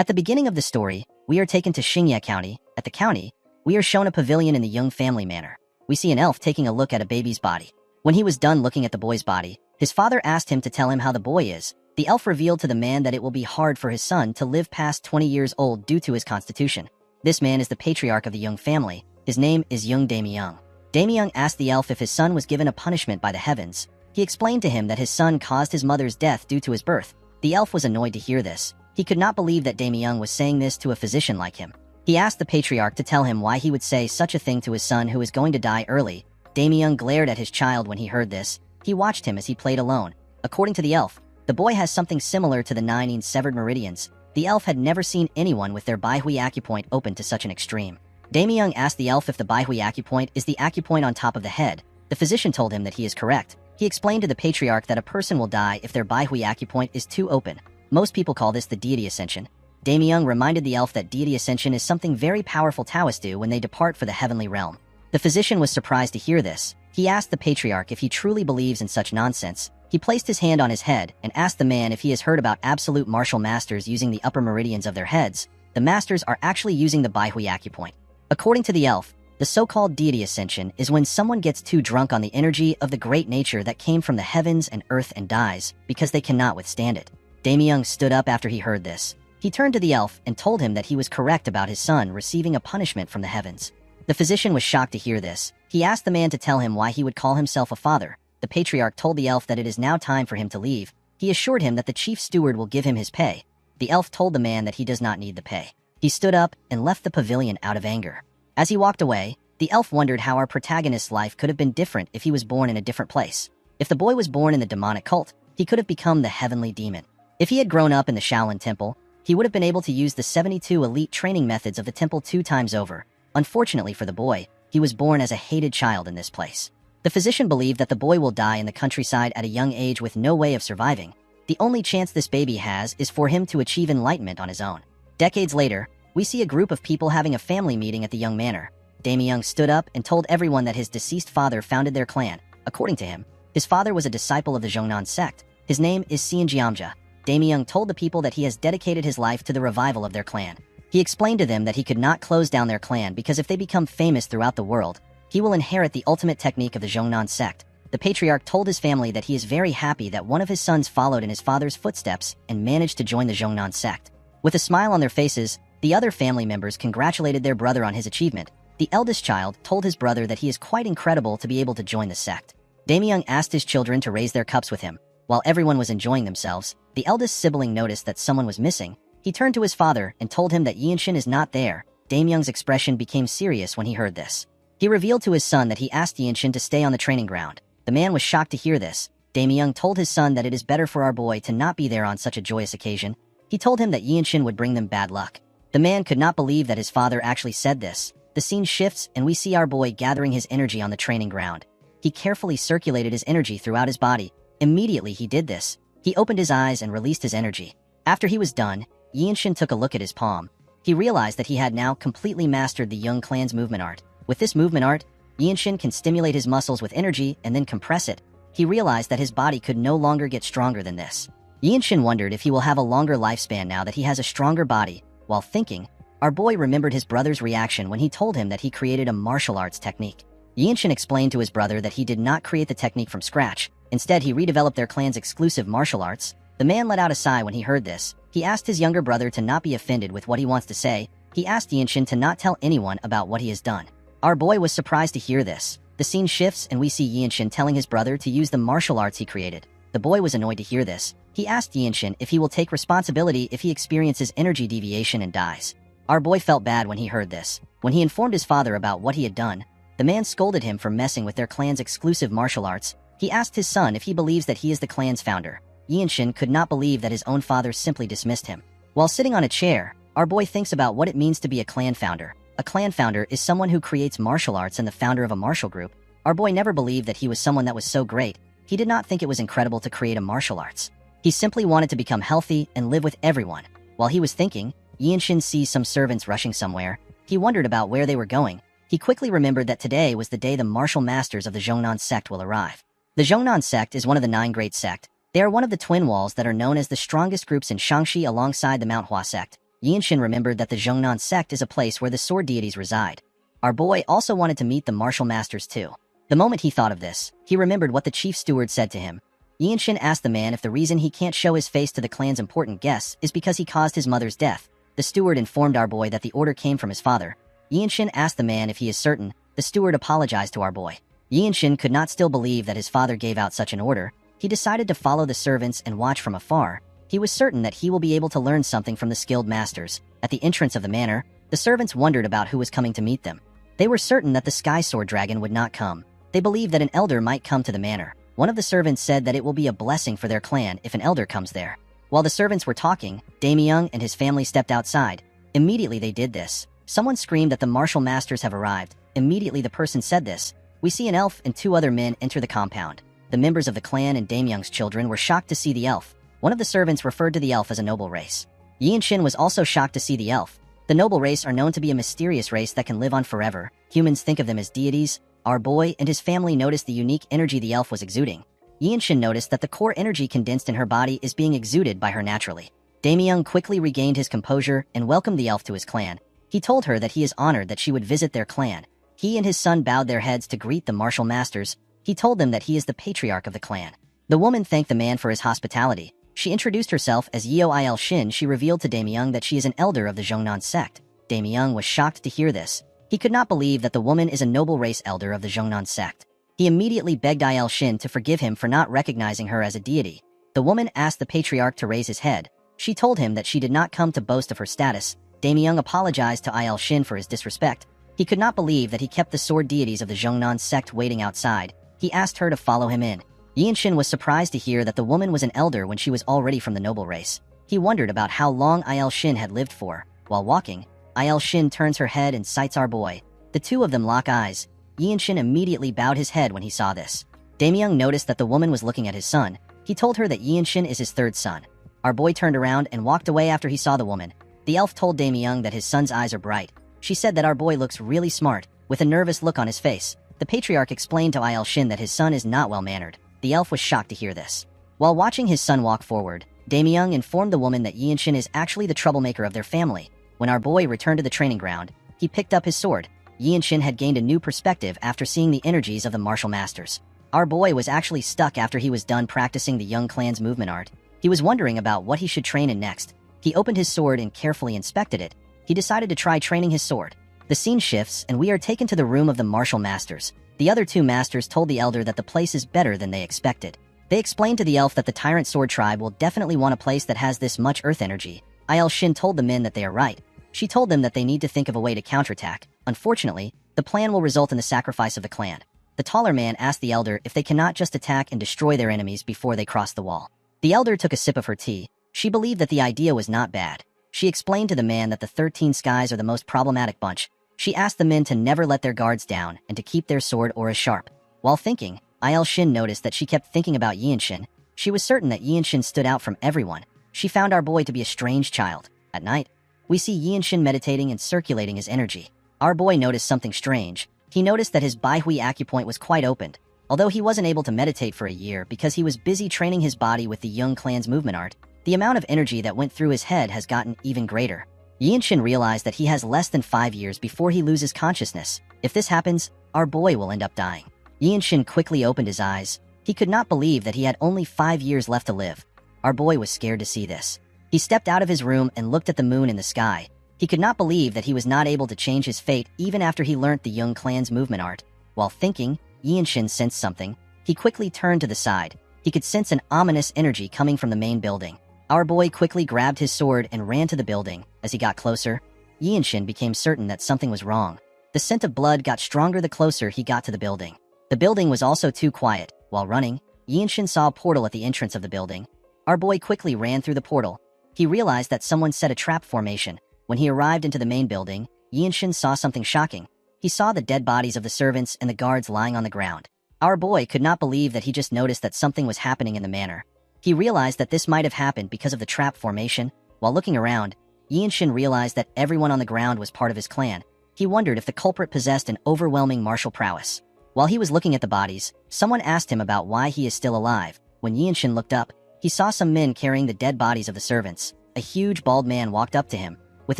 At the beginning of the story, we are taken to Xingye County. At the county, we are shown a pavilion in the Young family manor. We see an elf taking a look at a baby's body. When he was done looking at the boy's body, his father asked him to tell him how the boy is. The elf revealed to the man that it will be hard for his son to live past 20 years old due to his constitution. This man is the patriarch of the Young family. His name is Young Damyung. Damyung asked the elf if his son was given a punishment by the heavens. He explained to him that his son caused his mother's death due to his birth. The elf was annoyed to hear this. He could not believe that Damyung was saying this to a physician like him. He asked the patriarch to tell him why he would say such a thing to his son who is going to die early. Damyung glared at his child when he heard this. He watched him as he played alone. According to the elf, the boy has something similar to the 9 severed meridians. The elf had never seen anyone with their Baihui acupoint open to such an extreme. Damyung asked the elf if the Baihui acupoint is the acupoint on top of the head. The physician told him that he is correct. He explained to the patriarch that a person will die if their Baihui acupoint is too open. Most people call this the deity ascension. Damyung reminded the elf that deity ascension is something very powerful Taoists do when they depart for the heavenly realm. The physician was surprised to hear this. He asked the patriarch if he truly believes in such nonsense. He placed his hand on his head and asked the man if he has heard about absolute martial masters using the upper meridians of their heads. The masters are actually using the Baihui acupoint. According to the elf, the so-called deity ascension is when someone gets too drunk on the energy of the great nature that came from the heavens and earth and dies because they cannot withstand it. Damyung stood up after he heard this. He turned to the elf and told him that he was correct about his son receiving a punishment from the heavens. The physician was shocked to hear this. He asked the man to tell him why he would call himself a father. The patriarch told the elf that it is now time for him to leave. He assured him that the chief steward will give him his pay. The elf told the man that he does not need the pay. He stood up and left the pavilion out of anger. As he walked away, the elf wondered how our protagonist's life could have been different if he was born in a different place. If the boy was born in the demonic cult, he could have become the heavenly demon. If he had grown up in the Shaolin Temple, he would have been able to use the 72 elite training methods of the temple 2 times over. Unfortunately for the boy, he was born as a hated child in this place. The physician believed that the boy will die in the countryside at a young age with no way of surviving. The only chance this baby has is for him to achieve enlightenment on his own. Decades later, we see a group of people having a family meeting at the Young manor. Damyung stood up and told everyone that his deceased father founded their clan. According to him, his father was a disciple of the Zhongnan sect. His name is Xianjiamjia. Damyung told the people that he has dedicated his life to the revival of their clan. He explained to them that he could not close down their clan because if they become famous throughout the world, he will inherit the ultimate technique of the Zhongnan sect. The patriarch told his family that he is very happy that one of his sons followed in his father's footsteps and managed to join the Zhongnan sect. With a smile on their faces, the other family members congratulated their brother on his achievement. The eldest child told his brother that he is quite incredible to be able to join the sect. Damyung asked his children to raise their cups with him. While everyone was enjoying themselves, the eldest sibling noticed that someone was missing. He turned to his father and told him that Yinshin is not there. Damyung's expression became serious when he heard this. He revealed to his son that he asked Yinshin to stay on the training ground. The man was shocked to hear this. Damyung told his son that it is better for our boy to not be there on such a joyous occasion. He told him that Yinshin would bring them bad luck. The man could not believe that his father actually said this. The scene shifts and we see our boy gathering his energy on the training ground. He carefully circulated his energy throughout his body. Immediately he did this. He opened his eyes and released his energy. After he was done, Yinshin took a look at his palm. He realized that he had now completely mastered the Young clan's movement art. With this movement art, Yinshin can stimulate his muscles with energy and then compress it. He realized that his body could no longer get stronger than this. Yinshin wondered if he will have a longer lifespan now that he has a stronger body. While thinking, our boy remembered his brother's reaction when he told him that he created a martial arts technique. Yinshin explained to his brother that he did not create the technique from scratch. Instead, he redeveloped their clan's exclusive martial arts. The man let out a sigh when he heard this. He asked his younger brother to not be offended with what he wants to say. He asked Yinshin to not tell anyone about what he has done. Our boy was surprised to hear this. The scene shifts and we see Yinshin telling his brother to use the martial arts he created. The boy was annoyed to hear this. He asked Yinshin if he will take responsibility if he experiences energy deviation and dies. Our boy felt bad when he heard this. When he informed his father about what he had done, the man scolded him for messing with their clan's exclusive martial arts. He asked his son if he believes that he is the clan's founder. Yinshin could not believe that his own father simply dismissed him. While sitting on a chair, our boy thinks about what it means to be a clan founder. A clan founder is someone who creates martial arts and the founder of a martial group. Our boy never believed that he was someone that was so great. He did not think it was incredible to create a martial arts. He simply wanted to become healthy and live with everyone. While he was thinking, Yinshin sees some servants rushing somewhere. He wondered about where they were going. He quickly remembered that today was the day the martial masters of the Zhongnan sect will arrive. The Zhongnan sect is one of the 9 great sect. They are one of the twin walls that are known as the strongest groups in Shaanxi alongside the Manhwa sect. Yinshin remembered that the Zhongnan sect is a place where the sword deities reside. Our boy also wanted to meet the martial masters too. The moment he thought of this, he remembered what the chief steward said to him. Yinshin asked the man if the reason he can't show his face to the clan's important guests is because he caused his mother's death. The steward informed our boy that the order came from his father. Yinshin asked the man if he is certain. The steward apologized to our boy. Yinshin could not still believe that his father gave out such an order. He decided to follow the servants and watch from afar. He was certain that he will be able to learn something from the skilled masters. At the entrance of the manor, the servants wondered about who was coming to meet them. They were certain that the Sky Sword Dragon would not come. They believed that an elder might come to the manor. One of the servants said that it will be a blessing for their clan if an elder comes there. While the servants were talking, Damyung and his family stepped outside. Immediately they did this. Someone screamed that the martial masters have arrived. Immediately the person said this. We see an elf and two other men enter the compound. The members of the clan and Damyung's children were shocked to see the elf. One of the servants referred to the elf as a noble race. Yinshin was also shocked to see the elf. The noble race are known to be a mysterious race that can live on forever. Humans think of them as deities. Our boy and his family noticed the unique energy the elf was exuding. Yinshin noticed that the core energy condensed in her body is being exuded by her naturally. Damyung quickly regained his composure and welcomed the elf to his clan. He told her that he is honored that she would visit their clan. He and his son bowed their heads to greet the martial masters. He told them that he is the patriarch of the clan. The woman thanked the man for his hospitality. She introduced herself as Yeo Il Shin. She revealed to Damyung that she is an elder of the Zhongnan sect. Damyung was shocked to hear this. He could not believe that the woman is a noble race elder of the Zhongnan sect. He immediately begged Il Shin to forgive him for not recognizing her as a deity. The woman asked the patriarch to raise his head. She told him that she did not come to boast of her status. Damyung apologized to Il Shin for his disrespect. He could not believe that he kept the sword deities of the Zhongnan sect waiting outside. He asked her to follow him in. Yinshin was surprised to hear that the woman was an elder when she was already from the noble race. He wondered about how long Il Shin had lived for. While walking, Il Shin turns her head and sights our boy. The two of them lock eyes. Yinshin immediately bowed his head when he saw this. Damyung noticed that the woman was looking at his son. He told her that Yinshin is his third son. Our boy turned around and walked away after he saw the woman. The elf told Damyung that his son's eyes are bright. She said that our boy looks really smart, with a nervous look on his face. The patriarch explained to Il Shin that his son is not well-mannered. The elf was shocked to hear this. While watching his son walk forward, Damyung informed the woman that Yinshin is actually the troublemaker of their family. When our boy returned to the training ground, he picked up his sword. Yinshin had gained a new perspective after seeing the energies of the martial masters. Our boy was actually stuck after he was done practicing the young clan's movement art. He was wondering about what he should train in next. He opened his sword and carefully inspected it. He decided to try training his sword. The scene shifts and we are taken to the room of the martial masters. The other two masters told the elder that the place is better than they expected. They explained to the elf that the tyrant sword tribe will definitely want a place that has this much earth energy. Il Shin told the men that they are right. She told them that they need to think of a way to counterattack. Unfortunately, the plan will result in the sacrifice of the clan. The taller man asked the elder if they cannot just attack and destroy their enemies before they cross the wall. The elder took a sip of her tea. She believed that the idea was not bad. She explained to the man that the 13 skies are the most problematic bunch. She asked the men to never let their guards down and to keep their sword auras sharp. While thinking, Il Shin noticed that she kept thinking about Yinshin. She was certain that Yinshin stood out from everyone. She found our boy to be a strange child. At night, we see Yinshin meditating and circulating his energy. Our boy noticed something strange. He noticed that his Baihui acupoint was quite opened. Although he wasn't able to meditate for a year because he was busy training his body with the young clan's movement art, the amount of energy that went through his head has gotten even greater. Yinshin realized that he has less than 5 years before he loses consciousness. If this happens, our boy will end up dying. Yinshin quickly opened his eyes. He could not believe that he had only 5 years left to live. Our boy was scared to see this. He stepped out of his room and looked at the moon in the sky. He could not believe that he was not able to change his fate even after he learnt the young clan's movement art. While thinking, Yinshin sensed something. He quickly turned to the side. He could sense an ominous energy coming from the main building. Our boy quickly grabbed his sword and ran to the building. As he got closer, Yinshin became certain that something was wrong. The scent of blood got stronger the closer he got to the building. The building was also too quiet. While running, Yinshin saw a portal at the entrance of the building. Our boy quickly ran through the portal. He realized that someone set a trap formation. When he arrived into the main building, Yinshin saw something shocking. He saw the dead bodies of the servants and the guards lying on the ground. Our boy could not believe that he just noticed that something was happening in the manor. He realized that this might have happened because of the trap formation. While looking around, Yinshin realized that everyone on the ground was part of his clan. He wondered if the culprit possessed an overwhelming martial prowess. While he was looking at the bodies, someone asked him about why he is still alive. When Yinshin looked up, he saw some men carrying the dead bodies of the servants. A huge bald man walked up to him. With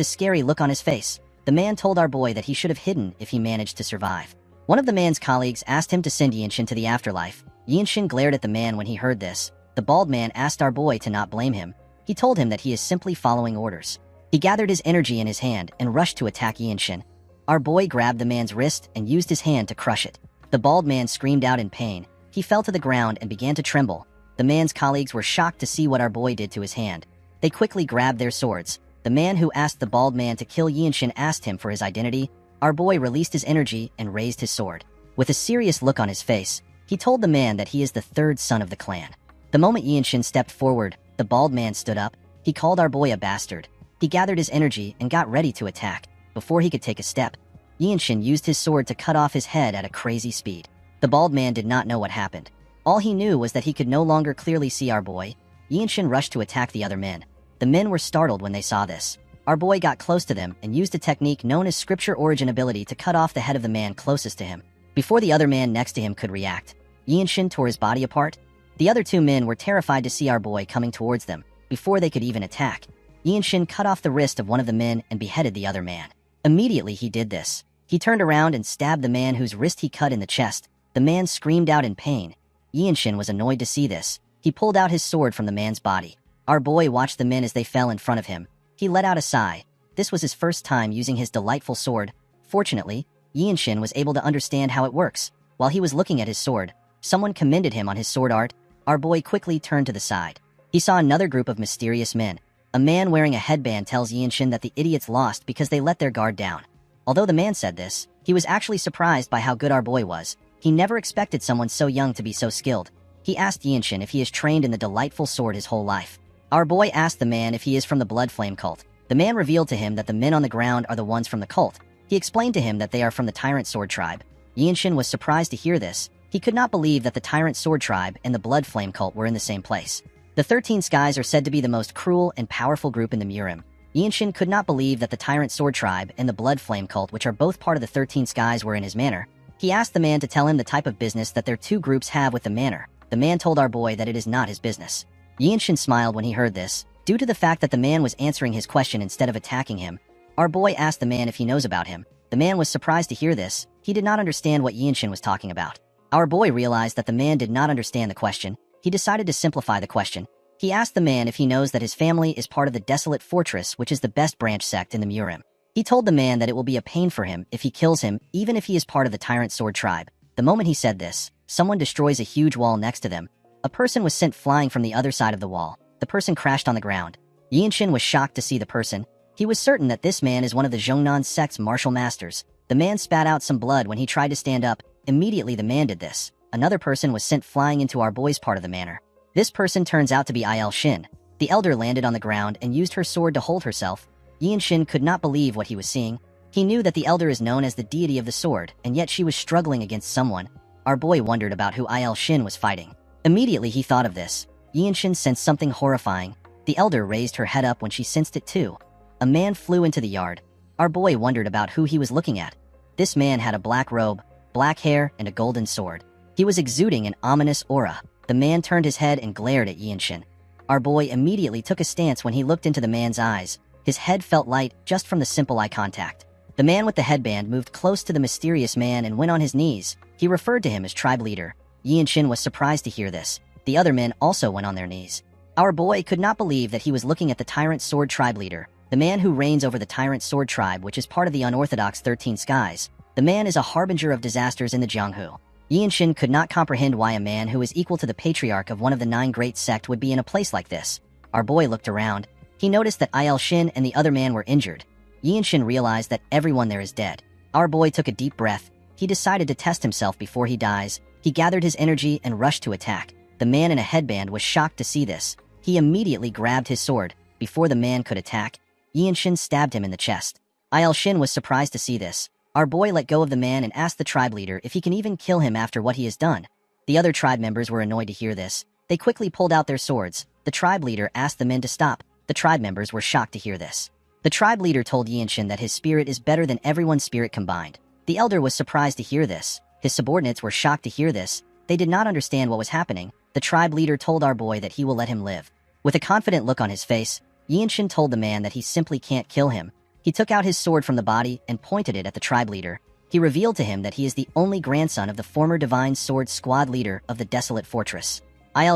a scary look on his face, the man told our boy that he should have hidden if he managed to survive. One of the man's colleagues asked him to send Yinshin to the afterlife. Yinshin glared at the man when he heard this. The bald man asked our boy to not blame him. He told him that he is simply following orders. He gathered his energy in his hand and rushed to attack Yinshin. Our boy grabbed the man's wrist and used his hand to crush it. The bald man screamed out in pain. He fell to the ground and began to tremble. The man's colleagues were shocked to see what our boy did to his hand. They quickly grabbed their swords. The man who asked the bald man to kill Yinshin asked him for his identity. Our boy released his energy and raised his sword. With a serious look on his face, he told the man that he is the third son of the clan. The moment Yinshin stepped forward, the bald man stood up. He called our boy a bastard. He gathered his energy and got ready to attack. Before he could take a step, Yinshin used his sword to cut off his head at a crazy speed. The bald man did not know what happened. All he knew was that he could no longer clearly see our boy. Yinshin rushed to attack the other men. The men were startled when they saw this. Our boy got close to them and used a technique known as scripture origin ability to cut off the head of the man closest to him. Before the other man next to him could react, Yinshin tore his body apart. The other two men were terrified to see our boy coming towards them. Before they could even attack, Yinshin cut off the wrist of one of the men and beheaded the other man. Immediately he did this. He turned around and stabbed the man whose wrist he cut in the chest. The man screamed out in pain. Yinshin was annoyed to see this. He pulled out his sword from the man's body. Our boy watched the men as they fell in front of him. He let out a sigh. This was his first time using his delightful sword. Fortunately, Yinshin was able to understand how it works. While he was looking at his sword, someone commended him on his sword art. Our boy quickly turned to the side. He saw another group of mysterious men. A man wearing a headband tells Yinshin that the idiots lost because they let their guard down. Although the man said this, he was actually surprised by how good our boy was. He never expected someone so young to be so skilled. He asked Yinshin if he is trained in the delightful sword his whole life. Our boy asked the man if he is from the Blood Flame cult. The man revealed to him that the men on the ground are the ones from the cult. He explained to him that they are from the Tyrant Sword tribe. Yinshin was surprised to hear this. He could not believe that the Tyrant Sword tribe and the Blood Flame cult were in the same place. The 13 Skies are said to be the most cruel and powerful group in the Murim. Yinshin could not believe that the Tyrant Sword tribe and the Blood Flame cult, which are both part of the 13 Skies, were in his manor. He asked the man to tell him the type of business that their two groups have with the manor. The man told our boy that it is not his business. Yinshin smiled when he heard this. Due to the fact that the man was answering his question instead of attacking him, our boy asked the man if he knows about him. The man was surprised to hear this. He did not understand what Yinshin was talking about. Our boy realized that the man did not understand the question. He decided to simplify the question. He asked the man if he knows that his family is part of the Desolate Fortress, which is the best branch sect in the Murim. He told the man that it will be a pain for him if he kills him, even if he is part of the Tyrant Sword tribe. The moment he said this, someone destroys a huge wall next to them. A person was sent flying from the other side of the wall. The person crashed on the ground. Yinshin was shocked to see the person. He was certain that this man is one of the Zhongnan sect's martial masters. The man spat out some blood when he tried to stand up. Immediately the man did this. Another person was sent flying into our boy's part of the manor. This person turns out to be Il Shin. The elder landed on the ground and used her sword to hold herself. Yinshin could not believe what he was seeing. He knew that the elder is known as the deity of the sword, and yet she was struggling against someone. Our boy wondered about who Il Shin was fighting. Immediately he thought of this. Yinshin sensed something horrifying. The elder raised her head up when she sensed it too. A man flew into the yard. Our boy wondered about who he was looking at. This man had a black robe, black hair, and a golden sword. He was exuding an ominous aura. The man turned his head and glared at Yinshin. Our boy immediately took a stance when he looked into the man's eyes. His head felt light just from the simple eye contact. The man with the headband moved close to the mysterious man and went on his knees. He referred to him as tribe leader. Yinshin was surprised to hear this. The other men also went on their knees. Our boy could not believe that he was looking at the Tyrant Sword tribe leader, the man who reigns over the Tyrant Sword tribe, which is part of the unorthodox 13 Skies. The man is a harbinger of disasters in the Jianghu. Yinshin could not comprehend why a man who is equal to the patriarch of one of the 9 great sect would be in a place like this. Our boy looked around. He noticed that Il Shin and the other man were injured. Yinshin realized that everyone there is dead. Our boy took a deep breath. He decided to test himself before he dies. He gathered his energy and rushed to attack. The man in a headband was shocked to see this. He immediately grabbed his sword. Before the man could attack, Yinshin stabbed him in the chest. Il Shin was surprised to see this. Our boy let go of the man and asked the tribe leader if he can even kill him after what he has done. The other tribe members were annoyed to hear this. They quickly pulled out their swords. The tribe leader asked the men to stop. The tribe members were shocked to hear this. The tribe leader told Yinshin that his spirit is better than everyone's spirit combined. The elder was surprised to hear this. His subordinates were shocked to hear this. They did not understand what was happening. The tribe leader told our boy that he will let him live. With a confident look on his face, Yinshin told the man that he simply can't kill him. He took out his sword from the body and pointed it at the tribe leader. He revealed to him that he is the only grandson of the former Divine Sword Squad leader of the Desolate Fortress.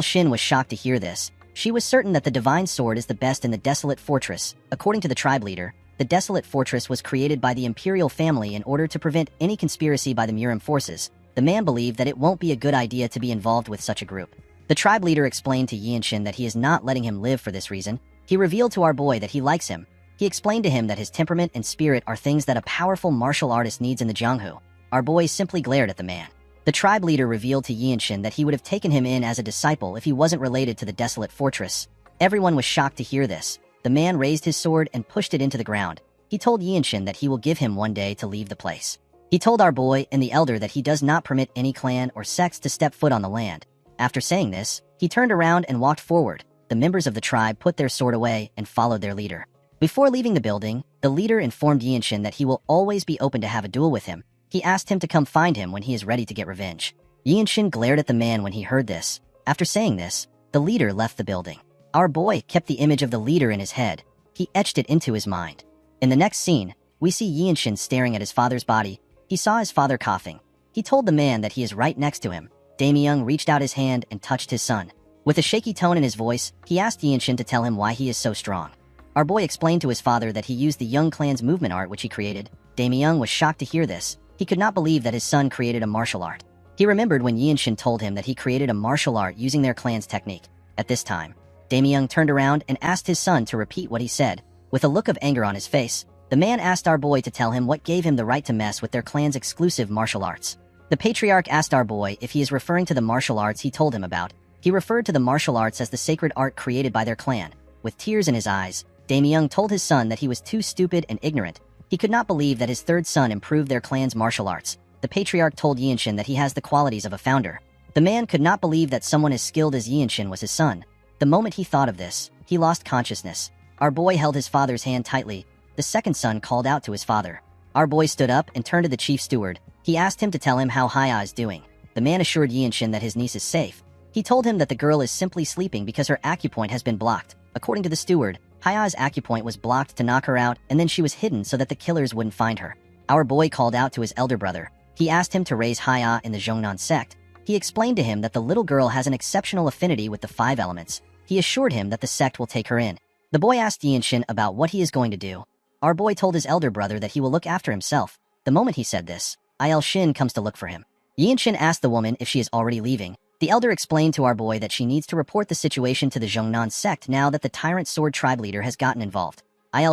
Shin was shocked to hear this. She was certain that the Divine Sword is the best in the Desolate Fortress. According to the tribe leader, the Desolate Fortress was created by the Imperial family in order to prevent any conspiracy by the Murim forces. The man believed that it won't be a good idea to be involved with such a group. The tribe leader explained to Shin that he is not letting him live for this reason. He revealed to our boy that he likes him. He explained to him that his temperament and spirit are things that a powerful martial artist needs in the Jianghu. Our boy simply glared at the man. The tribe leader revealed to Shin that he would have taken him in as a disciple if he wasn't related to the Desolate Fortress. Everyone was shocked to hear this. The man raised his sword and pushed it into the ground. He told Shin that he will give him one day to leave the place. He told our boy and the elder that he does not permit any clan or sects to step foot on the land. After saying this, he turned around and walked forward. The members of the tribe put their sword away and followed their leader. Before leaving the building, the leader informed Shin that he will always be open to have a duel with him. He asked him to come find him when he is ready to get revenge. Shin glared at the man when he heard this. After saying this, the leader left the building. Our boy kept the image of the leader in his head. He etched it into his mind. In the next scene, we see Shin staring at his father's body. He saw his father coughing. He told the man that he is right next to him. Young reached out his hand and touched his son. With a shaky tone in his voice, he asked Shin to tell him why he is so strong. Our boy explained to his father that he used the Young clan's movement art which he created. Young was shocked to hear this. He could not believe that his son created a martial art. He remembered when Shin told him that he created a martial art using their clan's technique. At this time, Young turned around and asked his son to repeat what he said. With a look of anger on his face, the man asked our boy to tell him what gave him the right to mess with their clan's exclusive martial arts. The patriarch asked our boy if he is referring to the martial arts he told him about. He referred to the martial arts as the sacred art created by their clan. With tears in his eyes, Young told his son that he was too stupid and ignorant. He could not believe that his third son improved their clan's martial arts. The patriarch told Shin that he has the qualities of a founder. The man could not believe that someone as skilled as Shin was his son. The moment he thought of this, he lost consciousness. Our boy held his father's hand tightly. The second son called out to his father. Our boy stood up and turned to the chief steward. He asked him to tell him how Haya is doing. The man assured Shin that his niece is safe. He told him that the girl is simply sleeping because her acupoint has been blocked. According to the steward, Haya's acupoint was blocked to knock her out, and then she was hidden so that the killers wouldn't find her. Our boy called out to his elder brother. He asked him to raise Haya in the Zhongnan sect. He explained to him that the little girl has an exceptional affinity with the 5 elements. He assured him that the sect will take her in. The boy asked Shin about what he is going to do. Our boy told his elder brother that he will look after himself. The moment he said this, Shin comes to look for him. Shin asked the woman if she is already leaving. The elder explained to our boy that she needs to report the situation to the Zhongnan sect now that the Tyrant Sword tribe leader has gotten involved.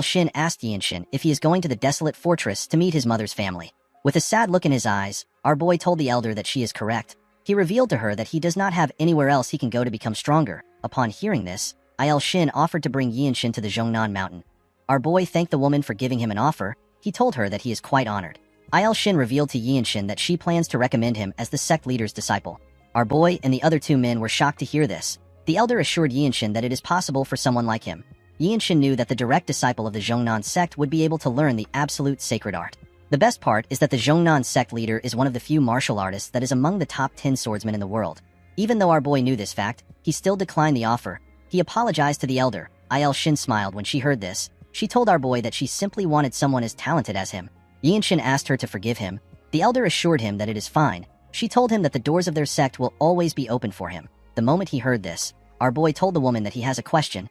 Shin asked Shin if he is going to the Desolate Fortress to meet his mother's family. With a sad look in his eyes, our boy told the elder that she is correct. He revealed to her that he does not have anywhere else he can go to become stronger. Upon hearing this, Shin offered to bring Shin to the Zhongnan mountain. Our boy thanked the woman for giving him an offer. He told her that he is quite honored. Shin revealed to Shin that she plans to recommend him as the sect leader's disciple. Our boy and the other 2 men were shocked to hear this. The elder assured Shin that it is possible for someone like him. Shin knew that the direct disciple of the Zhongnan sect would be able to learn the absolute sacred art. The best part is that the Zhongnan sect leader is one of the few martial artists that is among the top 10 swordsmen in the world. Even though our boy knew this fact, he still declined the offer. He apologized to the elder. Shin smiled when she heard this. She told our boy that she simply wanted someone as talented as him. Shin asked her to forgive him. The elder assured him that it is fine. She told him that the doors of their sect will always be open for him. The moment he heard this, our boy told the woman that he has a question.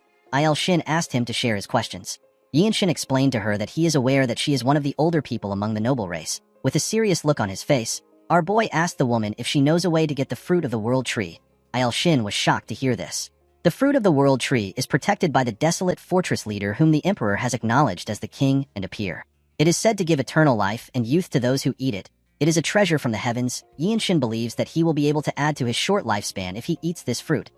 Shin asked him to share his questions. Shin explained to her that he is aware that she is one of the older people among the noble race. With a serious look on his face, our boy asked the woman if she knows a way to get the fruit of the world tree. Shin was shocked to hear this. The fruit of the world tree is protected by the Desolate Fortress leader whom the emperor has acknowledged as the king and a peer. It is said to give eternal life and youth to those who eat it. It is a treasure from the heavens. Shin believes that he will be able to add to his short lifespan if he eats this fruit.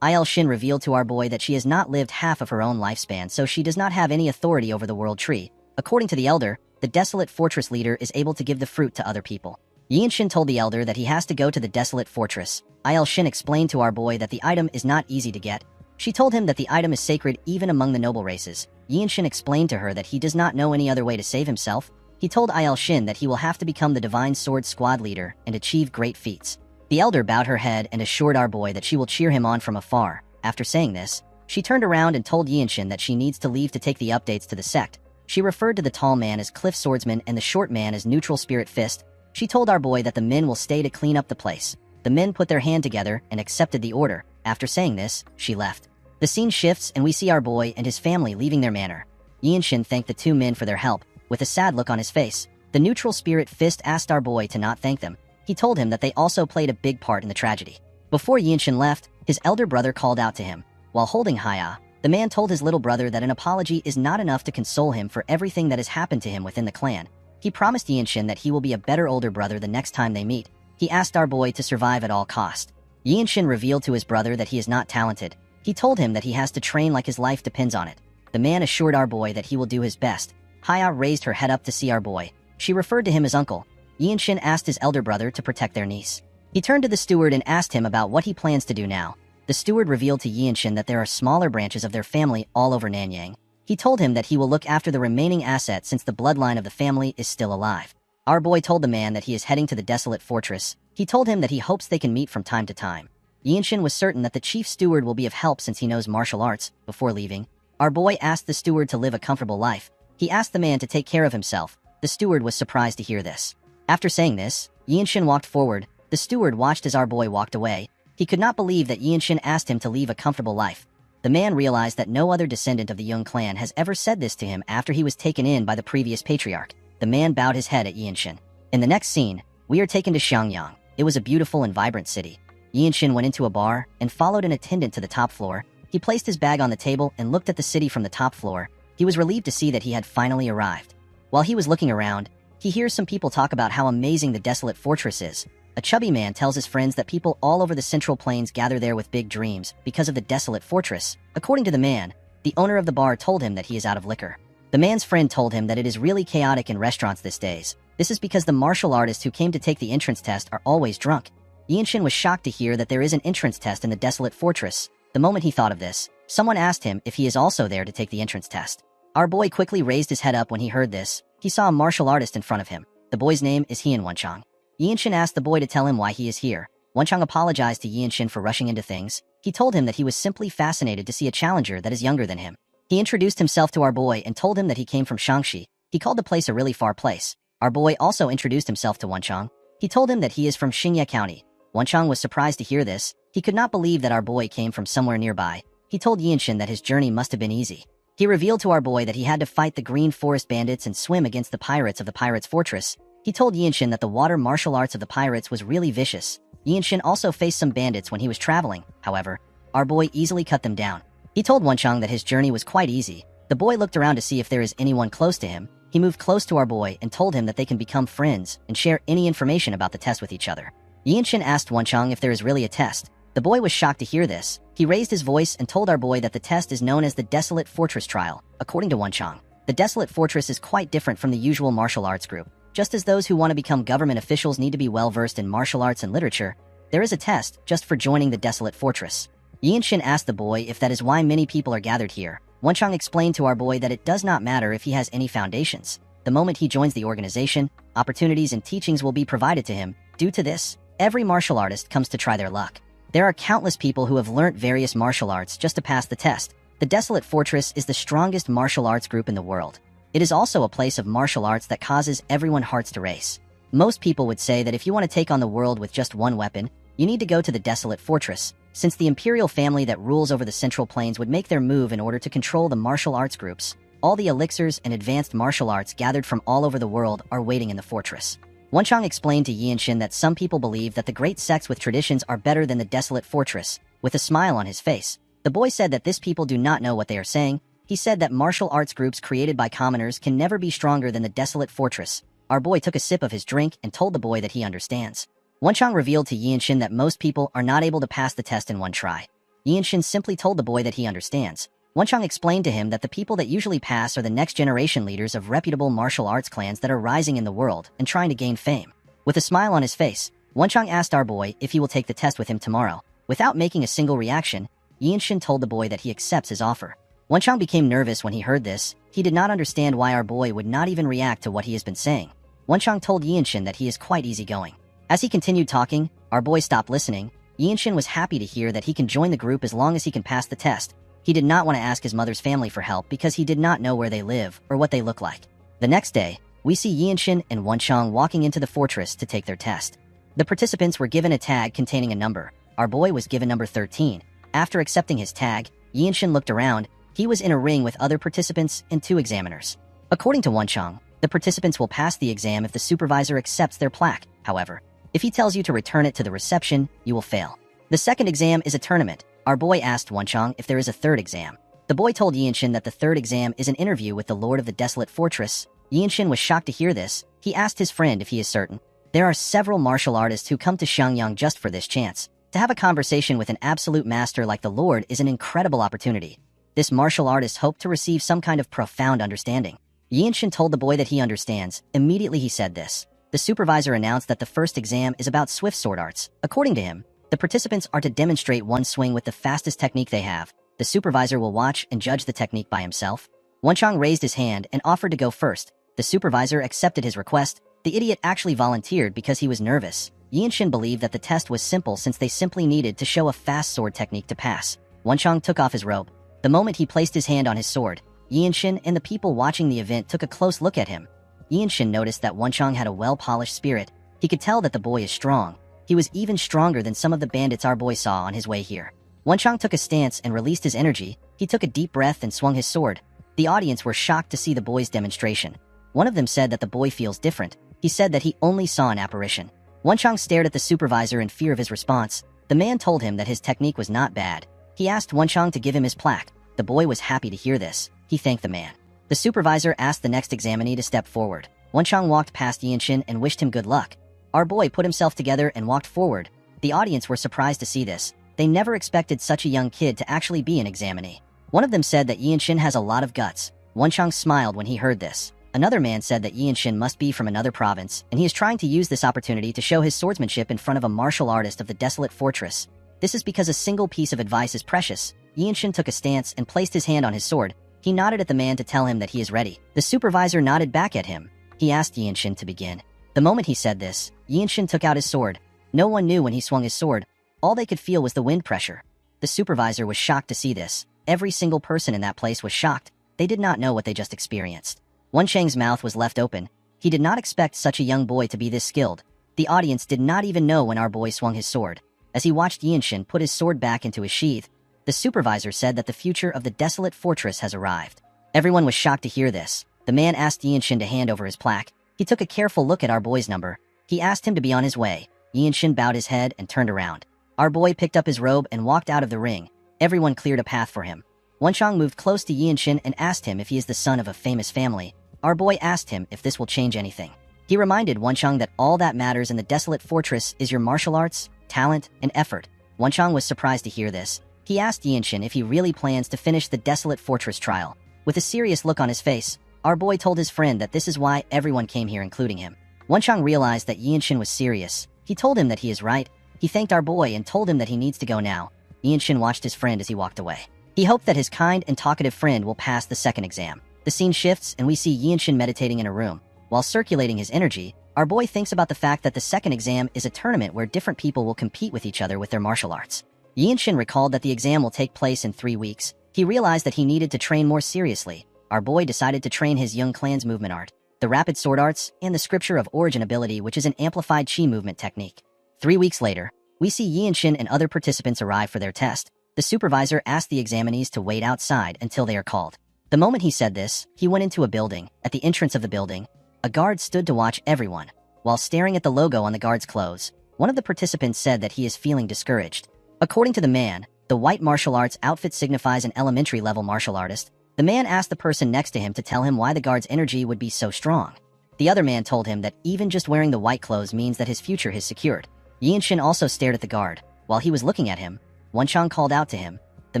Shin revealed to our boy that she has not lived half of her own lifespan, so she does not have any authority over the world tree. According to the elder, the Desolate Fortress leader is able to give the fruit to other people. Shin told the elder that he has to go to the Desolate Fortress. Shin explained to our boy that the item is not easy to get. She told him that the item is sacred even among the noble races. Shin explained to her that he does not know any other way to save himself. He told Shin that he will have to become the Divine Sword Squad leader and achieve great feats. The elder bowed her head and assured our boy that she will cheer him on from afar. After saying this, she turned around and told Shin that she needs to leave to take the updates to the sect. She referred to the tall man as Cliff Swordsman and the short man as Neutral Spirit Fist. She told our boy that the men will stay to clean up the place. The men put their hand together and accepted the order. After saying this, she left. The scene shifts and we see our boy and his family leaving their manor. Yinshin thanked the two men for their help, with a sad look on his face. The Neutral Spirit Fist asked our boy to not thank them. He told him that they also played a big part in the tragedy. Before Yinshin left, his elder brother called out to him. While holding Haya, the man told his little brother that an apology is not enough to console him for everything that has happened to him within the clan. He promised Yinshin that he will be a better older brother the next time they meet. He asked our boy to survive at all cost. Yinshin revealed to his brother that he is not talented. He told him that he has to train like his life depends on it. The man assured our boy that he will do his best. Haya raised her head up to see our boy. She referred to him as uncle. Yinshin asked his elder brother to protect their niece. He turned to the steward and asked him about what he plans to do now. The steward revealed to Yinshin that there are smaller branches of their family all over Nanyang. He told him that he will look after the remaining assets since the bloodline of the family is still alive. Our boy told the man that he is heading to the desolate fortress. He told him that he hopes they can meet from time to time. Yinshin was certain that the chief steward will be of help since he knows martial arts. Before leaving, our boy asked the steward to live a comfortable life. He asked the man to take care of himself. The steward was surprised to hear this. After saying this, Yinshin walked forward. The steward watched as our boy walked away. He could not believe that Yinshin asked him to leave a comfortable life. The man realized that no other descendant of the Young clan has ever said this to him after he was taken in by the previous patriarch. The man bowed his head at Yinshin. In the next scene, we are taken to Xiangyang. It was a beautiful and vibrant city. Yinshin went into a bar and followed an attendant to the top floor. He placed his bag on the table and looked at the city from the top floor. He was relieved to see that he had finally arrived. While he was looking around, he hears some people talk about how amazing the desolate fortress is. A chubby man tells his friends that people all over the Central Plains gather there with big dreams because of the desolate fortress. According to the man, the owner of the bar told him that he is out of liquor. The man's friend told him that it is really chaotic in restaurants these days. This is because the martial artists who came to take the entrance test are always drunk. Yinshin was shocked to hear that there is an entrance test in the desolate fortress. The moment he thought of this, someone asked him if he is also there to take the entrance test. Our boy quickly raised his head up when he heard this. He saw a martial artist in front of him. The boy's name is Hien Wenchang. Yinshin asked the boy to tell him why he is here. Wenchang apologized to Yinshin for rushing into things. He told him that he was simply fascinated to see a challenger that is younger than him. He introduced himself to our boy and told him that he came from Shangxi. He called the place a really far place. Our boy also introduced himself to Wenchang. He told him that he is from Xingye County. Wenchang was surprised to hear this. He could not believe that our boy came from somewhere nearby. He told Yinshin that his journey must have been easy. He revealed to our boy that he had to fight the Green Forest bandits and swim against the pirates of the Pirates' Fortress. He told Yinshin that the water martial arts of the pirates was really vicious. Yinshin also faced some bandits when he was traveling. However, our boy easily cut them down. He told Wenchang that his journey was quite easy. The boy looked around to see if there is anyone close to him. He moved close to our boy and told him that they can become friends and share any information about the test with each other. Yinshin asked Wenchang if there is really a test. The boy was shocked to hear this. He raised his voice and told our boy that the test is known as the Desolate Fortress Trial. According to Wenchang, the Desolate Fortress is quite different from the usual martial arts group. Just as those who want to become government officials need to be well-versed in martial arts and literature, there is a test just for joining the Desolate Fortress. Yinshin asked the boy if that is why many people are gathered here. Wenchang explained to our boy that it does not matter if he has any foundations. The moment he joins the organization, opportunities and teachings will be provided to him. Due to this, every martial artist comes to try their luck. There are countless people who have learnt various martial arts just to pass the test. The Desolate Fortress is the strongest martial arts group in the world. It is also a place of martial arts that causes everyone's hearts to race. Most people would say that if you want to take on the world with just one weapon, you need to go to the Desolate Fortress, since the imperial family that rules over the Central Plains would make their move in order to control the martial arts groups. All the elixirs and advanced martial arts gathered from all over the world are waiting in the fortress. Wenchang explained to Yinshin that some people believe that the great sects with traditions are better than the Desolate Fortress. With a smile on his face, the boy said that these people do not know what they are saying. He said that martial arts groups created by commoners can never be stronger than the Desolate Fortress. Our boy took a sip of his drink and told the boy that he understands. Wenchang revealed to Yinshin that most people are not able to pass the test in one try. Yinshin simply told the boy that he understands. Wenchang explained to him that the people that usually pass are the next generation leaders of reputable martial arts clans that are rising in the world and trying to gain fame. With a smile on his face, Wenchang asked our boy if he will take the test with him tomorrow. Without making a single reaction, Yinshin told the boy that he accepts his offer. Wenchang became nervous when he heard this. He did not understand why our boy would not even react to what he has been saying. Wenchang told Yinshin that he is quite easygoing. As he continued talking, our boy stopped listening. Yinshin was happy to hear that he can join the group as long as he can pass the test. He did not want to ask his mother's family for help because he did not know where they live or what they look like. The next day, we see Yinshin and Wenchang walking into the fortress to take their test. The participants were given a tag containing a number. Our boy was given number 13. After accepting his tag, Yinshin looked around. He was in a ring with other participants and 2 examiners. According to Wenchang, the participants will pass the exam if the supervisor accepts their plaque. However, if he tells you to return it to the reception, you will fail. The second exam is a tournament. Our boy asked Wenchang if there is a third exam. The boy told Yinshin that the third exam is an interview with the Lord of the Desolate Fortress. Yinshin was shocked to hear this. He asked his friend if he is certain. There are several martial artists who come to Xiangyang just for this chance. To have a conversation with an absolute master like the Lord is an incredible opportunity. This martial artist hoped to receive some kind of profound understanding. Yinshin told the boy that he understands. Immediately he said this. The supervisor announced that the first exam is about swift sword arts. According to him, the participants are to demonstrate one swing with the fastest technique they have. The supervisor will watch and judge the technique by himself. Wenchang raised his hand and offered to go first. The supervisor accepted his request. The idiot actually volunteered because he was nervous. Yinshin believed that the test was simple since they simply needed to show a fast sword technique to pass. Wenchang took off his robe. The moment he placed his hand on his sword, Yinshin and the people watching the event took a close look at him. Yinshin noticed that Wenchang had a well-polished spirit. He could tell that the boy is strong. He was even stronger than some of the bandits our boy saw on his way here. Wenchang took a stance and released his energy. He took a deep breath and swung his sword. The audience were shocked to see the boy's demonstration. One of them said that the boy feels different. He said that he only saw an apparition. Wenchang stared at the supervisor in fear of his response. The man told him that his technique was not bad. He asked Wenchang to give him his plaque. The boy was happy to hear this. He thanked the man. The supervisor asked the next examinee to step forward. Wenchang walked past Yinshin and wished him good luck. Our boy put himself together and walked forward. The audience were surprised to see this. They never expected such a young kid to actually be an examinee. One of them said that Yinshin has a lot of guts. Wenchang smiled when he heard this. Another man said that Yinshin must be from another province, and he is trying to use this opportunity to show his swordsmanship in front of a martial artist of the Desolate Fortress. This is because a single piece of advice is precious. Yinshin took a stance and placed his hand on his sword. He nodded at the man to tell him that he is ready. The supervisor nodded back at him. He asked Yinshin to begin. The moment he said this, Yinshin took out his sword. No one knew when he swung his sword. All they could feel was the wind pressure. The supervisor was shocked to see this. Every single person in that place was shocked. They did not know what they just experienced. Wenchang's mouth was left open. He did not expect such a young boy to be this skilled. The audience did not even know when our boy swung his sword. As he watched Yinshin put his sword back into his sheath, the supervisor said that the future of the Desolate Fortress has arrived. Everyone was shocked to hear this. The man asked Yinshin to hand over his plaque. He took a careful look at our boy's number. He asked him to be on his way. Yinshin bowed his head and turned around. Our boy picked up his robe and walked out of the ring. Everyone cleared a path for him. Wenchang moved close to Yinshin and asked him if he is the son of a famous family. Our boy asked him if this will change anything. He reminded Wenchang that all that matters in the Desolate Fortress is your martial arts, talent, and effort. Wenchang was surprised to hear this. He asked Yinshin if he really plans to finish the Desolate Fortress trial. With a serious look on his face, our boy told his friend that this is why everyone came here, including him. Wenchang realized that Yinshin was serious. He told him that he is right. He thanked our boy and told him that he needs to go now. Yinshin watched his friend as he walked away. He hoped that his kind and talkative friend will pass the second exam. The scene shifts and we see Yinshin meditating in a room. While circulating his energy, our boy thinks about the fact that the second exam is a tournament where different people will compete with each other with their martial arts. Yinshin recalled that the exam will take place in 3 weeks. He realized that he needed to train more seriously. Our boy decided to train his young clan's movement art, the rapid sword arts, and the scripture of origin ability, which is an amplified chi movement technique. 3 weeks later, we see Yinshin and other participants arrive for their test. The supervisor asked the examinees to wait outside until they are called. The moment he said this, he went into a building. At the entrance of the building, a guard stood to watch everyone. While staring at the logo on the guard's clothes, one of the participants said that he is feeling discouraged. According to the man, the white martial arts outfit signifies an elementary-level martial artist. The man asked the person next to him to tell him why the guard's energy would be so strong. The other man told him that even just wearing the white clothes means that his future is secured. Yinshin also stared at the guard. While he was looking at him, Wenchang called out to him. The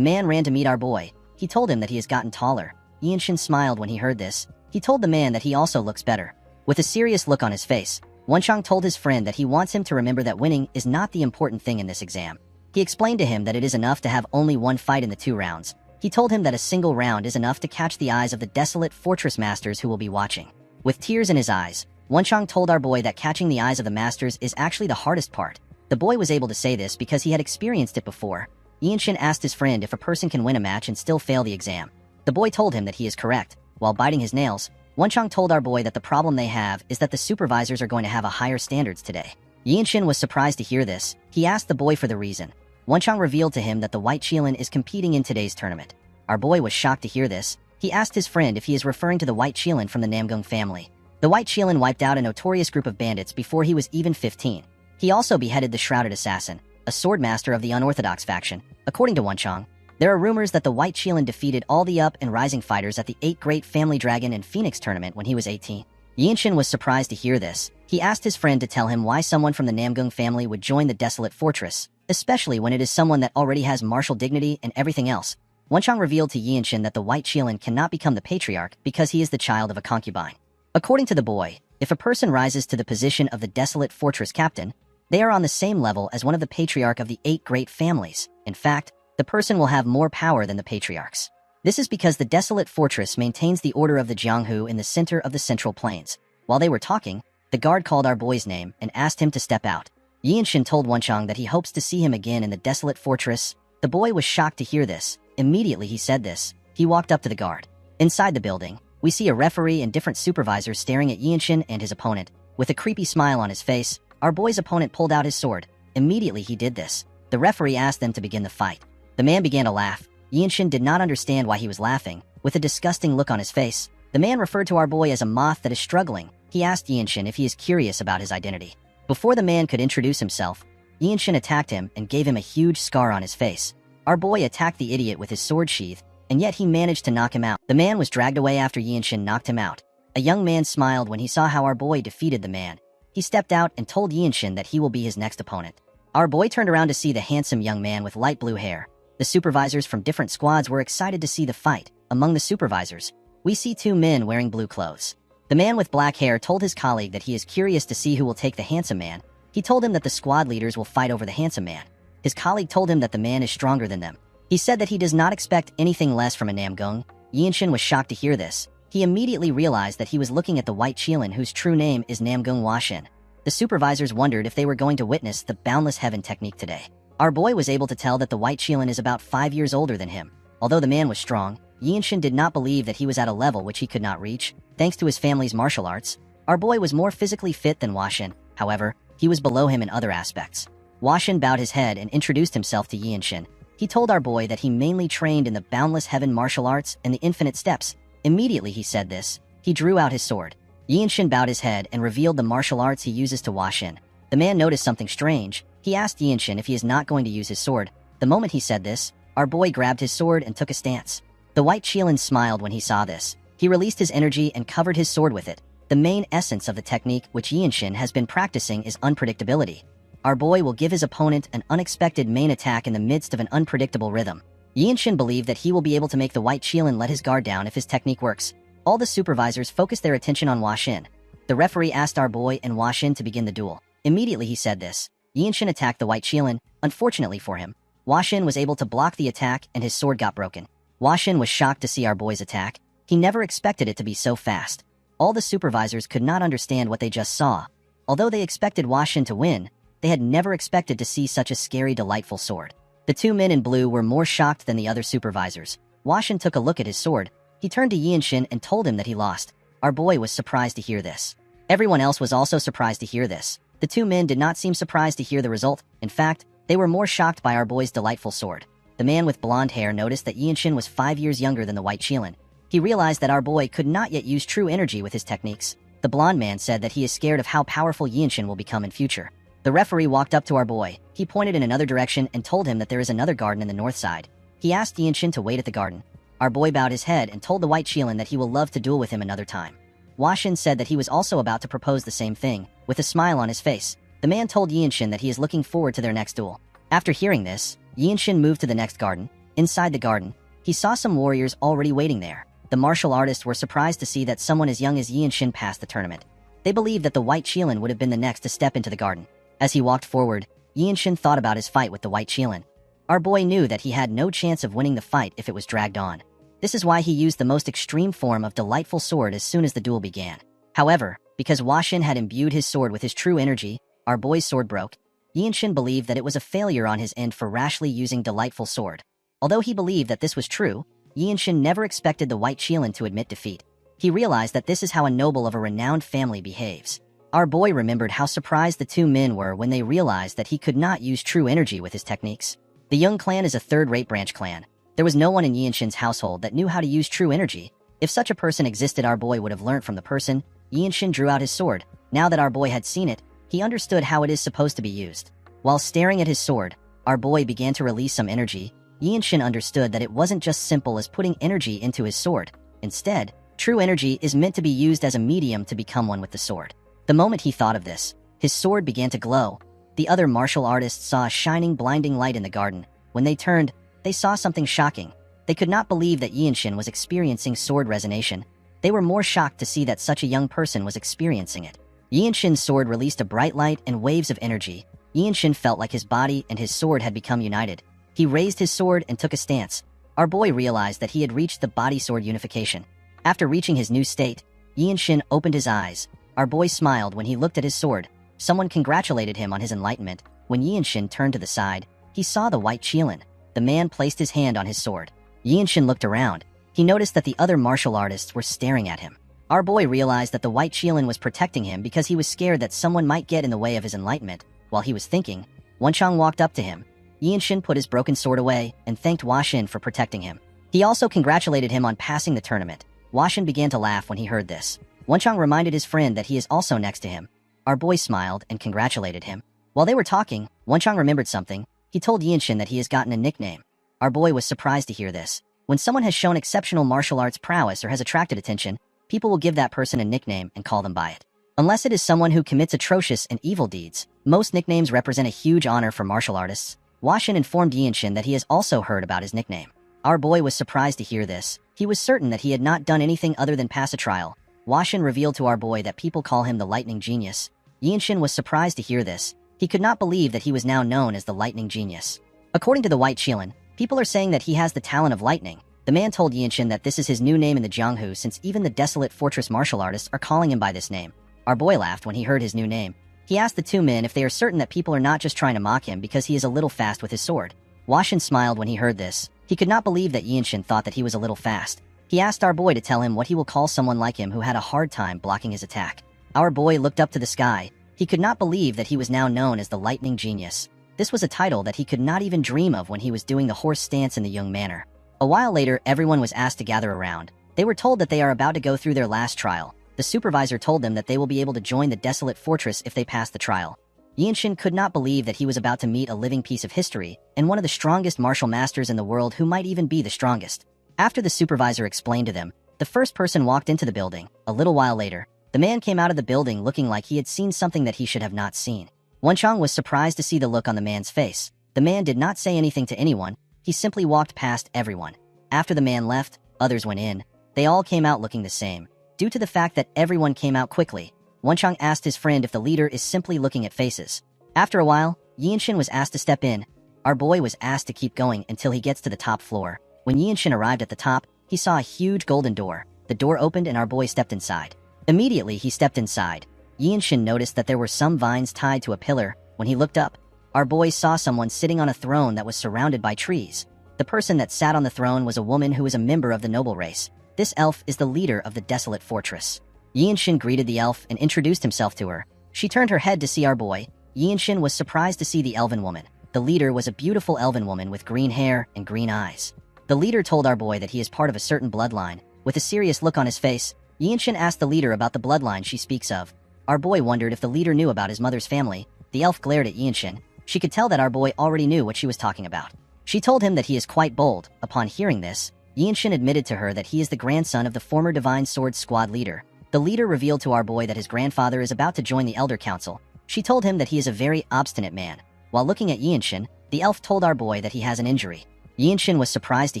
man ran to meet our boy. He told him that he has gotten taller. Yinshin smiled when he heard this. He told the man that he also looks better. With a serious look on his face, Wenchang told his friend that he wants him to remember that winning is not the important thing in this exam. He explained to him that it is enough to have only one fight in the 2 rounds. He told him that a single round is enough to catch the eyes of the Desolate Fortress masters who will be watching. With tears in his eyes, Wenchang told our boy that catching the eyes of the masters is actually the hardest part. The boy was able to say this because he had experienced it before. Yinshin asked his friend if a person can win a match and still fail the exam. The boy told him that he is correct. While biting his nails, Wonchang told our boy that the problem they have is that the supervisors are going to have a higher standards today. Yinshin was surprised to hear this. He asked the boy for the reason. Wonchang revealed to him that the White Qilin is competing in today's tournament. Our boy was shocked to hear this. He asked his friend if he is referring to the White Qilin from the Namgung family. The White Qilin wiped out a notorious group of bandits before he was even 15. He also beheaded the Shrouded Assassin, a swordmaster of the unorthodox faction. According to Wonchang, there are rumors that the White Qilin defeated all the up and rising fighters at the 8 Great Family Dragon and Phoenix tournament when he was 18. Yinshin was surprised to hear this. He asked his friend to tell him why someone from the Namgung family would join the desolate fortress, especially when it is someone that already has martial dignity and everything else. Wonchang revealed to Yinshin that the White Qilin cannot become the patriarch because he is the child of a concubine. According to the boy, if a person rises to the position of the desolate fortress captain, they are on the same level as one of the patriarch of the 8 great families. In fact, the person will have more power than the patriarchs. This is because the desolate fortress maintains the order of the Jianghu in the center of the Central Plains. While they were talking, the guard called our boy's name and asked him to step out. Yinshin told Wonchang that he hopes to see him again in the desolate fortress. The boy was shocked to hear this. Immediately he said this. He walked up to the guard. Inside the building, we see a referee and different supervisors staring at Yinshin and his opponent. With a creepy smile on his face, our boy's opponent pulled out his sword. Immediately he did this. The referee asked them to begin the fight. The man began to laugh. Yinshin did not understand why he was laughing. With a disgusting look on his face, the man referred to our boy as a moth that is struggling. He asked Yinshin if he is curious about his identity. Before the man could introduce himself, Yinshin attacked him and gave him a huge scar on his face. Our boy attacked the idiot with his sword sheath, and yet he managed to knock him out. The man was dragged away after Yinshin knocked him out. A young man smiled when he saw how our boy defeated the man. He stepped out and told Yinshin that he will be his next opponent. Our boy turned around to see the handsome young man with light blue hair. The supervisors from different squads were excited to see the fight. Among the supervisors, we see 2 men wearing blue clothes. The man with black hair told his colleague that he is curious to see who will take the handsome man. He told him that the squad leaders will fight over the handsome man. His colleague told him that the man is stronger than them. He said that he does not expect anything less from a Namgung. Yinshin was shocked to hear this. He immediately realized that he was looking at the White Qilin whose true name is Namgung Washin. The supervisors wondered if they were going to witness the Boundless Heaven technique today. Our boy was able to tell that the White Qilin is about 5 years older than him. Although the man was strong, Yinshin did not believe that he was at a level which he could not reach. Thanks to his family's martial arts, our boy was more physically fit than Washin. However, he was below him in other aspects. Washin bowed his head and introduced himself to Yinshin. He told our boy that he mainly trained in the Boundless Heaven martial arts and the Infinite Steps. Immediately he said this, he drew out his sword. Yinshin bowed his head and revealed the martial arts he uses to Washin. The man noticed something strange. He asked Yinshin if he is not going to use his sword. The moment he said this, our boy grabbed his sword and took a stance. The White Qilin smiled when he saw this. He released his energy and covered his sword with it. The main essence of the technique which Yinshin has been practicing is unpredictability. Our boy will give his opponent an unexpected main attack in the midst of an unpredictable rhythm. Yinshin believed that he will be able to make the White Qilin let his guard down if his technique works. All the supervisors focused their attention on Washin. The referee asked our boy and Washin to begin the duel. Immediately he said this. Yinshin attacked the White Qilin. Unfortunately for him, Washin was able to block the attack and his sword got broken. Washin was shocked to see our boy's attack. He never expected it to be so fast. All the supervisors could not understand what they just saw. Although they expected Washin to win, they had never expected to see such a scary, delightful sword. The 2 men in blue were more shocked than the other supervisors. Washin took a look at his sword. He turned to Yinshin and told him that he lost. Our boy was surprised to hear this. Everyone else was also surprised to hear this. The 2 men did not seem surprised to hear the result. In fact, they were more shocked by our boy's delightful sword. The man with blonde hair noticed that Yinshin was 5 years younger than the White Qilin. He realized that our boy could not yet use true energy with his techniques. The blonde man said that he is scared of how powerful Yinshin will become in future. The referee walked up to our boy. He pointed in another direction and told him that there is another garden in the north side. He asked Yinshin to wait at the garden. Our boy bowed his head and told the White Qilin that he will love to duel with him another time. Washin said that he was also about to propose the same thing, with a smile on his face. The man told Yinshin that he is looking forward to their next duel. After hearing this, Yinshin moved to the next garden. Inside the garden, he saw some warriors already waiting there. The martial artists were surprised to see that someone as young as Yinshin passed the tournament. They believed that the White Qilin would have been the next to step into the garden. As he walked forward, Yinshin thought about his fight with the White Qilin. Our boy knew that he had no chance of winning the fight if it was dragged on. This is why he used the most extreme form of delightful sword as soon as the duel began. However, because Washin had imbued his sword with his true energy, our boy's sword broke. Yinshin believed that it was a failure on his end for rashly using Delightful Sword. Although he believed that this was true, Yinshin never expected the White Qilin to admit defeat. He realized that this is how a noble of a renowned family behaves. Our boy remembered how surprised the two men were when they realized that he could not use true energy with his techniques. The Young clan is a third-rate branch clan. There was no one in Yinshin's household that knew how to use true energy. If such a person existed, our boy would have learned from the person. Yinshin drew out his sword. Now that our boy had seen it, he understood how it is supposed to be used. While staring at his sword, our boy began to release some energy. Yinshin understood that it wasn't just simple as putting energy into his sword. Instead, true energy is meant to be used as a medium to become one with the sword. The moment he thought of this, his sword began to glow. The other martial artists saw a shining, blinding light in the garden. When they turned, they saw something shocking. They could not believe that Yinshin was experiencing sword resonation. They were more shocked to see that such a young person was experiencing it. Yinshin's sword released a bright light and waves of energy. Yinshin felt like his body and his sword had become united. He raised his sword and took a stance. Our boy realized that he had reached the body-sword unification. After reaching his new state, Yinshin opened his eyes. Our boy smiled when he looked at his sword. Someone congratulated him on his enlightenment. When Yinshin turned to the side, he saw the White Qilin. The man placed his hand on his sword. Yinshin looked around. He noticed that the other martial artists were staring at him. Our boy realized that the White Qilin was protecting him because he was scared that someone might get in the way of his enlightenment. While he was thinking, Wenchang walked up to him. Yinshin put his broken sword away and thanked Washin for protecting him. He also congratulated him on passing the tournament. Washin began to laugh when he heard this. Wenchang reminded his friend that he is also next to him. Our boy smiled and congratulated him. While they were talking, Wenchang remembered something. He told Yinshin that he has gotten a nickname. Our boy was surprised to hear this. When someone has shown exceptional martial arts prowess or has attracted attention, people will give that person a nickname and call them by it. Unless it is someone who commits atrocious and evil deeds, most nicknames represent a huge honor for martial artists. Washin informed Yinshin that he has also heard about his nickname. Our boy was surprised to hear this. He was certain that he had not done anything other than pass a trial. Washin revealed to our boy that people call him the Lightning Genius. Yinshin was surprised to hear this. He could not believe that he was now known as the Lightning Genius. According to the White Qilin, people are saying that he has the talent of lightning. The man told Yinshin that this is his new name in the Jianghu since even the Desolate Fortress martial artists are calling him by this name. Our boy laughed when he heard his new name. He asked the two men if they are certain that people are not just trying to mock him because he is a little fast with his sword. Washin smiled when he heard this. He could not believe that Yinshin thought that he was a little fast. He asked our boy to tell him what he will call someone like him who had a hard time blocking his attack. Our boy looked up to the sky. He could not believe that he was now known as the Lightning Genius. This was a title that he could not even dream of when he was doing the horse stance in the Young manner. A while later, everyone was asked to gather around. They were told that they are about to go through their last trial. The supervisor told them that they will be able to join the Desolate Fortress if they pass the trial. Yinshin could not believe that he was about to meet a living piece of history and one of the strongest martial masters in the world who might even be the strongest. After the supervisor explained to them, the first person walked into the building. A little while later, the man came out of the building looking like he had seen something that he should have not seen. Wenchang was surprised to see the look on the man's face. The man did not say anything to anyone. He simply walked past everyone. After the man left, others went in. They all came out looking the same. Due to the fact that everyone came out quickly, Wenchang asked his friend if the leader is simply looking at faces. After a while, Yinshin was asked to step in. Our boy was asked to keep going until he gets to the top floor. When Yinshin arrived at the top, he saw a huge golden door. The door opened and our boy stepped inside. Immediately, he stepped inside. Yinshin noticed that there were some vines tied to a pillar. When he looked up, our boy saw someone sitting on a throne that was surrounded by trees. The person that sat on the throne was a woman who was a member of the noble race. This elf is the leader of the Desolate Fortress. Yinshin greeted the elf and introduced himself to her. She turned her head to see our boy. Yinshin was surprised to see the elven woman. The leader was a beautiful elven woman with green hair and green eyes. The leader told our boy that he is part of a certain bloodline. With a serious look on his face, Yinshin asked the leader about the bloodline she speaks of. Our boy wondered if the leader knew about his mother's family. The elf glared at Yinshin. She could tell that our boy already knew what she was talking about. She told him that he is quite bold. Upon hearing this, Yinshin admitted to her that he is the grandson of the former Divine Sword Squad leader. The leader revealed to our boy that his grandfather is about to join the Elder Council. She told him that he is a very obstinate man. While looking at Yinshin, the elf told our boy that he has an injury. Yinshin was surprised to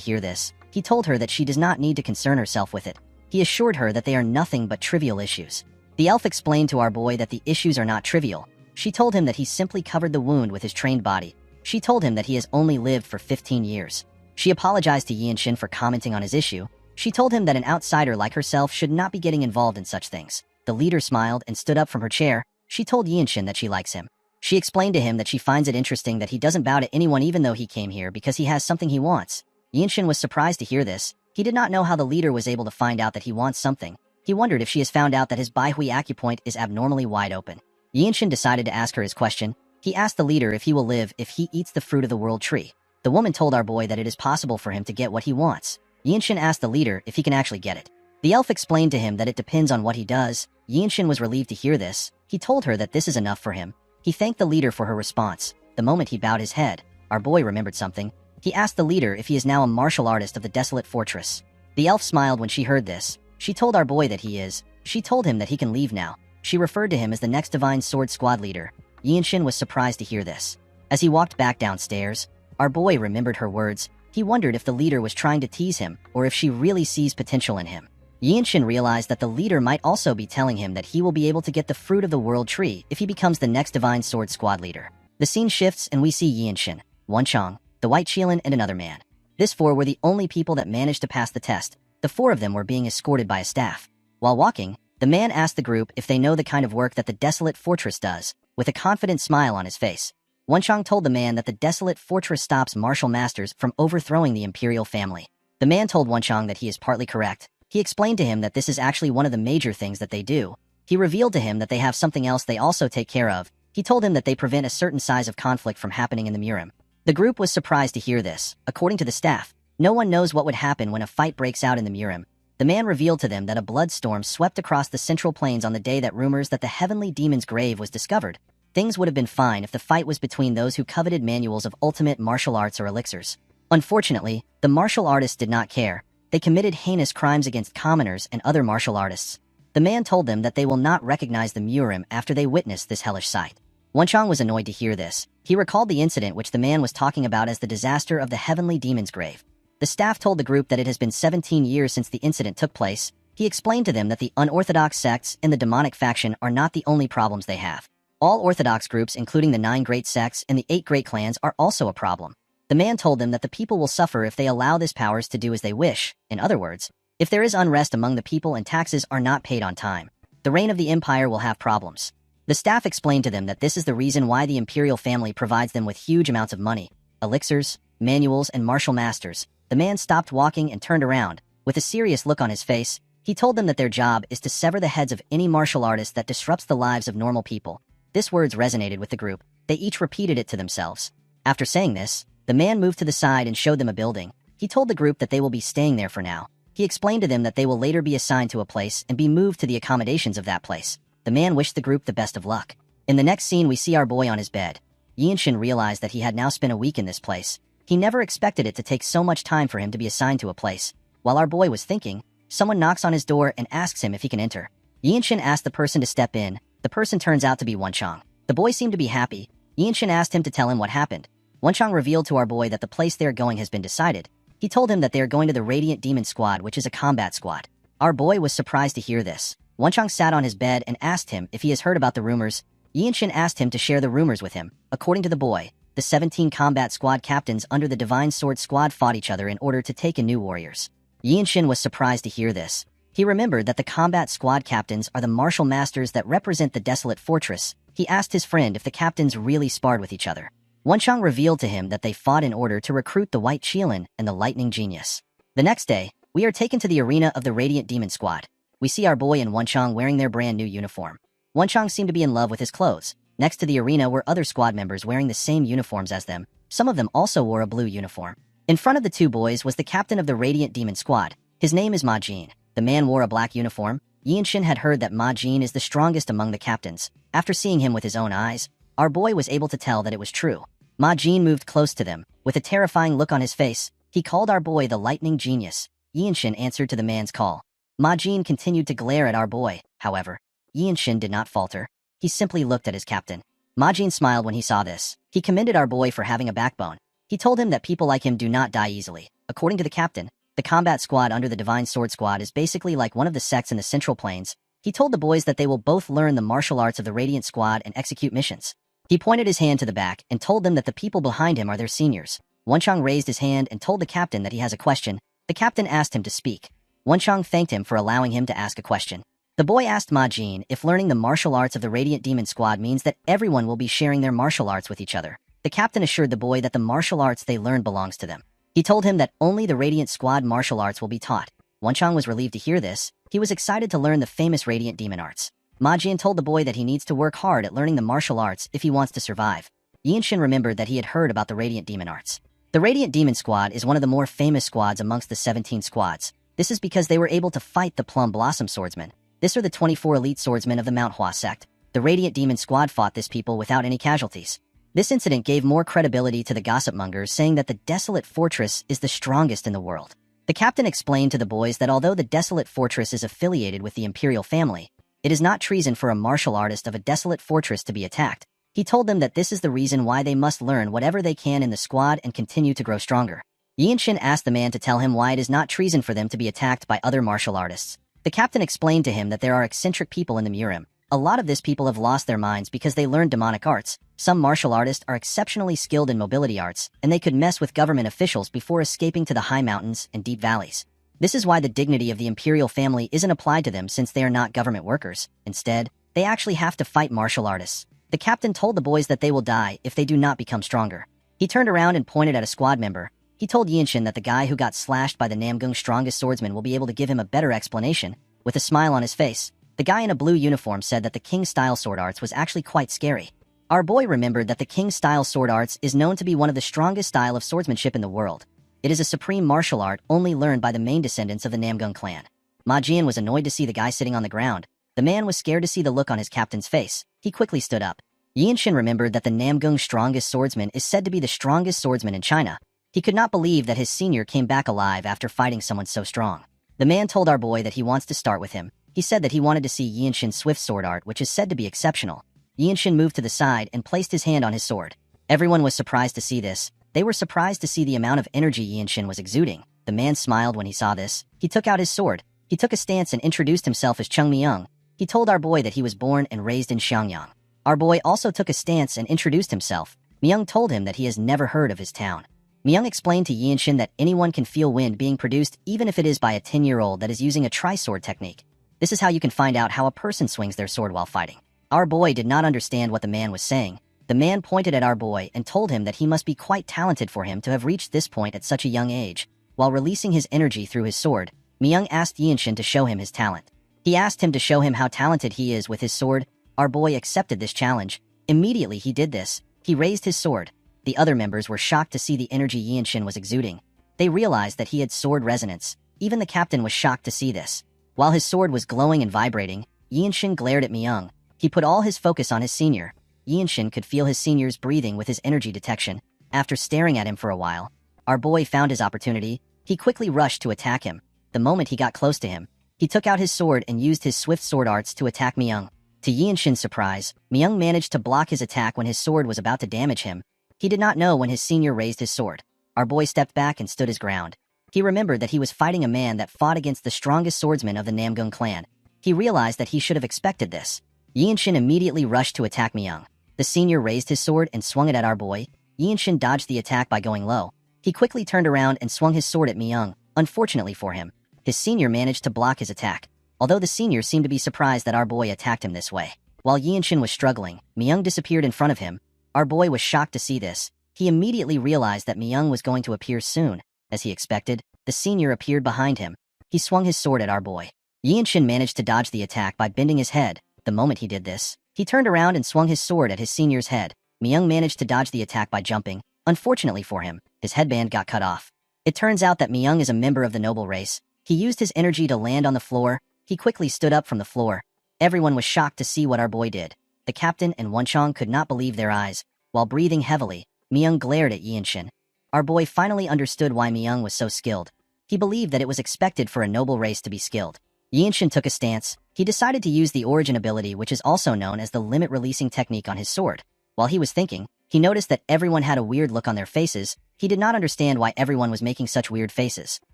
hear this. He told her that she does not need to concern herself with it. He assured her that they are nothing but trivial issues. The elf explained to our boy that the issues are not trivial. She told him that he simply covered the wound with his trained body. She told him that he has only lived for 15 years. She apologized to Yinshin for commenting on his issue. She told him that an outsider like herself should not be getting involved in such things. The leader smiled and stood up from her chair. She told Yinshin that she likes him. She explained to him that she finds it interesting that he doesn't bow to anyone even though he came here because he has something he wants. Yinshin was surprised to hear this. He did not know how the leader was able to find out that he wants something. He wondered if she has found out that his Baihui acupoint is abnormally wide open. Yinshin decided to ask her his question. He asked the leader if he will live if he eats the fruit of the world tree. The woman told our boy that it is possible for him to get what he wants. Yinshin asked the leader if he can actually get it. The elf explained to him that it depends on what he does. Yinshin was relieved to hear this. He told her that this is enough for him. He thanked the leader for her response. The moment he bowed his head, our boy remembered something. He asked the leader if he is now a martial artist of the desolate fortress. The elf smiled when she heard this. She told our boy that he is. She told him that he can leave now. She referred to him as the next Divine Sword Squad leader. Yinshin was surprised to hear this. As he walked back downstairs, our boy remembered her words. He wondered if the leader was trying to tease him or if she really sees potential in him. Yinshin realized that the leader might also be telling him that he will be able to get the fruit of the world tree if he becomes the next Divine Sword Squad leader. The scene shifts and we see Yinshin, Wenchang, the White Qilin, and another man. This four were the only people that managed to pass the test. The four of them were being escorted by a staff. While walking, the man asked the group if they know the kind of work that the desolate fortress does. With a confident smile on his face, Wenchang told the man that the desolate fortress stops martial masters from overthrowing the imperial family. The man told Wenchang that he is partly correct. He explained to him that this is actually one of the major things that they do. He revealed to him that they have something else they also take care of. He told him that they prevent a certain size of conflict from happening in the Murim. The group was surprised to hear this. According to the staff, no one knows what would happen when a fight breaks out in the Murim. The man revealed to them that a blood storm swept across the central plains on the day that rumors that the heavenly demon's grave was discovered. Things would have been fine if the fight was between those who coveted manuals of ultimate martial arts or elixirs. Unfortunately, the martial artists did not care. They committed heinous crimes against commoners and other martial artists. The man told them that they will not recognize the Murim after they witness this hellish sight. Wenchang was annoyed to hear this. He recalled the incident which the man was talking about as the disaster of the heavenly demon's grave. The staff told the group that it has been 17 years since the incident took place. He explained to them that the unorthodox sects and the demonic faction are not the only problems they have. All orthodox groups, including the 9 great sects and the 8 great clans, are also a problem. The man told them that the people will suffer if they allow these powers to do as they wish. In other words, if there is unrest among the people and taxes are not paid on time, the reign of the empire will have problems. The staff explained to them that this is the reason why the imperial family provides them with huge amounts of money, elixirs, manuals, and martial masters. The man stopped walking and turned around. With a serious look on his face, he told them that their job is to sever the heads of any martial artist that disrupts the lives of normal people. These words resonated with the group. They each repeated it to themselves. After saying this, the man moved to the side and showed them a building. He told the group that they will be staying there for now. He explained to them that they will later be assigned to a place and be moved to the accommodations of that place. The man wished the group the best of luck. In the next scene, we see our boy on his bed. Yinshin realized that he had now spent a week in this place. He never expected it to take so much time for him to be assigned to a place. While our boy was thinking, someone knocks on his door and asks him if he can enter. Yinshin asked the person to step in. The person turns out to be Wenchang. The boy seemed to be happy. Yinshin asked him to tell him what happened. Wenchang revealed to our boy that the place they are going has been decided. He told him that they are going to the Radiant Demon Squad, which is a combat squad. Our boy was surprised to hear this. Wenchang sat on his bed and asked him if he has heard about the rumors. Yinshin asked him to share the rumors with him. According to the boy, the 17 combat squad captains under the Divine Sword Squad fought each other in order to take in new warriors. Yinshin was surprised to hear this. He remembered that the combat squad captains are the martial masters that represent the desolate fortress. He asked his friend if the captains really sparred with each other. Wenchang revealed to him that they fought in order to recruit the White Qilin and the Lightning Genius. The next day, we are taken to the arena of the Radiant Demon Squad. We see our boy and Wenchang wearing their brand new uniform. Wenchang seemed to be in love with his clothes. Next to the arena were other squad members wearing the same uniforms as them. Some of them also wore a blue uniform. In front of the two boys was the captain of the Radiant Demon Squad. His name is Ma Jin. The man wore a black uniform. Yinshin had heard that Ma Jin is the strongest among the captains. After seeing him with his own eyes, our boy was able to tell that it was true. Ma Jin moved close to them. With a terrifying look on his face, he called our boy the Lightning Genius. Yinshin answered to the man's call. Ma Jin continued to glare at our boy. However, Yinshin did not falter. He simply looked at his captain. Ma Jin smiled when he saw this. He commended our boy for having a backbone. He told him that people like him do not die easily. According to the captain, the combat squad under the Divine Sword Squad is basically like one of the sects in the Central Plains. He told the boys that they will both learn the martial arts of the Radiant Squad and execute missions. He pointed his hand to the back and told them that the people behind him are their seniors. Wenchang raised his hand and told the captain that he has a question. The captain asked him to speak. Wenchang thanked him for allowing him to ask a question. The boy asked Ma Jin if learning the martial arts of the Radiant Demon Squad means that everyone will be sharing their martial arts with each other. The captain assured the boy that the martial arts they learned belongs to them. He told him that only the Radiant Squad martial arts will be taught. Wonchang was relieved to hear this. He was excited to learn the famous Radiant Demon arts. Ma Jin told the boy that he needs to work hard at learning the martial arts if he wants to survive. Yinshin remembered that he had heard about the Radiant Demon arts. The Radiant Demon Squad is one of the more famous squads amongst the 17 squads. This is because they were able to fight the Plum Blossom Swordsmen. These are the 24 elite swordsmen of the Manhwa sect. The Radiant Demon Squad fought this people without any casualties. This incident gave more credibility to the gossip mongers, saying that the Desolate Fortress is the strongest in the world. The captain explained to the boys that although the Desolate Fortress is affiliated with the Imperial family, it is not treason for a martial artist of a Desolate Fortress to be attacked. He told them that this is the reason why they must learn whatever they can in the squad and continue to grow stronger. Yinshin asked the man to tell him why it is not treason for them to be attacked by other martial artists. The captain explained to him that there are eccentric people in the Murim. A lot of these people have lost their minds because they learned demonic arts. Some martial artists are exceptionally skilled in mobility arts, and they could mess with government officials before escaping to the high mountains and deep valleys. This is why the dignity of the imperial family isn't applied to them, since they are not government workers. Instead, they actually have to fight martial artists. The captain told the boys that they will die if they do not become stronger. He turned around and pointed at a squad member. He told Yinshin that the guy who got slashed by the Namgung's strongest swordsman will be able to give him a better explanation. With a smile on his face, the guy in a blue uniform said that the King-style sword arts was actually quite scary. Our boy remembered that the King-style sword arts is known to be one of the strongest style of swordsmanship in the world. It is a supreme martial art only learned by the main descendants of the Namgung clan. Ma Jian was annoyed to see the guy sitting on the ground. The man was scared to see the look on his captain's face. He quickly stood up. Yinshin remembered that the Namgung's strongest swordsman is said to be the strongest swordsman in China. He could not believe that his senior came back alive after fighting someone so strong. The man told our boy that he wants to start with him. He said that he wanted to see Yinshin's swift sword art, which is said to be exceptional. Yinshin moved to the side and placed his hand on his sword. Everyone was surprised to see this. They were surprised to see the amount of energy Yinshin was exuding. The man smiled when he saw this. He took out his sword. He took a stance and introduced himself as Cheng Myung. He told our boy that he was born and raised in Xiangyang. Our boy also took a stance and introduced himself. Myung told him that he has never heard of his town. Myung explained to Yinshin that anyone can feel wind being produced even if it is by a 10-year-old that is using a tri-sword technique. This is how you can find out how a person swings their sword while fighting. Our boy did not understand what the man was saying. The man pointed at our boy and told him that he must be quite talented for him to have reached this point at such a young age. While releasing his energy through his sword, Myung asked Yinshin to show him his talent. He asked him to show him how talented he is with his sword. Our boy accepted this challenge. Immediately he did this. He raised his sword. The other members were shocked to see the energy Yinshin was exuding. They realized that he had sword resonance. Even the captain was shocked to see this. While his sword was glowing and vibrating, Yinshin glared at Myung. He put all his focus on his senior. Yinshin could feel his senior's breathing with his energy detection. After staring at him for a while, our boy found his opportunity. He quickly rushed to attack him. The moment he got close to him, he took out his sword and used his swift sword arts to attack Myung. To Yinshin's surprise, Myung managed to block his attack when his sword was about to damage him. He did not know when his senior raised his sword. Our boy stepped back and stood his ground. He remembered that he was fighting a man that fought against the strongest swordsman of the Namgung clan. He realized that he should have expected this. Yinshin immediately rushed to attack Myung. The senior raised his sword and swung it at our boy. Yinshin dodged the attack by going low. He quickly turned around and swung his sword at Myung. Unfortunately for him, his senior managed to block his attack. Although the senior seemed to be surprised that our boy attacked him this way. While Yinshin was struggling, Myung disappeared in front of him. Our boy was shocked to see this. He immediately realized that Myung was going to appear soon. As he expected, the senior appeared behind him. He swung his sword at our boy. Yinshin managed to dodge the attack by bending his head. The moment he did this, he turned around and swung his sword at his senior's head. Myung managed to dodge the attack by jumping. Unfortunately for him, his headband got cut off. It turns out that Myung is a member of the noble race. He used his energy to land on the floor. He quickly stood up from the floor. Everyone was shocked to see what our boy did. The captain and Wonchong could not believe their eyes. While breathing heavily, Myung glared at Yinshin. Our boy finally understood why Myung was so skilled. He believed that it was expected for a noble race to be skilled. Yinshin took a stance. He decided to use the origin ability, which is also known as the limit releasing technique, on his sword. While he was thinking, he noticed that everyone had a weird look on their faces. He did not understand why everyone was making such weird faces.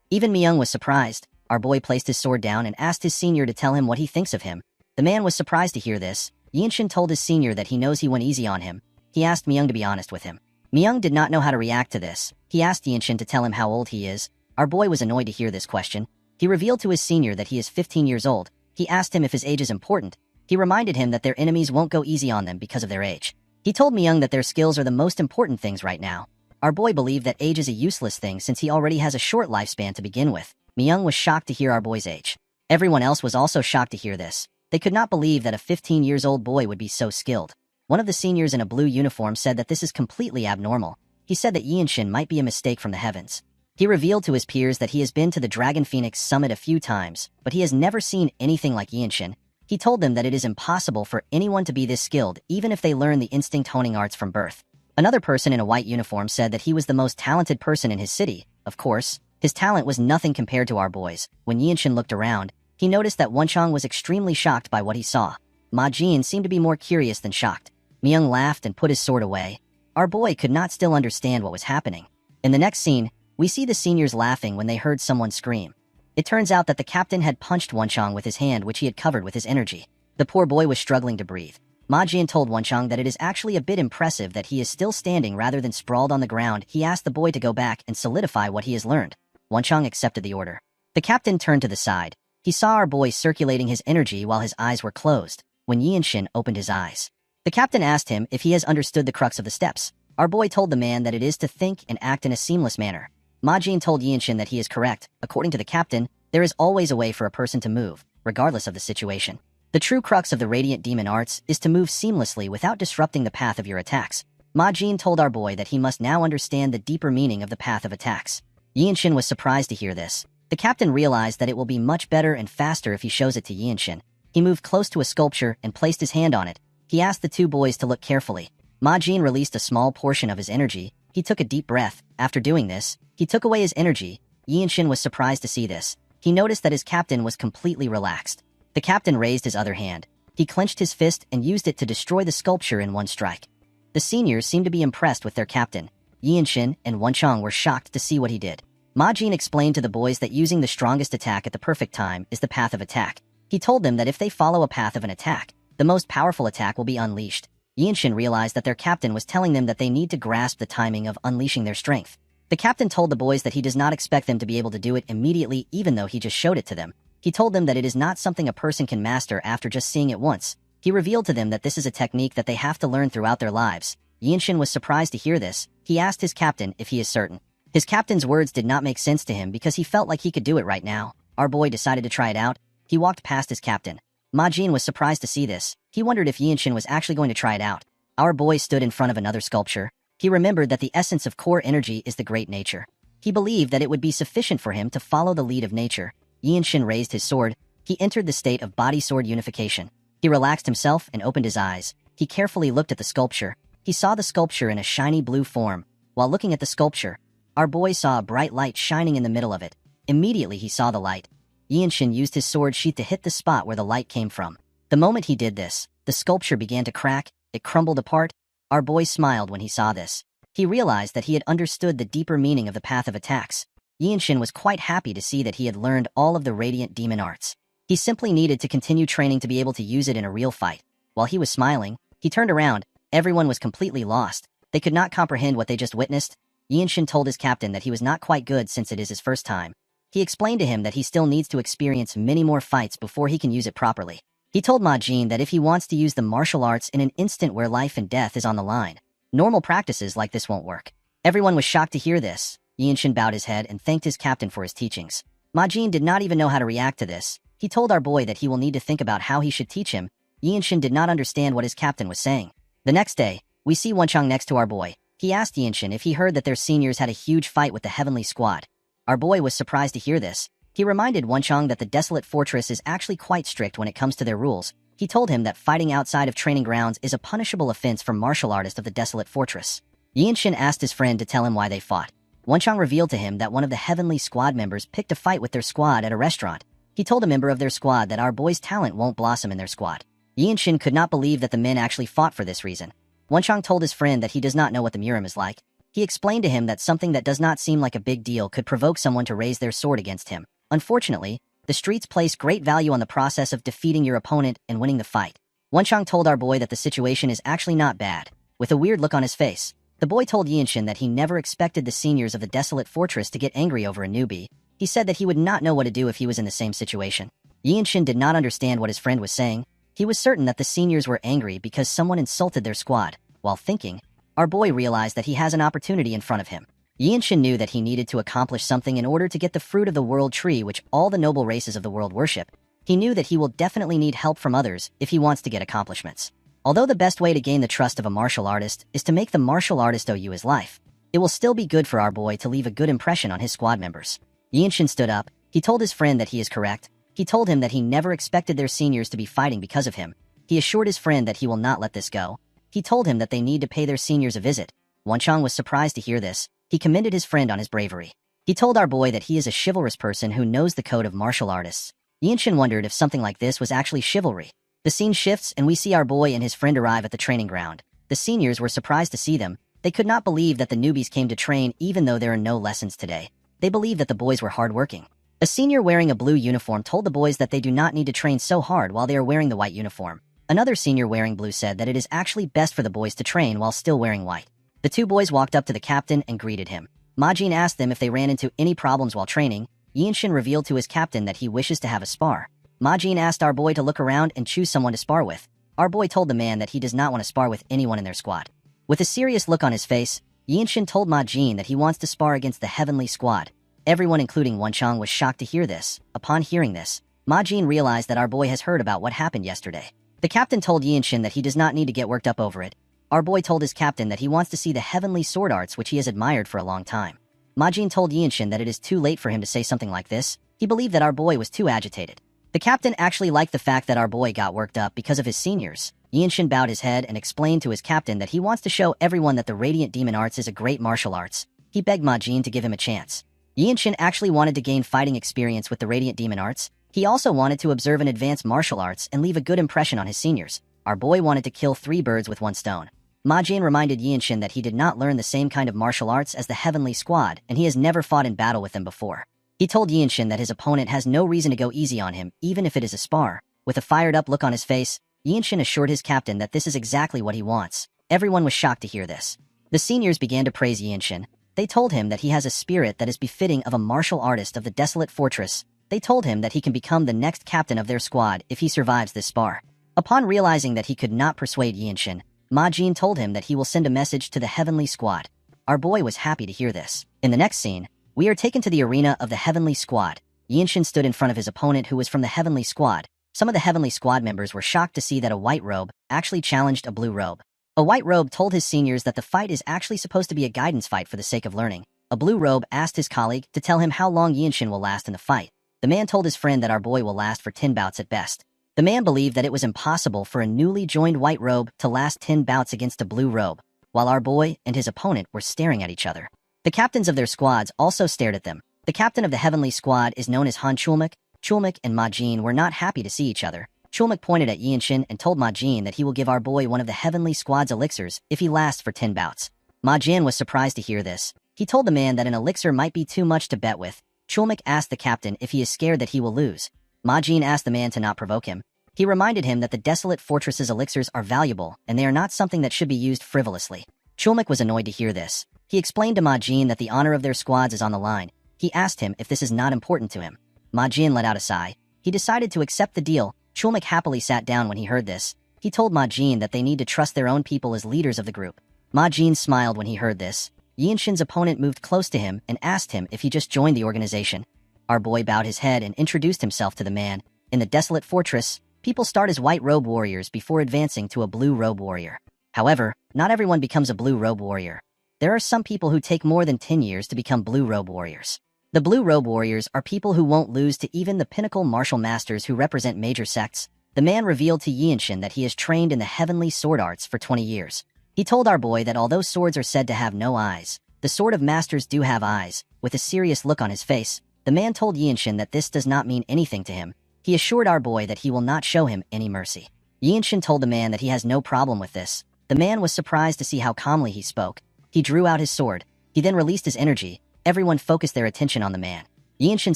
Even Myung was surprised. Our boy placed his sword down and asked his senior to tell him what he thinks of him. The man was surprised to hear this. Yinshin told his senior that he knows he went easy on him. He asked Myung to be honest with him. Myung did not know how to react to this. He asked Yinshin to tell him how old he is. Our boy was annoyed to hear this question. He revealed to his senior that he is 15 years old. He asked him if his age is important. He reminded him that their enemies won't go easy on them because of their age. He told Myung that their skills are the most important things right now. Our boy believed that age is a useless thing since he already has a short lifespan to begin with. Myung was shocked to hear our boy's age. Everyone else was also shocked to hear this. They could not believe that a 15-year-old boy would be so skilled. One of the seniors in a blue uniform said that this is completely abnormal. He said that Yinshin might be a mistake from the heavens. He revealed to his peers that he has been to the Dragon Phoenix Summit a few times, but he has never seen anything like Yinshin. He told them that it is impossible for anyone to be this skilled even if they learn the instinct honing arts from birth. Another person in a white uniform said that he was the most talented person in his city. Of course, his talent was nothing compared to our boy's. When Yinshin looked around, he noticed that Wonchong was extremely shocked by what he saw. Ma Jin seemed to be more curious than shocked. Myung laughed and put his sword away. Our boy could not still understand what was happening. In the next scene, we see the seniors laughing when they heard someone scream. It turns out that the captain had punched Wonchong with his hand, which he had covered with his energy. The poor boy was struggling to breathe. Ma Jin told Wonchong that it is actually a bit impressive that he is still standing rather than sprawled on the ground. He asked the boy to go back and solidify what he has learned. Wonchong accepted the order. The captain turned to the side. He saw our boy circulating his energy while his eyes were closed. When Yinshin opened his eyes, the captain asked him if he has understood the crux of the steps. Our boy told the man that it is to think and act in a seamless manner. Ma Jin told Yinshin that he is correct. According to the captain, there is always a way for a person to move, regardless of the situation. The true crux of the Radiant Demon Arts is to move seamlessly without disrupting the path of your attacks. Ma Jin told our boy that he must now understand the deeper meaning of the path of attacks. Yinshin was surprised to hear this. The captain realized that it will be much better and faster if he shows it to Yinshin. He moved close to a sculpture and placed his hand on it. He asked the two boys to look carefully. Ma Jin released a small portion of his energy. He took a deep breath. After doing this, he took away his energy. Yinshin was surprised to see this. He noticed that his captain was completely relaxed. The captain raised his other hand. He clenched his fist and used it to destroy the sculpture in one strike. The seniors seemed to be impressed with their captain. Yinshin and Wonchong were shocked to see what he did. Ma Jin explained to the boys that using the strongest attack at the perfect time is the path of attack. He told them that if they follow a path of an attack, the most powerful attack will be unleashed. Yinshin realized that their captain was telling them that they need to grasp the timing of unleashing their strength. The captain told the boys that he does not expect them to be able to do it immediately even though he just showed it to them. He told them that it is not something a person can master after just seeing it once. He revealed to them that this is a technique that they have to learn throughout their lives. Yinshin was surprised to hear this. He asked his captain if he is certain. His captain's words did not make sense to him because he felt like he could do it right now. Our boy decided to try it out. He walked past his captain. Ma Jin was surprised to see this. He wondered if Yinshin was actually going to try it out. Our boy stood in front of another sculpture. He remembered that the essence of core energy is the great nature. He believed that it would be sufficient for him to follow the lead of nature. Yinshin raised his sword. He entered the state of body-sword unification. He relaxed himself and opened his eyes. He carefully looked at the sculpture. He saw the sculpture in a shiny blue form. While looking at the sculpture, our boy saw a bright light shining in the middle of it. Immediately he saw the light. Yinshin used his sword sheath to hit the spot where the light came from. The moment he did this, the sculpture began to crack. It crumbled apart. Our boy smiled when he saw this. He realized that he had understood the deeper meaning of the path of attacks. Yinshin was quite happy to see that he had learned all of the Radiant Demon Arts. He simply needed to continue training to be able to use it in a real fight. While he was smiling, he turned around. Everyone was completely lost. They could not comprehend what they just witnessed. Yinshin told his captain that he was not quite good since it is his first time. He explained to him that he still needs to experience many more fights before he can use it properly. He told Ma Jin that if he wants to use the martial arts in an instant where life and death is on the line, normal practices like this won't work. Everyone was shocked to hear this. Yinshin bowed his head and thanked his captain for his teachings. Ma Jin did not even know how to react to this. He told our boy that he will need to think about how he should teach him. Yinshin did not understand what his captain was saying. The next day, we see Wonchong next to our boy. He asked Yinshin if he heard that their seniors had a huge fight with the Heavenly Squad. Our boy was surprised to hear this. He reminded Wonchong that the Desolate Fortress is actually quite strict when it comes to their rules. He told him that fighting outside of training grounds is a punishable offense for martial artists of the Desolate Fortress. Yinshin asked his friend to tell him why they fought. Wonchong revealed to him that one of the Heavenly Squad members picked a fight with their squad at a restaurant. He told a member of their squad that our boy's talent won't blossom in their squad. Yinshin could not believe that the men actually fought for this reason. Wonchong told his friend that he does not know what the Murim is like. He explained to him that something that does not seem like a big deal could provoke someone to raise their sword against him. Unfortunately, the streets place great value on the process of defeating your opponent and winning the fight. Wonchong told our boy that the situation is actually not bad. With a weird look on his face, the boy told Yinshin that he never expected the seniors of the Desolate Fortress to get angry over a newbie. He said that he would not know what to do if he was in the same situation. Yinshin did not understand what his friend was saying. He was certain that the seniors were angry because someone insulted their squad. While thinking, our boy realized that he has an opportunity in front of him. Yinshin knew that he needed to accomplish something in order to get the fruit of the world tree which all the noble races of the world worship. He knew that he will definitely need help from others if he wants to get accomplishments. Although the best way to gain the trust of a martial artist is to make the martial artist owe you his life, it will still be good for our boy to leave a good impression on his squad members. Yinshin stood up. He told his friend that he is correct. He told him that he never expected their seniors to be fighting because of him. He assured his friend that he will not let this go. He told him that they need to pay their seniors a visit. Wanchong was surprised to hear this. He commended his friend on his bravery. He told our boy that he is a chivalrous person who knows the code of martial artists. Yinshin wondered if something like this was actually chivalry. The scene shifts and we see our boy and his friend arrive at the training ground. The seniors were surprised to see them. They could not believe that the newbies came to train even though there are no lessons today. They believed that the boys were hardworking. A senior wearing a blue uniform told the boys that they do not need to train so hard while they are wearing the white uniform. Another senior wearing blue said that it is actually best for the boys to train while still wearing white. The two boys walked up to the captain and greeted him. Majin asked them if they ran into any problems while training. Yinshin revealed to his captain that he wishes to have a spar. Majin asked our boy to look around and choose someone to spar with. Our boy told the man that he does not want to spar with anyone in their squad. With a serious look on his face, Yinshin told Majin that he wants to spar against the heavenly squad. Everyone including Wanchong was shocked to hear this. Upon hearing this, Majin realized that our boy has heard about what happened yesterday. The captain told Yinshin that he does not need to get worked up over it. Our boy told his captain that he wants to see the heavenly sword arts which he has admired for a long time. Majin told Yinshin that it is too late for him to say something like this. He believed that our boy was too agitated. The captain actually liked the fact that our boy got worked up because of his seniors. Yinshin bowed his head and explained to his captain that he wants to show everyone that the Radiant Demon Arts is a great martial arts. He begged Majin to give him a chance. Yinshin actually wanted to gain fighting experience with the Radiant Demon Arts. He also wanted to observe and advance martial arts and leave a good impression on his seniors. Our boy wanted to kill 3 birds with 1 stone. Majin reminded Yinshin that he did not learn the same kind of martial arts as the Heavenly Squad, and he has never fought in battle with them before. He told Yinshin that his opponent has no reason to go easy on him, even if it is a spar. With a fired-up look on his face, Yinshin assured his captain that this is exactly what he wants. Everyone was shocked to hear this. The seniors began to praise Yinshin. They told him that he has a spirit that is befitting of a martial artist of the desolate fortress. They told him that he can become the next captain of their squad if he survives this spar. Upon realizing that he could not persuade Yinshin, Majin told him that he will send a message to the Heavenly Squad. Our boy was happy to hear this. In the next scene, we are taken to the arena of the Heavenly Squad. Yinshin stood in front of his opponent who was from the Heavenly Squad. Some of the Heavenly Squad members were shocked to see that a white robe actually challenged a blue robe. A white robe told his seniors that the fight is actually supposed to be a guidance fight for the sake of learning. A blue robe asked his colleague to tell him how long Yinshin will last in the fight. The man told his friend that our boy will last for 10 bouts at best. The man believed that it was impossible for a newly joined white robe to last 10 bouts against a blue robe, while our boy and his opponent were staring at each other. The captains of their squads also stared at them. The captain of the Heavenly Squad is known as Han Chulmak. Chulmak and Majin were not happy to see each other. Chulmak pointed at Yinshin and told Majin that he will give our boy one of the Heavenly Squad's elixirs if he lasts for 10 bouts. Majin was surprised to hear this. He told the man that an elixir might be too much to bet with. Chulmak asked the captain if he is scared that he will lose. Majin asked the man to not provoke him. He reminded him that the desolate fortress's elixirs are valuable and they are not something that should be used frivolously. Chulmak was annoyed to hear this. He explained to Majin that the honor of their squads is on the line. He asked him if this is not important to him. Majin let out a sigh. He decided to accept the deal. Chulmak happily sat down when he heard this. He told Majin that they need to trust their own people as leaders of the group. Majin smiled when he heard this. Yinshin's opponent moved close to him and asked him if he just joined the organization. Our boy bowed his head and introduced himself to the man. In the desolate fortress, people start as white robe warriors before advancing to a blue robe warrior. However, not everyone becomes a blue robe warrior. There are some people who take more than 10 years to become blue robe warriors. The blue robe warriors are people who won't lose to even the pinnacle martial masters who represent major sects. The man revealed to Yinshin that he has trained in the heavenly sword arts for 20 years. He told our boy that although swords are said to have no eyes, the sword of masters do have eyes. With a serious look on his face, the man told Yinshin that this does not mean anything to him. He assured our boy that he will not show him any mercy. Yinshin told the man that he has no problem with this. The man was surprised to see how calmly he spoke. He drew out his sword. He then released his energy. Everyone focused their attention on the man. Yinshin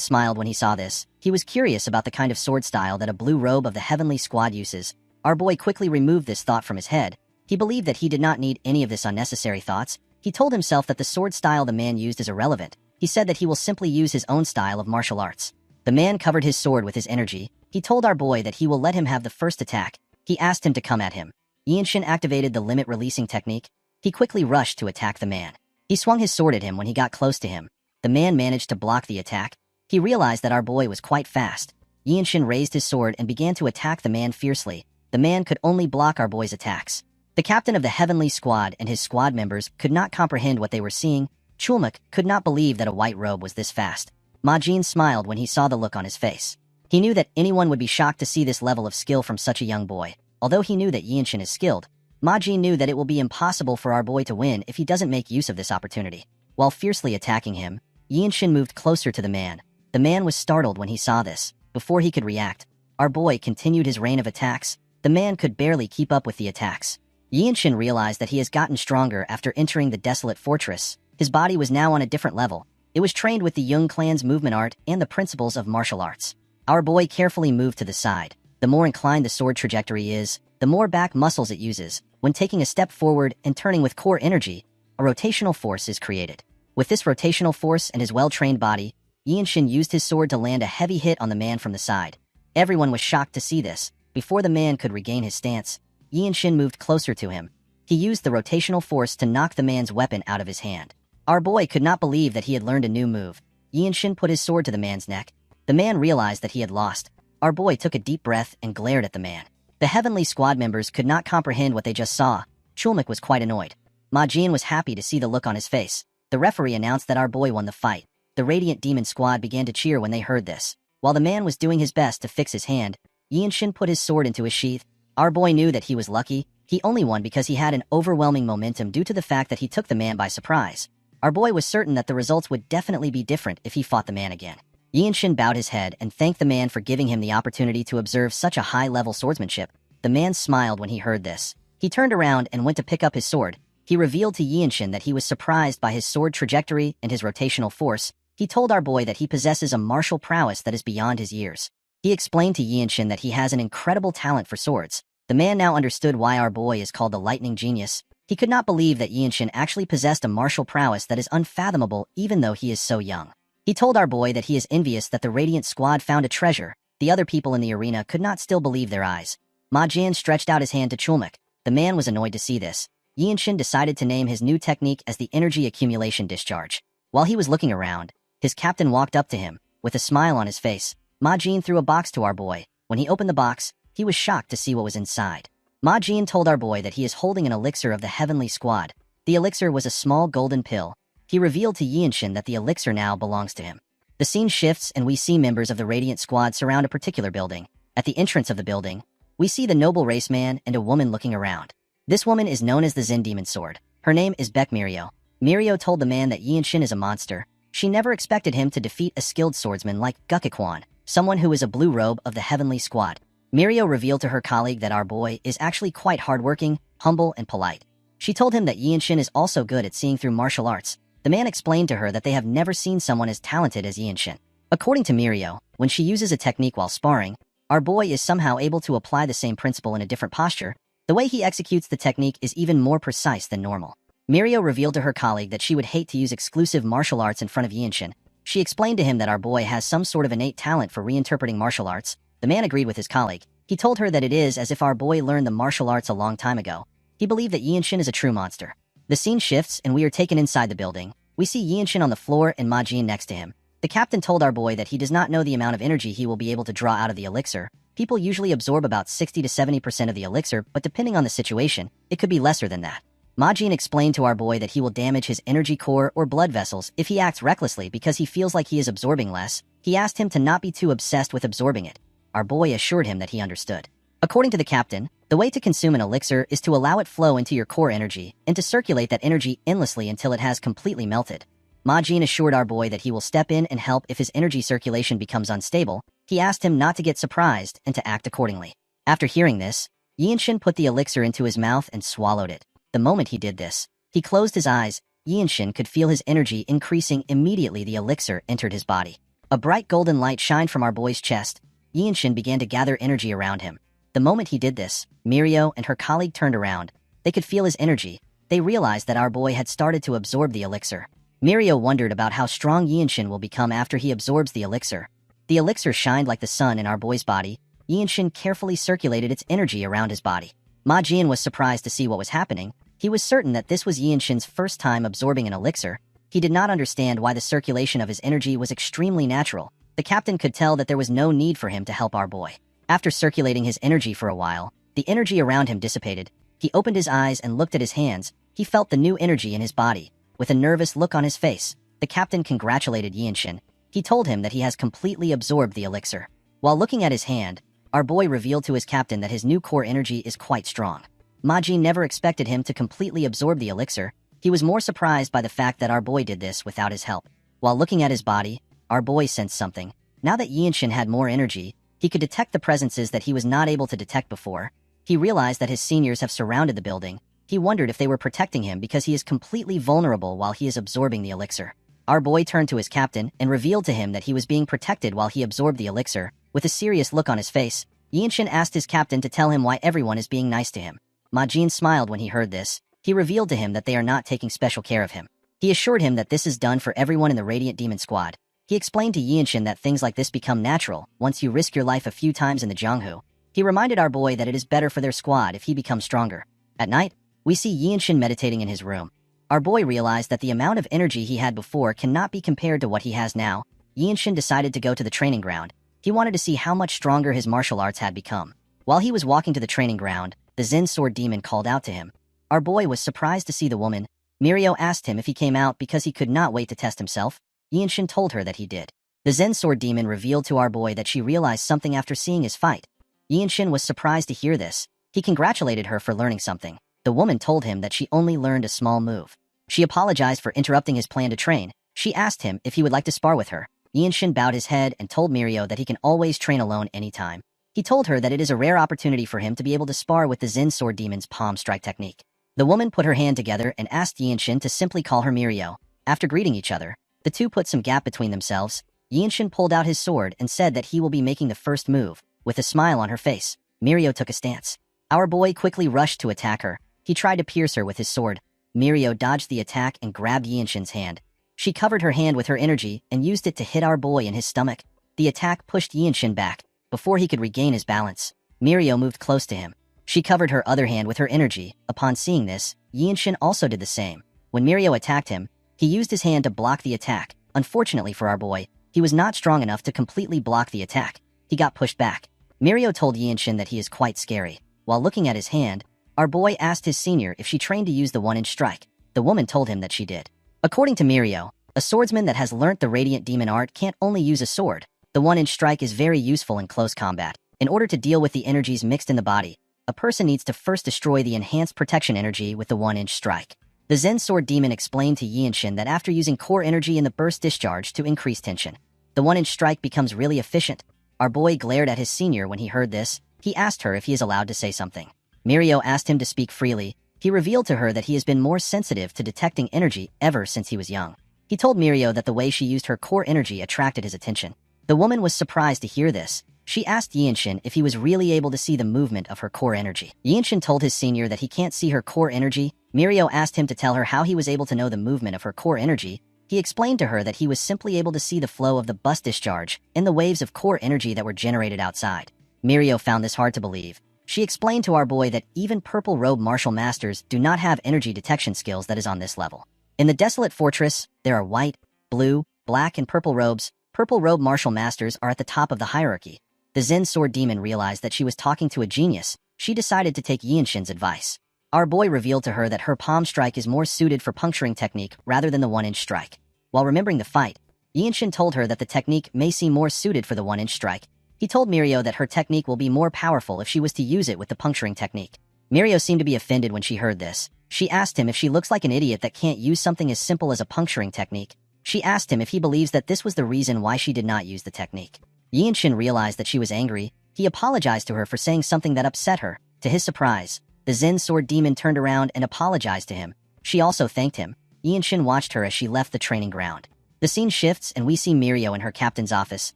smiled when he saw this. He was curious about the kind of sword style that a blue robe of the Heavenly Squad uses. Our boy quickly removed this thought from his head. He believed that he did not need any of this unnecessary thoughts. He told himself that the sword style the man used is irrelevant. He said that he will simply use his own style of martial arts. The man covered his sword with his energy. He told our boy that he will let him have the first attack. He asked him to come at him. Yinshin activated the limit-releasing technique. He quickly rushed to attack the man. He swung his sword at him when he got close to him. The man managed to block the attack. He realized that our boy was quite fast. Yinshin raised his sword and began to attack the man fiercely. The man could only block our boy's attacks. The captain of the Heavenly Squad and his squad members could not comprehend what they were seeing. Chulmak could not believe that a white robe was this fast. Majin smiled when he saw the look on his face. He knew that anyone would be shocked to see this level of skill from such a young boy. Although he knew that Yinshin is skilled, Majin knew that it will be impossible for our boy to win if he doesn't make use of this opportunity. While fiercely attacking him, Yinshin moved closer to the man. The man was startled when he saw this. Before he could react, our boy continued his rain of attacks. The man could barely keep up with the attacks. Yinshin realized that he has gotten stronger after entering the desolate fortress. His body was now on a different level. It was trained with the Jung clan's movement art and the principles of martial arts. Our boy carefully moved to the side. The more inclined the sword trajectory is, the more back muscles it uses. When taking a step forward and turning with core energy, a rotational force is created. With this rotational force and his well-trained body, Yinshin used his sword to land a heavy hit on the man from the side. Everyone was shocked to see this. Before the man could regain his stance, Yinshin moved closer to him. He used the rotational force to knock the man's weapon out of his hand. Our boy could not believe that he had learned a new move. Yinshin put his sword to the man's neck. The man realized that he had lost. Our boy took a deep breath and glared at the man. The Heavenly Squad members could not comprehend what they just saw. Chulmak was quite annoyed. Majin was happy to see the look on his face. The referee announced that our boy won the fight. The Radiant Demon Squad began to cheer when they heard this. While the man was doing his best to fix his hand, Yinshin put his sword into his sheath. Our boy knew that he was lucky. He only won because he had an overwhelming momentum due to the fact that he took the man by surprise. Our boy was certain that the results would definitely be different if he fought the man again. Yinshin bowed his head and thanked the man for giving him the opportunity to observe such a high-level swordsmanship. The man smiled when he heard this. He turned around and went to pick up his sword. He revealed to Yinshin that he was surprised by his sword trajectory and his rotational force. He told our boy that he possesses a martial prowess that is beyond his years. He explained to Yinshin that he has an incredible talent for swords. The man now understood why our boy is called the Lightning Genius. He could not believe that Yinshin actually possessed a martial prowess that is unfathomable even though he is so young. He told our boy that he is envious that the Radiant Squad found a treasure. The other people in the arena could not still believe their eyes. Majin stretched out his hand to Chulmak. The man was annoyed to see this. Yinshin decided to name his new technique as the Energy Accumulation Discharge. While he was looking around, his captain walked up to him. With a smile on his face, Majin threw a box to our boy. When he opened the box, he was shocked to see what was inside. Majin told our boy that he is holding an elixir of the Heavenly Squad. The elixir was a small golden pill. He revealed to Yinshin that the elixir now belongs to him. The scene shifts and we see members of the Radiant Squad surround a particular building. At the entrance of the building, we see the noble race man and a woman looking around. This woman is known as the Zen Demon Sword. Her name is Beck Mirio. Mirio told the man that Yinshin is a monster. She never expected him to defeat a skilled swordsman like Gukikwan, someone who is a blue robe of the Heavenly Squad. Mirio revealed to her colleague that our boy is actually quite hardworking, humble, and polite. She told him that Yinshin is also good at seeing through martial arts. The man explained to her that they have never seen someone as talented as Yinshin. According to Mirio, when she uses a technique while sparring, our boy is somehow able to apply the same principle in a different posture. The way he executes the technique is even more precise than normal. Mirio revealed to her colleague that she would hate to use exclusive martial arts in front of Yinshin. She explained to him that our boy has some sort of innate talent for reinterpreting martial arts. The man agreed with his colleague. He told her that it is as if our boy learned the martial arts a long time ago. He believed that Yinshin is a true monster. The scene shifts and we are taken inside the building. We see Yinshin on the floor and Majin next to him. The captain told our boy that he does not know the amount of energy he will be able to draw out of the elixir. People usually absorb about 60 to 70% of the elixir, but depending on the situation, it could be lesser than that. Majin explained to our boy that he will damage his energy core or blood vessels if he acts recklessly because he feels like he is absorbing less. He asked him to not be too obsessed with absorbing it. Our boy assured him that he understood. According to the captain, the way to consume an elixir is to allow it flow into your core energy and to circulate that energy endlessly until it has completely melted. Majin assured our boy that he will step in and help if his energy circulation becomes unstable. He asked him not to get surprised and to act accordingly. After hearing this, Yinshin put the elixir into his mouth and swallowed it. The moment he did this, he closed his eyes. Yinshin could feel his energy increasing immediately the elixir entered his body. A bright golden light shined from our boy's chest. Yinshin began to gather energy around him. The moment he did this, Mirio and her colleague turned around. They could feel his energy. They realized that our boy had started to absorb the elixir. Mirio wondered about how strong Yinshin will become after he absorbs the elixir. The elixir shined like the sun in our boy's body. Yinshin carefully circulated its energy around his body. Ma Jian was surprised to see what was happening. He was certain that this was Yinshin's first time absorbing an elixir. He did not understand why the circulation of his energy was extremely natural. The captain could tell that there was no need for him to help our boy. After circulating his energy for a while, the energy around him dissipated. He opened his eyes and looked at his hands. He felt the new energy in his body. With a nervous look on his face, the captain congratulated Yinshin. He told him that he has completely absorbed the elixir. While looking at his hand, our boy revealed to his captain that his new core energy is quite strong. Ma Jian never expected him to completely absorb the elixir. He was more surprised by the fact that our boy did this without his help. While looking at his body, our boy sensed something. Now that Yinshin had more energy, he could detect the presences that he was not able to detect before. He realized that his seniors have surrounded the building. He wondered if they were protecting him because he is completely vulnerable while he is absorbing the elixir. Our boy turned to his captain and revealed to him that he was being protected while he absorbed the elixir. With a serious look on his face, Yinshin asked his captain to tell him why everyone is being nice to him. Ma Jian smiled when he heard this. He revealed to him that they are not taking special care of him. He assured him that this is done for everyone in the Radiant Demon Squad. He explained to Yinshin that things like this become natural once you risk your life a few times in the Jianghu. He reminded our boy that it is better for their squad if he becomes stronger. At night, we see Yinshin meditating in his room. Our boy realized that the amount of energy he had before cannot be compared to what he has now. Yinshin decided to go to the training ground. He wanted to see how much stronger his martial arts had become. While he was walking to the training ground, the Zen Sword Demon called out to him. Our boy was surprised to see the woman. Mirio asked him if he came out because he could not wait to test himself. Yinshin told her that he did. The Zen Sword Demon revealed to our boy that she realized something after seeing his fight. Yinshin was surprised to hear this. He congratulated her for learning something. The woman told him that she only learned a small move. She apologized for interrupting his plan to train. She asked him if he would like to spar with her. Yinshin bowed his head and told Mirio that he can always train alone anytime. He told her that it is a rare opportunity for him to be able to spar with the Zen Sword Demon's palm strike technique. The woman put her hand together and asked Yinshin to simply call her Mirio. After greeting each other, the two put some gap between themselves. Yinshin pulled out his sword and said that he will be making the first move. With a smile on her face, Mirio took a stance. Our boy quickly rushed to attack her. He tried to pierce her with his sword. Mirio dodged the attack and grabbed Yinshin's hand. She covered her hand with her energy and used it to hit our boy in his stomach. The attack pushed Yinshin back. Before he could regain his balance, Mirio moved close to him. She covered her other hand with her energy. Upon seeing this, Yinshin also did the same. When Mirio attacked him, he used his hand to block the attack. Unfortunately for our boy, he was not strong enough to completely block the attack. He got pushed back. Mirio told Yinshin that he is quite scary. While looking at his hand, our boy asked his senior if she trained to use the one-inch strike. The woman told him that she did. According to Mirio, a swordsman that has learnt the Radiant Demon art can't only use a sword. The one-inch strike is very useful in close combat. In order to deal with the energies mixed in the body, a person needs to first destroy the enhanced protection energy with the one-inch strike. The Zen Sword Demon explained to Yinshin that after using core energy in the burst discharge to increase tension, the one-inch strike becomes really efficient. Our boy glared at his senior when he heard this. He asked her if he is allowed to say something. Mirio asked him to speak freely. He revealed to her that he has been more sensitive to detecting energy ever since he was young. He told Mirio that the way she used her core energy attracted his attention. The woman was surprised to hear this. She asked Yinshin if he was really able to see the movement of her core energy. Yinshin told his senior that he can't see her core energy. Mirio asked him to tell her how he was able to know the movement of her core energy. He explained to her that he was simply able to see the flow of the bus discharge and the waves of core energy that were generated outside. Mirio found this hard to believe. She explained to our boy that even purple robe martial masters do not have energy detection skills that is on this level. In the Desolate Fortress, there are white, blue, black, and purple robes. Purple robe martial masters are at the top of the hierarchy. The Zen Sword Demon realized that she was talking to a genius. She decided to take Yinshin's advice. Our boy revealed to her that her palm strike is more suited for puncturing technique rather than the one-inch strike. While remembering the fight, Yinshin told her that the technique may seem more suited for the one-inch strike. He told Mirio that her technique will be more powerful if she was to use it with the puncturing technique. Mirio seemed to be offended when she heard this. She asked him if she looks like an idiot that can't use something as simple as a puncturing technique. She asked him if he believes that this was the reason why she did not use the technique. Yinshin realized that she was angry. He apologized to her for saying something that upset her. To his surprise, the Zen Sword Demon turned around and apologized to him. She also thanked him. Yinshin watched her as she left the training ground. The scene shifts and we see Mirio in her captain's office.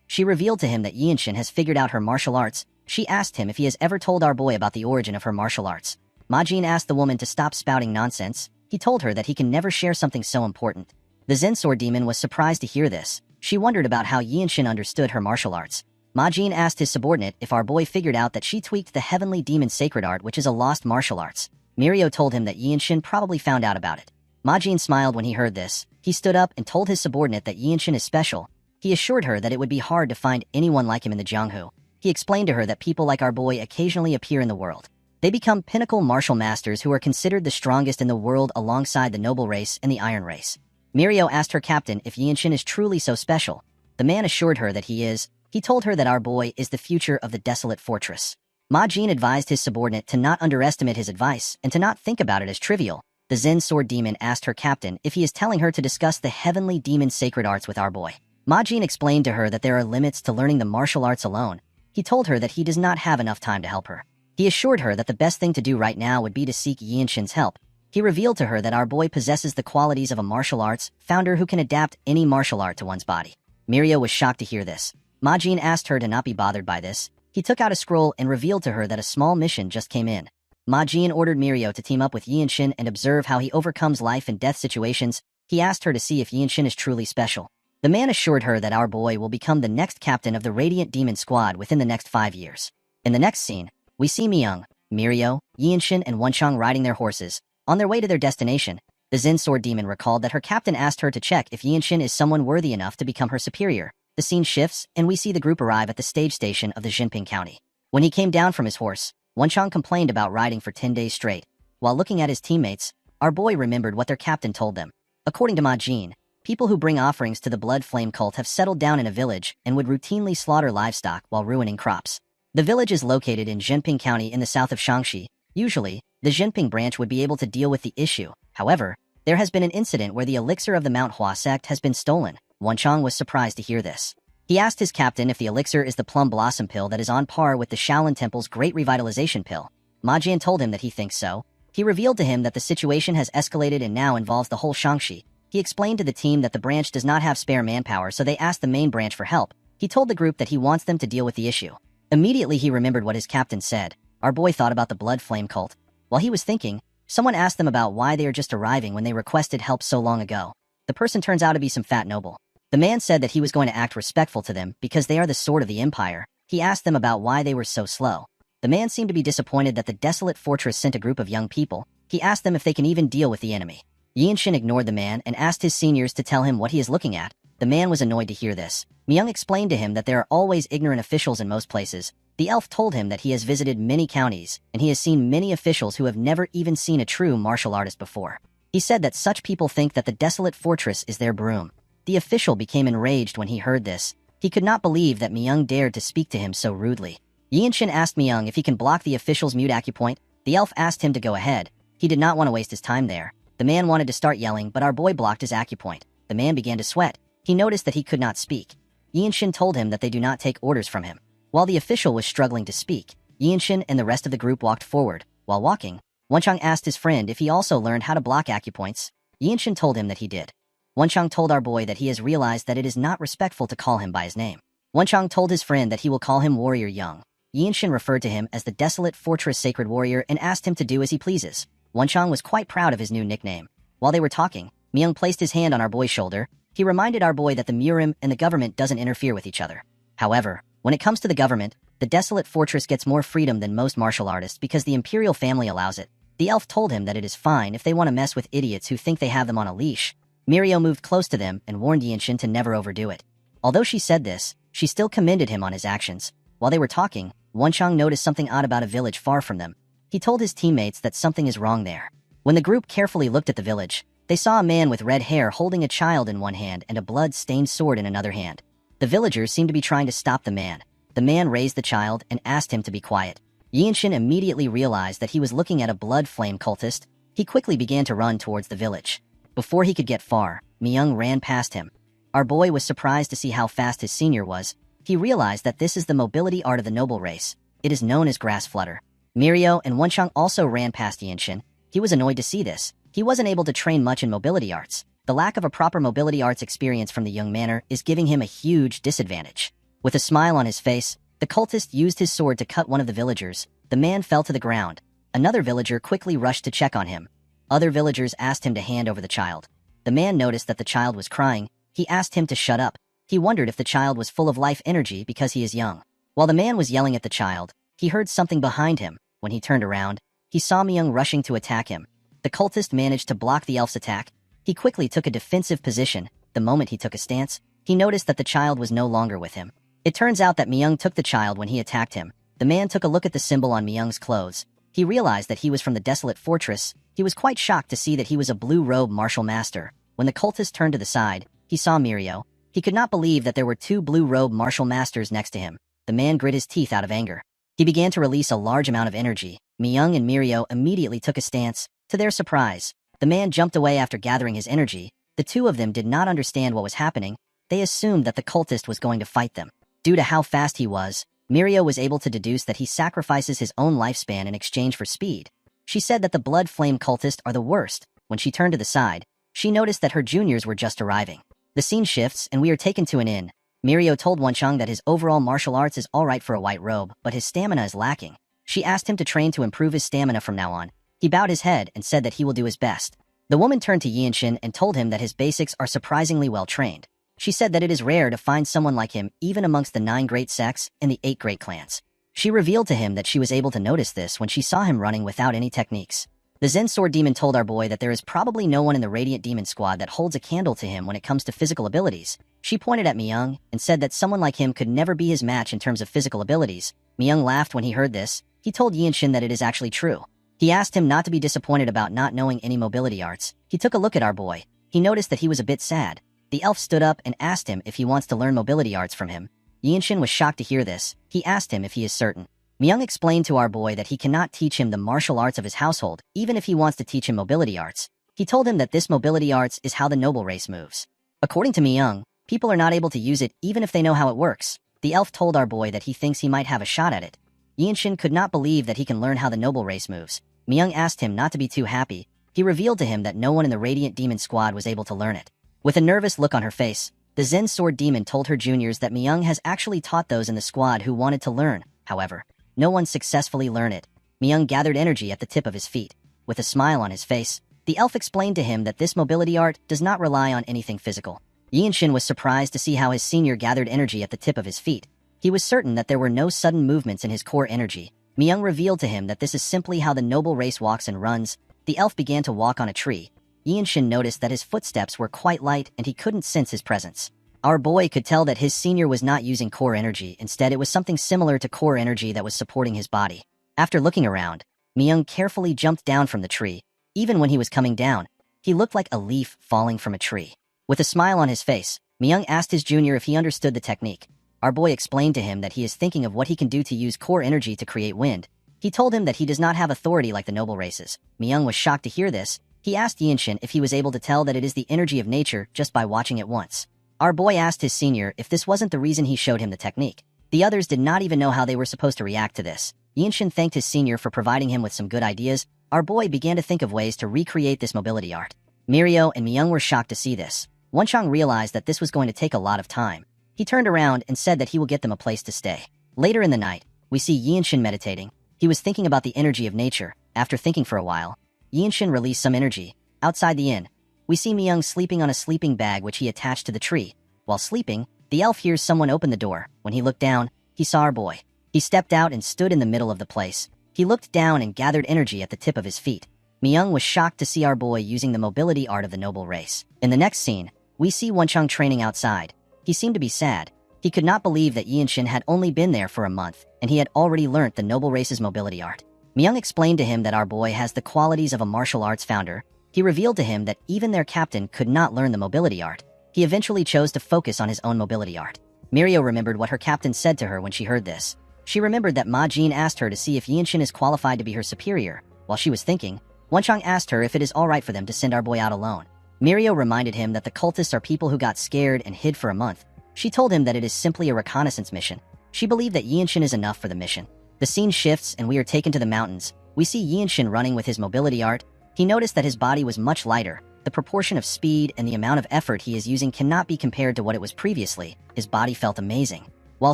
She revealed to him that Yinshin has figured out her martial arts. She asked him if he has ever told our boy about the origin of her martial arts. Ma Jian asked the woman to stop spouting nonsense. He told her that he can never share something so important. The Zen Sword Demon was surprised to hear this. She wondered about how Yinshin understood her martial arts. Ma Jin asked his subordinate if our boy figured out that she tweaked the heavenly demon sacred art, which is a lost martial arts. Mirio told him that Yinshin probably found out about it. Ma Jin smiled when he heard this. He stood up and told his subordinate that Yinshin is special. He assured her that it would be hard to find anyone like him in the Jianghu. He explained to her that people like our boy occasionally appear in the world. They become pinnacle martial masters who are considered the strongest in the world alongside the noble race and the iron race. Mirio asked her captain if Yinshin is truly so special. The man assured her that he is. He told her that our boy is the future of the desolate fortress. Ma Jin advised his subordinate to not underestimate his advice and to not think about it as trivial. The Zen sword demon asked her captain if he is telling her to discuss the heavenly demon sacred arts with our boy. Ma Jin explained to her that there are limits to learning the martial arts alone. He told her that he does not have enough time to help her. He assured her that the best thing to do right now would be to seek Yinshin's help. He revealed to her that our boy possesses the qualities of a martial arts founder who can adapt any martial art to one's body. Mirio was shocked to hear this. Ma Jin asked her to not be bothered by this. He took out a scroll and revealed to her that a small mission just came in. Ma Jin ordered Mirio to team up with Yinshin and observe how he overcomes life and death situations. He asked her to see if Yinshin is truly special. The man assured her that our boy will become the next captain of the Radiant Demon Squad within the next 5 years. In the next scene, we see Myung, Mirio, Yinshin, and Wenchang riding their horses. On their way to their destination, the Zen sword demon recalled that her captain asked her to check if Yinshin is someone worthy enough to become her superior. The scene shifts, and we see the group arrive at the stage station of the Jinping County. When he came down from his horse, Wenchang complained about riding for 10 days straight. While looking at his teammates, our boy remembered what their captain told them. According to Ma Jin, people who bring offerings to the Blood Flame cult have settled down in a village and would routinely slaughter livestock while ruining crops. The village is located in Jinping County in the south of Shaanxi. Usually, the Jinping branch would be able to deal with the issue. However, there has been an incident where the elixir of the Manhwa sect has been stolen. Wenchang was surprised to hear this. He asked his captain if the elixir is the plum blossom pill that is on par with the Shaolin Temple's Great Revitalization pill. Ma Jin told him that he thinks so. He revealed to him that the situation has escalated and now involves the whole Shaanxi. He explained to the team that the branch does not have spare manpower, so they asked the main branch for help. He told the group that he wants them to deal with the issue. Immediately he remembered what his captain said. Our boy thought about the Blood Flame cult. While he was thinking, someone asked them about why they are just arriving when they requested help so long ago. The person turns out to be some fat noble. The man said that he was going to act respectful to them because they are the sword of the empire. He asked them about why they were so slow. The man seemed to be disappointed that the desolate fortress sent a group of young people. He asked them if they can even deal with the enemy. Yinshin ignored the man and asked his seniors to tell him what he is looking at. The man was annoyed to hear this. Myung explained to him that there are always ignorant officials in most places. The elf told him that he has visited many counties, and he has seen many officials who have never even seen a true martial artist before. He said that such people think that the desolate fortress is their broom. The official became enraged when he heard this. He could not believe that Myung dared to speak to him so rudely. Yinshin asked Myung if he can block the official's mute acupoint. The elf asked him to go ahead. He did not want to waste his time there. The man wanted to start yelling, but our boy blocked his acupoint. The man began to sweat. He noticed that he could not speak. Yinshin told him that they do not take orders from him. While the official was struggling to speak, Yinshin and the rest of the group walked forward. While walking, Wenchang asked his friend if he also learned how to block acupoints. Yinshin told him that he did. Wenchang told our boy that he has realized that it is not respectful to call him by his name. Wenchang told his friend that he will call him Warrior Young. Yinshin referred to him as the Desolate Fortress Sacred Warrior and asked him to do as he pleases. Wenchang was quite proud of his new nickname. While they were talking, Myung placed his hand on our boy's shoulder. He reminded our boy that the Murim and the government doesn't interfere with each other. However, when it comes to the government, the Desolate Fortress gets more freedom than most martial artists because the imperial family allows it. The elf told him that it is fine if they want to mess with idiots who think they have them on a leash. Mirio moved close to them and warned Yinshin to never overdo it. Although she said this, she still commended him on his actions. While they were talking, Wenchang noticed something odd about a village far from them. He told his teammates that something is wrong there. When the group carefully looked at the village, they saw a man with red hair holding a child in one hand and a blood-stained sword in another hand. The villagers seemed to be trying to stop the man. The man raised the child and asked him to be quiet. Yinshin immediately realized that he was looking at a blood flame cultist. He quickly began to run towards the village. Before he could get far, Myung ran past him. Our boy was surprised to see how fast his senior was. He realized that this is the mobility art of the noble race. It is known as grass flutter. Mirio and Wenchang also ran past Yinshin. He was annoyed to see this. He wasn't able to train much in mobility arts. The lack of a proper mobility arts experience from the young manor is giving him a huge disadvantage. With a smile on his face, the cultist used his sword to cut one of the villagers. The man fell to the ground. Another villager quickly rushed to check on him. Other villagers asked him to hand over the child. The man noticed that the child was crying. He asked him to shut up. He wondered if the child was full of life energy because he is young. While the man was yelling at the child, he heard something behind him. When he turned around, he saw Myung rushing to attack him. The cultist managed to block the elf's attack. He quickly took a defensive position. The moment he took a stance, he noticed that the child was no longer with him. It turns out that Myung took the child when he attacked him. The man took a look at the symbol on Myung's clothes. He realized that he was from the desolate fortress. He was quite shocked to see that he was a blue-robe martial master. When the cultist turned to the side, he saw Mirio. He could not believe that there were two blue-robe martial masters next to him. The man grit his teeth out of anger. He began to release a large amount of energy. Myung and Mirio immediately took a stance. To their surprise, the man jumped away after gathering his energy. The two of them did not understand what was happening. They assumed that the cultist was going to fight them. Due to how fast he was, Mirio was able to deduce that he sacrifices his own lifespan in exchange for speed. She said that the blood flame cultists are the worst. When she turned to the side, she noticed that her juniors were just arriving. The scene shifts, and we are taken to an inn. Mirio told Wonchang that his overall martial arts is alright for a white robe, but his stamina is lacking. She asked him to train to improve his stamina from now on. He bowed his head and said that he will do his best. The woman turned to Yinshin and told him that his basics are surprisingly well trained. She said that it is rare to find someone like him even amongst the 9 great sects and the 8 great clans. She revealed to him that she was able to notice this when she saw him running without any techniques. The Zen Sword Demon told our boy that there is probably no one in the Radiant Demon Squad that holds a candle to him when it comes to physical abilities. She pointed at Myung and said that someone like him could never be his match in terms of physical abilities. Myung laughed when he heard this. He told Yinshin that it is actually true. He asked him not to be disappointed about not knowing any mobility arts. He took a look at our boy. He noticed that he was a bit sad. The elf stood up and asked him if he wants to learn mobility arts from him. Yinshin was shocked to hear this. He asked him if he is certain. Myung explained to our boy that he cannot teach him the martial arts of his household, even if he wants to teach him mobility arts. He told him that this mobility arts is how the noble race moves. According to Myung, people are not able to use it even if they know how it works. The elf told our boy that he thinks he might have a shot at it. Yinshin could not believe that he can learn how the noble race moves. Myung asked him not to be too happy. He revealed to him that no one in the Radiant Demon Squad was able to learn it. With a nervous look on her face, the Zen Sword Demon told her juniors that Myung has actually taught those in the squad who wanted to learn. However, no one successfully learned it. Myung gathered energy at the tip of his feet. With a smile on his face, the elf explained to him that this mobility art does not rely on anything physical. Yinshin was surprised to see how his senior gathered energy at the tip of his feet. He was certain that there were no sudden movements in his core energy. Myung revealed to him that this is simply how the noble race walks and runs. The elf began to walk on a tree. Yinshin noticed that his footsteps were quite light and he couldn't sense his presence. Our boy could tell that his senior was not using core energy. Instead, it was something similar to core energy that was supporting his body. After looking around, Myung carefully jumped down from the tree. Even when he was coming down, he looked like a leaf falling from a tree. With a smile on his face, Myung asked his junior if he understood the technique. Our boy explained to him that he is thinking of what he can do to use core energy to create wind. He told him that he does not have authority like the noble races. Myung was shocked to hear this. He asked Yinshin if he was able to tell that it is the energy of nature just by watching it once. Our boy asked his senior if this wasn't the reason he showed him the technique. The others did not even know how they were supposed to react to this. Yinshin thanked his senior for providing him with some good ideas. Our boy began to think of ways to recreate this mobility art. Mirio and Myung were shocked to see this. Wonchang realized that this was going to take a lot of time. He turned around and said that he will get them a place to stay. Later in the night, we see Yinshin meditating. He was thinking about the energy of nature. After thinking for a while, Yinshin released some energy. Outside the inn, we see Myung sleeping on a sleeping bag which he attached to the tree. While sleeping, the elf hears someone open the door. When he looked down, he saw our boy. He stepped out and stood in the middle of the place. He looked down and gathered energy at the tip of his feet. Myung was shocked to see our boy using the mobility art of the noble race. In the next scene, we see Wonchang training outside. He seemed to be sad. He could not believe that Yinshin had only been there for a month, and he had already learnt the noble race's mobility art. Myung explained to him that our boy has the qualities of a martial arts founder. He revealed to him that even their captain could not learn the mobility art. He eventually chose to focus on his own mobility art. Mirio remembered what her captain said to her when she heard this. She remembered that Ma Jin asked her to see if Yinshin is qualified to be her superior. While she was thinking, Wonchang asked her if it is alright for them to send our boy out alone. Mirio reminded him that the cultists are people who got scared and hid for a month. She told him that it is simply a reconnaissance mission. She believed that Yinshin is enough for the mission. The scene shifts and we are taken to the mountains. We see Yinshin running with his mobility art. He noticed that his body was much lighter. The proportion of speed and the amount of effort he is using cannot be compared to what it was previously. His body felt amazing. While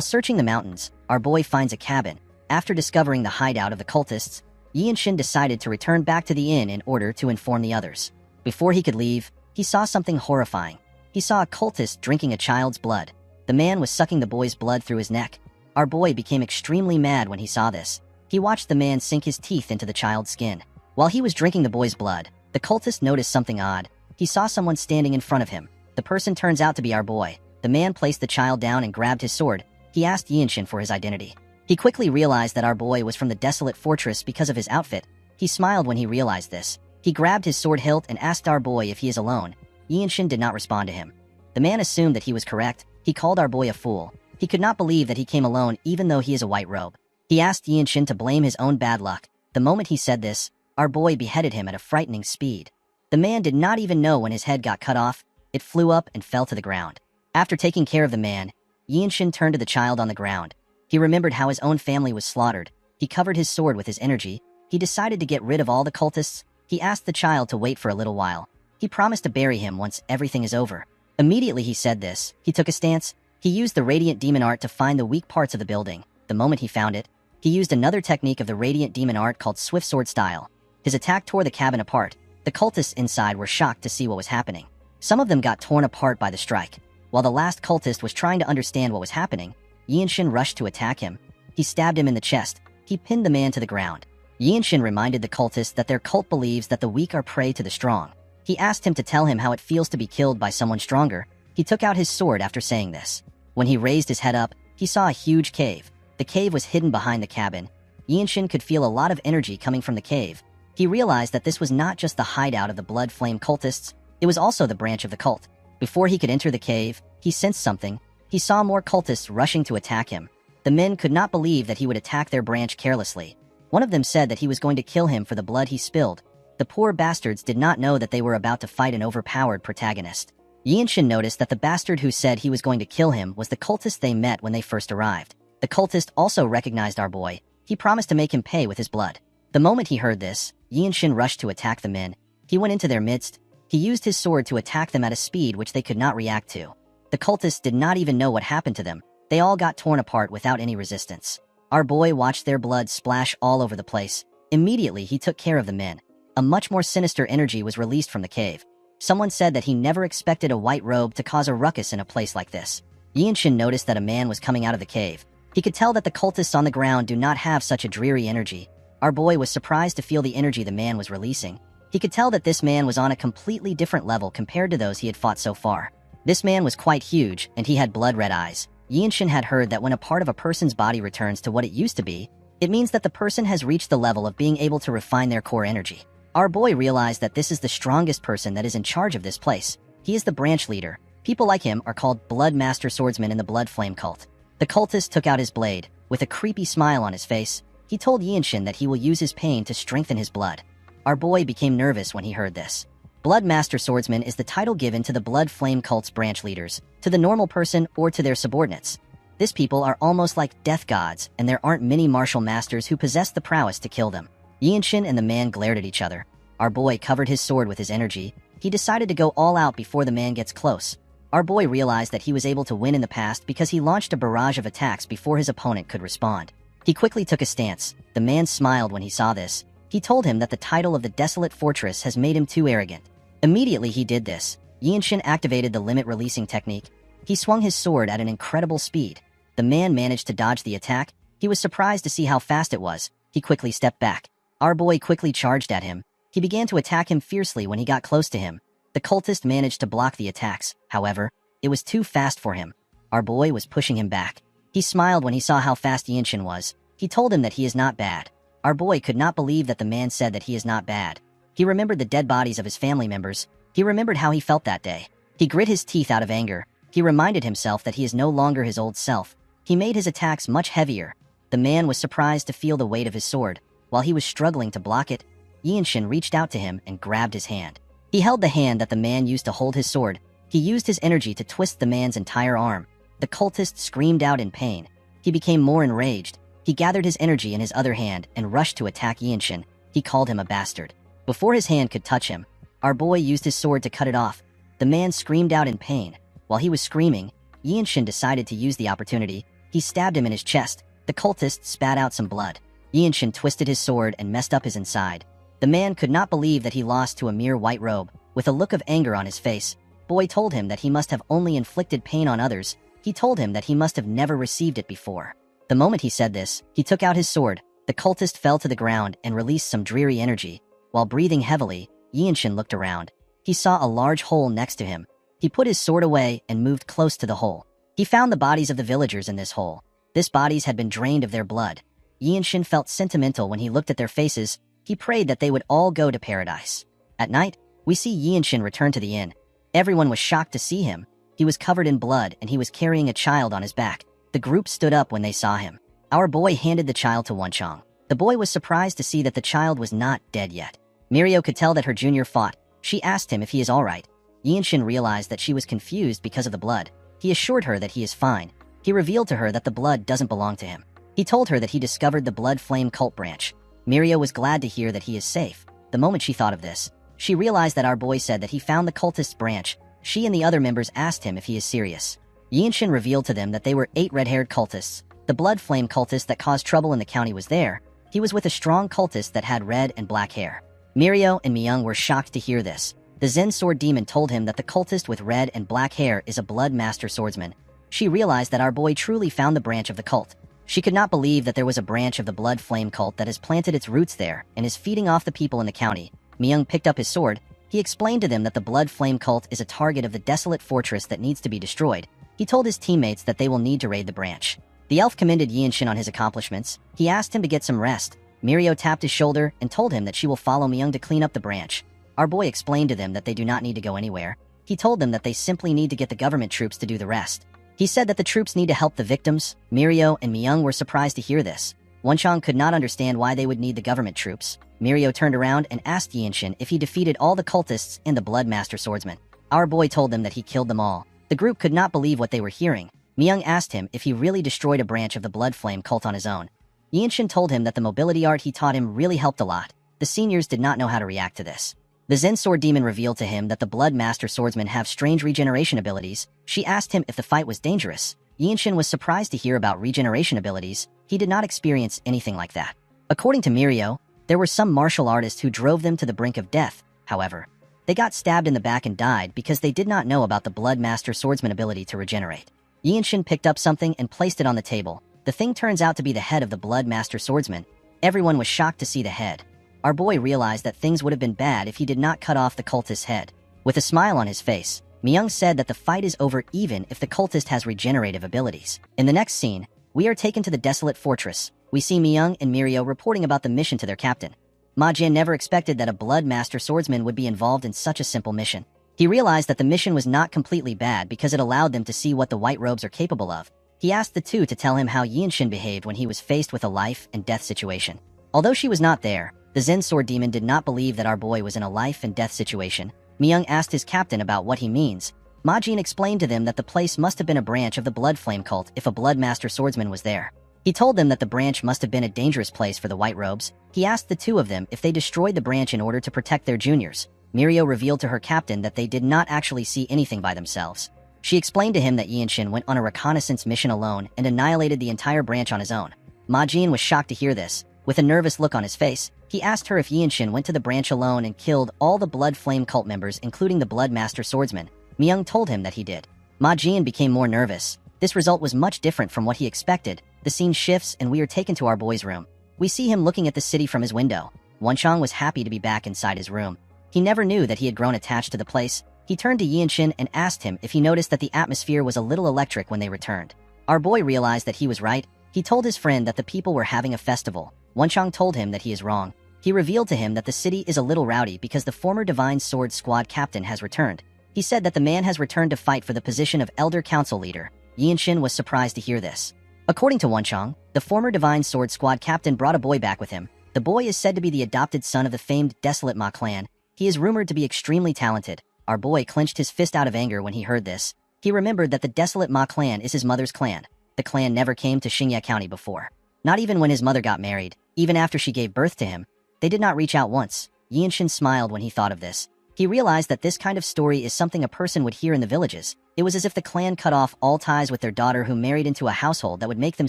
searching the mountains, our boy finds a cabin. After discovering the hideout of the cultists, Yinshin decided to return back to the inn in order to inform the others. Before he could leave, he saw something horrifying. He saw a cultist drinking a child's blood. The man was sucking the boy's blood through his neck. Our boy became extremely mad when he saw this. He watched the man sink his teeth into the child's skin. While he was drinking the boy's blood, the cultist noticed something odd. He saw someone standing in front of him. The person turns out to be our boy. The man placed the child down and grabbed his sword. He asked Yinshin for his identity. He quickly realized that our boy was from the desolate fortress because of his outfit. He smiled when he realized this. He grabbed his sword hilt and asked our boy if he is alone. Yinshin did not respond to him. The man assumed that he was correct. He called our boy a fool. He could not believe that he came alone even though he is a white robe. He asked Yinshin to blame his own bad luck. The moment he said this, our boy beheaded him at a frightening speed. The man did not even know when his head got cut off. It flew up and fell to the ground. After taking care of the man, Yinshin turned to the child on the ground. He remembered how his own family was slaughtered. He covered his sword with his energy. He decided to get rid of all the cultists. He asked the child to wait for a little while. He promised to bury him once everything is over. Immediately he said this, he took a stance. He used the radiant demon art to find the weak parts of the building. The moment he found it, he used another technique of the radiant demon art called swift sword style. His attack tore the cabin apart. The cultists inside were shocked to see what was happening. Some of them got torn apart by the strike. While the last cultist was trying to understand what was happening, Yinshin rushed to attack him. He stabbed him in the chest. He pinned the man to the ground. Yinshin reminded the cultists that their cult believes that the weak are prey to the strong. He asked him to tell him how it feels to be killed by someone stronger. He took out his sword after saying this. When he raised his head up, he saw a huge cave. The cave was hidden behind the cabin. Yinshin could feel a lot of energy coming from the cave. He realized that this was not just the hideout of the blood flame cultists, it was also the branch of the cult. Before he could enter the cave, he sensed something. He saw more cultists rushing to attack him. The men could not believe that he would attack their branch carelessly. One of them said that he was going to kill him for the blood he spilled. The poor bastards did not know that they were about to fight an overpowered protagonist. Yinshin noticed that the bastard who said he was going to kill him was the cultist they met when they first arrived. The cultist also recognized our boy. He promised to make him pay with his blood. The moment he heard this, Yinshin rushed to attack the men. He went into their midst. He used his sword to attack them at a speed which they could not react to. The cultists did not even know what happened to them. They all got torn apart without any resistance. Our boy watched their blood splash all over the place. Immediately, he took care of the men. A much more sinister energy was released from the cave. Someone said that he never expected a white robe to cause a ruckus in a place like this. Yinshin noticed that a man was coming out of the cave. He could tell that the cultists on the ground do not have such a dreary energy. Our boy was surprised to feel the energy the man was releasing. He could tell that this man was on a completely different level compared to those he had fought so far. This man was quite huge, and he had blood-red eyes. Yinshin had heard that when a part of a person's body returns to what it used to be, it means that the person has reached the level of being able to refine their core energy. Our boy realized that this is the strongest person that is in charge of this place. He is the branch leader. People like him are called Blood Master Swordsmen in the Blood Flame cult. The cultist took out his blade. With a creepy smile on his face, he told Yinshin that he will use his pain to strengthen his blood. Our boy became nervous when he heard this. Blood Master Swordsman is the title given to the Blood Flame cult's branch leaders, to the normal person or to their subordinates. These people are almost like death gods, and there aren't many martial masters who possess the prowess to kill them. Yinshin and the man glared at each other. Our boy covered his sword with his energy. He decided to go all out before the man gets close. Our boy realized that he was able to win in the past because he launched a barrage of attacks before his opponent could respond. He quickly took a stance. The man smiled when he saw this. He told him that the title of the desolate fortress has made him too arrogant. Immediately he did this. Yinshin activated the limit-releasing technique. He swung his sword at an incredible speed. The man managed to dodge the attack. He was surprised to see how fast it was. He quickly stepped back. Our boy quickly charged at him. He began to attack him fiercely when he got close to him. The cultist managed to block the attacks. However, it was too fast for him. Our boy was pushing him back. He smiled when he saw how fast Yinshin was. He told him that he is not bad. Our boy could not believe that the man said that he is not bad. He remembered the dead bodies of his family members. He remembered how he felt that day. He grit his teeth out of anger. He reminded himself that he is no longer his old self. He made his attacks much heavier. The man was surprised to feel the weight of his sword. While he was struggling to block it, Yinshin reached out to him and grabbed his hand. He held the hand that the man used to hold his sword. He used his energy to twist the man's entire arm. The cultist screamed out in pain. He became more enraged. He gathered his energy in his other hand and rushed to attack Yinshin. He called him a bastard. Before his hand could touch him, our boy used his sword to cut it off. The man screamed out in pain. While he was screaming, Yinshin decided to use the opportunity. He stabbed him in his chest. The cultist spat out some blood. Yinshin twisted his sword and messed up his inside. The man could not believe that he lost to a mere white robe. With a look of anger on his face, Boy told him that he must have only inflicted pain on others. he told him that he must have never received it before. The moment he said this, he took out his sword. The cultist fell to the ground and released some dreary energy. While breathing heavily, Yinshin looked around. He saw a large hole next to him. He put his sword away and moved close to the hole. He found the bodies of the villagers in this hole. These bodies had been drained of their blood. Yinshin felt sentimental when he looked at their faces. He prayed that they would all go to paradise. At night, we see Yinshin return to the inn. Everyone was shocked to see him. He was covered in blood and he was carrying a child on his back. The group stood up when they saw him. Our boy handed the child to Wenchang. The boy was surprised to see that the child was not dead yet. Mirio could tell that her junior fought. She asked him if he is all right. Yinshin realized that she was confused because of the blood. He assured her that he is fine. He revealed to her that the blood doesn't belong to him. He told her that he discovered the blood flame cult branch. Mirio was glad to hear that he is safe. The moment she thought of this, she realized that our boy said that he found the cultist's branch. She and the other members asked him if he is serious. Yinshin revealed to them that they were 8 red-haired cultists. The blood flame cultist that caused trouble in the county was there. He was with a strong cultist that had red and black hair. Mirio and Myung were shocked to hear this. The Zen sword demon told him that the cultist with red and black hair is a blood master swordsman. She realized that our boy truly found the branch of the cult. She could not believe that there was a branch of the blood flame cult that has planted its roots there and is feeding off the people in the county. Myung picked up his sword. He explained to them that the blood flame cult is a target of the desolate fortress that needs to be destroyed. He told his teammates that they will need to raid the branch. The elf commended Yinshin on his accomplishments. He asked him to get some rest. Mirio tapped his shoulder and told him that she will follow Myung to clean up the branch. Our boy explained to them that they do not need to go anywhere. He told them that they simply need to get the government troops to do the rest. He said that the troops need to help the victims. Mirio and Myung were surprised to hear this. Wenchang could not understand why they would need the government troops. Mirio turned around and asked Yinshin if he defeated all the cultists and the blood master swordsman. Our boy told them that he killed them all. The group could not believe what they were hearing. Myung asked him if he really destroyed a branch of the blood flame cult on his own. Yinshin told him that the mobility art he taught him really helped a lot. The seniors did not know how to react to this. The Zen sword demon revealed to him that the blood master swordsmen have strange regeneration abilities. She asked him if the fight was dangerous. Yinshin was surprised to hear about regeneration abilities. He did not experience anything like that. According to Mirio, there were some martial artists who drove them to the brink of death. However, they got stabbed in the back and died because they did not know about the blood master swordsman ability to regenerate. Yinshin picked up something and placed it on the table. The thing turns out to be the head of the blood master swordsman. Everyone was shocked to see the head. Our boy realized that things would have been bad if he did not cut off the cultist's head. With a smile on his face, Myung said that the fight is over even if the cultist has regenerative abilities. In the next scene, we are taken to the desolate fortress. We see Myung and Mirio reporting about the mission to their captain. Ma Jin never expected that a blood master swordsman would be involved in such a simple mission. He realized that the mission was not completely bad because it allowed them to see what the white robes are capable of. He asked the two to tell him how Yinshin behaved when he was faced with a life and death situation. Although she was not there, the Zen sword demon did not believe that our boy was in a life and death situation. Myung asked his captain about what he means. Ma Jin explained to them that the place must have been a branch of the blood flame cult if a blood master swordsman was there. He told them that the branch must have been a dangerous place for the white robes. He asked the two of them if they destroyed the branch in order to protect their juniors. Mirio revealed to her captain that they did not actually see anything by themselves. She explained to him that Yinshin went on a reconnaissance mission alone and annihilated the entire branch on his own. Ma Jin was shocked to hear this. With a nervous look on his face, he asked her if Yinshin went to the branch alone and killed all the blood flame cult members including the blood master swordsman. Myung told him that he did. Ma Jin became more nervous. This result was much different from what he expected. The scene shifts and we are taken to our boy's room. We see him looking at the city from his window. Wenchang was happy to be back inside his room. He never knew that he had grown attached to the place. He turned to Yinshin and asked him if he noticed that the atmosphere was a little electric when they returned. Our boy realized that he was right. He told his friend that the people were having a festival. Wenchang told him that he is wrong. He revealed to him that the city is a little rowdy because the former Divine Sword Squad captain has returned. He said that the man has returned to fight for the position of Elder Council Leader. Yinshin was surprised to hear this. According to Wenchang, the former Divine Sword Squad captain brought a boy back with him. The boy is said to be the adopted son of the famed Desolate Ma clan. He is rumored to be extremely talented. Our boy clenched his fist out of anger when he heard this. He remembered that the Desolate Ma clan is his mother's clan. The clan never came to Xingye County before. Not even when his mother got married. Even after she gave birth to him, they did not reach out once. Yinshin smiled when he thought of this. He realized that this kind of story is something a person would hear in the villages. It was as if the clan cut off all ties with their daughter who married into a household that would make them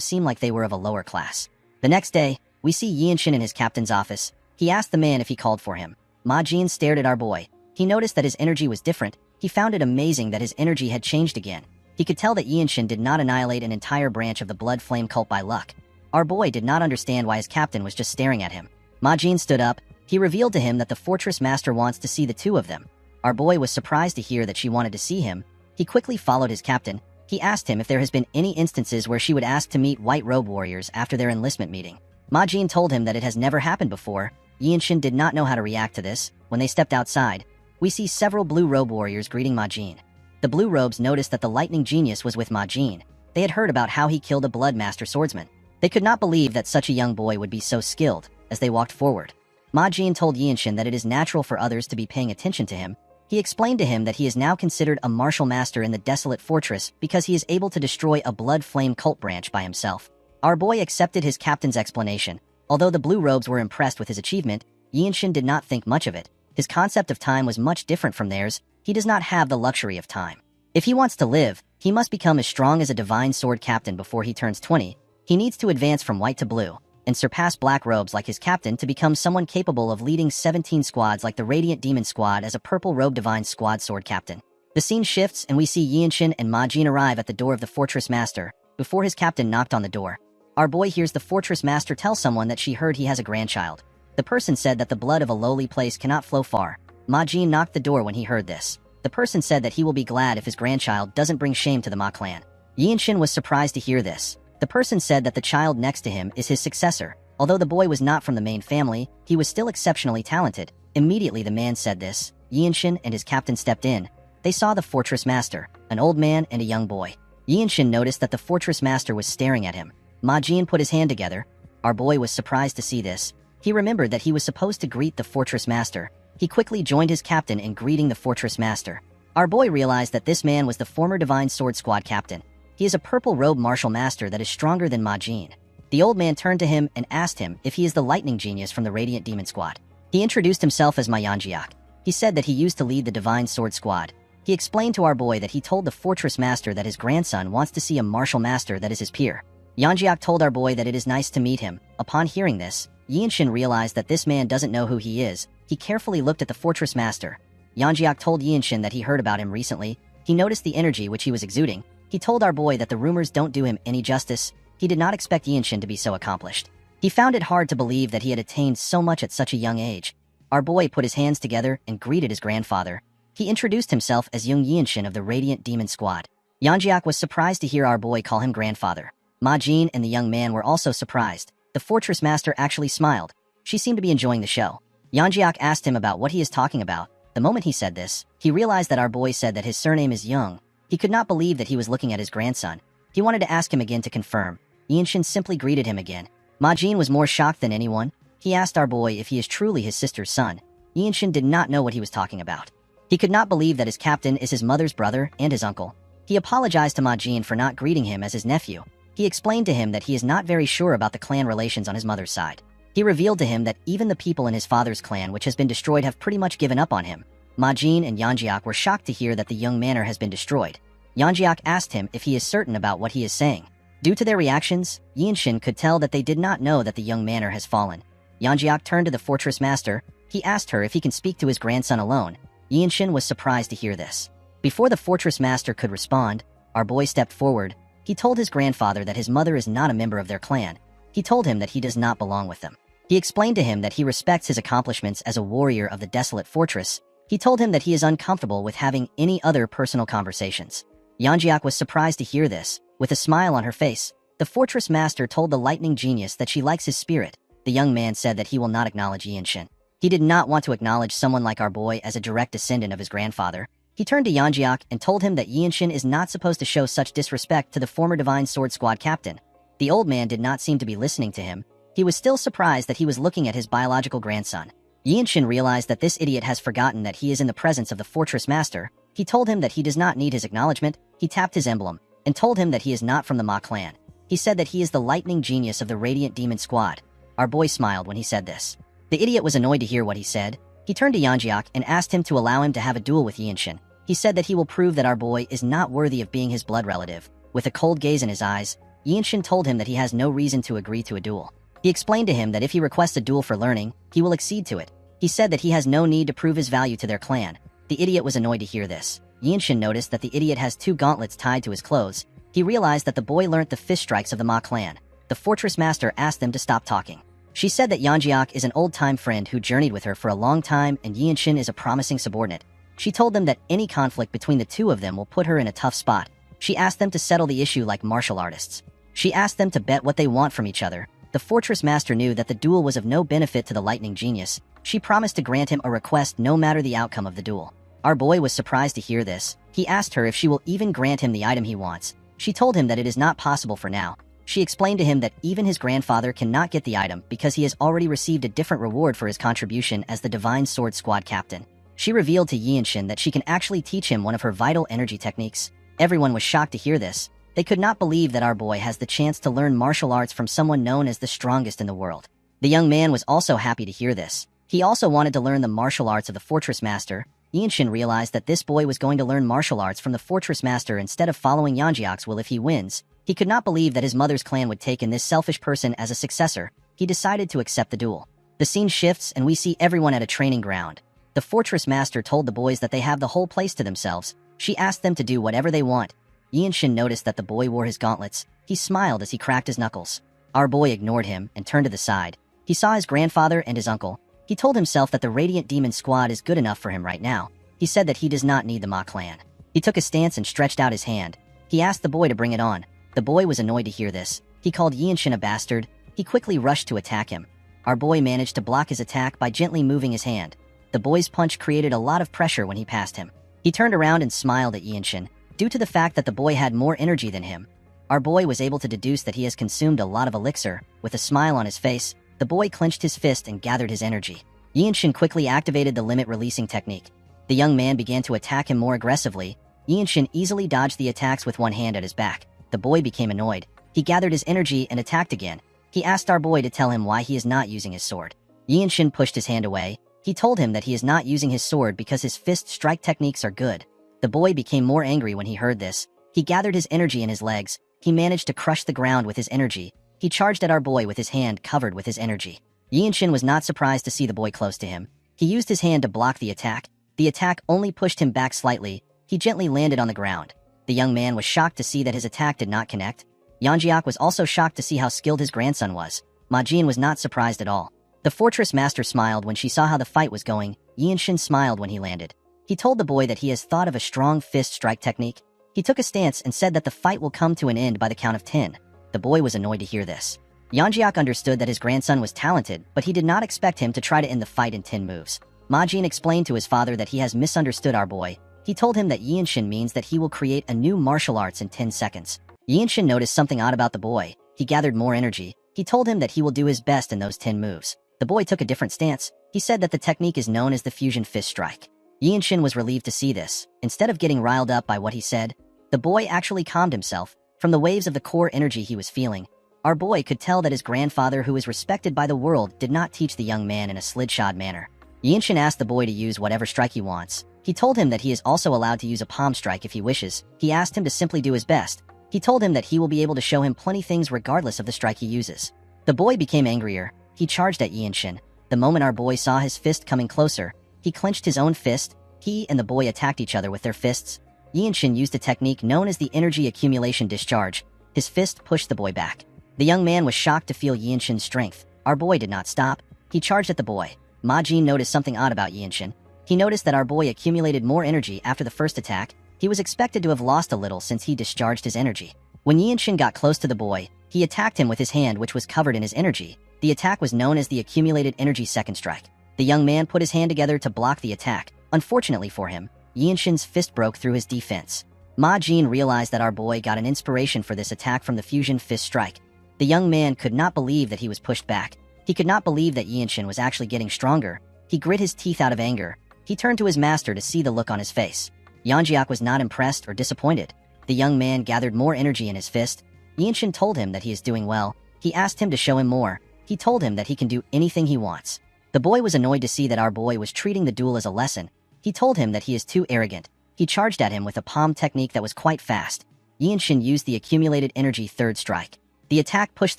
seem like they were of a lower class. The next day, we see Yinshin in his captain's office. He asked the man if he called for him. Ma Jin stared at our boy. He noticed that his energy was different. He found it amazing that his energy had changed again. He could tell that Yianshin did not annihilate an entire branch of the Blood Flame cult by luck. Our boy did not understand why his captain was just staring at him. Ma Jin stood up. He revealed to him that the fortress master wants to see the two of them. Our boy was surprised to hear that she wanted to see him. He quickly followed his captain. He asked him if there has been any instances where she would ask to meet white robe warriors after their enlistment meeting. Ma Jin told him that it has never happened before. Yianshin did not know how to react to this. When they stepped outside, we see several blue robe warriors greeting Ma Jin. The blue robes noticed that the lightning genius was with Ma Jin. They had heard about how he killed a blood master swordsman. They could not believe that such a young boy would be so skilled. As they walked forward, Ma Jin told Yianshin that it is natural for others to be paying attention to him. He explained to him that he is now considered a martial master in the desolate fortress because he is able to destroy a blood flame cult branch by himself. Our boy accepted his captain's explanation. Although the blue robes were impressed with his achievement, Yianshin did not think much of it. His concept of time was much different from theirs. He does not have the luxury of time. If he wants to live, he must become as strong as a divine sword captain before he turns 20. He needs to advance from white to blue and surpass black robes like his captain to become someone capable of leading 17 squads like the Radiant Demon Squad as a purple robe divine squad sword captain. The scene shifts and we see Yianshin and Ma Jin arrive at the door of the fortress master before his captain knocked on the door. Our boy hears the fortress master tell someone that she heard he has a grandchild. The person said that the blood of a lowly place cannot flow far. Ma Jin knocked the door when he heard this. The person said that he will be glad if his grandchild doesn't bring shame to the Ma clan. Yianshin was surprised to hear this. The person said that the child next to him is his successor. Although the boy was not from the main family, he was still exceptionally talented. Immediately the man said this. Yianshin and his captain stepped in. They saw the fortress master, an old man and a young boy. Yianshin noticed that the fortress master was staring at him. Ma Jin put his hand together. Our boy was surprised to see this. He remembered that he was supposed to greet the fortress master. He quickly joined his captain in greeting the fortress master. Our boy realized that this man was the former Divine Sword Squad captain. He is a purple robe martial master that is stronger than Ma Jin. The old man turned to him and asked him if he is the lightning genius from the Radiant Demon Squad. He introduced himself as Ma Yanjiak. He said that he used to lead the Divine Sword Squad. He explained to our boy that he told the fortress master that his grandson wants to see a martial master that is his peer. Yanjiak told our boy that it is nice to meet him. Upon hearing this, Yianshin realized that this man doesn't know who he is. He carefully looked at the fortress master. Yanjiak told Yianshin that he heard about him recently. He noticed the energy which he was exuding. He told our boy that the rumors don't do him any justice. He did not expect Yianshin to be so accomplished. He found it hard to believe that he had attained so much at such a young age. Our boy put his hands together and greeted his grandfather. He introduced himself as young Yianshin of the Radiant Demon Squad. Yanjiak was surprised to hear our boy call him grandfather. Ma Jin and the young man were also surprised. The fortress master actually smiled. She seemed to be enjoying the show. Yanjiak asked him about what he is talking about. The moment he said this, he realized that our boy said that his surname is Young. He could not believe that he was looking at his grandson. He wanted to ask him again to confirm. Yianshin simply greeted him again. Ma Jin was more shocked than anyone. He asked our boy if he is truly his sister's son. Yianshin did not know what he was talking about. He could not believe that his captain is his mother's brother and his uncle. He apologized to Ma Jin for not greeting him as his nephew. He explained to him that he is not very sure about the clan relations on his mother's side. He revealed to him that even the people in his father's clan which has been destroyed have pretty much given up on him. Ma Jin and Yanjiak were shocked to hear that the young manor has been destroyed. Yanjiak asked him if he is certain about what he is saying. Due to their reactions, Yianshin could tell that they did not know that the young manor has fallen. Yanjiak turned to the fortress master. He asked her if he can speak to his grandson alone. Yianshin was surprised to hear this. Before the fortress master could respond, our boy stepped forward. He told his grandfather that his mother is not a member of their clan. He told him that he does not belong with them. He explained to him that he respects his accomplishments as a warrior of the desolate fortress. He told him that he is uncomfortable with having any other personal conversations. Yanjiak was surprised to hear this. With a smile on her face, the fortress master told the lightning genius that she likes his spirit. The young man said that he will not acknowledge Yianshin. He did not want to acknowledge someone like our boy as a direct descendant of his grandfather. He turned to Yanjiak and told him that Yianshin is not supposed to show such disrespect to the former Divine Sword Squad captain. The old man did not seem to be listening to him. He was still surprised that he was looking at his biological grandson. Yianshin realized that this idiot has forgotten that he is in the presence of the fortress master. He told him that he does not need his acknowledgement. He tapped his emblem and told him that he is not from the Ma clan. He said that he is the lightning genius of the Radiant Demon Squad. Our boy smiled when he said this. The idiot was annoyed to hear what he said. He turned to Yanjiak and asked him to allow him to have a duel with Yianshin. He said that he will prove that our boy is not worthy of being his blood relative. With a cold gaze in his eyes, Yianshin told him that he has no reason to agree to a duel. He explained to him that if he requests a duel for learning, he will accede to it. He said that he has no need to prove his value to their clan. The idiot was annoyed to hear this. Yinshin noticed that the idiot has 2 gauntlets tied to his clothes. He realized that the boy learnt the fist strikes of the Ma clan. The fortress master asked them to stop talking. She said that Yeonjiak is an old-time friend who journeyed with her for a long time and Yinshin is a promising subordinate. She told them that any conflict between the two of them will put her in a tough spot. She asked them to settle the issue like martial artists. She asked them to bet what they want from each other. The fortress master knew that the duel was of no benefit to the lightning genius. She promised to grant him a request no matter the outcome of the duel. Our boy was surprised to hear this. He asked her if she will even grant him the item he wants. She told him that it is not possible for now. She explained to him that even his grandfather cannot get the item because he has already received a different reward for his contribution as the Divine Sword Squad captain. She revealed to Yinshin that she can actually teach him one of her vital energy techniques. Everyone was shocked to hear this. They could not believe that our boy has the chance to learn martial arts from someone known as the strongest in the world. The young man was also happy to hear this. He also wanted to learn the martial arts of the fortress master. Yinshin realized that this boy was going to learn martial arts from the fortress master instead of following Yeonjiak's will if he wins. He could not believe that his mother's clan would take in this selfish person as a successor. He decided to accept the duel. The scene shifts and we see everyone at a training ground. The fortress master told the boys that they have the whole place to themselves. She asked them to do whatever they want. Yinshin noticed that the boy wore his gauntlets. He smiled as he cracked his knuckles. Our boy ignored him and turned to the side. He saw his grandfather and his uncle. He told himself that the Radiant Demon Squad is good enough for him right now. He said that he does not need the Ma clan. He took a stance and stretched out his hand. He asked the boy to bring it on. The boy was annoyed to hear this. He called Yinshin a bastard. He quickly rushed to attack him. Our boy managed to block his attack by gently moving his hand. The boy's punch created a lot of pressure when he passed him. He turned around and smiled at Yinshin. Due to the fact that the boy had more energy than him, our boy was able to deduce that he has consumed a lot of elixir. With a smile on his face, the boy clenched his fist and gathered his energy. Yinshin quickly activated the limit-releasing technique. The young man began to attack him more aggressively. Yinshin easily dodged the attacks with one hand at his back. The boy became annoyed. He gathered his energy and attacked again. He asked our boy to tell him why he is not using his sword. Yinshin pushed his hand away. He told him that he is not using his sword because his fist strike techniques are good. The boy became more angry when he heard this. He gathered his energy in his legs. He managed to crush the ground with his energy. He charged at our boy with his hand covered with his energy. Yinshin was not surprised to see the boy close to him. He used his hand to block the attack. The attack only pushed him back slightly. He gently landed on the ground. The young man was shocked to see that his attack did not connect. Yeonjiak was also shocked to see how skilled his grandson was. Ma Jin was not surprised at all. The fortress master smiled when she saw how the fight was going. Yinshin smiled when he landed. He told the boy that he has thought of a strong fist strike technique. He took a stance and said that the fight will come to an end by the count of 10. The boy was annoyed to hear this. Yeonjiak understood that his grandson was talented, but he did not expect him to try to end the fight in 10 moves. Ma Jin explained to his father that he has misunderstood our boy. He told him that Yinshin means that he will create a new martial arts in 10 seconds. Yinshin noticed something odd about the boy. He gathered more energy. He told him that he will do his best in those 10 moves. The boy took a different stance. He said that the technique is known as the fusion fist strike. Yinshin was relieved to see this. Instead of getting riled up by what he said, the boy actually calmed himself. From the waves of the core energy he was feeling, our boy could tell that his grandfather, who is respected by the world, did not teach the young man in a slidshod manner. Yinshin asked the boy to use whatever strike he wants. He told him that he is also allowed to use a palm strike if he wishes. He asked him to simply do his best. He told him that he will be able to show him plenty things regardless of the strike he uses. The boy became angrier. He charged at Yinshin. The moment our boy saw his fist coming closer, he clenched his own fist. He and the boy attacked each other with their fists. Yinshin used a technique known as the energy accumulation discharge. His fist pushed the boy back. The young man was shocked to feel Yinshin's strength. Our boy did not stop. He charged at the boy. Ma Jin noticed something odd about Yinshin. He noticed that our boy accumulated more energy after the first attack. He was expected to have lost a little since he discharged his energy. When Yinshin got close to the boy, he attacked him with his hand, which was covered in his energy. The attack was known as the accumulated energy second strike. The young man put his hand together to block the attack. Unfortunately for him, Yinshin's fist broke through his defense. Ma Jin realized that our boy got an inspiration for this attack from the fusion fist strike. The young man could not believe that he was pushed back. He could not believe that Yinshin was actually getting stronger. He grit his teeth out of anger. He turned to his master to see the look on his face. Yeonjiak was not impressed or disappointed. The young man gathered more energy in his fist. Yinshin told him that he is doing well. He asked him to show him more. He told him that he can do anything he wants. The boy was annoyed to see that our boy was treating the duel as a lesson. He told him that he is too arrogant. He charged at him with a palm technique that was quite fast. Yinshin used the accumulated energy third strike. The attack pushed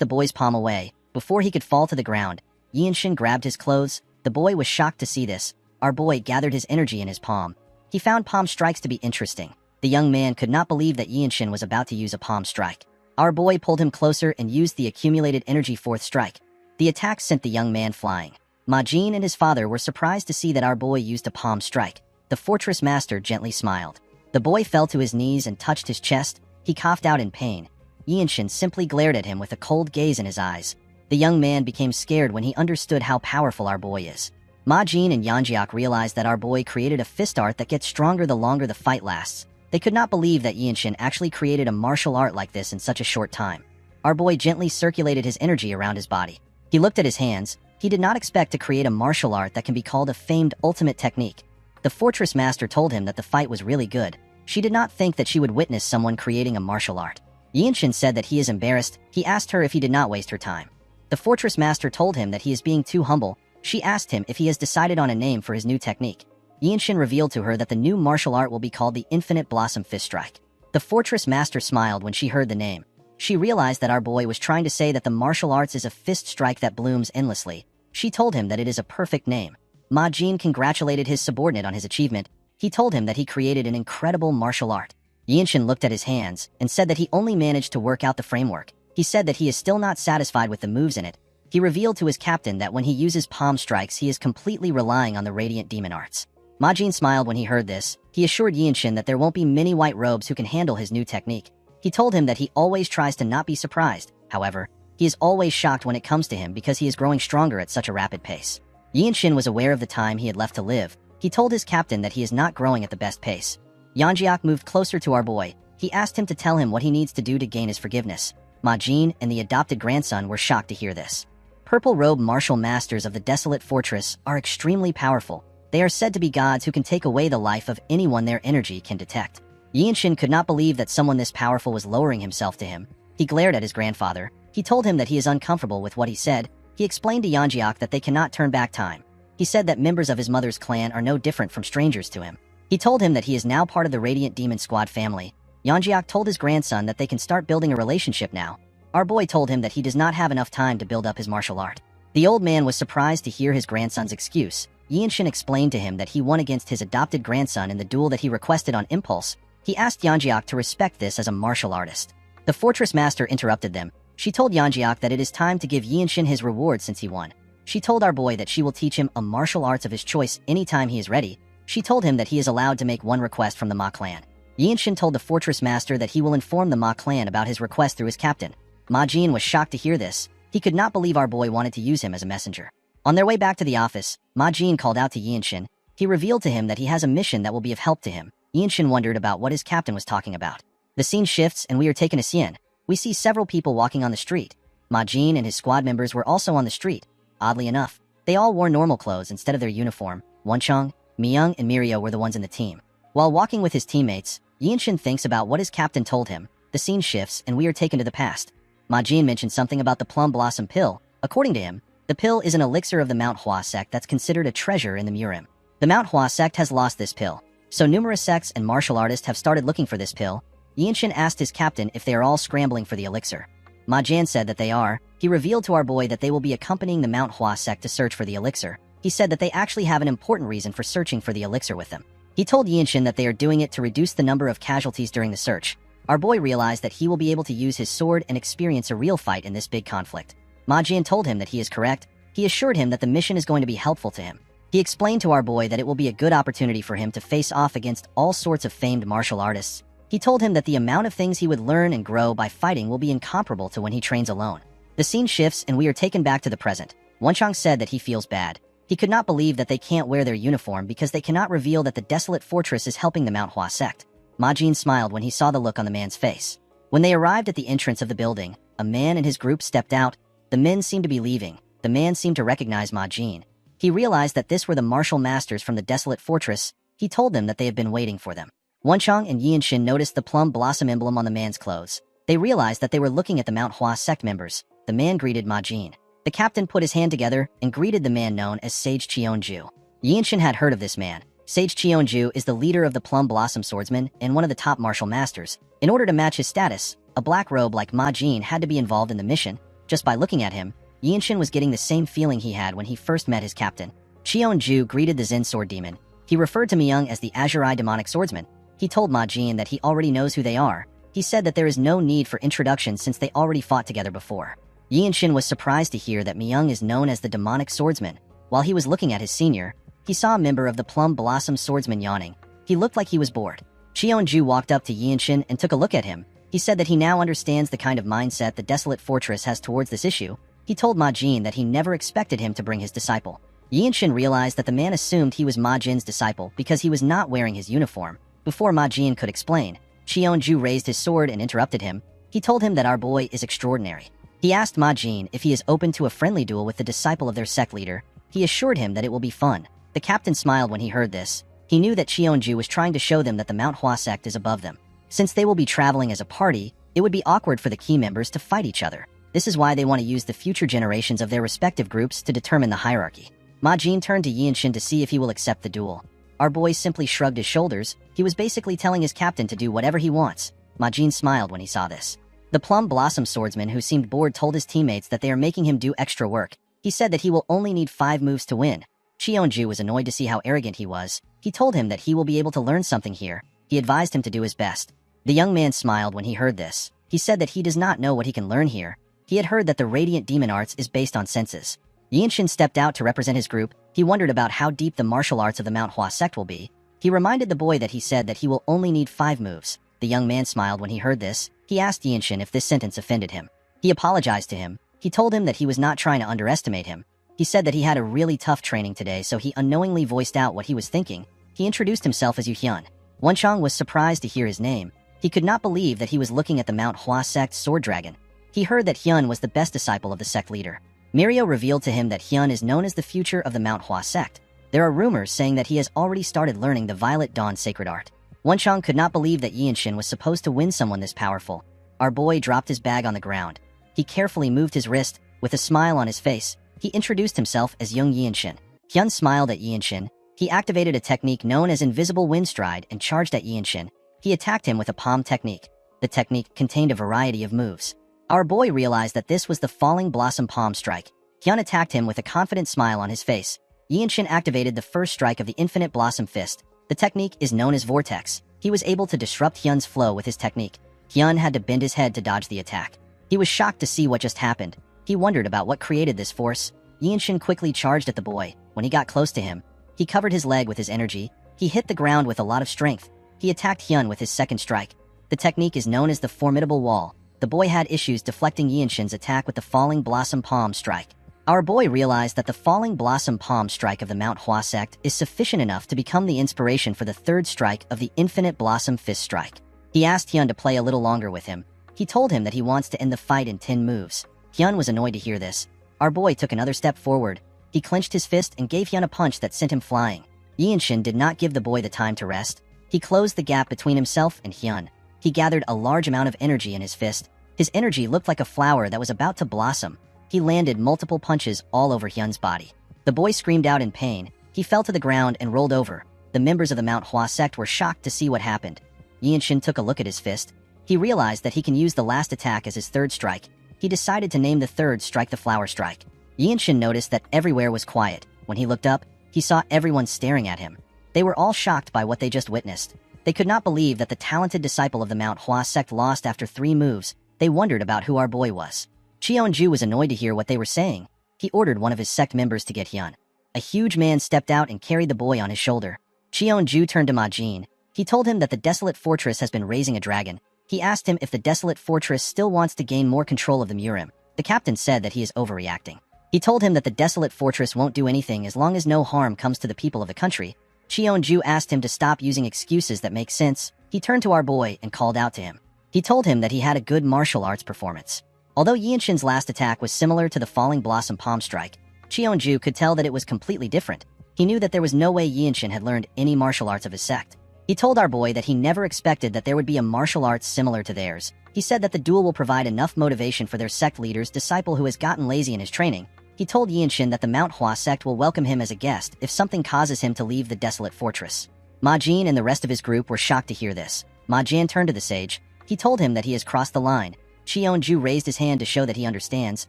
the boy's palm away. Before he could fall to the ground, Yinshin grabbed his clothes. The boy was shocked to see this. Our boy gathered his energy in his palm. He found palm strikes to be interesting. The young man could not believe that Yinshin was about to use a palm strike. Our boy pulled him closer and used the accumulated energy fourth strike. The attack sent the young man flying. Majin and his father were surprised to see that our boy used a palm strike. The fortress master gently smiled. The boy fell to his knees and touched his chest. He coughed out in pain. Yinshin simply glared at him with a cold gaze in his eyes. The young man became scared when he understood how powerful our boy is. Majin and Yanjiak realized that our boy created a fist art that gets stronger the longer the fight lasts. They could not believe that Yinshin actually created a martial art like this in such a short time. Our boy gently circulated his energy around his body. He looked at his hands. He did not expect to create a martial art that can be called a famed ultimate technique. The fortress master told him that the fight was really good. She did not think that she would witness someone creating a martial art. Yinshin said that he is embarrassed. He asked her if he did not waste her time. The fortress master told him that he is being too humble. She asked him if he has decided on a name for his new technique. Yinshin revealed to her that the new martial art will be called the Infinite Blossom Fist Strike. The fortress master smiled when she heard the name. She realized that our boy was trying to say that the martial arts is a fist strike that blooms endlessly. She told him that it is a perfect name. Majin congratulated his subordinate on his achievement. He told him that he created an incredible martial art. Yinshin looked at his hands and said that he only managed to work out the framework. He said that he is still not satisfied with the moves in it. He revealed to his captain that when he uses palm strikes, he is completely relying on the radiant demon arts. Majin smiled when he heard this. He assured Yinshin that there won't be many white robes who can handle his new technique. He told him that he always tries to not be surprised. However, he is always shocked when it comes to him because he is growing stronger at such a rapid pace. Yinshin was aware of the time he had left to live. He told his captain that he is not growing at the best pace. Yanjiak moved closer to our boy. He asked him to tell him what he needs to do to gain his forgiveness. Majin and the adopted grandson were shocked to hear this. Purple-robed martial masters of the desolate fortress are extremely powerful. They are said to be gods who can take away the life of anyone their energy can detect. Yinshin could not believe that someone this powerful was lowering himself to him. He glared at his grandfather. He told him that he is uncomfortable with what he said. He explained to Yanjiak that they cannot turn back time. He said that members of his mother's clan are no different from strangers to him. He told him that he is now part of the Radiant Demon Squad family. Yanjiak told his grandson that they can start building a relationship now. Our boy told him that he does not have enough time to build up his martial art. The old man was surprised to hear his grandson's excuse. Yinshin explained to him that he won against his adopted grandson in the duel that he requested on impulse. He asked Yanjiak to respect this as a martial artist. The fortress master interrupted them. She told Yanjiak that it is time to give Yinshin his reward since he won. She told our boy that she will teach him a martial arts of his choice anytime he is ready. She told him that he is allowed to make one request from the Ma clan. Yinshin told the fortress master that he will inform the Ma clan about his request through his captain. Majin was shocked to hear this. He could not believe our boy wanted to use him as a messenger. On their way back to the office, Majin called out to Yinshin. He revealed to him that he has a mission that will be of help to him. Yinshin wondered about what his captain was talking about. The scene shifts and we are taken to Xian. We see several people walking on the street. Majin and his squad members were also on the street. Oddly enough, they all wore normal clothes instead of their uniform. Wonchong, Miyang, and Mirio were the ones in the team. While walking with his teammates, Yinshin thinks about what his captain told him. The scene shifts and we are taken to the past. Majin mentioned something about the plum blossom pill. According to him, the pill is an elixir of the Manhwa sect that's considered a treasure in the Murim. The Manhwa sect has lost this pill, so numerous sects and martial artists have started looking for this pill. Yinshin asked his captain if they are all scrambling for the elixir. Majin said that they are. He revealed to our boy that they will be accompanying the Manhwa sect to search for the elixir. He said that they actually have an important reason for searching for the elixir with them. He told Yinshin that they are doing it to reduce the number of casualties during the search. Our boy realized that he will be able to use his sword and experience a real fight in this big conflict. Majin told him that he is correct. He assured him that the mission is going to be helpful to him. He explained to our boy that it will be a good opportunity for him to face off against all sorts of famed martial artists. He told him that the amount of things he would learn and grow by fighting will be incomparable to when he trains alone. The scene shifts and we are taken back to the present. Wonchong said that he feels bad. He could not believe that they can't wear their uniform because they cannot reveal that the desolate fortress is helping the Manhwa sect. Majin smiled when he saw the look on the man's face. When they arrived at the entrance of the building, a man and his group stepped out. The men seemed to be leaving. The man seemed to recognize Majin. He realized that this were the martial masters from the desolate fortress. He told them that they had been waiting for them. Wonchong and Yinshin noticed the plum blossom emblem on the man's clothes. They realized that they were looking at the Manhwa sect members. The man greeted Majin. The captain put his hand together and greeted the man known as Sage Cheonju. Yinshin had heard of this man. Sage Cheonju is the leader of the Plum Blossom Swordsmen and one of the top martial masters. In order to match his status, a black robe like Majin had to be involved in the mission. Just by looking at him, Yinshin was getting the same feeling he had when he first met his captain. Cheonju greeted the Zen Sword Demon. He referred to Myung as the Azuri demonic swordsman. He told Ma Jin that he already knows who they are. He said that there is no need for introduction since they already fought together before. Yinshin was surprised to hear that Myung is known as the demonic swordsman. While he was looking at his senior, he saw a member of the Plum Blossom swordsman yawning. He looked like he was bored. Cheonju walked up to Yinshin and took a look at him. He said that he now understands the kind of mindset the Desolate Fortress has towards this issue. He told Ma Jin that he never expected him to bring his disciple. Yinshin realized that the man assumed he was Ma Jin's disciple because he was not wearing his uniform. Before Ma Jin could explain, Cheonju raised his sword and interrupted him. He told him that our boy is extraordinary. He asked Ma Jin if he is open to a friendly duel with the disciple of their sect leader. He assured him that it will be fun. The captain smiled when he heard this. He knew that Cheonju was trying to show them that the Manhwa sect is above them. Since they will be traveling as a party, it would be awkward for the key members to fight each other. This is why they want to use the future generations of their respective groups to determine the hierarchy. Ma Jin turned to Yinshin to see if he will accept the duel. Our boy simply shrugged his shoulders. He was basically telling his captain to do whatever he wants. Ma Jin smiled when he saw this. The Plum Blossom swordsman who seemed bored told his teammates that they are making him do extra work. He said that he will only need 5 moves to win. Cheonju was annoyed to see how arrogant he was. He told him that he will be able to learn something here. He advised him to do his best. The young man smiled when he heard this. He said that he does not know what he can learn here. He had heard that the Radiant Demon Arts is based on senses. Yinshin stepped out to represent his group. He wondered about how deep the martial arts of the Manhwa sect will be. He reminded the boy that he said that he will only need 5 moves. The young man smiled when he heard this. He asked Yinshin if this sentence offended him. He apologized to him. He told him that he was not trying to underestimate him. He said that he had a really tough training today, so he unknowingly voiced out what he was thinking. He introduced himself as Yu Hyun. Wonchong was surprised to hear his name. He could not believe that he was looking at the Manhwa sect sword dragon. He heard that Hyun was the best disciple of the sect leader. Mirio revealed to him that Hyun is known as the future of the Manhwa sect. There are rumors saying that he has already started learning the Violet Dawn sacred art. Wonchong could not believe that Yinshin was supposed to win someone this powerful. Our boy dropped his bag on the ground. He carefully moved his wrist. With a smile on his face, he introduced himself as young Yinshin. Hyun smiled at Yinshin. He activated a technique known as Invisible Wind Stride and charged at Yinshin. He attacked him with a palm technique. The technique contained a variety of moves. Our boy realized that this was the Falling Blossom Palm Strike. Hyun attacked him with a confident smile on his face. Yinshin activated the first strike of the Infinite Blossom Fist. The technique is known as Vortex. He was able to disrupt Hyun's flow with his technique. Hyun had to bend his head to dodge the attack. He was shocked to see what just happened. He wondered about what created this force. Yinshin quickly charged at the boy. When he got close to him, he covered his leg with his energy. He hit the ground with a lot of strength. He attacked Hyun with his second strike. The technique is known as the Formidable Wall. The boy had issues deflecting Yinshin's attack with the Falling Blossom Palm Strike. Our boy realized that the Falling Blossom Palm Strike of the Manhwa sect is sufficient enough to become the inspiration for the third strike of the Infinite Blossom Fist Strike. He asked Hyun to play a little longer with him. He told him that he wants to end the fight in 10 moves. Hyun was annoyed to hear this. Our boy took another step forward. He clenched his fist and gave Hyun a punch that sent him flying. Yinshin did not give the boy the time to rest. He closed the gap between himself and Hyun. He gathered a large amount of energy in his fist. His energy looked like a flower that was about to blossom. He landed multiple punches all over Hyun's body. The boy screamed out in pain. He fell to the ground and rolled over. The members of the Manhwa sect were shocked to see what happened. Yinshin took a look at his fist. He realized that he can use the last attack as his third strike. He decided to name the third strike the Flower Strike. Yinshin noticed that everywhere was quiet. When he looked up, he saw everyone staring at him. They were all shocked by what they just witnessed. They could not believe that the talented disciple of the Manhwa sect lost after 3 moves. They wondered about who our boy was. Cheonju was annoyed to hear what they were saying. He ordered one of his sect members to get Hyun. A huge man stepped out and carried the boy on his shoulder. Cheonju turned to Ma Jin. He told him that the Desolate Fortress has been raising a dragon. He asked him if the Desolate Fortress still wants to gain more control of the Murim. The captain said that he is overreacting. He told him that the Desolate Fortress won't do anything as long as no harm comes to the people of the country. Cheonju asked him to stop using excuses that make sense. He turned to our boy and called out to him. He told him that he had a good martial arts performance. Although Yinshin's last attack was similar to the Falling Blossom Palm Strike, Cheonju could tell that it was completely different. He knew that there was no way Yinshin had learned any martial arts of his sect. He told our boy that he never expected that there would be a martial arts similar to theirs. He said that the duel will provide enough motivation for their sect leader's disciple who has gotten lazy in his training. He told Yinshin that the Manhwa sect will welcome him as a guest if something causes him to leave the Desolate Fortress. Ma Jin and the rest of his group were shocked to hear this. Ma Jin turned to the sage. He told him that he has crossed the line. Cheonju raised his hand to show that he understands.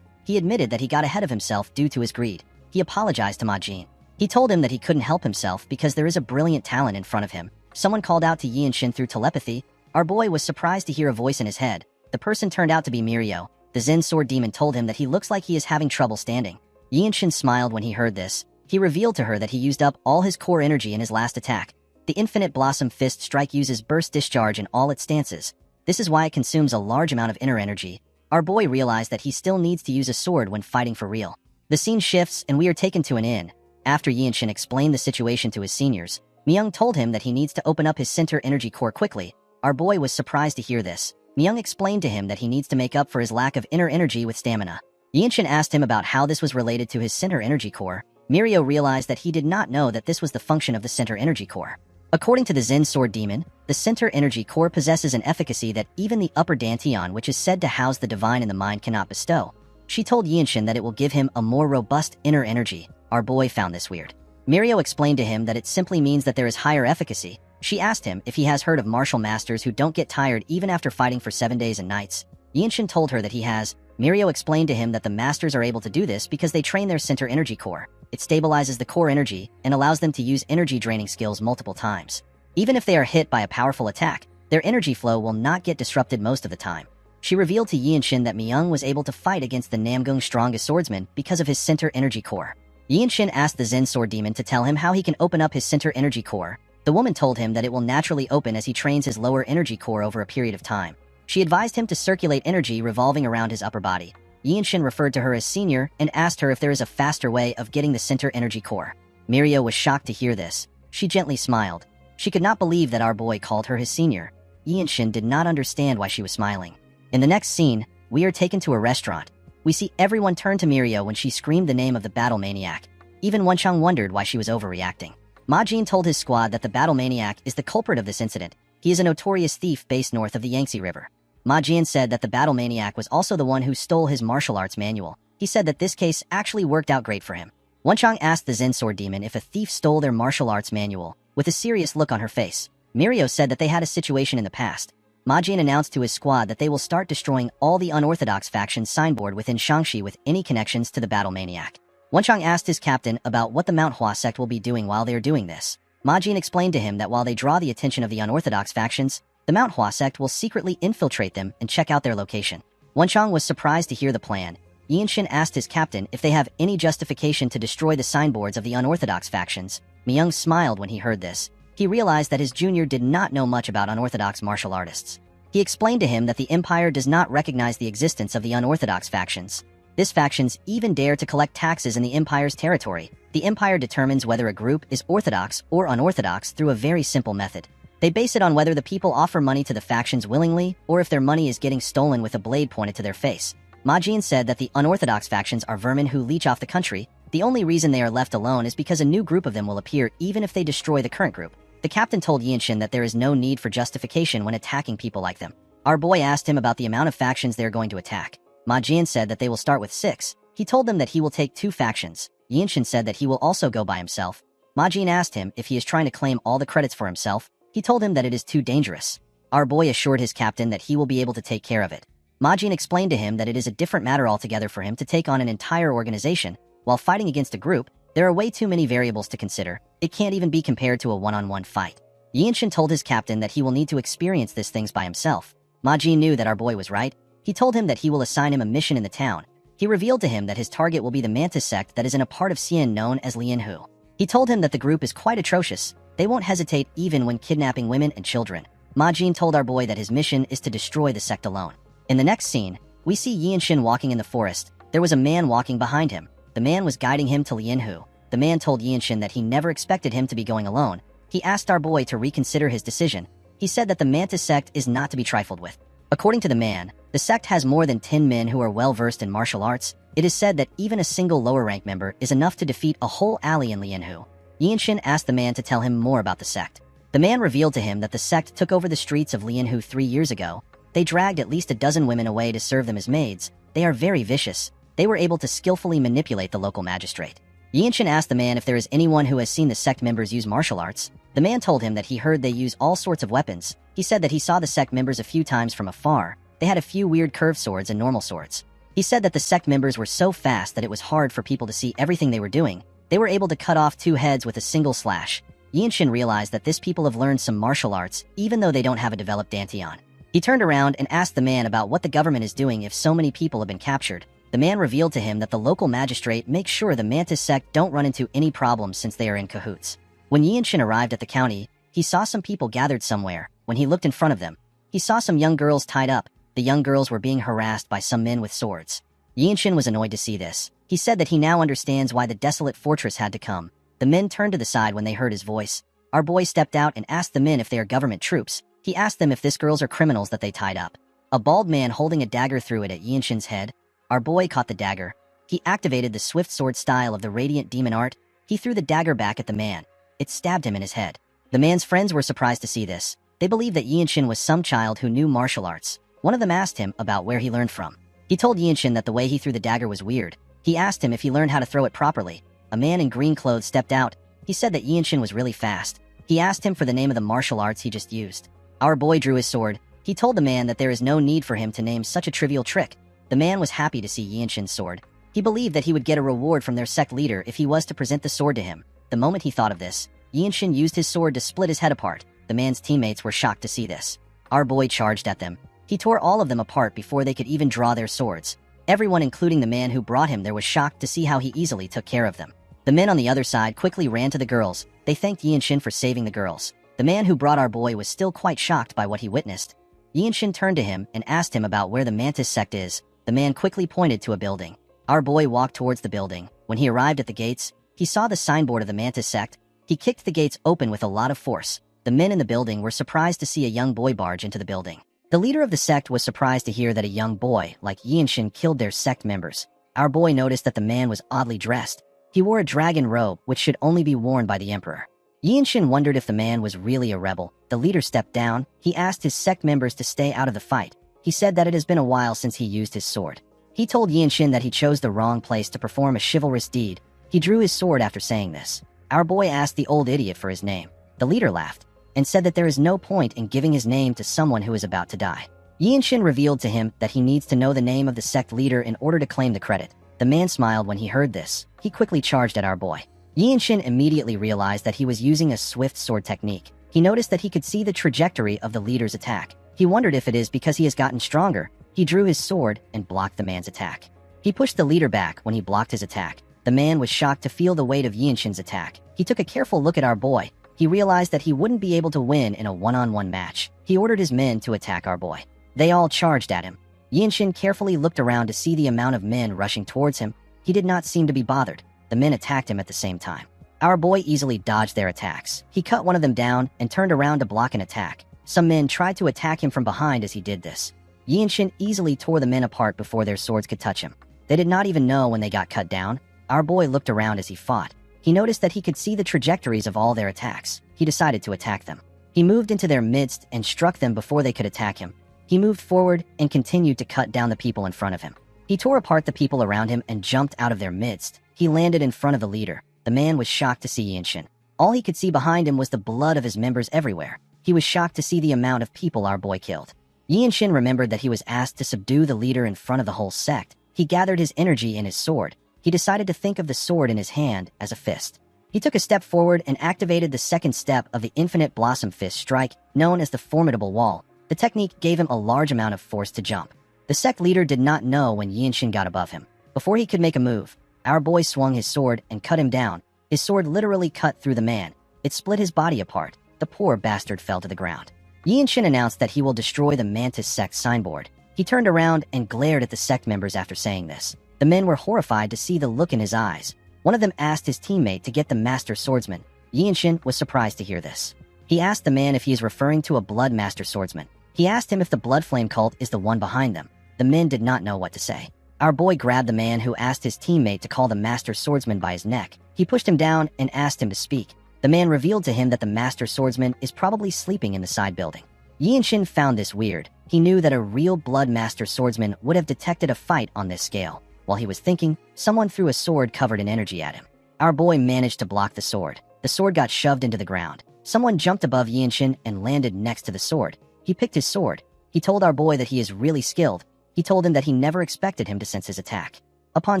He admitted that he got ahead of himself due to his greed. He apologized to Ma Jin. He told him that he couldn't help himself because there is a brilliant talent in front of him. Someone called out to Yinshin through telepathy. Our boy was surprised to hear a voice in his head. The person turned out to be Mirio. The Zen sword demon told him that he looks like he is having trouble standing. Yinshin smiled when he heard this. He revealed to her that he used up all his core energy in his last attack. The Infinite Blossom Fist strike uses burst discharge in all its stances. This is why it consumes a large amount of inner energy. Our boy realized that he still needs to use a sword when fighting for real. The scene shifts and we are taken to an inn. After Yinshin explained the situation to his seniors, Myung told him that he needs to open up his center energy core quickly. Our boy was surprised to hear this. Myung explained to him that he needs to make up for his lack of inner energy with stamina. Yinshin asked him about how this was related to his center energy core. Mirio realized that he did not know that this was the function of the center energy core. According to the Zen sword demon, the center energy core possesses an efficacy that even the upper dantian, which is said to house the divine in the mind, cannot bestow. She told Yinshin that it will give him a more robust inner energy. Our boy found this weird. Mirio explained to him that it simply means that there is higher efficacy. She asked him if he has heard of martial masters who don't get tired even after fighting for 7 days and nights. Yinshin told her that he has. Mirio explained to him that the masters are able to do this because they train their center energy core. It stabilizes the core energy and allows them to use energy draining skills multiple times. Even if they are hit by a powerful attack, their energy flow will not get disrupted most of the time. She revealed to Yinshin that Myung was able to fight against the Namgung's strongest swordsman because of his center energy core. Yinshin asked the Zen sword demon to tell him how he can open up his center energy core. The woman told him that it will naturally open as he trains his lower energy core over a period of time. She advised him to circulate energy revolving around his upper body. Yinshin referred to her as senior and asked her if there is a faster way of getting the center energy core. Mirio was shocked to hear this. She gently smiled. She could not believe that our boy called her his senior. Yinshin did not understand why she was smiling. In the next scene, we are taken to a restaurant. We see everyone turn to Mirio when she screamed the name of the battle maniac. Even Wenchang wondered why she was overreacting. Ma Jin told his squad that the battle maniac is the culprit of this incident. He is a notorious thief based north of the Yangtze River. Ma Jin said that the battle maniac was also the one who stole his martial arts manual. He said that this case actually worked out great for him. Wenchang asked the Zen sword demon if a thief stole their martial arts manual, with a serious look on her face. Mirio said that they had a situation in the past. Ma Jin announced to his squad that they will start destroying all the unorthodox factions signboard within Shangxi with any connections to the battle maniac. Wenchang asked his captain about what the Manhwa sect will be doing while they are doing this. Ma Jin explained to him that while they draw the attention of the unorthodox factions, the Manhwa sect will secretly infiltrate them and check out their location. Wenchang was surprised to hear the plan. Yinshin asked his captain if they have any justification to destroy the signboards of the unorthodox factions. Myung smiled when he heard this. He realized that his junior did not know much about unorthodox martial artists. He explained to him that the Empire does not recognize the existence of the unorthodox factions. These factions even dare to collect taxes in the Empire's territory. The Empire determines whether a group is orthodox or unorthodox through a very simple method. They base it on whether the people offer money to the factions willingly or if their money is getting stolen with a blade pointed to their face. Ma Jin said that the unorthodox factions are vermin who leech off the country. The only reason they are left alone is because a new group of them will appear even if they destroy the current group. The captain told Yinshin that there is no need for justification when attacking people like them. Our boy asked him about the amount of factions they are going to attack. Ma Jin said that they will start with 6. He told them that he will take 2 factions. Yinshin said that he will also go by himself. Ma Jin asked him if he is trying to claim all the credits for himself. He told him that it is too dangerous. Our boy assured his captain that he will be able to take care of it. Ma Jin explained to him that it is a different matter altogether for him to take on an entire organization. While fighting against a group, there are way too many variables to consider. It can't even be compared to a one-on-one fight. Yinshin told his captain that he will need to experience these things by himself. Ma Jin knew that our boy was right. He told him that he will assign him a mission in the town. He revealed to him that his target will be the Mantis sect that is in a part of Xian known as Lianhu. He told him that the group is quite atrocious. They won't hesitate even when kidnapping women and children. Ma Jin told our boy that his mission is to destroy the sect alone. In the next scene, we see Yinshin walking in the forest. There was a man walking behind him. The man was guiding him to Lianhu. The man told Yinshin that he never expected him to be going alone. He asked our boy to reconsider his decision. He said that the Mantis sect is not to be trifled with. According to the man, the sect has more than 10 men who are well-versed in martial arts. It is said that even a single lower-rank member is enough to defeat a whole alley in Lianhu. Yinshin asked the man to tell him more about the sect. The man revealed to him that the sect took over the streets of Lianhu 3 years ago. They dragged at least a dozen women away to serve them as maids. They are very vicious. They were able to skillfully manipulate the local magistrate. Yinshin asked the man if there is anyone who has seen the sect members use martial arts. The man told him that he heard they use all sorts of weapons. He said that he saw the sect members a few times from afar. They had a few weird curved swords and normal swords. He said that the sect members were so fast that it was hard for people to see everything they were doing. They were able to cut off 2 heads with a single slash. Yinshin realized that these people have learned some martial arts, even though they don't have a developed dantian. He turned around and asked the man about what the government is doing if so many people have been captured. The man revealed to him that the local magistrate makes sure the Mantis sect don't run into any problems since they are in cahoots. When Yinshin arrived at the county, he saw some people gathered somewhere. When he looked in front of them, he saw some young girls tied up. The young girls were being harassed by some men with swords. Yinshin was annoyed to see this. He said that he now understands why the desolate fortress had to come. The men turned to the side when they heard his voice. Our boy stepped out and asked the men if they are government troops. He asked them if these girls are criminals that they tied up. A bald man holding a dagger threw it at Yinshin's head. Our boy caught the dagger. He activated the swift sword style of the radiant demon art. He threw the dagger back at the man. It stabbed him in his head. The man's friends were surprised to see this. They believed that Yinshin was some child who knew martial arts. One of them asked him about where he learned from. He told Yinshin that the way he threw the dagger was weird. He asked him if he learned how to throw it properly. A man in green clothes stepped out. He said that Yinshin was really fast. He asked him for the name of the martial arts he just used. Our boy drew his sword. He told the man that there is no need for him to name such a trivial trick. The man was happy to see Yinshin's sword. He believed that he would get a reward from their sect leader if he was to present the sword to him. The moment he thought of this, Yinshin used his sword to split his head apart. The man's teammates were shocked to see this. Our boy charged at them. He tore all of them apart before they could even draw their swords. Everyone, including the man who brought him there, was shocked to see how he easily took care of them. The men on the other side quickly ran to the girls. They thanked Yinshin for saving the girls. The man who brought our boy was still quite shocked by what he witnessed. Yinshin turned to him and asked him about where the Mantis sect is. The man quickly pointed to a building. Our boy walked towards the building. When he arrived at the gates, he saw the signboard of the Mantis sect. He kicked the gates open with a lot of force. The men in the building were surprised to see a young boy barge into the building. The leader of the sect was surprised to hear that a young boy, like Yinshin, killed their sect members. Our boy noticed that the man was oddly dressed. He wore a dragon robe, which should only be worn by the emperor. Yinshin wondered if the man was really a rebel. The leader stepped down. He asked his sect members to stay out of the fight. He said that it has been a while since he used his sword. He told Yinshin that he chose the wrong place to perform a chivalrous deed. He drew his sword after saying this. Our boy asked the old idiot for his name. The leader laughed and said that there is no point in giving his name to someone who is about to die. Yinshin revealed to him that he needs to know the name of the sect leader in order to claim the credit. The man smiled when he heard this. He quickly charged at our boy. Yinshin immediately realized that he was using a swift sword technique. He noticed that he could see the trajectory of the leader's attack. He wondered if it is because he has gotten stronger. He drew his sword and blocked the man's attack. He pushed the leader back when he blocked his attack. The man was shocked to feel the weight of Yinshin's attack. He took a careful look at our boy. He realized that he wouldn't be able to win in a one-on-one match. He ordered his men to attack our boy. They all charged at him. Yinshin carefully looked around to see the amount of men rushing towards him. He did not seem to be bothered. The men attacked him at the same time. Our boy easily dodged their attacks. He cut one of them down and turned around to block an attack. Some men tried to attack him from behind as he did this. Yinshin easily tore the men apart before their swords could touch him. They did not even know when they got cut down. Our boy looked around as he fought. He noticed that he could see the trajectories of all their attacks. He decided to attack them. He moved into their midst and struck them before they could attack him. He moved forward and continued to cut down the people in front of him. He tore apart the people around him and jumped out of their midst. He landed in front of the leader. The man was shocked to see Yinshin. All he could see behind him was the blood of his members everywhere. He was shocked to see the amount of people our boy killed. Yinshin remembered that he was asked to subdue the leader in front of the whole sect. He gathered his energy in his sword. He decided to think of the sword in his hand as a fist. He took a step forward and activated the second step of the Infinite Blossom Fist strike, known as the Formidable Wall. The technique gave him a large amount of force to jump. The sect leader did not know when Yinshin got above him. Before he could make a move, our boy swung his sword and cut him down. His sword literally cut through the man. It split his body apart. The poor bastard fell to the ground. Yinshin announced that he will destroy the Mantis sect signboard. He turned around and glared at the sect members after saying this. The men were horrified to see the look in his eyes. One of them asked his teammate to get the master swordsman. Yinshin was surprised to hear this. He asked the man if he is referring to a blood master swordsman. He asked him if the blood flame cult is the one behind them. The men did not know what to say. Our boy grabbed the man who asked his teammate to call the master swordsman by his neck. He pushed him down and asked him to speak. The man revealed to him that the master swordsman is probably sleeping in the side building. Yinshin found this weird. He knew that a real blood master swordsman would have detected a fight on this scale. While he was thinking, someone threw a sword covered in energy at him. Our boy managed to block the sword. The sword got shoved into the ground. Someone jumped above Yinshin and landed next to the sword. He picked his sword. He told our boy that he is really skilled. He told him that he never expected him to sense his attack. Upon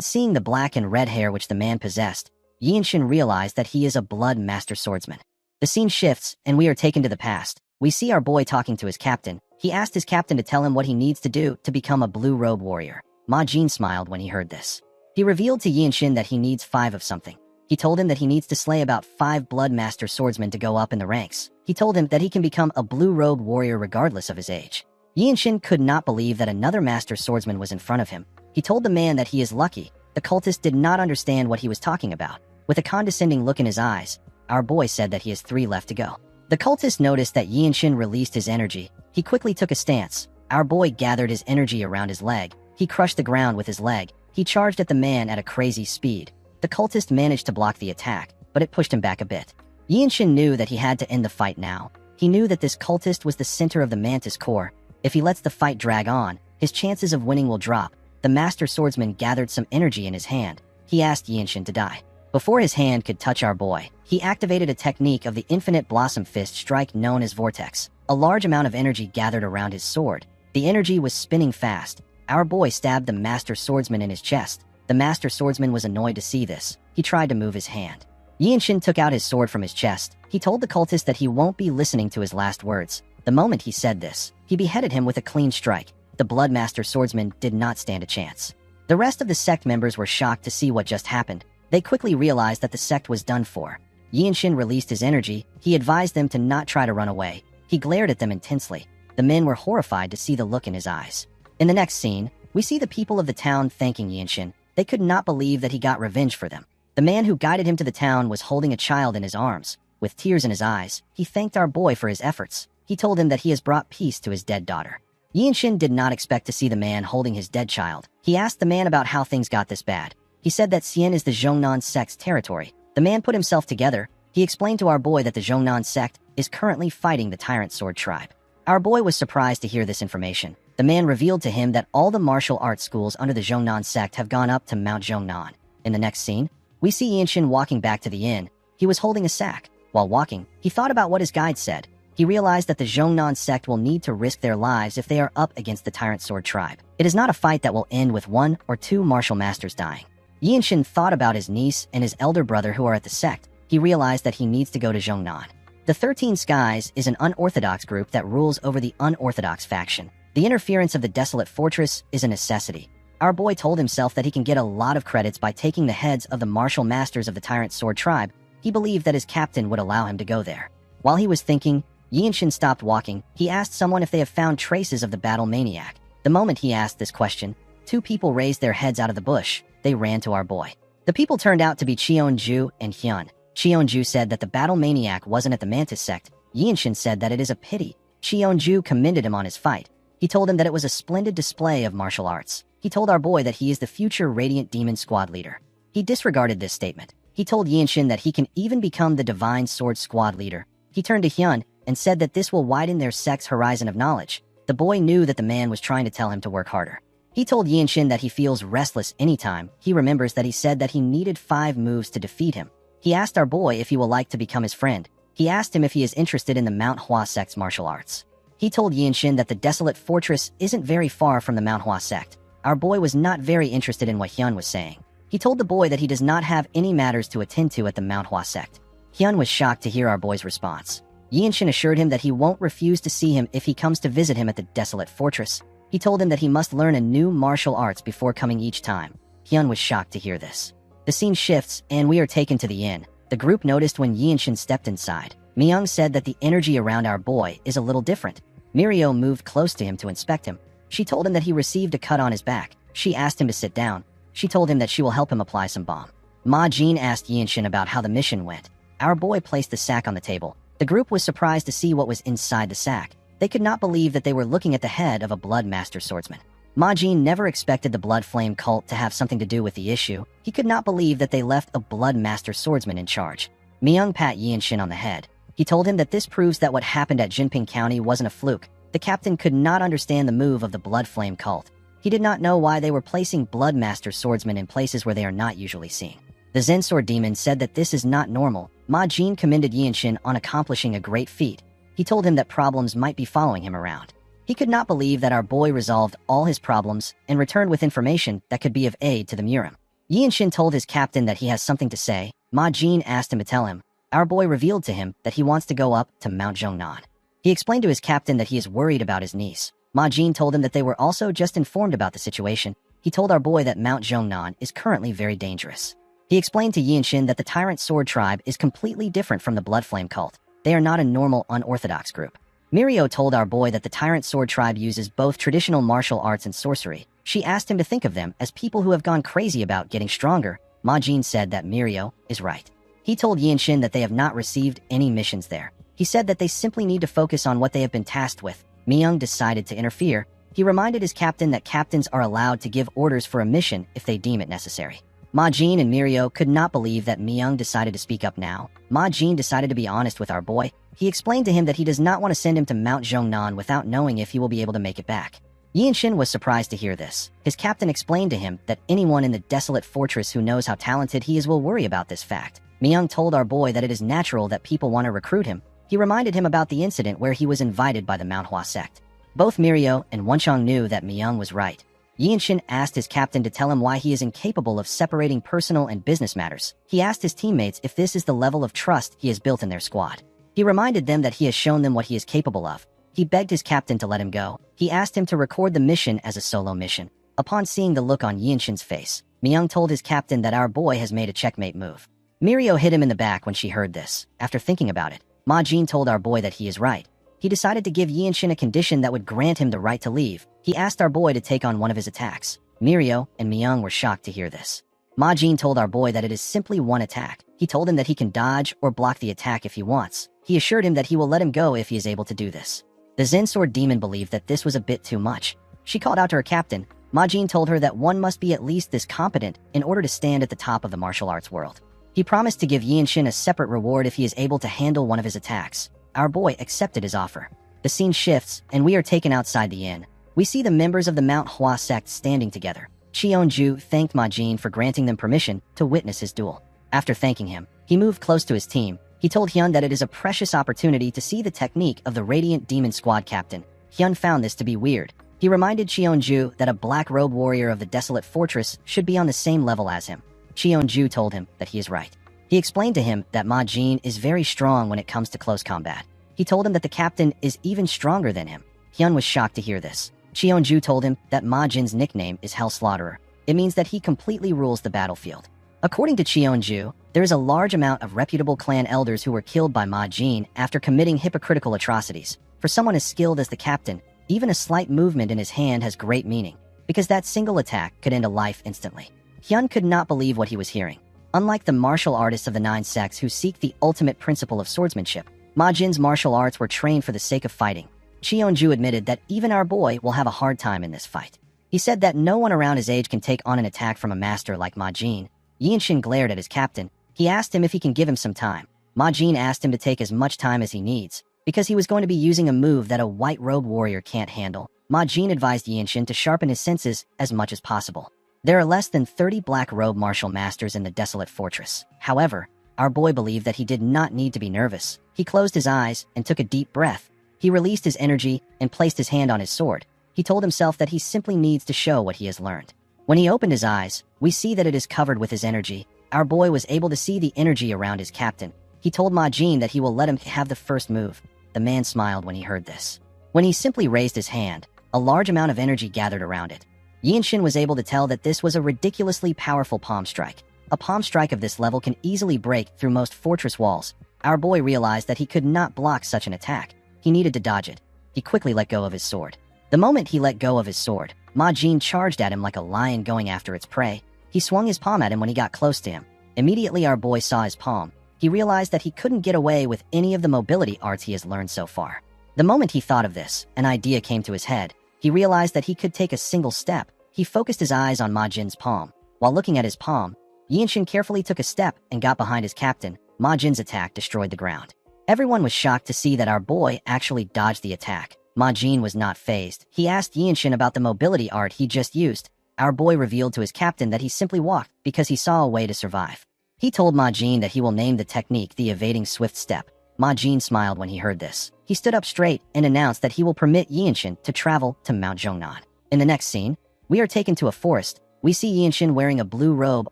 seeing the black and red hair which the man possessed, Yinshin realized that he is a blood master swordsman. The scene shifts, and we are taken to the past. We see our boy talking to his captain. He asked his captain to tell him what he needs to do to become a blue robe warrior. Ma Jin smiled when he heard this. He revealed to Yinshin that he needs 5 of something. He told him that he needs to slay about 5 blood master swordsmen to go up in the ranks. He told him that he can become a blue robe warrior regardless of his age. Yinshin could not believe that another master swordsman was in front of him. He told the man that he is lucky. The cultist did not understand what he was talking about. With a condescending look in his eyes, our boy said that he has 3 left to go. The cultist noticed that Yinshin released his energy. He quickly took a stance. Our boy gathered his energy around his leg. He crushed the ground with his leg. He charged at the man at a crazy speed. The cultist managed to block the attack, but it pushed him back a bit. Yinshin knew that he had to end the fight now. He knew that this cultist was the center of the Mantis core. If he lets the fight drag on, his chances of winning will drop. The master swordsman gathered some energy in his hand. He asked Yinshin to die. Before his hand could touch our boy, he activated a technique of the infinite blossom fist strike known as Vortex. A large amount of energy gathered around his sword. The energy was spinning fast. Our boy stabbed the master swordsman in his chest. The master swordsman was annoyed to see this. He tried to move his hand. Yinshin took out his sword from his chest. He told the cultist that he won't be listening to his last words. The moment he said this, he beheaded him with a clean strike. The blood master swordsman did not stand a chance. The rest of the sect members were shocked to see what just happened. They quickly realized that the sect was done for. Yinshin released his energy. He advised them to not try to run away. He glared at them intensely. The men were horrified to see the look in his eyes. In the next scene, we see the people of the town thanking Yinshin. They could not believe that he got revenge for them. The man who guided him to the town was holding a child in his arms. With tears in his eyes, he thanked our boy for his efforts. He told him that he has brought peace to his dead daughter. Yinshin did not expect to see the man holding his dead child. He asked the man about how things got this bad. He said that Xian is the Zhongnan sect's territory. The man put himself together. He explained to our boy that the Zhongnan sect is currently fighting the Tyrant Sword tribe. Our boy was surprised to hear this information. The man revealed to him that all the martial arts schools under the Zhongnan sect have gone up to Mount Zhongnan. In the next scene, we see Yinshin walking back to the inn. He was holding a sack. While walking, he thought about what his guide said. He realized that the Zhongnan sect will need to risk their lives if they are up against the Tyrant Sword tribe. It is not a fight that will end with 1 or 2 martial masters dying. Yinshin thought about his niece and his elder brother who are at the sect. He realized that he needs to go to Zhongnan. The 13 Skies is an unorthodox group that rules over the unorthodox faction. The interference of the Desolate Fortress is a necessity. Our boy told himself that he can get a lot of credits by taking the heads of the martial masters of the Tyrant Sword tribe. He believed that his captain would allow him to go there. While he was thinking, Yinshin stopped walking. He asked someone if they have found traces of the battle maniac. The moment he asked this question, 2 people raised their heads out of the bush. They ran to our boy. The people turned out to be Cheonju and Hyun. Cheonju said that the battle maniac wasn't at the Mantis sect. Yinshin said that it is a pity. Cheonju commended him on his fight. He told him that it was a splendid display of martial arts. He told our boy that he is the future Radiant Demon Squad leader. He disregarded this statement. He told Yinshin that he can even become the Divine Sword Squad leader. He turned to Hyun and said that this will widen their sect's horizon of knowledge. The boy knew that the man was trying to tell him to work harder. He told Yinshin that he feels restless anytime. He remembers that he said that he needed 5 moves to defeat him. He asked our boy if he will like to become his friend. He asked him if he is interested in the Manhwa sect's martial arts. He told Yinshin that the Desolate Fortress isn't very far from the Manhwa sect. Our boy was not very interested in what Hyun was saying. He told the boy that he does not have any matters to attend to at the Manhwa sect. Hyun was shocked to hear our boy's response. Yinshin assured him that he won't refuse to see him if he comes to visit him at the Desolate Fortress. He told him that he must learn a new martial arts before coming each time. Hyun was shocked to hear this. The scene shifts, and we are taken to the inn. The group noticed when Yinshin stepped inside. Myung said that the energy around our boy is a little different. Mirio moved close to him to inspect him. She told him that he received a cut on his back. She asked him to sit down. She told him that she will help him apply some balm. Ma Jin asked Yinshin about how the mission went. Our boy placed the sack on the table. The group was surprised to see what was inside the sack. They could not believe that they were looking at the head of a blood master swordsman. Ma Jin never expected the Blood Flame cult to have something to do with the issue. He could not believe that they left a blood master swordsman in charge. Myung pat Yinshin on the head. He told him that this proves that what happened at Jinping County wasn't a fluke. The captain could not understand the move of the Blood Flame cult. He did not know why they were placing blood master swordsmen in places where they are not usually seen. The Zen Sword Demon said that this is not normal. Ma Jin commended Yinshin on accomplishing a great feat. He told him that problems might be following him around. He could not believe that our boy resolved all his problems and returned with information that could be of aid to the Murim. Yinshin told his captain that he has something to say. Ma Jin asked him to tell him. Our boy revealed to him that he wants to go up to Mount Zhongnan. He explained to his captain that he is worried about his niece. Ma Jin told him that they were also just informed about the situation. He told our boy that Mount Zhongnan is currently very dangerous. He explained to Yinshin that the Tyrant Sword tribe is completely different from the Blood Flame cult. They are not a normal, unorthodox group. Mirio told our boy that the Tyrant Sword tribe uses both traditional martial arts and sorcery. She asked him to think of them as people who have gone crazy about getting stronger. Ma Jin said that Mirio is right. He told Yinshin that they have not received any missions there. He said that they simply need to focus on what they have been tasked with. Myung decided to interfere. He reminded his captain that captains are allowed to give orders for a mission if they deem it necessary. Ma Jin and Mirio could not believe that Myung decided to speak up now. Ma Jin decided to be honest with our boy. He explained to him that he does not want to send him to Mount Zhongnan without knowing if he will be able to make it back. Yinshin was surprised to hear this. His captain explained to him that anyone in the desolate fortress who knows how talented he is will worry about this fact. Myung told our boy that it is natural that people want to recruit him. He reminded him about the incident where he was invited by the Manhwa sect. Both Mirio and Wenchang knew that Myung was right. Yinshin asked his captain to tell him why he is incapable of separating personal and business matters. He asked his teammates if this is the level of trust he has built in their squad. He reminded them that he has shown them what he is capable of. He begged his captain to let him go. He asked him to record the mission as a solo mission. Upon seeing the look on Yinshin's face, Myung told his captain that our boy has made a checkmate move. Mirio hit him in the back when she heard this. After thinking about it, Ma Jin told our boy that he is right. He decided to give Yinshin a condition that would grant him the right to leave. He asked our boy to take on one of his attacks. Mirio and Myung were shocked to hear this. Ma Jin told our boy that it is simply one attack. He told him that he can dodge or block the attack if he wants. He assured him that he will let him go if he is able to do this. The Zen Sword demon believed that this was a bit too much. She called out to her captain. Ma Jin told her that one must be at least this competent in order to stand at the top of the martial arts world. He promised to give Yinshin a separate reward if he is able to handle one of his attacks. Our boy accepted his offer. The scene shifts, and we are taken outside the inn. We see the members of the Mount Hua sect standing together. Cheonju thanked Ma Jin for granting them permission to witness his duel. After thanking him, he moved close to his team. He told Hyun that it is a precious opportunity to see the technique of the Radiant Demon Squad captain. Hyun found this to be weird. He reminded Cheonju that a black robe warrior of the desolate fortress should be on the same level as him. Cheonju told him that he is right. He explained to him that Ma Jin is very strong when it comes to close combat. He told him that the captain is even stronger than him. Hyun was shocked to hear this. Cheonju told him that Ma Jin's nickname is Hell Slaughterer. It means that he completely rules the battlefield. According to Cheonju, there is a large amount of reputable clan elders who were killed by Ma Jin after committing hypocritical atrocities. For someone as skilled as the captain, even a slight movement in his hand has great meaning, because that single attack could end a life instantly. Hyun could not believe what he was hearing. Unlike the martial artists of the 9 sects who seek the ultimate principle of swordsmanship, Ma Jin's martial arts were trained for the sake of fighting. Cheonju admitted that even our boy will have a hard time in this fight. He said that no one around his age can take on an attack from a master like Ma Jin. Yinshin glared at his captain. He asked him if he can give him some time. Ma Jin asked him to take as much time as he needs, because he was going to be using a move that a white robe warrior can't handle. Ma Jin advised Yinshin to sharpen his senses as much as possible. There are less than 30 black robe martial masters in the desolate fortress. However, our boy believed that he did not need to be nervous. He closed his eyes and took a deep breath. He released his energy and placed his hand on his sword. He told himself that he simply needs to show what he has learned. When he opened his eyes, we see that it is covered with his energy. Our boy was able to see the energy around his captain. He told Ma Jin that he will let him have the first move. The man smiled when he heard this. When he simply raised his hand, a large amount of energy gathered around it. Yinshin was able to tell that this was a ridiculously powerful palm strike. A palm strike of this level can easily break through most fortress walls. Our boy realized that he could not block such an attack. He needed to dodge it. He quickly let go of his sword. The moment he let go of his sword, Ma Jin charged at him like a lion going after its prey. He swung his palm at him when he got close to him. Immediately our boy saw his palm. He realized that he couldn't get away with any of the mobility arts he has learned so far. The moment he thought of this, an idea came to his head. He realized that he could take a single step. He focused his eyes on Ma Jin's palm. While looking at his palm, Yinshin carefully took a step and got behind his captain. Ma Jin's attack destroyed the ground. Everyone was shocked to see that our boy actually dodged the attack. Ma Jin was not fazed. He asked Yinshin about the mobility art he just used. Our boy revealed to his captain that he simply walked because he saw a way to survive. He told Ma Jin that he will name the technique the evading swift step. Ma Jin smiled when he heard this. He stood up straight and announced that he will permit Yinshin to travel to Mount Zhongnan. In the next scene, we are taken to a forest. We see Yinshin wearing a blue robe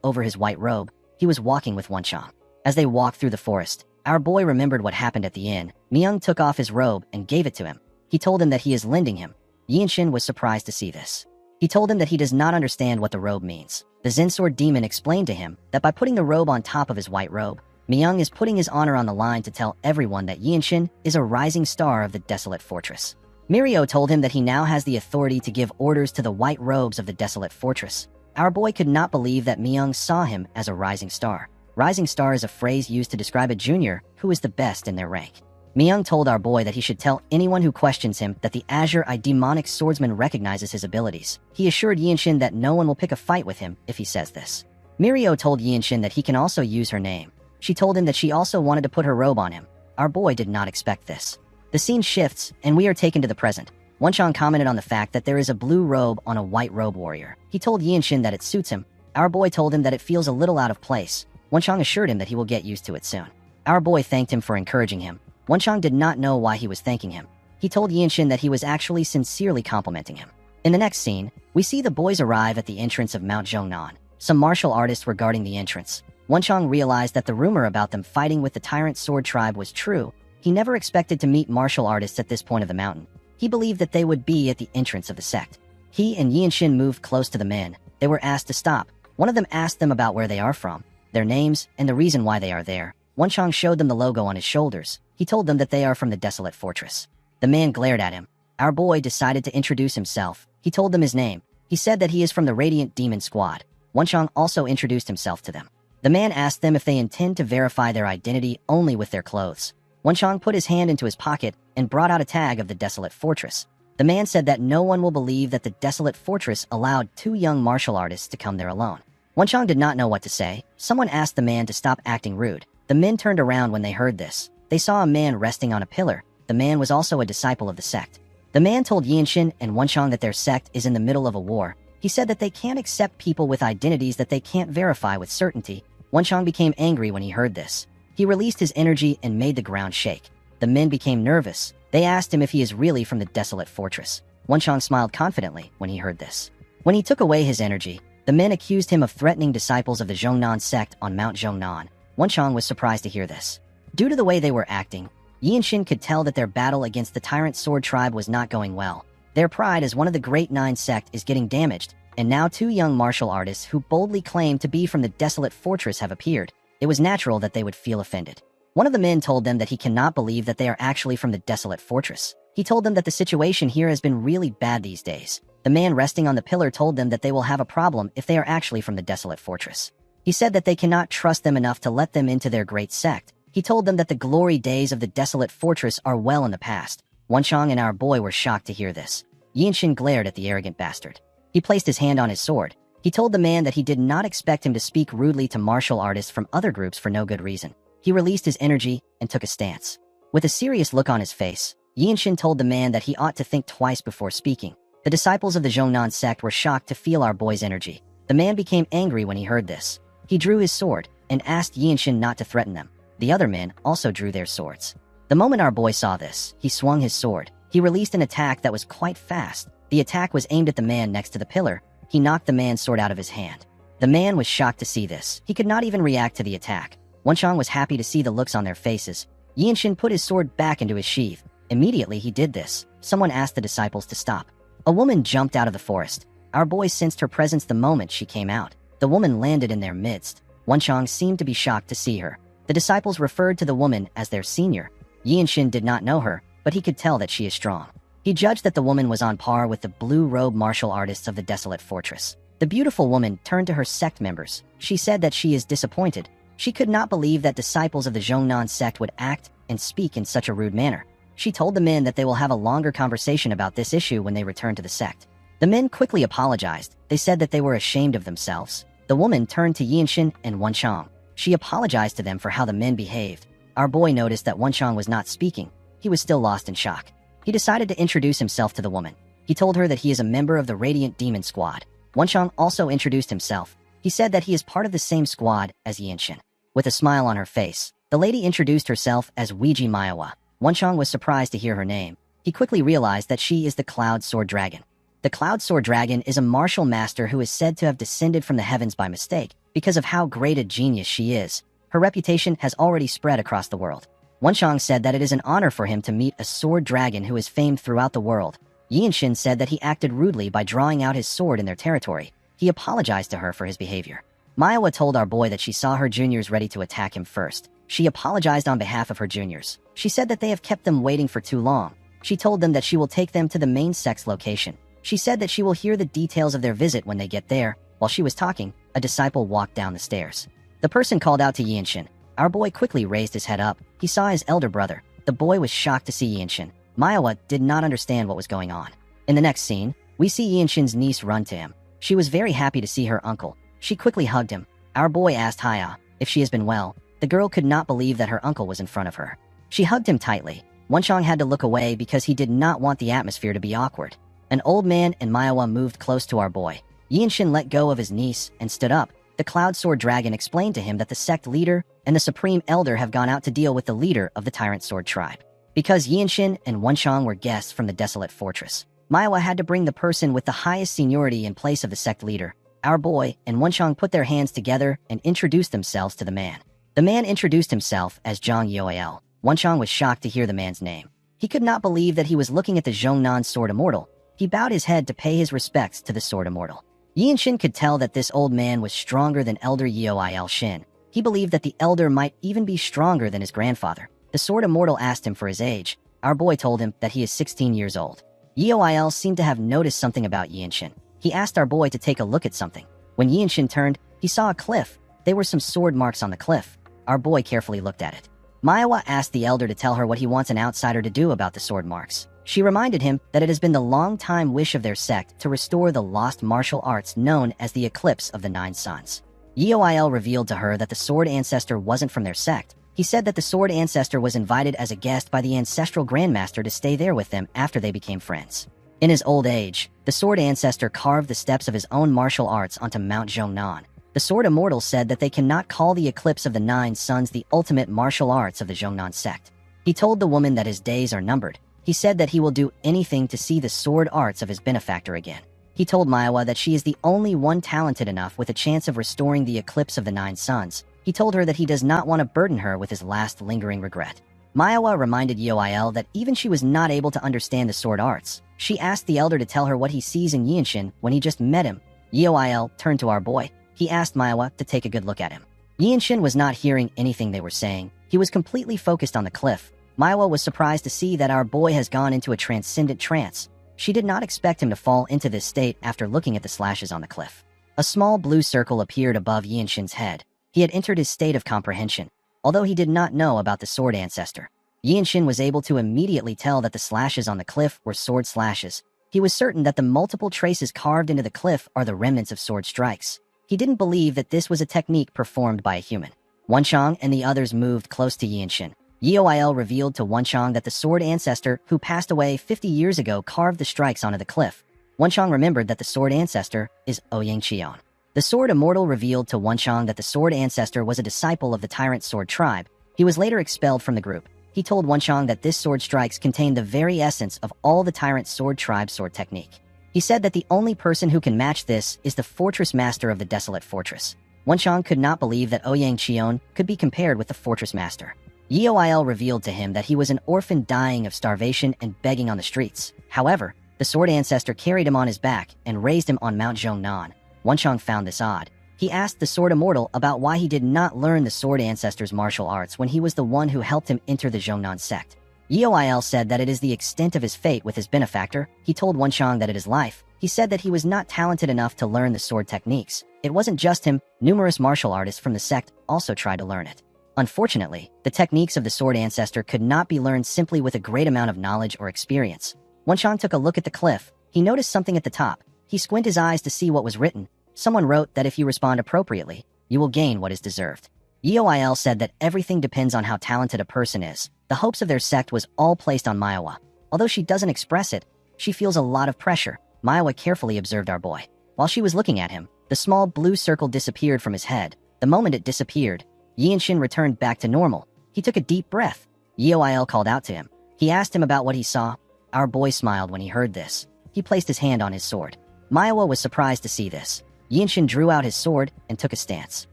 over his white robe. He was walking with Wonchang. As they walked through the forest, our boy remembered what happened at the inn. Myung took off his robe and gave it to him. He told him that he is lending him. Yinshin was surprised to see this. He told him that he does not understand what the robe means. The Zen Sword Demon explained to him that by putting the robe on top of his white robe, Myung is putting his honor on the line to tell everyone that Yinshin is a rising star of the desolate fortress. Mirio told him that he now has the authority to give orders to the white robes of the desolate fortress. Our boy could not believe that Myung saw him as a rising star. Rising star is a phrase used to describe a junior who is the best in their rank. Myung told our boy that he should tell anyone who questions him that the Azure Eye demonic swordsman recognizes his abilities. He assured Yinshin that no one will pick a fight with him if he says this. Mirio told Yinshin that he can also use her name. She told him that she also wanted to put her robe on him. Our boy did not expect this. The scene shifts, and we are taken to the present. Wonchang commented on the fact that there is a blue robe on a white robe warrior. He told Yinshin that it suits him. Our boy told him that it feels a little out of place. Wonchang assured him that he will get used to it soon. Our boy thanked him for encouraging him. Wonchang did not know why he was thanking him. He told Yinshin that he was actually sincerely complimenting him. In the next scene, we see the boys arrive at the entrance of Mount Zhongnan. Some martial artists were guarding the entrance. Wonchang realized that the rumor about them fighting with the Tyrant Sword Tribe was true. He never expected to meet martial artists at this point of the mountain. He believed that they would be at the entrance of the sect. He and Yinshin moved close to the men. They were asked to stop. One of them asked them about where they are from, their names, and the reason why they are there. Wonchang showed them the logo on his shoulders. He told them that they are from the desolate fortress. The man glared at him. Our boy decided to introduce himself. He told them his name. He said that he is from the Radiant Demon Squad. Wonchang also introduced himself to them. The man asked them if they intend to verify their identity only with their clothes. Wonchang put his hand into his pocket and brought out a tag of the desolate fortress. The man said that no one will believe that the desolate fortress allowed two young martial artists to come there alone. Wonchang did not know what to say. Someone asked the man to stop acting rude. The men turned around when they heard this. They saw a man resting on a pillar. The man was also a disciple of the sect. The man told Yinshin and Wonchang that their sect is in the middle of a war. He said that they can't accept people with identities that they can't verify with certainty. Wonchang became angry when he heard this. He released his energy and made the ground shake. The men became nervous. They asked him if he is really from the desolate fortress. Wonchang smiled confidently when he heard this. When he took away his energy, the men accused him of threatening disciples of the Zhongnan sect on Mount Zhongnan. Wonchang was surprised to hear this. Due to the way they were acting, Yinshin could tell that their battle against the Tyrant Sword Tribe was not going well. Their pride as one of the Great Nine sect is getting damaged, and now two young martial artists who boldly claim to be from the desolate fortress have appeared. It was natural that they would feel offended. One of the men told them that he cannot believe that they are actually from the desolate fortress. He told them that the situation here has been really bad these days. The man resting on the pillar told them that they will have a problem if they are actually from the desolate fortress. He said that they cannot trust them enough to let them into their great sect. He told them that the glory days of the desolate fortress are well in the past. Wonchang and our boy were shocked to hear this. Yinshin glared at the arrogant bastard. He placed his hand on his sword. He told the man that he did not expect him to speak rudely to martial artists from other groups for no good reason. He released his energy and took a stance. With a serious look on his face, Yinshin told the man that he ought to think twice before speaking. The disciples of the Zhongnan sect were shocked to feel our boy's energy. The man became angry when he heard this. He drew his sword and asked Yinshin not to threaten them. The other men also drew their swords. The moment our boy saw this, he swung his sword. He released an attack that was quite fast. The attack was aimed at the man next to the pillar. He knocked the man's sword out of his hand. The man was shocked to see this. He could not even react to the attack. Wonchang was happy to see the looks on their faces. Yinshin put his sword back into his sheath. Immediately he did this. Someone asked the disciples to stop. A woman jumped out of the forest. Our boy sensed her presence the moment she came out. The woman landed in their midst. Wonchang seemed to be shocked to see her. The disciples referred to the woman as their senior. Yinshin did not know her, but he could tell that she is strong. He judged that the woman was on par with the blue-robe martial artists of the desolate fortress. The beautiful woman turned to her sect members. She said that she is disappointed. She could not believe that disciples of the Zhongnan sect would act and speak in such a rude manner. She told the men that they will have a longer conversation about this issue when they return to the sect. The men quickly apologized. They said that they were ashamed of themselves. The woman turned to Yinshin and Wonchang. She apologized to them for how the men behaved. Our boy noticed that Wonchang was not speaking. He was still lost in shock. He decided to introduce himself to the woman. He told her that he is a member of the Radiant Demon Squad. Wonchang also introduced himself. He said that he is part of the same squad as Yinshin. With a smile on her face, the lady introduced herself as Weiji Manhwa. Wonchang was surprised to hear her name. He quickly realized that she is the Cloud Sword Dragon. The Cloud Sword Dragon is a martial master who is said to have descended from the heavens by mistake because of how great a genius she is. Her reputation has already spread across the world. Wenchang said that it is an honor for him to meet a sword dragon who is famed throughout the world. Yinshin said that he acted rudely by drawing out his sword in their territory. He apologized to her for his behavior. Manhwa told our boy that she saw her juniors ready to attack him first. She apologized on behalf of her juniors. She said that they have kept them waiting for too long. She told them that she will take them to the main sect's location. She said that she will hear the details of their visit when they get there. While she was talking, a disciple walked down the stairs. The person called out to Yinshin. Our boy quickly raised his head up. He saw his elder brother. The boy was shocked to see Yinshin. Manhwa did not understand what was going on. In the next scene, we see Yinshin's niece run to him. She was very happy to see her uncle. She quickly hugged him. Our boy asked Haya if she has been well. The girl could not believe that her uncle was in front of her. She hugged him tightly. Wenchang had to look away because he did not want the atmosphere to be awkward. An old man and Manhwa moved close to our boy. Yinshin let go of his niece and stood up. The Cloud Sword Dragon explained to him that the sect leader and the Supreme Elder have gone out to deal with the leader of the Tyrant Sword Tribe. Because Yinshin and Wenchang were guests from the desolate fortress, Manhwa had to bring the person with the highest seniority in place of the sect leader. Our boy and Wenchang put their hands together and introduced themselves to the man. The man introduced himself as Zhang Yoel. Wenchang was shocked to hear the man's name. He could not believe that he was looking at the Zhongnan Sword Immortal. He bowed his head to pay his respects to the Sword Immortal. Yinshin could tell that this old man was stronger than Elder Yoel Shin. He believed that the elder might even be stronger than his grandfather. The Sword Immortal asked him for his age. Our boy told him that he is 16 years old. Yoel seemed to have noticed something about Yinshin. He asked our boy to take a look at something. When Yinshin turned, he saw a cliff. There were some sword marks on the cliff. Our boy carefully looked at it. Manhwa asked the elder to tell her what he wants an outsider to do about the sword marks. She reminded him that it has been the long-time wish of their sect to restore the lost martial arts known as the Eclipse of the Nine Suns. Yoel revealed to her that the Sword Ancestor wasn't from their sect. He said that the Sword Ancestor was invited as a guest by the Ancestral Grandmaster to stay there with them after they became friends. In his old age, the Sword Ancestor carved the steps of his own martial arts onto Mount Zhongnan. The Sword Immortal said that they cannot call the Eclipse of the Nine Suns the ultimate martial arts of the Zhongnan sect. He told the woman that his days are numbered. He said that he will do anything to see the sword arts of his benefactor again. He told Manhwa that she is the only one talented enough with a chance of restoring the Eclipse of the Nine Suns. He told her that he does not want to burden her with his last lingering regret. Manhwa reminded Yoel that even she was not able to understand the sword arts. She asked the elder to tell her what he sees in Yinshin when he just met him. Yoel turned to our boy. He asked Manhwa to take a good look at him. Yinshin was not hearing anything they were saying. He was completely focused on the cliff. Manhwa was surprised to see that our boy has gone into a transcendent trance. She did not expect him to fall into this state after looking at the slashes on the cliff. A small blue circle appeared above Yinshin's head. He had entered his state of comprehension. Although he did not know about the Sword Ancestor, Yinshin was able to immediately tell that the slashes on the cliff were sword slashes. He was certain that the multiple traces carved into the cliff are the remnants of sword strikes. He didn't believe that this was a technique performed by a human. Wenchang and the others moved close to Yinshin. Yoel revealed to Wenchang that the Sword Ancestor, who passed away 50 years ago, carved the strikes onto the cliff. Wenchang remembered that the Sword Ancestor is Ouyang Qian. The Sword Immortal revealed to Wenchang that the Sword Ancestor was a disciple of the Tyrant Sword Tribe. He was later expelled from the group. He told Wenchang that this sword strikes contain the very essence of all the Tyrant Sword Tribe sword technique. He said that the only person who can match this is the Fortress Master of the Desolate Fortress. Wenchang could not believe that Ouyang Qian could be compared with the Fortress Master. Yoel revealed to him that he was an orphan dying of starvation and begging on the streets. However, the Sword Ancestor carried him on his back and raised him on Mount Zhongnan. Wenchang found this odd. He asked the Sword Immortal about why he did not learn the Sword Ancestor's martial arts when he was the one who helped him enter the Zhongnan sect. Yoel said that it is the extent of his fate with his benefactor. He told Wenchang that it is life. He said that he was not talented enough to learn the sword techniques. It wasn't just him. Numerous martial artists from the sect also tried to learn it. Unfortunately, the techniques of the Sword Ancestor could not be learned simply with a great amount of knowledge or experience. Wenchang took a look at the cliff. He noticed something at the top. He squinted his eyes to see what was written. Someone wrote that if you respond appropriately, you will gain what is deserved. Yoel said that everything depends on how talented a person is. The hopes of their sect was all placed on Manhwa. Although she doesn't express it, she feels a lot of pressure. Manhwa carefully observed our boy. While she was looking at him, the small blue circle disappeared from his head. The moment it disappeared, Yinshin returned back to normal. He took a deep breath. Yoel called out to him. He asked him about what he saw. Our boy smiled when he heard this. He he placed his hand on his sword. Manhwa was surprised to see this. Yinshin drew out his sword and took a stance.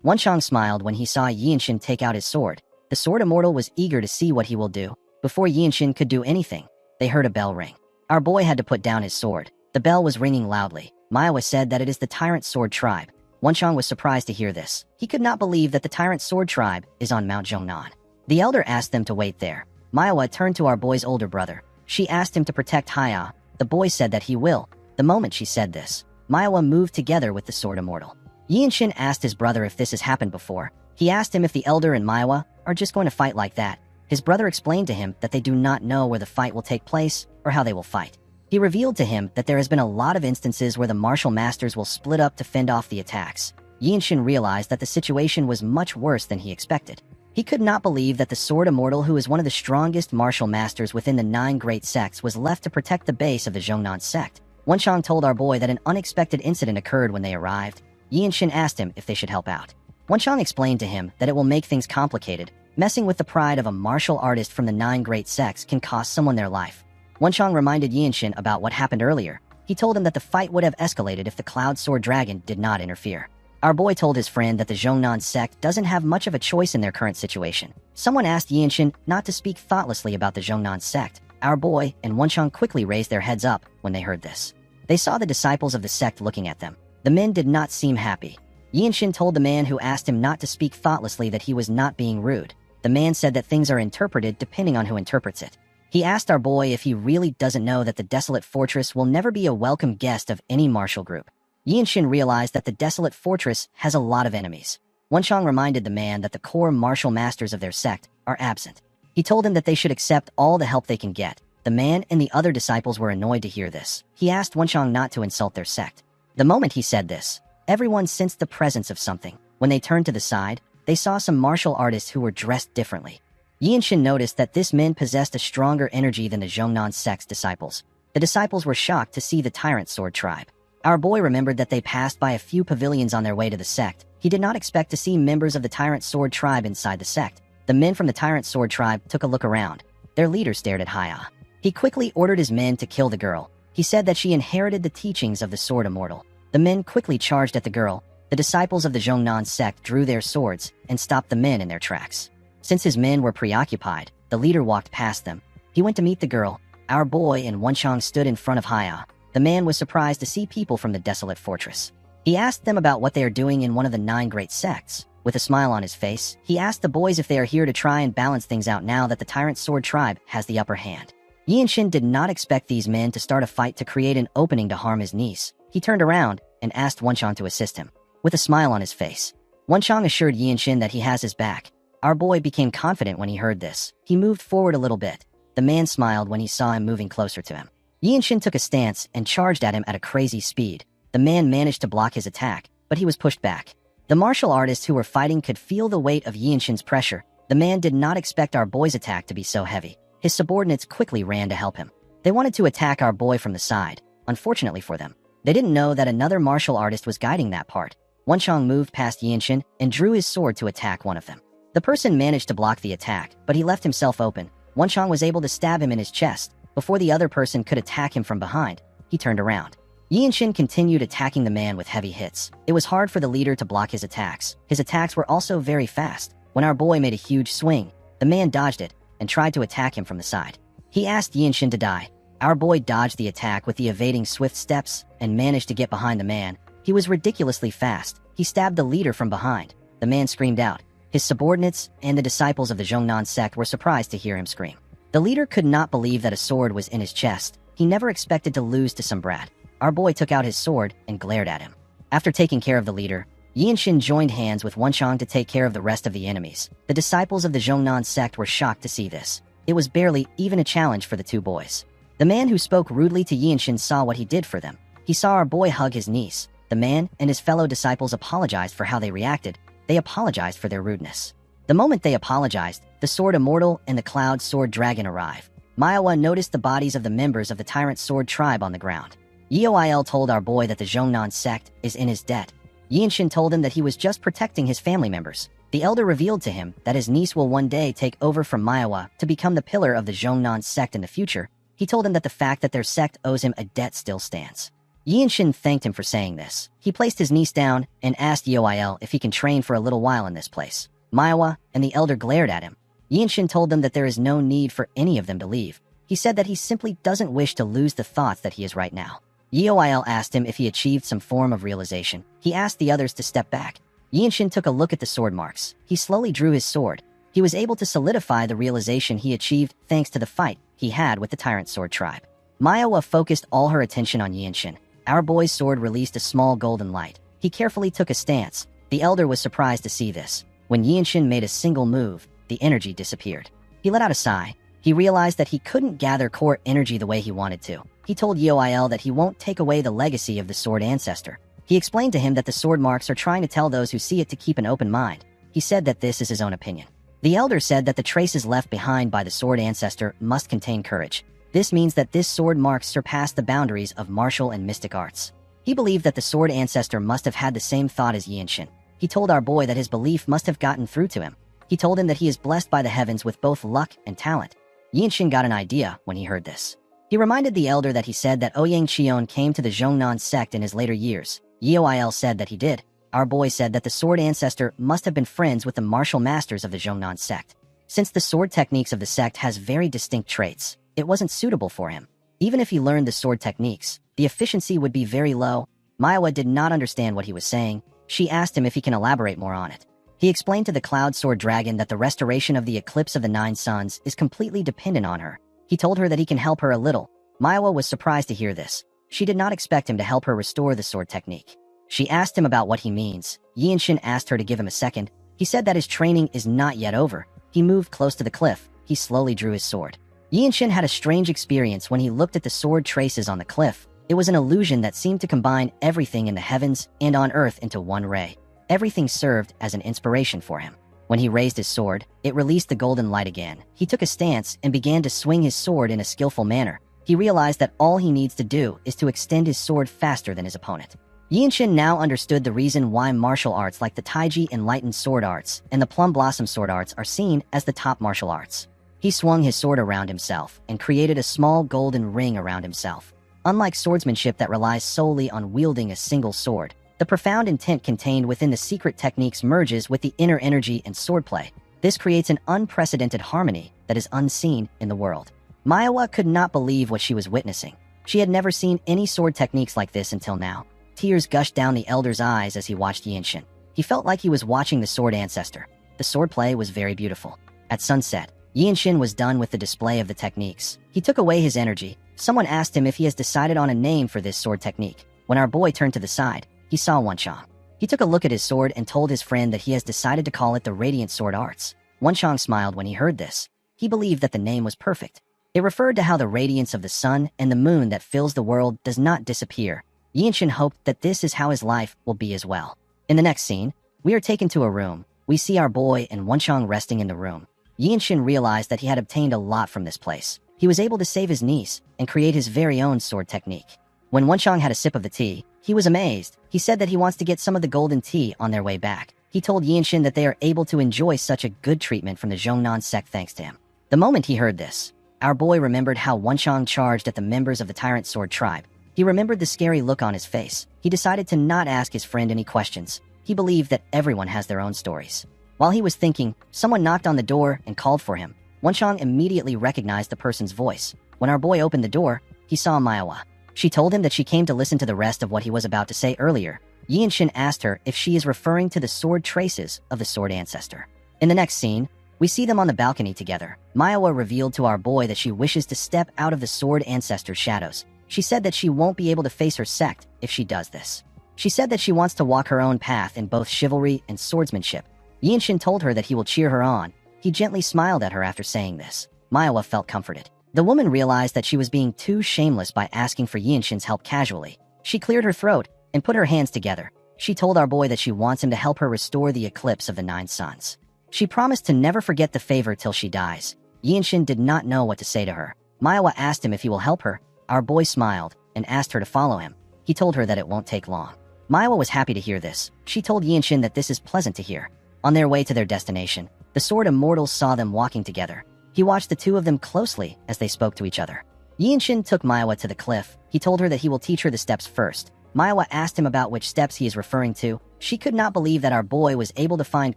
Wenchang smiled when he saw Yinshin take out his sword. The sword immortal was eager to see what he will do. Before Yinshin could do anything, they heard a bell ring. Our boy had to put down his sword. The bell was ringing loudly. Manhwa said that it is the Tyrant Sword Tribe. Wenchang was surprised to hear this. He could not believe that the Tyrant Sword Tribe is on Mount Zhongnan. The elder asked them to wait there. Manhwa turned to our boy's older brother. She asked him to protect Haya. The boy said that he will. The moment she said this, Manhwa moved together with the Sword Immortal. Yinshin asked his brother if this has happened before. He asked him if the elder and Manhwa are just going to fight like that. His brother explained to him that they do not know where the fight will take place or how they will fight. He revealed to him that there has been a lot of instances where the martial masters will split up to fend off the attacks. Yinshin realized that the situation was much worse than he expected. He could not believe that the Sword Immortal, who is one of the strongest martial masters within the 9 great sects, was left to protect the base of the Zhongnan sect. Wenchang told our boy that an unexpected incident occurred when they arrived. Yinshin asked him if they should help out. Wenchang explained to him that it will make things complicated. Messing with the pride of a martial artist from the 9 great sects can cost someone their life. Wenchang reminded Yinshin about what happened earlier. He told him that the fight would have escalated if the Cloud Sword Dragon did not interfere. Our boy told his friend that the Zhongnan sect doesn't have much of a choice in their current situation. Someone asked Yinshin not to speak thoughtlessly about the Zhongnan sect. Our boy and Wenchang quickly raised their heads up when they heard this. They saw the disciples of the sect looking at them. The men did not seem happy. Yinshin told the man who asked him not to speak thoughtlessly that he was not being rude. The man said that things are interpreted depending on who interprets it. He asked our boy if he really doesn't know that the Desolate Fortress will never be a welcome guest of any martial group. Yinshin realized that the Desolate Fortress has a lot of enemies. Wenchang reminded the man that the core martial masters of their sect are absent. He told him that they should accept all the help they can get. The man and the other disciples were annoyed to hear this. He asked Wenchang not to insult their sect. The moment he said this, everyone sensed the presence of something. When they turned to the side, they saw some martial artists who were dressed differently. Yinshin noticed that this men possessed a stronger energy than the Zhongnan sect's disciples. The disciples were shocked to see the Tyrant Sword Tribe. Our boy remembered that they passed by a few pavilions on their way to the sect. He did not expect to see members of the Tyrant Sword Tribe inside the sect. The men from the Tyrant Sword Tribe took a look around. Their leader stared at Haya. He quickly ordered his men to kill the girl. He said that she inherited the teachings of the Sword Immortal. The men quickly charged at the girl. The disciples of the Zhongnan sect drew their swords and stopped the men in their tracks. Since his men were preoccupied, the leader walked past them. He went to meet the girl. Our boy and Wenchang stood in front of Haya. The man was surprised to see people from the Desolate Fortress. He asked them about what they are doing in one of the 9 great sects. With a smile on his face, he asked the boys if they are here to try and balance things out now that the Tyrant Sword Tribe has the upper hand. Yinshin did not expect these men to start a fight to create an opening to harm his niece. He turned around and asked Wenchang to assist him. With a smile on his face, Wenchang assured Yinshin that he has his back. Our boy became confident when he heard this. He moved forward a little bit. The man smiled when he saw him moving closer to him. Yinshin took a stance and charged at him at a crazy speed. The man managed to block his attack, but he was pushed back. The martial artists who were fighting could feel the weight of Yinshin's pressure. The man did not expect our boy's attack to be so heavy. His subordinates quickly ran to help him. They wanted to attack our boy from the side. Unfortunately for them, they didn't know that another martial artist was guiding that part. Wenchang moved past Yinshin and drew his sword to attack one of them. The person managed to block the attack, but he left himself open. Wenchang was able to stab him in his chest. Before the other person could attack him from behind, he turned around. Yinshin continued attacking the man with heavy hits. It was hard for the leader to block his attacks. His attacks were also very fast. When our boy made a huge swing, the man dodged it and tried to attack him from the side. He asked Yinshin to die. Our boy dodged the attack with the evading swift steps and managed to get behind the man. He was ridiculously fast. He stabbed the leader from behind. The man screamed out. His subordinates and the disciples of the Zhongnan sect were surprised to hear him scream. The leader could not believe that a sword was in his chest. He never expected to lose to some brat. Our boy took out his sword and glared at him. After taking care of the leader, Yinshin joined hands with Wenchang to take care of the rest of the enemies. The disciples of the Zhongnan sect were shocked to see this. It was barely even a challenge for the 2 boys. The man who spoke rudely to Yinshin saw what he did for them. He saw our boy hug his niece. The man and his fellow disciples apologized for how they reacted. They apologized for their rudeness. The moment they apologized, the Sword Immortal and the Cloud Sword Dragon arrived. Manhwa noticed the bodies of the members of the Tyrant Sword Tribe on the ground. Yoil told our boy that the Zhongnan sect is in his debt. Yinshin told him that he was just protecting his family members. The elder revealed to him that his niece will one day take over from Manhwa to become the pillar of the Zhongnan sect in the future. He told him that the fact that their sect owes him a debt still stands. Yi Shin thanked him for saying this. He placed his niece down and asked Yoil if he can train for a little while in this place. Manhwa and the elder glared at him. Yi Shin told them that there is no need for any of them to leave. He said that he simply doesn't wish to lose the thoughts that he is right now. Yoil asked him if he achieved some form of realization. He asked the others to step back. Yi Shin took a look at the sword marks. He slowly drew his sword. He was able to solidify the realization he achieved thanks to the fight he had with the Tyrant Sword tribe. Manhwa focused all her attention on Yi Shin. Our boy's sword released a small golden light. He carefully took a stance. The elder was surprised to see this. When Yi Shin made a single move, the energy disappeared. He let out a sigh. He realized that he couldn't gather core energy the way he wanted to. He told Yoil that he won't take away the legacy of the sword ancestor. He explained to him that the sword marks are trying to tell those who see it to keep an open mind. He said that this is his own opinion. The elder said that the traces left behind by the sword ancestor must contain courage. This means that this sword marks surpass the boundaries of martial and mystic arts. He believed that the sword ancestor must have had the same thought as Yi Shin. He told our boy that his belief must have gotten through to him. He told him that he is blessed by the heavens with both luck and talent. Yi Shin got an idea when he heard this. He reminded the elder that he said that Ouyang Cheon came to the Zhongnan sect in his later years. Yoil said that he did. Our boy said that the sword ancestor must have been friends with the martial masters of the Zhongnan sect. Since the sword techniques of the sect has very distinct traits, it wasn't suitable for him. Even if he learned the sword techniques, the efficiency would be very low. Manhwa did not understand what he was saying. She asked him if he can elaborate more on it. He explained to the Cloud Sword Dragon that the restoration of the eclipse of the 9 suns is completely dependent on her. He told her that he can help her a little. Manhwa was surprised to hear this. She did not expect him to help her restore the sword technique. She asked him about what he means. Yi Shin asked her to give him a second. He said that his training is not yet over. He moved close to the cliff. He slowly drew his sword. Yi Shin had a strange experience when he looked at the sword traces on the cliff. It was an illusion that seemed to combine everything in the heavens and on earth into one ray. Everything served as an inspiration for him. When he raised his sword, it released the golden light again. He took a stance and began to swing his sword in a skillful manner. He realized that all he needs to do is to extend his sword faster than his opponent. Yi Shin now understood the reason why martial arts like the Taiji Enlightened Sword Arts and the Plum Blossom Sword Arts are seen as the top martial arts. He swung his sword around himself and created a small golden ring around himself. Unlike swordsmanship that relies solely on wielding a single sword, the profound intent contained within the secret techniques merges with the inner energy and swordplay. This creates an unprecedented harmony that is unseen in the world. Manhwa could not believe what she was witnessing. She had never seen any sword techniques like this until now. Tears gushed down the elder's eyes as he watched Yi Shin. He felt like he was watching the sword ancestor. The swordplay was very beautiful. At sunset, Yi Shin was done with the display of the techniques. He took away his energy. Someone asked him if he has decided on a name for this sword technique. When our boy turned to the side, he saw Wenchang. He took a look at his sword and told his friend that he has decided to call it the Radiant Sword Arts. Wenchang smiled when he heard this. He believed that the name was perfect. It referred to how the radiance of the sun and the moon that fills the world does not disappear. Yi Shin hoped that this is how his life will be as well. In the next scene, we are taken to a room. We see our boy and Wenchang resting in the room. Yi Shin realized that he had obtained a lot from this place. He was able to save his niece and create his very own sword technique. When Wenchang had a sip of the tea, he was amazed. He said that he wants to get some of the golden tea on their way back. He told Yi Shin that they are able to enjoy such a good treatment from the Zhongnan sect thanks to him. The moment he heard this, our boy remembered how Wenchang charged at the members of the Tyrant Sword tribe. He remembered the scary look on his face. He decided to not ask his friend any questions. He believed that everyone has their own stories. While he was thinking, someone knocked on the door and called for him. Wenchang immediately recognized the person's voice. When our boy opened the door, he saw Manhwa. She told him that she came to listen to the rest of what he was about to say earlier. Yi Shin asked her if she is referring to the sword traces of the sword ancestor. In the next scene, we see them on the balcony together. Manhwa revealed to our boy that she wishes to step out of the sword ancestor's shadows. She said that she won't be able to face her sect if she does this. She said that she wants to walk her own path in both chivalry and swordsmanship. Yi Shin told her that he will cheer her on. He gently smiled at her after saying this. Manhwa felt comforted. The woman realized that she was being too shameless by asking for Yi Shin's help casually. She cleared her throat and put her hands together. She told our boy that she wants him to help her restore the eclipse of the 9 suns. She promised to never forget the favor till she dies. Yi Shin did not know what to say to her. Manhwa asked him if he will help her. Our boy smiled and asked her to follow him. He told her that it won't take long. Manhwa was happy to hear this. She told Yi Shin that this is pleasant to hear. On their way to their destination, the sword immortals saw them walking together. He watched the two of them closely as they spoke to each other. Yinshin took Manhwa to the cliff. He told her that he will teach her the steps first. Manhwa asked him about which steps he is referring to. She could not believe that our boy was able to find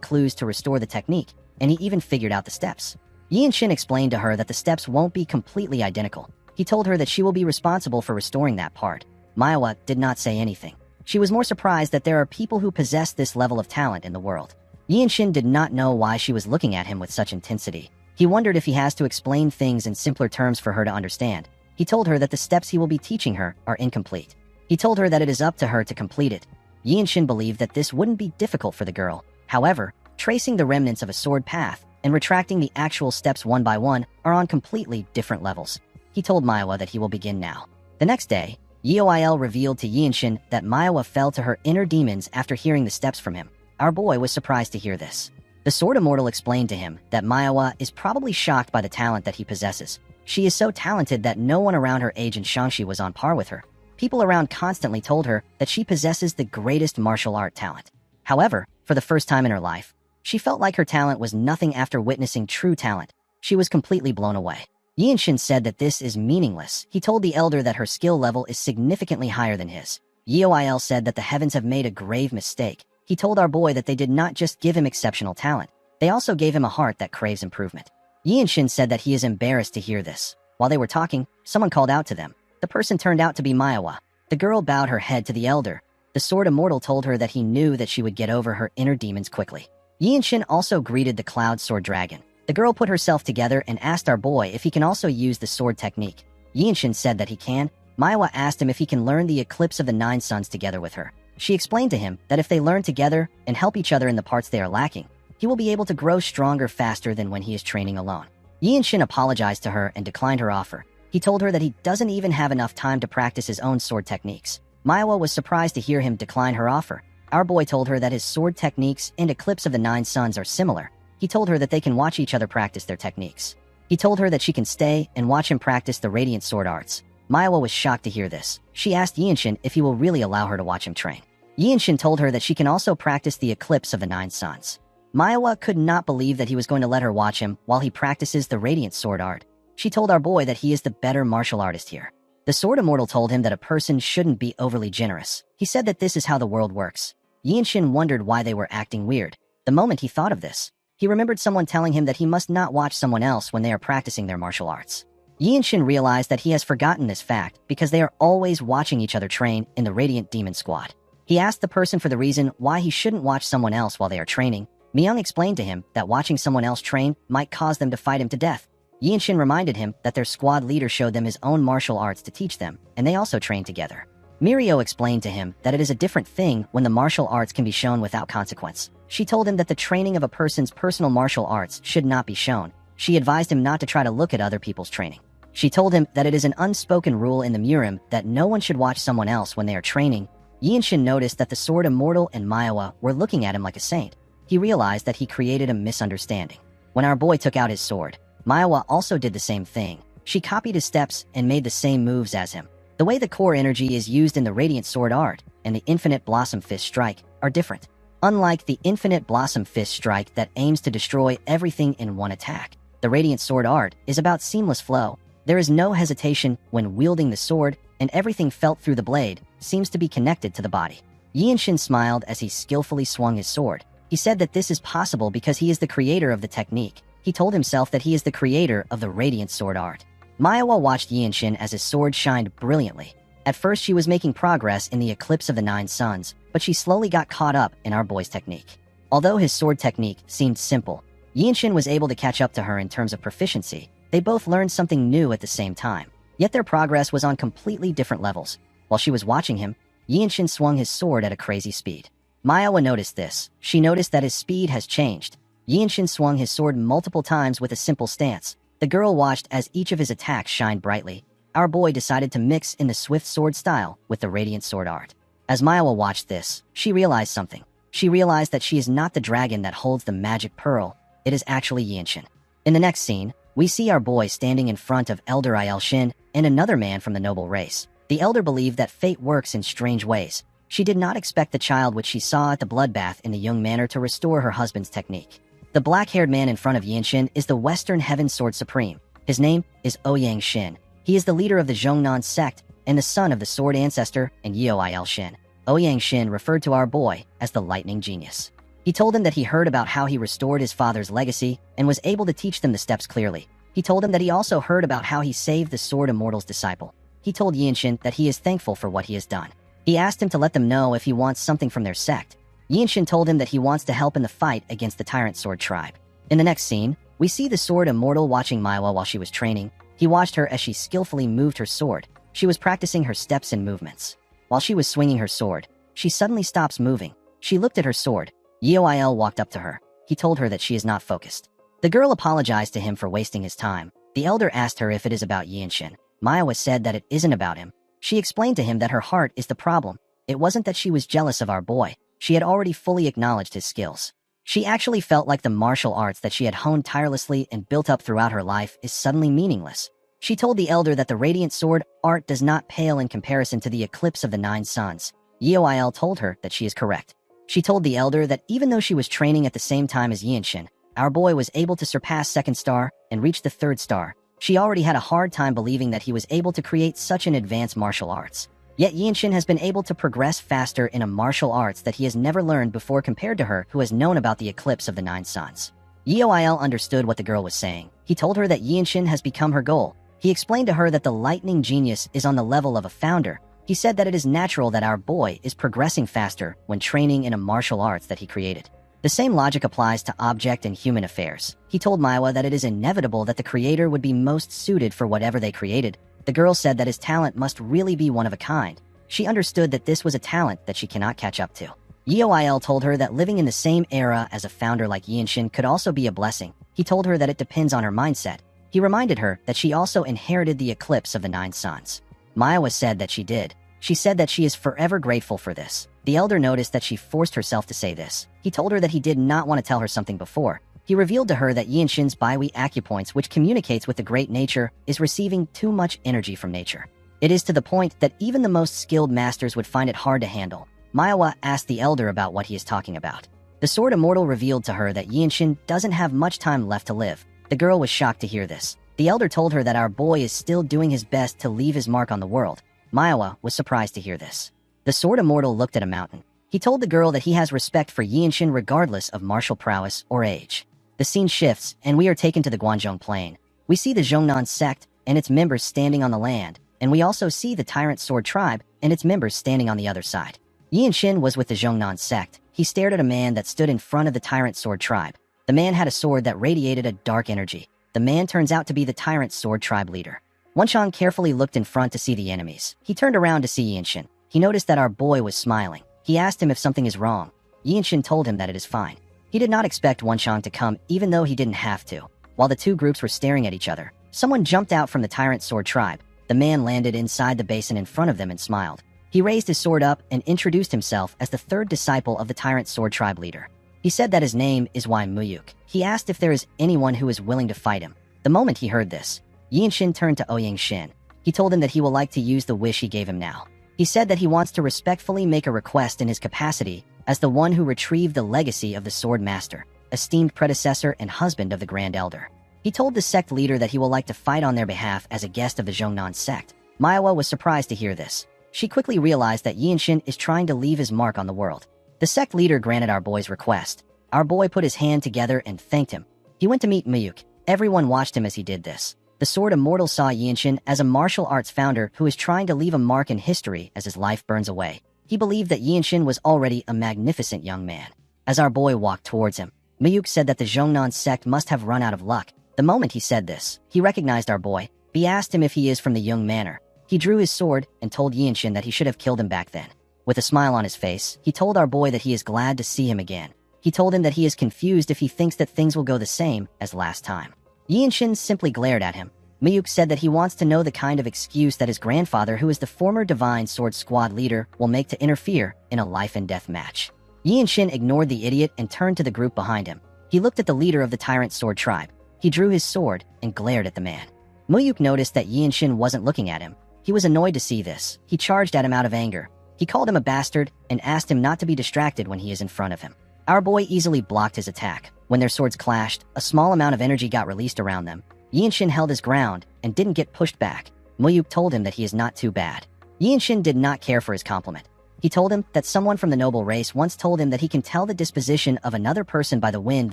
clues to restore the technique, and he even figured out the steps. Yinshin explained to her that the steps won't be completely identical. He told her that she will be responsible for restoring that part. Manhwa did not say anything. She was more surprised that there are people who possess this level of talent in the world. Yinshin did not know why she was looking at him with such intensity. He wondered if he has to explain things in simpler terms for her to understand. He told her that the steps he will be teaching her are incomplete. He told her that it is up to her to complete it. Yinshin believed that this wouldn't be difficult for the girl. However, tracing the remnants of a sword path and retracting the actual steps one by one are on completely different levels. He told Manhwa that he will begin now. The next day, Yoil revealed to Yinshin that Manhwa fell to her inner demons after hearing the steps from him. Our boy was surprised to hear this. The Sword Immortal explained to him that Manhwa is probably shocked by the talent that he possesses. She is so talented that no one around her age in Shangxi was on par with her. People around constantly told her that she possesses the greatest martial art talent. However, for the first time in her life, she felt like her talent was nothing after witnessing true talent. She was completely blown away. Yinshin said that this is meaningless. He told the elder that her skill level is significantly higher than his. Yoil said that the heavens have made a grave mistake. He told our boy that they did not just give him exceptional talent, they also gave him a heart that craves improvement. Yinshin said that he is embarrassed to hear this. While they were talking, someone called out to them. The person turned out to be Manhwa. The girl bowed her head to the elder. The Sword Immortal told her that he knew that she would get over her inner demons quickly. Yinshin also greeted the Cloud Sword Dragon. The girl put herself together and asked our boy if he can also use the sword technique. Yinshin said that he can. Manhwa asked him if he can learn the Eclipse of the Nine Suns together with her. She explained to him that if they learn together and help each other in the parts they are lacking, he will be able to grow stronger faster than when he is training alone. Yinshin apologized to her and declined her offer. He told her that he doesn't even have enough time to practice his own sword techniques. Manhwa was surprised to hear him decline her offer. Our boy told her that his sword techniques and Eclipse of the Nine Suns are similar. He told her that they can watch each other practice their techniques. He told her that she can stay and watch him practice the radiant sword arts. Manhwa was shocked to hear this. She asked Yinshin if he will really allow her to watch him train. Yinshin told her that she can also practice the Eclipse of the Nine Suns. Manhwa could not believe that he was going to let her watch him while he practices the radiant sword art. She told our boy that he is the better martial artist here. The Sword Immortal told him that a person shouldn't be overly generous. He said that this is how the world works. Yinshin wondered why they were acting weird. The moment he thought of this, he remembered someone telling him that he must not watch someone else when they are practicing their martial arts. Yinshin realized that he has forgotten this fact because they are always watching each other train in the Radiant Demon Squad. He asked the person for the reason why he shouldn't watch someone else while they are training. Myung explained to him that watching someone else train might cause them to fight him to death. Yinshin reminded him that their squad leader showed them his own martial arts to teach them, and they also trained together. Mirio explained to him that it is a different thing when the martial arts can be shown without consequence. She told him that the training of a person's personal martial arts should not be shown. She advised him not to try to look at other people's training. She told him that it is an unspoken rule in the Murim that no one should watch someone else when they are training. Yinshin noticed that the Sword Immortal and Manhwa were looking at him like a saint. He realized that he created a misunderstanding. When our boy took out his sword, Manhwa also did the same thing. She copied his steps and made the same moves as him. The way the core energy is used in the Radiant Sword Art and the Infinite Blossom Fist Strike are different. Unlike the Infinite Blossom Fist Strike that aims to destroy everything in one attack, the Radiant Sword Art is about seamless flow. There is no hesitation when wielding the sword, and everything felt through the blade seems to be connected to the body. Yinshin smiled as he skillfully swung his sword. He said that this is possible because he is the creator of the technique. He told himself that he is the creator of the Radiant Sword Art. Manhwa watched Yinshin as his sword shined brilliantly. At first she was making progress in the Eclipse of the Nine Suns, but she slowly got caught up in our boy's technique. Although his sword technique seemed simple, Yinshin was able to catch up to her in terms of proficiency. They both learned something new at the same time, yet their progress was on completely different levels. While she was watching him, Yinshin swung his sword at a crazy speed. Manhwa noticed this. She noticed that his speed has changed. Yinshin swung his sword multiple times with a simple stance. The girl watched as each of his attacks shined brightly. Our boy decided to mix in the swift sword style with the radiant sword art. As Manhwa watched this, she realized something. She realized that she is not the dragon that holds the magic pearl. It is actually Yinshin. In the next scene, we see our boy standing in front of Elder Il Shin and another man from the noble race. The elder believed that fate works in strange ways. She did not expect the child which she saw at the bloodbath in the young manor to restore her husband's technique. The black-haired man in front of Yinshin is the Western Heaven Sword Supreme. His name is Ouyang Shin. He is the leader of the Zhongnan sect and the son of the sword ancestor and Yeoil Shin. Ouyang Shin referred to our boy as the lightning genius. He told him that he heard about how he restored his father's legacy and was able to teach them the steps clearly. He told him that he also heard about how he saved the Sword Immortal's disciple. He told Yinshin that he is thankful for what he has done. He asked him to let them know if he wants something from their sect. Yinshin told him that he wants to help in the fight against the Tyrant Sword tribe. In the next scene, we see the Sword Immortal watching Manhwa while she was training. He watched her as she skillfully moved her sword. She was practicing her steps and movements. While she was swinging her sword, she suddenly stops moving. She looked at her sword. Yeoil walked up to her. He told her that she is not focused. The girl apologized to him for wasting his time. The elder asked her if it is about Yinshin. Manhwa said that it isn't about him. She explained to him that her heart is the problem. It wasn't that she was jealous of our boy. She had already fully acknowledged his skills. She actually felt like the martial arts that she had honed tirelessly and built up throughout her life is suddenly meaningless. She told the elder that the radiant sword art does not pale in comparison to the eclipse of the 9 suns. Yeoil told her that she is correct. She told the elder that even though she was training at the same time as Yinshin, our boy was able to surpass 2nd star and reach the 3rd star. She already had a hard time believing that he was able to create such an advanced martial arts. Yet Yinshin has been able to progress faster in a martial arts that he has never learned before compared to her who has known about the eclipse of the 9 suns. Yeoil understood what the girl was saying. He told her that Yinshin has become her goal. He explained to her that the lightning genius is on the level of a founder. He said that it is natural that our boy is progressing faster when training in a martial arts that he created. The same logic applies to object and human affairs. He told Manhwa that it is inevitable that the creator would be most suited for whatever they created. The girl said that his talent must really be one of a kind. She understood that this was a talent that she cannot catch up to. Yeoil told her that living in the same era as a founder like Yinshin could also be a blessing. He told her that it depends on her mindset. He reminded her that she also inherited the eclipse of the 9 suns. Manhwa said that she did. She said that she is forever grateful for this. The elder noticed that she forced herself to say this. He told her that he did not want to tell her something before. He revealed to her that Yinshin's Baihui acupoints, which communicates with the great nature, is receiving too much energy from nature. It is to the point that even the most skilled masters would find it hard to handle. Manhwa asked the elder about what he is talking about. The Sword Immortal revealed to her that Yinshin doesn't have much time left to live. The girl was shocked to hear this. The elder told her that our boy is still doing his best to leave his mark on the world. Manhwa was surprised to hear this. The Sword Immortal looked at a mountain. He told the girl that he has respect for Yinshin regardless of martial prowess or age. The scene shifts, and we are taken to the Guanzhong Plain. We see the Zhongnan sect and its members standing on the land, and we also see the Tyrant Sword tribe and its members standing on the other side. Yinshin was with the Zhongnan sect. He stared at a man that stood in front of the Tyrant Sword tribe. The man had a sword that radiated a dark energy. The man turns out to be the Tyrant Sword tribe leader. Wenchang carefully looked in front to see the enemies. He turned around to see Yinshin. He noticed that our boy was smiling. He asked him if something is wrong. Yinshin told him that it is fine. He did not expect Wenchang to come even though he didn't have to. While the two groups were staring at each other, someone jumped out from the Tyrant Sword tribe. The man landed inside the basin in front of them and smiled. He raised his sword up and introduced himself as the 3rd disciple of the Tyrant Sword tribe leader. He said that his name is Wai Muyuk. He asked if there is anyone who is willing to fight him. The moment he heard this, Yinshin turned to Ouyang Shin. He told him that he will like to use the wish he gave him now. He said that he wants to respectfully make a request in his capacity as the one who retrieved the legacy of the Sword Master, esteemed predecessor and husband of the Grand Elder. He told the sect leader that he will like to fight on their behalf as a guest of the Zhongnan sect. Manhwa was surprised to hear this. She quickly realized that Yinshin is trying to leave his mark on the world. The sect leader granted our boy's request. Our boy put his hand together and thanked him. He went to meet Muyuk. Everyone watched him as he did this. The Sword Immortal saw Yinshin as a martial arts founder who is trying to leave a mark in history as his life burns away. He believed that Yinshin was already a magnificent young man. As our boy walked towards him, Muyuk said that the Zhongnan sect must have run out of luck. The moment he said this, he recognized our boy. He asked him if he is from the Young Manor. He drew his sword and told Yinshin that he should have killed him back then. With a smile on his face, he told our boy that he is glad to see him again. He told him that he is confused if he thinks that things will go the same as last time. Yinshin simply glared at him. Muyuk said that he wants to know the kind of excuse that his grandfather, who is the former Divine Sword Squad leader, will make to interfere in a life-and-death match. Yinshin ignored the idiot and turned to the group behind him. He looked at the leader of the Tyrant Sword tribe. He drew his sword and glared at the man. Muyuk noticed that Yinshin wasn't looking at him. He was annoyed to see this. He charged at him out of anger. He called him a bastard and asked him not to be distracted when he is in front of him. Our boy easily blocked his attack. When their swords clashed, a small amount of energy got released around them. Yinshin held his ground and didn't get pushed back. Muyuk told him that he is not too bad. Yinshin did not care for his compliment. He told him that someone from the noble race once told him that he can tell the disposition of another person by the wind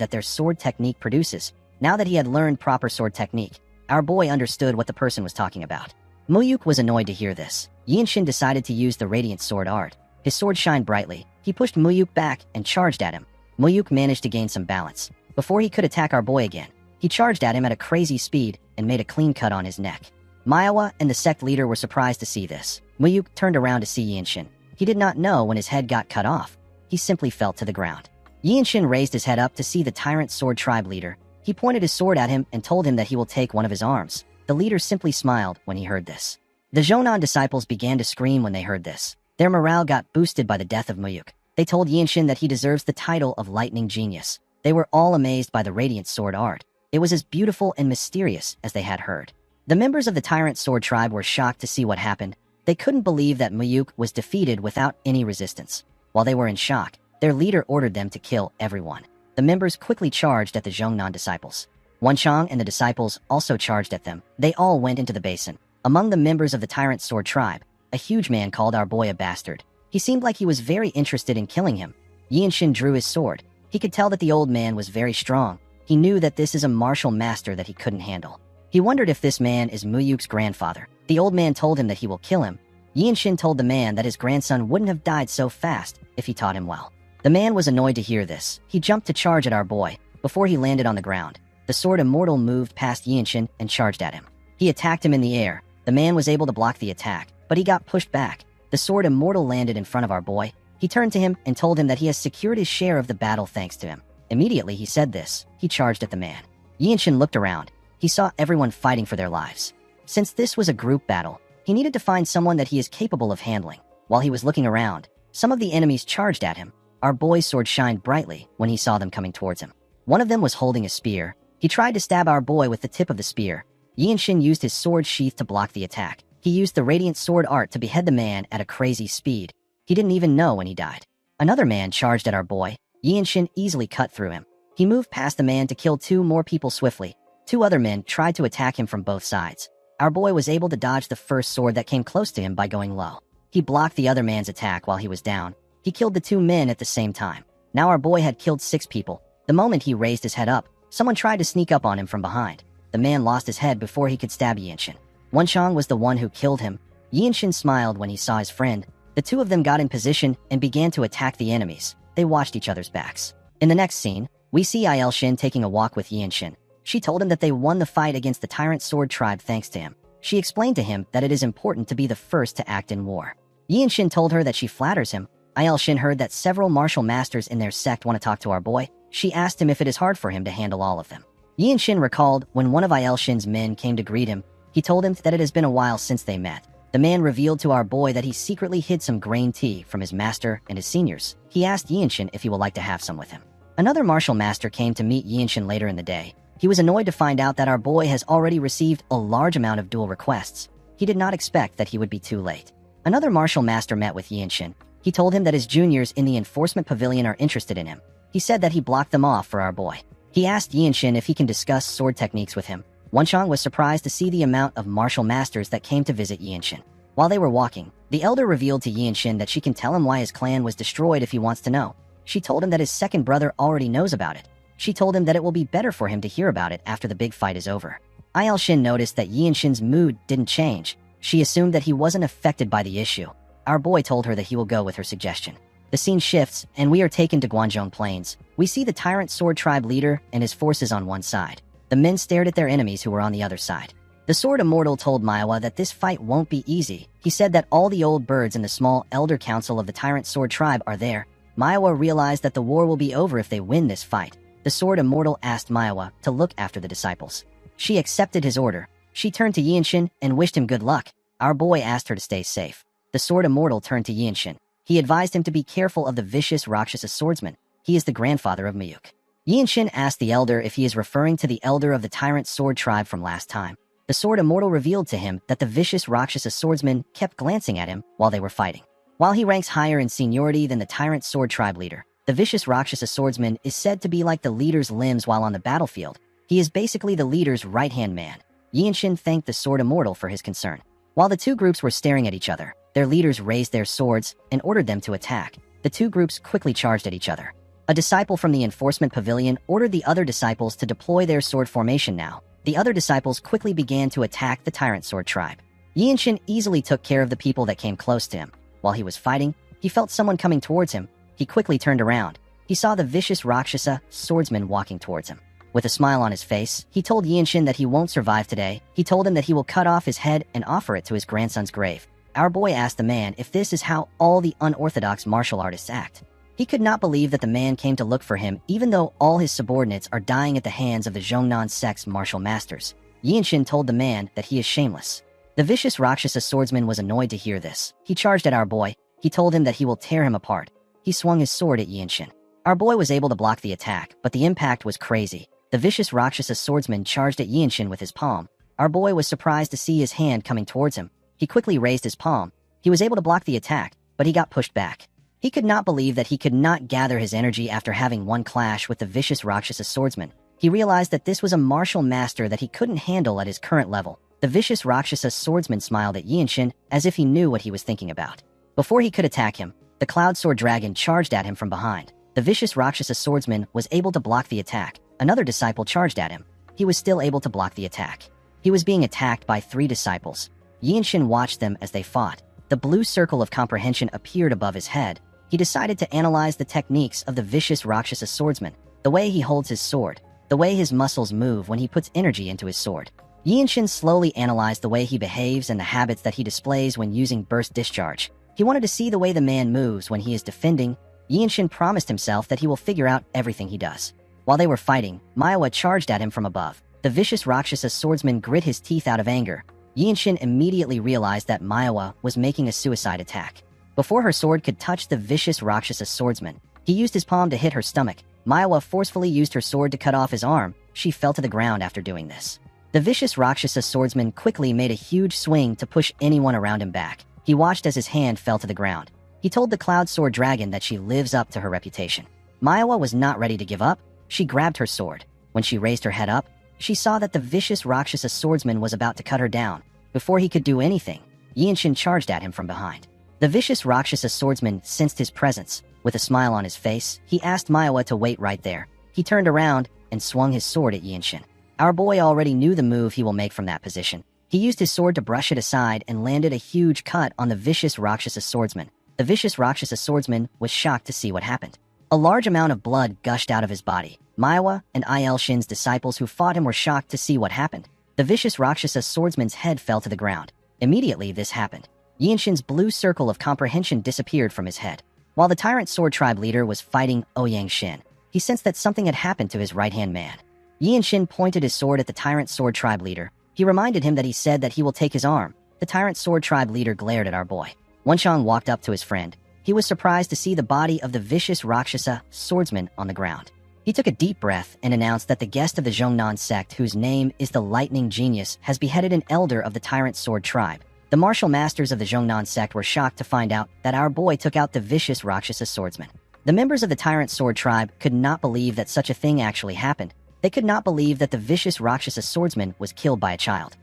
that their sword technique produces. Now that he had learned proper sword technique, our boy understood what the person was talking about. Muyuk was annoyed to hear this. Yinshin decided to use the radiant sword art. His sword shined brightly. He pushed Muyuk back and charged at him. Muyuk managed to gain some balance. Before he could attack our boy again, he charged at him at a crazy speed and made a clean cut on his neck. Manhwa and the sect leader were surprised to see this. Muyuk turned around to see Yinshin. He did not know when his head got cut off. He simply fell to the ground. Yinshin raised his head up to see the tyrant sword tribe leader. He pointed his sword at him and told him that he will take one of his arms. The leader simply smiled when he heard this. The Jonan disciples began to scream when they heard this. Their morale got boosted by the death of Muyuk. They told Yinshin that he deserves the title of Lightning Genius. They were all amazed by the radiant sword art. It was as beautiful and mysterious as they had heard. The members of the tyrant sword tribe were shocked to see what happened. They couldn't believe that Muyuk was defeated without any resistance. While they were in shock, their leader ordered them to kill everyone. The members quickly charged at the Zhongnan disciples. Wanchang and the disciples also charged at them. They all went into the basin. Among the members of the tyrant sword tribe, a huge man called our boy a bastard. He seemed like he was very interested in killing him. Yinshin drew his sword. He could tell that the old man was very strong. He knew that this is a martial master that he couldn't handle. He wondered if this man is Muyuk's grandfather. The old man told him that he will kill him. Yinshin told the man that his grandson wouldn't have died so fast if he taught him well. The man was annoyed to hear this. He jumped to charge at our boy. Before he landed on the ground, the sword immortal moved past Yinshin and charged at him. He attacked him in the air. The man was able to block the attack, but he got pushed back. The sword immortal landed in front of our boy. He turned to him and told him that he has secured his share of the battle thanks to him. Immediately he said this, he charged at the man. Yinshin looked around. He saw everyone fighting for their lives. Since this was a group battle, he needed to find someone that he is capable of handling. While he was looking around, some of the enemies charged at him. Our boy's sword shined brightly when he saw them coming towards him. One of them was holding a spear. He tried to stab our boy with the tip of the spear. Yinshin used his sword sheath to block the attack. He used the radiant sword art to behead the man at a crazy speed. He didn't even know when he died. Another man charged at our boy. Yinshin easily cut through him. He moved past the man to kill 2 more people swiftly. 2 other men tried to attack him from both sides. Our boy was able to dodge the first sword that came close to him by going low. He blocked the other man's attack while he was down. He killed the 2 men at the same time. Now our boy had killed 6 people. The moment he raised his head up, someone tried to sneak up on him from behind. The man lost his head before he could stab Yinshin. Wanchang was the one who killed him. Yinshin smiled when he saw his friend. The 2 of them got in position and began to attack the enemies. They watched each other's backs. In the next scene, we see Aelshin taking a walk with Yinshin. She told him that they won the fight against the tyrant sword tribe thanks to him. She explained to him that it is important to be the first to act in war. Yinshin told her that she flatters him. Aelshin heard that several martial masters in their sect want to talk to our boy. She asked him if it is hard for him to handle all of them. Yinshin recalled when one of Aelshin's men came to greet him. He told him that it has been a while since they met. The man revealed to our boy that he secretly hid some grain tea from his master and his seniors. He asked Yinshin if he would like to have some with him. Another martial master came to meet Yinshin later in the day. He was annoyed to find out that our boy has already received a large amount of duel requests. He did not expect that he would be too late. Another martial master met with Yinshin. He told him that his juniors in the enforcement pavilion are interested in him. He said that he blocked them off for our boy. He asked Yinshin if he can discuss sword techniques with him. Wanchang was surprised to see the amount of martial masters that came to visit Yinshin. While they were walking, the elder revealed to Yinshin that she can tell him why his clan was destroyed if he wants to know. She told him that his second brother already knows about it. She told him that it will be better for him to hear about it after the big fight is over. Aelshin noticed that Yinshin's mood didn't change. She assumed that he wasn't affected by the issue. Our boy told her that he will go with her suggestion. The scene shifts, and we are taken to Guangzhou Plains. We see the tyrant sword tribe leader and his forces on one side. The men stared at their enemies who were on the other side. The sword immortal told Manhwa that this fight won't be easy. He said that all the old birds in the small elder council of the tyrant sword tribe are there. Manhwa realized that the war will be over if they win this fight. The sword immortal asked Manhwa to look after the disciples. She accepted his order. She turned to Yinshin and wished him good luck. Our boy asked her to stay safe. The sword immortal turned to Yinshin. He advised him to be careful of the vicious Rakshasa swordsman. He is the grandfather of Muyuk. Yinshin asked the elder if he is referring to the elder of the tyrant sword tribe from last time. The sword immortal revealed to him that the vicious Rakshasa swordsman kept glancing at him while they were fighting. While he ranks higher in seniority than the tyrant sword tribe leader, the vicious Rakshasa swordsman is said to be like the leader's limbs while on the battlefield. He is basically the leader's right-hand man. Yinshin thanked the sword immortal for his concern. While the two groups were staring at each other, their leaders raised their swords and ordered them to attack. The two groups quickly charged at each other. A disciple from the enforcement pavilion ordered the other disciples to deploy their sword formation now. The other disciples quickly began to attack the Tyrant Sword tribe. Yinshin easily took care of the people that came close to him. While he was fighting, he felt someone coming towards him. He quickly turned around. He saw the vicious Rakshasa swordsman walking towards him. With a smile on his face, he told Yinshin that he won't survive today. He told him that he will cut off his head and offer it to his grandson's grave. Our boy asked the man if this is how all the unorthodox martial artists act. He could not believe that the man came to look for him even though all his subordinates are dying at the hands of the Zhongnan sect's martial masters. Yinshin told the man that he is shameless. The vicious Rakshasa swordsman was annoyed to hear this. He charged at our boy. He told him that he will tear him apart. He swung his sword at Yinshin. Our boy was able to block the attack, but the impact was crazy. The vicious Rakshasa swordsman charged at Yinshin with his palm. Our boy was surprised to see his hand coming towards him. He quickly raised his palm. He was able to block the attack, but he got pushed back. He could not believe that he could not gather his energy after having one clash with the vicious Rakshasa swordsman. He realized that this was a martial master that he couldn't handle at his current level. The vicious Rakshasa swordsman smiled at Yinshin as if he knew what he was thinking about. Before he could attack him, the Cloud Sword Dragon charged at him from behind. The vicious Rakshasa swordsman was able to block the attack. Another disciple charged at him. He was still able to block the attack. He was being attacked by 3 disciples. Yinshin watched them as they fought. The blue circle of comprehension appeared above his head. He decided to analyze the techniques of the vicious Rakshasa swordsman, the way he holds his sword, the way his muscles move when he puts energy into his sword. Yinshin slowly analyzed the way he behaves and the habits that he displays when using burst discharge. He wanted to see the way the man moves when he is defending. Yinshin promised himself that he will figure out everything he does. While they were fighting, Manhwa charged at him from above. The vicious Rakshasa swordsman grit his teeth out of anger. Yinshin immediately realized that Manhwa was making a suicide attack. Before her sword could touch the vicious Rakshasa swordsman, he used his palm to hit her stomach. Manhwa forcefully used her sword to cut off his arm. She fell to the ground after doing this. The vicious Rakshasa swordsman quickly made a huge swing to push anyone around him back. He watched as his hand fell to the ground. He told the Cloud Sword Dragon that she lives up to her reputation. Manhwa was not ready to give up. She grabbed her sword. When she raised her head up, she saw that the vicious Rakshasa swordsman was about to cut her down. Before he could do anything, Yinshin charged at him from behind. The vicious Rakshasa swordsman sensed his presence. With a smile on his face, he asked Manhwa to wait right there. He turned around and swung his sword at Yinshin. Our boy already knew the move he will make from that position. He used his sword to brush it aside and landed a huge cut on the vicious Rakshasa swordsman. The vicious Rakshasa swordsman was shocked to see what happened. A large amount of blood gushed out of his body. Manhwa and Shin's disciples who fought him were shocked to see what happened. The vicious Rakshasa swordsman's head fell to the ground. Immediately this happened. Yinshin's blue circle of comprehension disappeared from his head. While the Tyrant Sword Tribe leader was fighting Shin, he sensed that something had happened to his right-hand man. Yinshin pointed his sword at the Tyrant Sword Tribe leader. He reminded him that he said that he will take his arm. The Tyrant Sword Tribe leader glared at our boy. Wenshang walked up to his friend. He was surprised to see the body of the vicious Rakshasa swordsman on the ground. He took a deep breath and announced that the guest of the Zhongnan sect, whose name is the Lightning Genius, has beheaded an elder of the Tyrant Sword Tribe. The martial masters of the Zhongnan sect were shocked to find out that our boy took out the vicious Rakshasa swordsman. The members of the Tyrant Sword Tribe could not believe that such a thing actually happened. They could not believe that the vicious Rakshasa swordsman was killed by a child.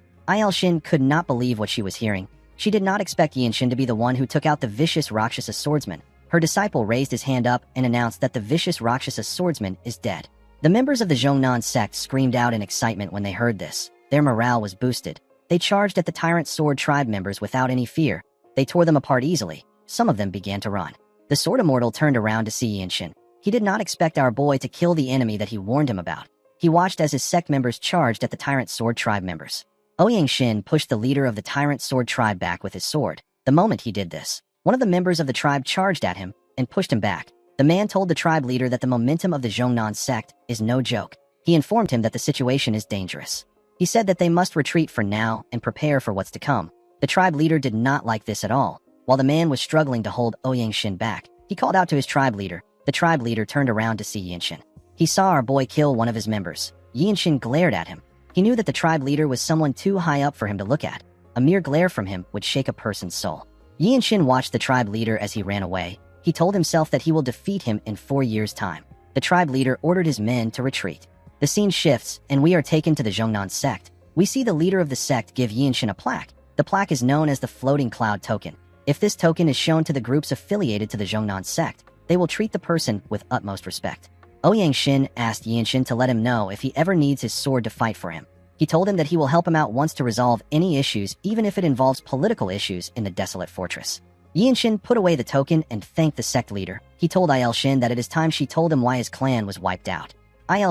Shin could not believe what she was hearing. She did not expect Yinshin to be the one who took out the vicious Rakshasa swordsman. Her disciple raised his hand up and announced that the vicious Rakshasa swordsman is dead. The members of the Zhongnan sect screamed out in excitement when they heard this. Their morale was boosted. They charged at the Tyrant Sword Tribe members without any fear. They tore them apart easily. Some of them began to run. The Sword Immortal turned around to see Yinshin. He did not expect our boy to kill the enemy that he warned him about. He watched as his sect members charged at the Tyrant Sword Tribe members. Shin pushed the leader of the Tyrant Sword Tribe back with his sword. The moment he did this, one of the members of the tribe charged at him and pushed him back. The man told the tribe leader that the momentum of the Zhongnan sect is no joke. He informed him that the situation is dangerous. He said that they must retreat for now and prepare for what's to come. The tribe leader did not like this at all. While the man was struggling to hold Shin back, he called out to his tribe leader. The tribe leader turned around to see Yinshin. He saw our boy kill one of his members. Yinshin glared at him. He knew that the tribe leader was someone too high up for him to look at. A mere glare from him would shake a person's soul. Yinshin watched the tribe leader as he ran away. He told himself that he will defeat him in 4 years' time. The tribe leader ordered his men to retreat. The scene shifts, and we are taken to the Zhongnan sect. We see the leader of the sect give Yinshin a plaque. The plaque is known as the floating cloud token. If this token is shown to the groups affiliated to the Zhongnan sect, they will treat the person with utmost respect. Ouyang Xin asked Yinshin to let him know if he ever needs his sword to fight for him. He told him that he will help him out once to resolve any issues, even if it involves political issues in the desolate fortress. Yinshin put away the token and thanked the sect leader. He told Shin that it is time she told him why his clan was wiped out.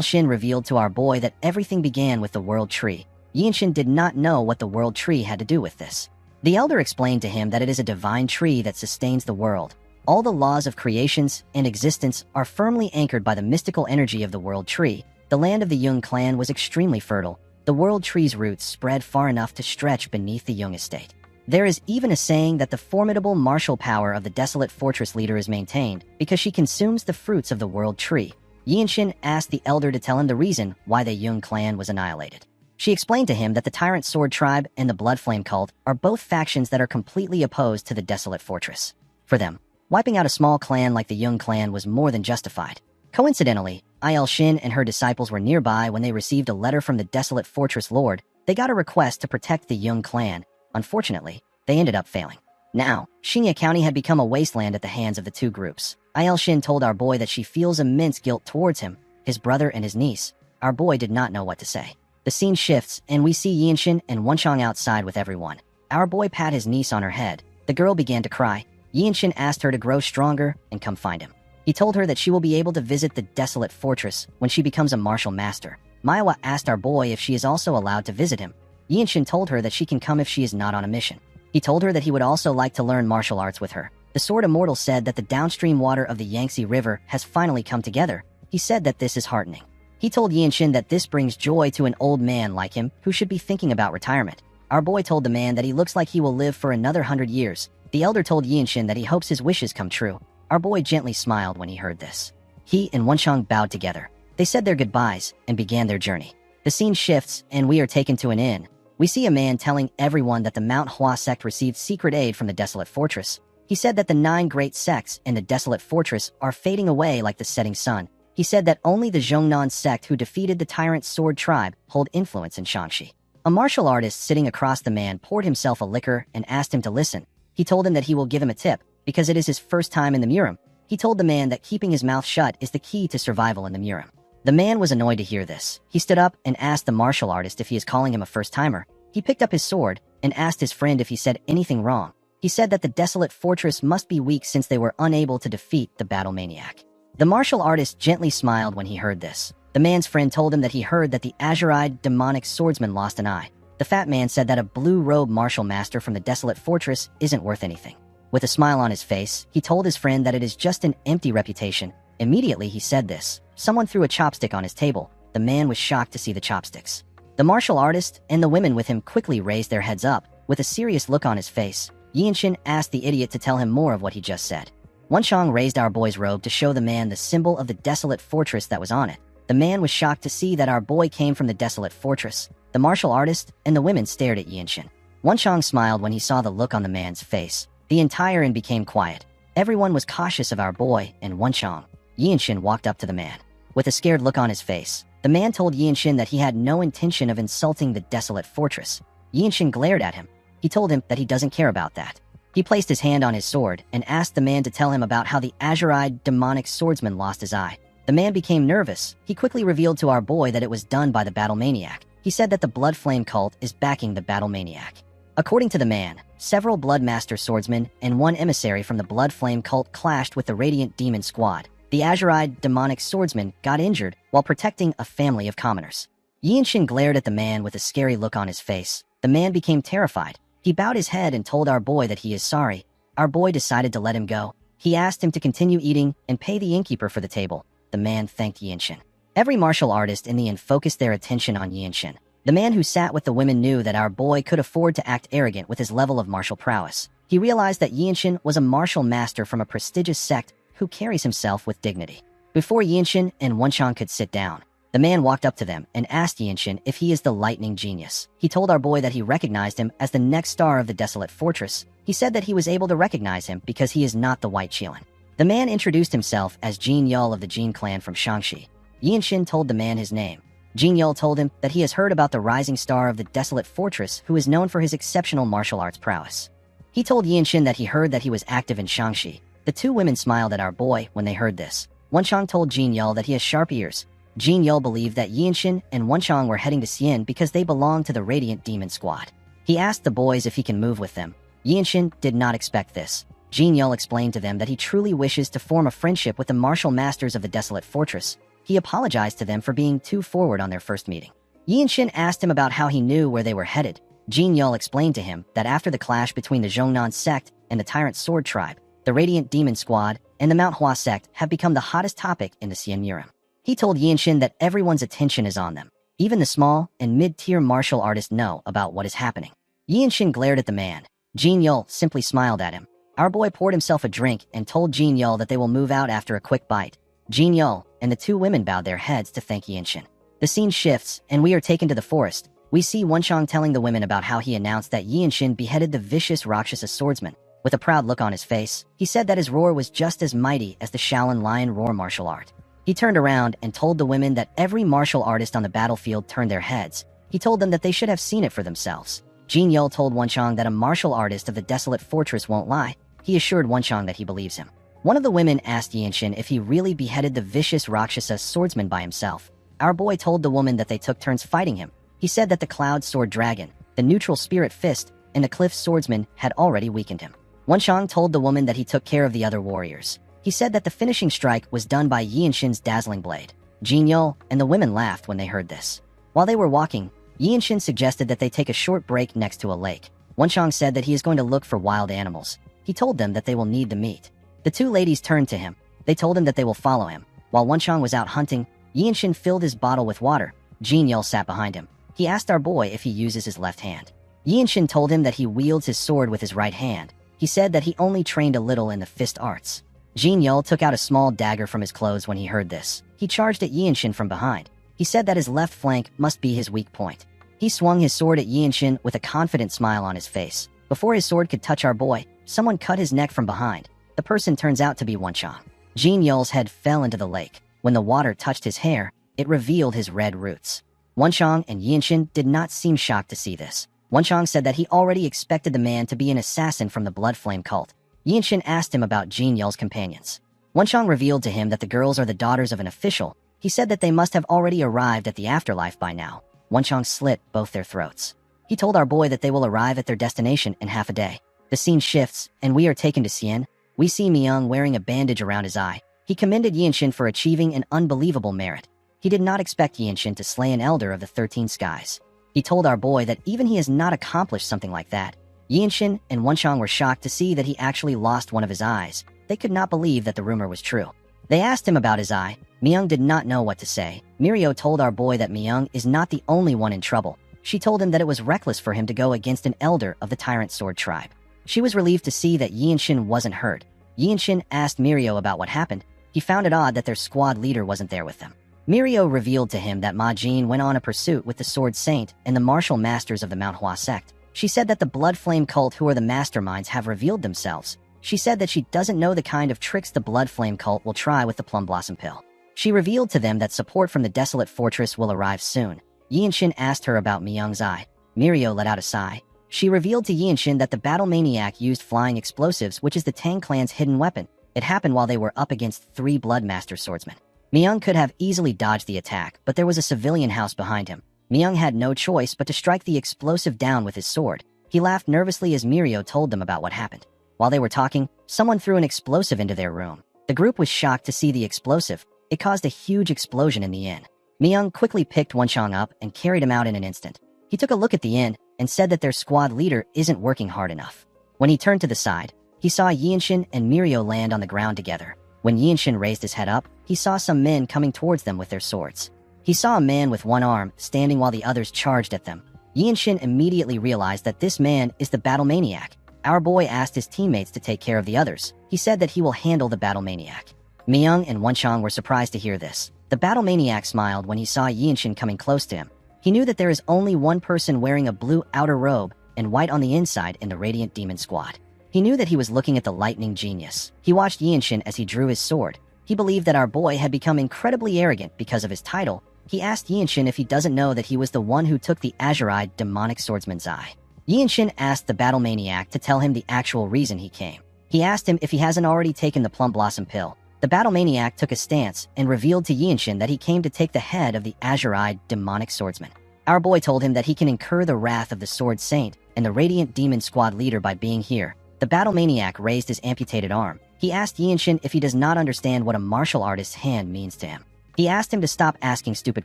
Shin revealed to our boy that everything began with the world tree. Yinshin did not know what the world tree had to do with this. The elder explained to him that it is a divine tree that sustains the world. All the laws of creations and existence are firmly anchored by the mystical energy of the world tree. The land of the Jung clan was extremely fertile. The world tree's roots spread far enough to stretch beneath the Jung estate. There is even a saying that the formidable martial power of the desolate fortress leader is maintained because she consumes the fruits of the world tree. Yinshin asked the elder to tell him the reason why the Jung clan was annihilated. She explained to him that the Tyrant Sword Tribe and the Blood Flame Cult are both factions that are completely opposed to the desolate fortress. For them, wiping out a small clan like the Jung clan was more than justified. Coincidentally, Shin and her disciples were nearby when they received a letter from the desolate fortress lord. They got a request to protect the Jung clan. Unfortunately, they ended up failing. Now, Xingye County had become a wasteland at the hands of the two groups. Shin told our boy that she feels immense guilt towards him, his brother and his niece. Our boy did not know what to say. The scene shifts, and we see Yinshin and Wenchang outside with everyone. Our boy pat his niece on her head. The girl began to cry. Yinshin asked her to grow stronger and come find him. He told her that she will be able to visit the desolate fortress when she becomes a martial master. Manhwa asked our boy if she is also allowed to visit him. Yinshin told her that she can come if she is not on a mission. He told her that he would also like to learn martial arts with her. The Sword Immortal said that the downstream water of the Yangtze River has finally come together. He said that this is heartening. He told Yinshin that this brings joy to an old man like him who should be thinking about retirement. Our boy told the man that he looks like he will live for another 100 years. The elder told Yinshin that he hopes his wishes come true. Our boy gently smiled when he heard this. He and Wenchang bowed together. They said their goodbyes and began their journey. The scene shifts, and we are taken to an inn. We see a man telling everyone that the Manhwa sect received secret aid from the desolate fortress. He said that the 9 great sects in the desolate fortress are fading away like the setting sun. He said that only the Zhongnan sect who defeated the Tyrant Sword Tribe hold influence in Shaanxi. A martial artist sitting across the man poured himself a liquor and asked him to listen. He told him that he will give him a tip, because it is his first time in the Murim. He told the man that keeping his mouth shut is the key to survival in the Murim. The man was annoyed to hear this. He stood up and asked the martial artist if he is calling him a first-timer. He picked up his sword and asked his friend if he said anything wrong. He said that the desolate fortress must be weak since they were unable to defeat the battle maniac. The martial artist gently smiled when he heard this. The man's friend told him that he heard that the azure-eyed demonic swordsman lost an eye. The fat man said that a blue-robed martial master from the desolate fortress isn't worth anything. With a smile on his face, he told his friend that it is just an empty reputation. Immediately he said this. Someone threw a chopstick on his table. The man was shocked to see the chopsticks. The martial artist and the women with him quickly raised their heads up. With a serious look on his face, Yinshin asked the idiot to tell him more of what he just said. Wenchang raised our boy's robe to show the man the symbol of the desolate fortress that was on it. The man was shocked to see that our boy came from the desolate fortress. The martial artist and the women stared at Yinshin. Wenchang smiled when he saw the look on the man's face. The entire inn became quiet. Everyone was cautious of our boy and Wenchang. Yinshin walked up to the man. With a scared look on his face, the man told Yinshin that he had no intention of insulting the desolate fortress. Yinshin glared at him. He told him that he doesn't care about that. He placed his hand on his sword and asked the man to tell him about how the azure-eyed demonic swordsman lost his eye. The man became nervous. He quickly revealed to our boy that it was done by the battle maniac. He said that the Blood Flame cult is backing the battle maniac. According to the man, several Bloodmaster swordsmen and one emissary from the Blood Flame cult clashed with the Radiant Demon Squad. The azure-eyed demonic swordsman got injured while protecting a family of commoners. Yinshin glared at the man with a scary look on his face. The man became terrified. He bowed his head and told our boy that he is sorry. Our boy decided to let him go. He asked him to continue eating and pay the innkeeper for the table. The man thanked Yinshin. Every martial artist in the inn focused their attention on Yinshin. The man who sat with the women knew that our boy could afford to act arrogant with his level of martial prowess. He realized that Yinshin was a martial master from a prestigious sect who carries himself with dignity. Before Yinshin and Wenchang could sit down, the man walked up to them and asked Yinshin if he is the lightning genius. He told our boy that he recognized him as the next star of the desolate fortress. He said that he was able to recognize him because he is not the White Qilin. The man introduced himself as Jin Yul of the Jin clan from Shaanxi. Yinshin told the man his name. Jin Yul told him that he has heard about the rising star of the desolate fortress who is known for his exceptional martial arts prowess. He told Yinshin that he heard that he was active in Shangxi. The two women smiled at our boy when they heard this. Wenchang told Jin Yul that he has sharp ears. Jin Yul believed that Yinshin and Wenchang were heading to Xian because they belonged to the Radiant Demon Squad. He asked the boys if he can move with them. Yinshin did not expect this. Jin Yul explained to them that he truly wishes to form a friendship with the martial masters of the desolate fortress. He apologized to them for being too forward on their first meeting. Yinshin asked him about how he knew where they were headed. Jin Yul explained to him that after the clash between the Zhongnan sect and the Tyrant Sword Tribe, the Radiant Demon Squad and the Manhwa sect have become the hottest topic in the Xian Murim. He told Yinshin that everyone's attention is on them. Even the small and mid-tier martial artists know about what is happening. Yinshin glared at the man. Jin Yul simply smiled at him. Our boy poured himself a drink and told Jin Yul that they will move out after a quick bite. Jin Yul and the two women bowed their heads to thank Yinshin. The scene shifts, and we are taken to the forest. We see Wenchang telling the women about how he announced that Yinshin beheaded the vicious Rakshasa swordsman. With a proud look on his face, he said that his roar was just as mighty as the Shaolin Lion roar martial art. He turned around and told the women that every martial artist on the battlefield turned their heads. He told them that they should have seen it for themselves. Jin Yul told Wenchang that a martial artist of the desolate fortress won't lie. He assured Wenchang that he believes him. One of the women asked Yinshin if he really beheaded the vicious Rakshasa swordsman by himself. Our boy told the woman that they took turns fighting him. He said that the Cloud Sword Dragon, the Neutral Spirit Fist, and the Cliff Swordsman had already weakened him. Wenchang told the woman that he took care of the other warriors. He said that the finishing strike was done by Yinshin's dazzling blade. Jin Yul and the women laughed when they heard this. While they were walking, Yinshin suggested that they take a short break next to a lake. Wenchang said that he is going to look for wild animals. He told them that they will need the meat. The two ladies turned to him. They told him that they will follow him. While Wenchang was out hunting, Yinshin filled his bottle with water. Jin Yul sat behind him. He asked our boy if he uses his left hand. Yinshin told him that he wields his sword with his right hand. He said that he only trained a little in the fist arts. Jin Yul took out a small dagger from his clothes when he heard this. He charged at Yinshin from behind. He said that his left flank must be his weak point. He swung his sword at Yinshin with a confident smile on his face. Before his sword could touch our boy, someone cut his neck from behind. The person turns out to be Wenchang. Jin Yul's head fell into the lake. When the water touched his hair, it revealed his red roots. Wenchang and Yinshin did not seem shocked to see this. Wenchang said that he already expected the man to be an assassin from the Blood Flame cult. Yinshin asked him about Jin Yul's companions. Wenchang revealed to him that the girls are the daughters of an official. He said that they must have already arrived at the afterlife by now. Wenchang slit both their throats. He told our boy that they will arrive at their destination in half a day. The scene shifts, and we are taken to Xian. We see Myung wearing a bandage around his eye. He commended Yinshin for achieving an unbelievable merit. He did not expect Yinshin to slay an elder of the 13 skies. He told our boy that even he has not accomplished something like that. Yinshin and Wenchang were shocked to see that he actually lost one of his eyes. They could not believe that the rumor was true. They asked him about his eye. Myung did not know what to say. Mirio told our boy that Myung is not the only one in trouble. She told him that it was reckless for him to go against an elder of the Tyrant Sword Tribe. She was relieved to see that Yinshin wasn't hurt. Yinshin asked Mirio about what happened. He found it odd that their squad leader wasn't there with them. Mirio revealed to him that Ma Jin went on a pursuit with the Sword Saint and the martial masters of the Manhwa sect. She said that the Blood Flame cult, who are the masterminds, have revealed themselves. She said that she doesn't know the kind of tricks the Blood Flame cult will try with the Plum Blossom Pill. She revealed to them that support from the desolate fortress will arrive soon. Yinshin asked her about Myung's eye. Mirio let out a sigh. She revealed to Yinshin that the battle maniac used flying explosives, which is the Tang clan's hidden weapon. It happened while they were up against 3 Bloodmaster swordsmen. Myung could have easily dodged the attack, but there was a civilian house behind him. Myung had no choice but to strike the explosive down with his sword. He laughed nervously as Mirio told them about what happened. While they were talking, someone threw an explosive into their room. The group was shocked to see the explosive. It caused a huge explosion in the inn. Myung quickly picked Wenchang up and carried him out in an instant. He took a look at the inn and said that their squad leader isn't working hard enough. When he turned to the side, he saw Yinshin and Mirio land on the ground together. When Yinshin raised his head up, he saw some men coming towards them with their swords. He saw a man with one arm standing while the others charged at them. Yinshin immediately realized that this man is the battle maniac. Our boy asked his teammates to take care of the others. He said that he will handle the battle maniac. Myung and Wenchang were surprised to hear this. The battle maniac smiled when he saw Yinshin coming close to him. He knew that there is only one person wearing a blue outer robe and white on the inside in the Radiant Demon Squad. He knew that he was looking at the lightning genius. He watched Yinshin as he drew his sword. He believed that our boy had become incredibly arrogant because of his title. He asked Yinshin if he doesn't know that he was the one who took the azure-eyed demonic swordsman's eye. Yinshin asked the battle maniac to tell him the actual reason he came. He asked him if he hasn't already taken the plum blossom pill. The battle maniac took a stance and revealed to Yinshin that he came to take the head of the azure-eyed demonic swordsman. Our boy told him that he can incur the wrath of the Sword Saint and the Radiant Demon Squad leader by being here. The battle maniac raised his amputated arm. He asked Yinshin if he does not understand what a martial artist's hand means to him. He asked him to stop asking stupid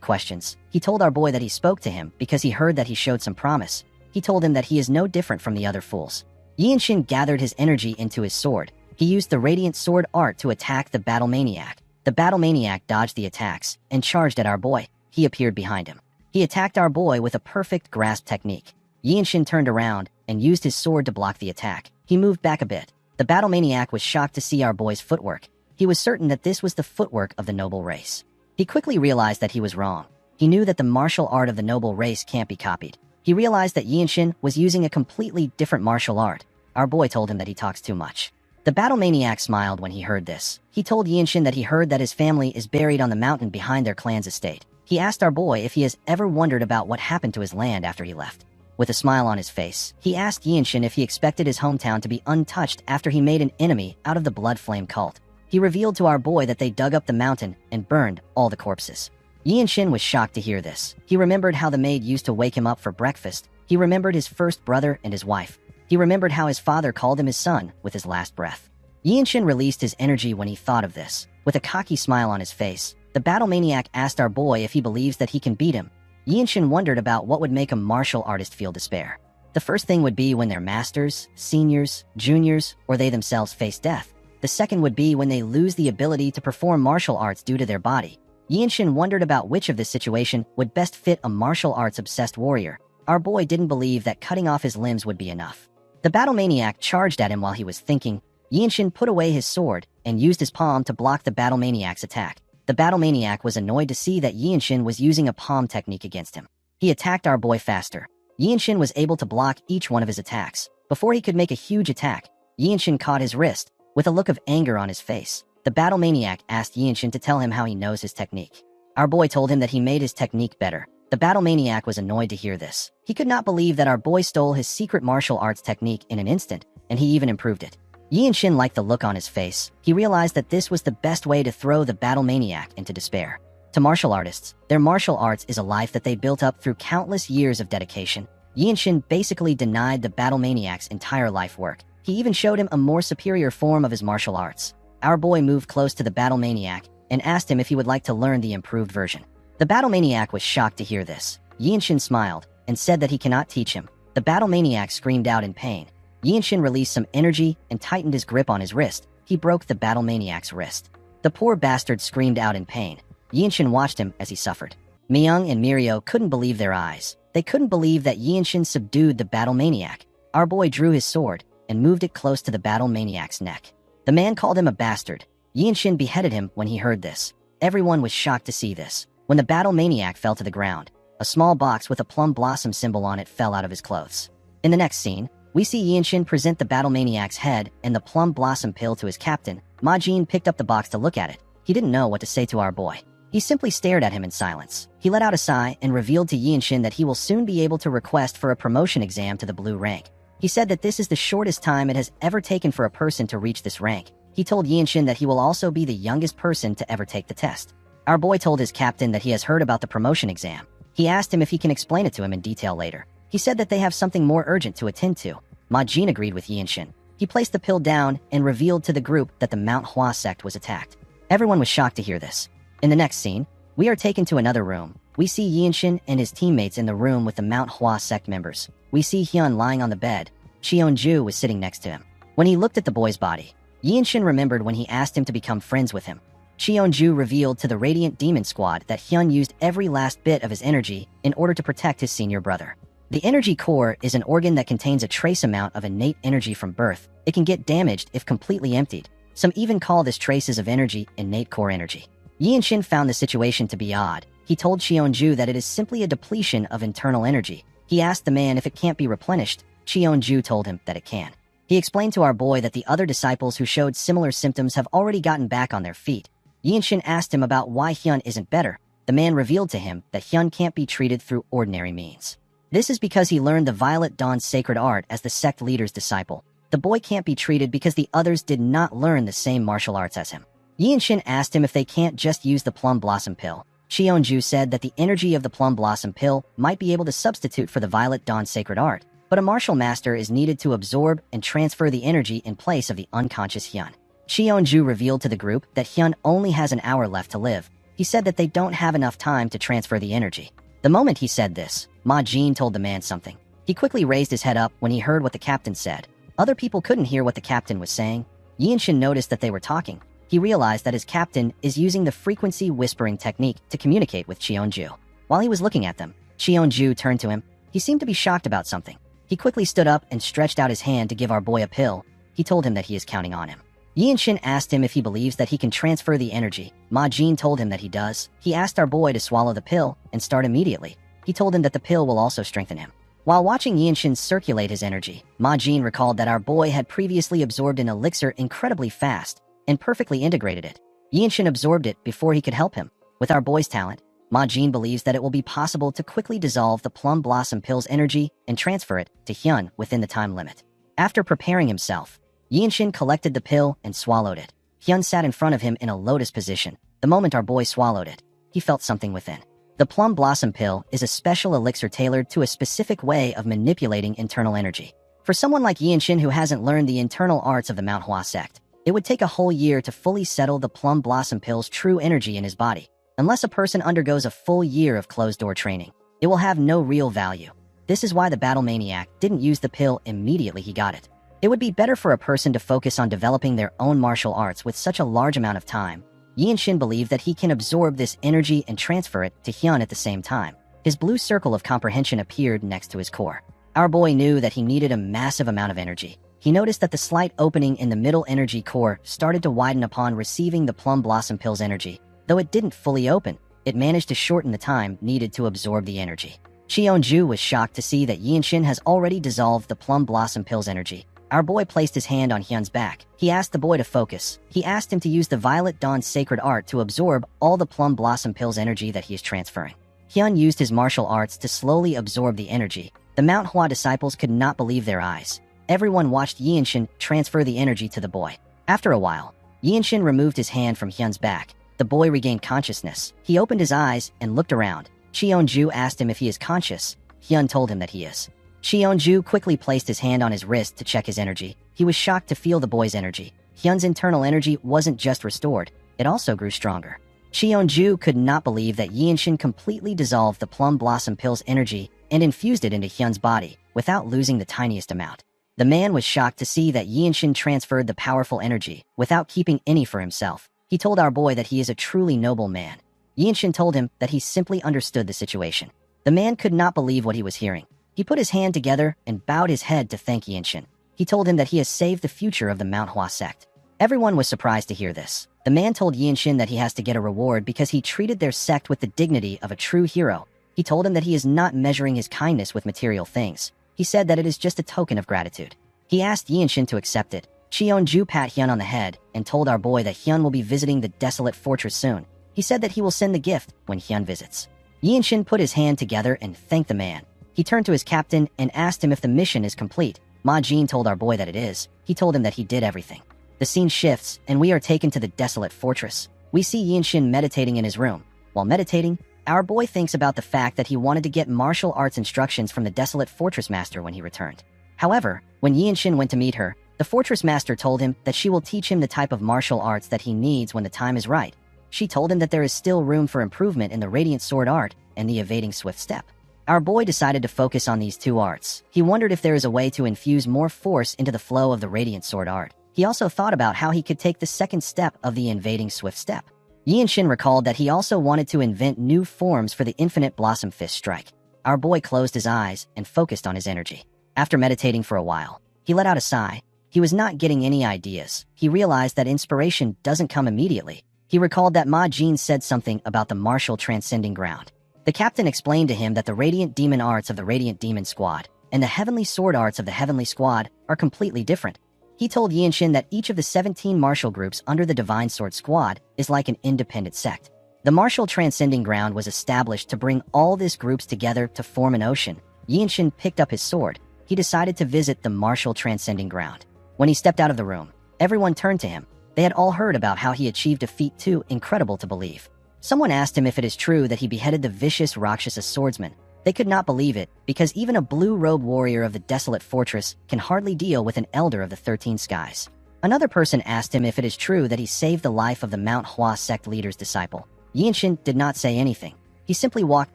questions. He told our boy that he spoke to him because he heard that he showed some promise. He told him that he is no different from the other fools. Yinshin gathered his energy into his sword. He used the Radiant Sword art to attack the battle maniac. The battle maniac dodged the attacks and charged at our boy. He appeared behind him. He attacked our boy with a perfect grasp technique. Yinshin turned around and used his sword to block the attack. He moved back a bit. The battle maniac was shocked to see our boy's footwork. He was certain that this was the footwork of the noble race. He quickly realized that he was wrong. He knew that the martial art of the noble race can't be copied. He realized that Yinshin was using a completely different martial art. Our boy told him that he talks too much. The battle maniac smiled when he heard this. He told Yinshin that he heard that his family is buried on the mountain behind their clan's estate. He asked our boy if he has ever wondered about what happened to his land after he left. With a smile on his face, he asked Yinshin if he expected his hometown to be untouched after he made an enemy out of the Blood Flame cult. He revealed to our boy that they dug up the mountain and burned all the corpses. Yinshin was shocked to hear this. He remembered how the maid used to wake him up for breakfast. He remembered his first brother and his wife. He remembered how his father called him his son with his last breath. Yinshin released his energy when he thought of this. With a cocky smile on his face, the battle maniac asked our boy if he believes that he can beat him. Yinshin wondered about what would make a martial artist feel despair. The first thing would be when their masters, seniors, juniors, or they themselves face death. The second would be when they lose the ability to perform martial arts due to their body. Yinshin wondered about which of this situation would best fit a martial arts-obsessed warrior. Our boy didn't believe that cutting off his limbs would be enough. The battle maniac charged at him while he was thinking. Yinshin put away his sword and used his palm to block the battle maniac's attack. The battle maniac was annoyed to see that Yinshin was using a palm technique against him. He attacked our boy faster. Yinshin was able to block each one of his attacks. Before he could make a huge attack, Yinshin caught his wrist. With a look of anger on his face, the battle maniac asked Yinshin to tell him how he knows his technique. Our boy told him that he made his technique better. The battle maniac was annoyed to hear this. He could not believe that our boy stole his secret martial arts technique in an instant, and he even improved it. Yinshin liked the look on his face. He realized that this was the best way to throw the battle maniac into despair. To martial artists, their martial arts is a life that they built up through countless years of dedication. Yinshin basically denied the battle maniac's entire life work. He even showed him a more superior form of his martial arts. Our boy moved close to the battle maniac and asked him if he would like to learn the improved version. The battle maniac was shocked to hear this. Yinshin smiled and said that he cannot teach him. The battle maniac screamed out in pain. Yinshin released some energy and tightened his grip on his wrist. He broke the battle maniac's wrist. The poor bastard screamed out in pain. Yinshin watched him as he suffered. Myung and Mirio couldn't believe their eyes. They couldn't believe that Yinshin subdued the battle maniac. Our boy drew his sword and moved it close to the battle maniac's neck. The man called him a bastard. Yinshin beheaded him when he heard this. Everyone was shocked to see this. When the battle maniac fell to the ground, a small box with a plum blossom symbol on it fell out of his clothes. In the next scene, we see Yinshin present the battle maniac's head and the plum blossom pill to his captain. Majin picked up the box to look at it. He didn't know what to say to our boy. He simply stared at him in silence. He let out a sigh and revealed to Yinshin that he will soon be able to request for a promotion exam to the blue rank. He said that this is the shortest time it has ever taken for a person to reach this rank. He told Yinshin that he will also be the youngest person to ever take the test. Our boy told his captain that he has heard about the promotion exam. He asked him if he can explain it to him in detail later. He said that they have something more urgent to attend to. Majin agreed with Yinshin. He placed the pill down and revealed to the group that the Manhwa sect was attacked. Everyone was shocked to hear this. In the next scene, we are taken to another room. We see Yinshin and his teammates in the room with the Manhwa sect members. We see Hyun lying on the bed. Cheonju was sitting next to him. When he looked at the boy's body, Yinshin remembered when he asked him to become friends with him. Cheonju revealed to the Radiant Demon Squad that Hyun used every last bit of his energy in order to protect his senior brother. The energy core is an organ that contains a trace amount of innate energy from birth. It can get damaged if completely emptied. Some even call this traces of energy innate core energy. Yinshin found the situation to be odd. He told Cheonju that it is simply a depletion of internal energy. He asked the man if it can't be replenished. Cheonju told him that it can. He explained to our boy that the other disciples who showed similar symptoms have already gotten back on their feet. Yinshin asked him about why Hyun isn't better. the man revealed to him that Hyun can't be treated through ordinary means. This is because he learned the Violet Dawn's sacred art as the sect leader's disciple. The boy can't be treated because the others did not learn the same martial arts as him. Yi and Shin asked him if they can't just use the Plum Blossom Pill. Cheonju said that the energy of the Plum Blossom Pill might be able to substitute for the Violet Dawn's sacred art, but a martial master is needed to absorb and transfer the energy in place of the unconscious Hyun. Cheonju revealed to the group that Hyun only has an hour left to live. He said that they don't have enough time to transfer the energy. The moment he said this, Ma Jin told the man something. He quickly raised his head up when he heard what the captain said. Other people couldn't hear what the captain was saying. Yi and Shin noticed that they were talking. He realized that his captain is using the frequency whispering technique to communicate with Cheonju. While he was looking at them, Cheonju turned to him. He seemed to be shocked about something. He quickly stood up and stretched out his hand to give our boy a pill. He told him that he is counting on him. Yi and Shin asked him if he believes that he can transfer the energy. Ma Jin told him that he does. He asked our boy to swallow the pill and start immediately. He told him that the pill will also strengthen him. While watching Yi and Shin circulate his energy, Ma Jin recalled that our boy had previously absorbed an elixir incredibly fast and perfectly integrated it. Yi and Shin absorbed it before he could help him. With our boy's talent, Ma Jin believes that it will be possible to quickly dissolve the Plum Blossom Pill's energy and transfer it to Hyun within the time limit. After preparing himself, Yi and Shin collected the pill and swallowed it. Hyun sat in front of him in a lotus position. The moment our boy swallowed it, he felt something within. The Plum Blossom Pill is a special elixir tailored to a specific way of manipulating internal energy. For someone like Yi and Shin who hasn't learned the internal arts of the Manhwa sect, it would take a whole year to fully settle the Plum Blossom Pill's true energy in his body. Unless a person undergoes a full year of closed-door training, it will have no real value. This is why the battle maniac didn't use the pill immediately he got it. It would be better for a person to focus on developing their own martial arts with such a large amount of time. Yi and Shin believe that he can absorb this energy and transfer it to Hyun at the same time. His blue circle of comprehension appeared next to his core. Our boy knew that he needed a massive amount of energy. He noticed that the slight opening in the middle energy core started to widen upon receiving the Plum Blossom Pill's energy. Though it didn't fully open, it managed to shorten the time needed to absorb the energy. Cheonju was shocked to see that Yi and Shin has already dissolved the Plum Blossom Pill's energy. Our boy placed his hand on Hyun's back. He asked the boy to focus. He asked him to use the Violet Dawn's sacred art to absorb all the Plum Blossom Pill's energy that he is transferring. Hyun used his martial arts to slowly absorb the energy. The Mount Hua disciples could not believe their eyes. Everyone watched Yi and Shin transfer the energy to the boy. After a while, Yi and Shin removed his hand from Hyun's back. The boy regained consciousness. He opened his eyes and looked around. Cheonju asked him if he is conscious. Hyun told him that he is. Cheonju quickly placed his hand on his wrist to check his energy. He was shocked to feel the boy's energy. Hyun's internal energy wasn't just restored, it also grew stronger. Cheonju could not believe that Yi and Shin completely dissolved the Plum Blossom Pill's energy and infused it into Hyun's body without losing the tiniest amount. The man was shocked to see that Yi and Shin transferred the powerful energy without keeping any for himself. He told our boy that he is a truly noble man. Yi and Shin told him that he simply understood the situation. The man could not believe what he was hearing. He put his hand together and bowed his head to thank Yi and Shin. He told him that he has saved the future of the Mount Hua sect. Everyone was surprised to hear this. The man told Yi and Shin that he has to get a reward because he treated their sect with the dignity of a true hero. He told him that he is not measuring his kindness with material things. He said that it is just a token of gratitude. He asked Yi and Shin to accept it. Cheonju pat Hyun on the head and told our boy that Hyun will be visiting the desolate fortress soon. He said that he will send the gift when Hyun visits. Yi and Shin put his hand together and thanked the man. He turned to his captain and asked him if the mission is complete. Ma Jin told our boy that it is. He told him that he did everything. The scene shifts, and we are taken to the desolate fortress. We see Yi and Shin meditating in his room. While meditating, our boy thinks about the fact that he wanted to get martial arts instructions from the desolate fortress master when he returned. However, when Yi and Shin went to meet her, the fortress master told him that she will teach him the type of martial arts that he needs when the time is right. She told him that there is still room for improvement in the Radiant Sword art and the Evading Swift Step. Our boy decided to focus on these two arts. He wondered if there is a way to infuse more force into the flow of the Radiant Sword art. He also thought about how he could take the second step of the Invading Swift Step. Yi and Shin recalled that he also wanted to invent new forms for the Infinite Blossom Fist Strike. Our boy closed his eyes and focused on his energy. After meditating for a while, he let out a sigh. He was not getting any ideas. He realized that inspiration doesn't come immediately. He recalled that Ma Jin said something about the martial transcending ground. The captain explained to him that the Radiant Demon arts of the Radiant Demon Squad and the Heavenly Sword arts of the Heavenly Squad are completely different. He told Yi and Shin that each of the 17 martial groups under the Divine Sword Squad is like an independent sect. The martial transcending ground was established to bring all these groups together to form an ocean. Yinshin picked up his sword. He decided to visit the martial transcending ground. When he stepped out of the room, everyone turned to him. They had all heard about how he achieved a feat too incredible to believe. Someone asked him if it is true that he beheaded the vicious Rakshasa swordsman. They could not believe it, because even a blue-robed warrior of the desolate fortress can hardly deal with an elder of the 13 skies. Another person asked him if it is true that he saved the life of the Manhwa sect leader's disciple. Yinshin did not say anything. He simply walked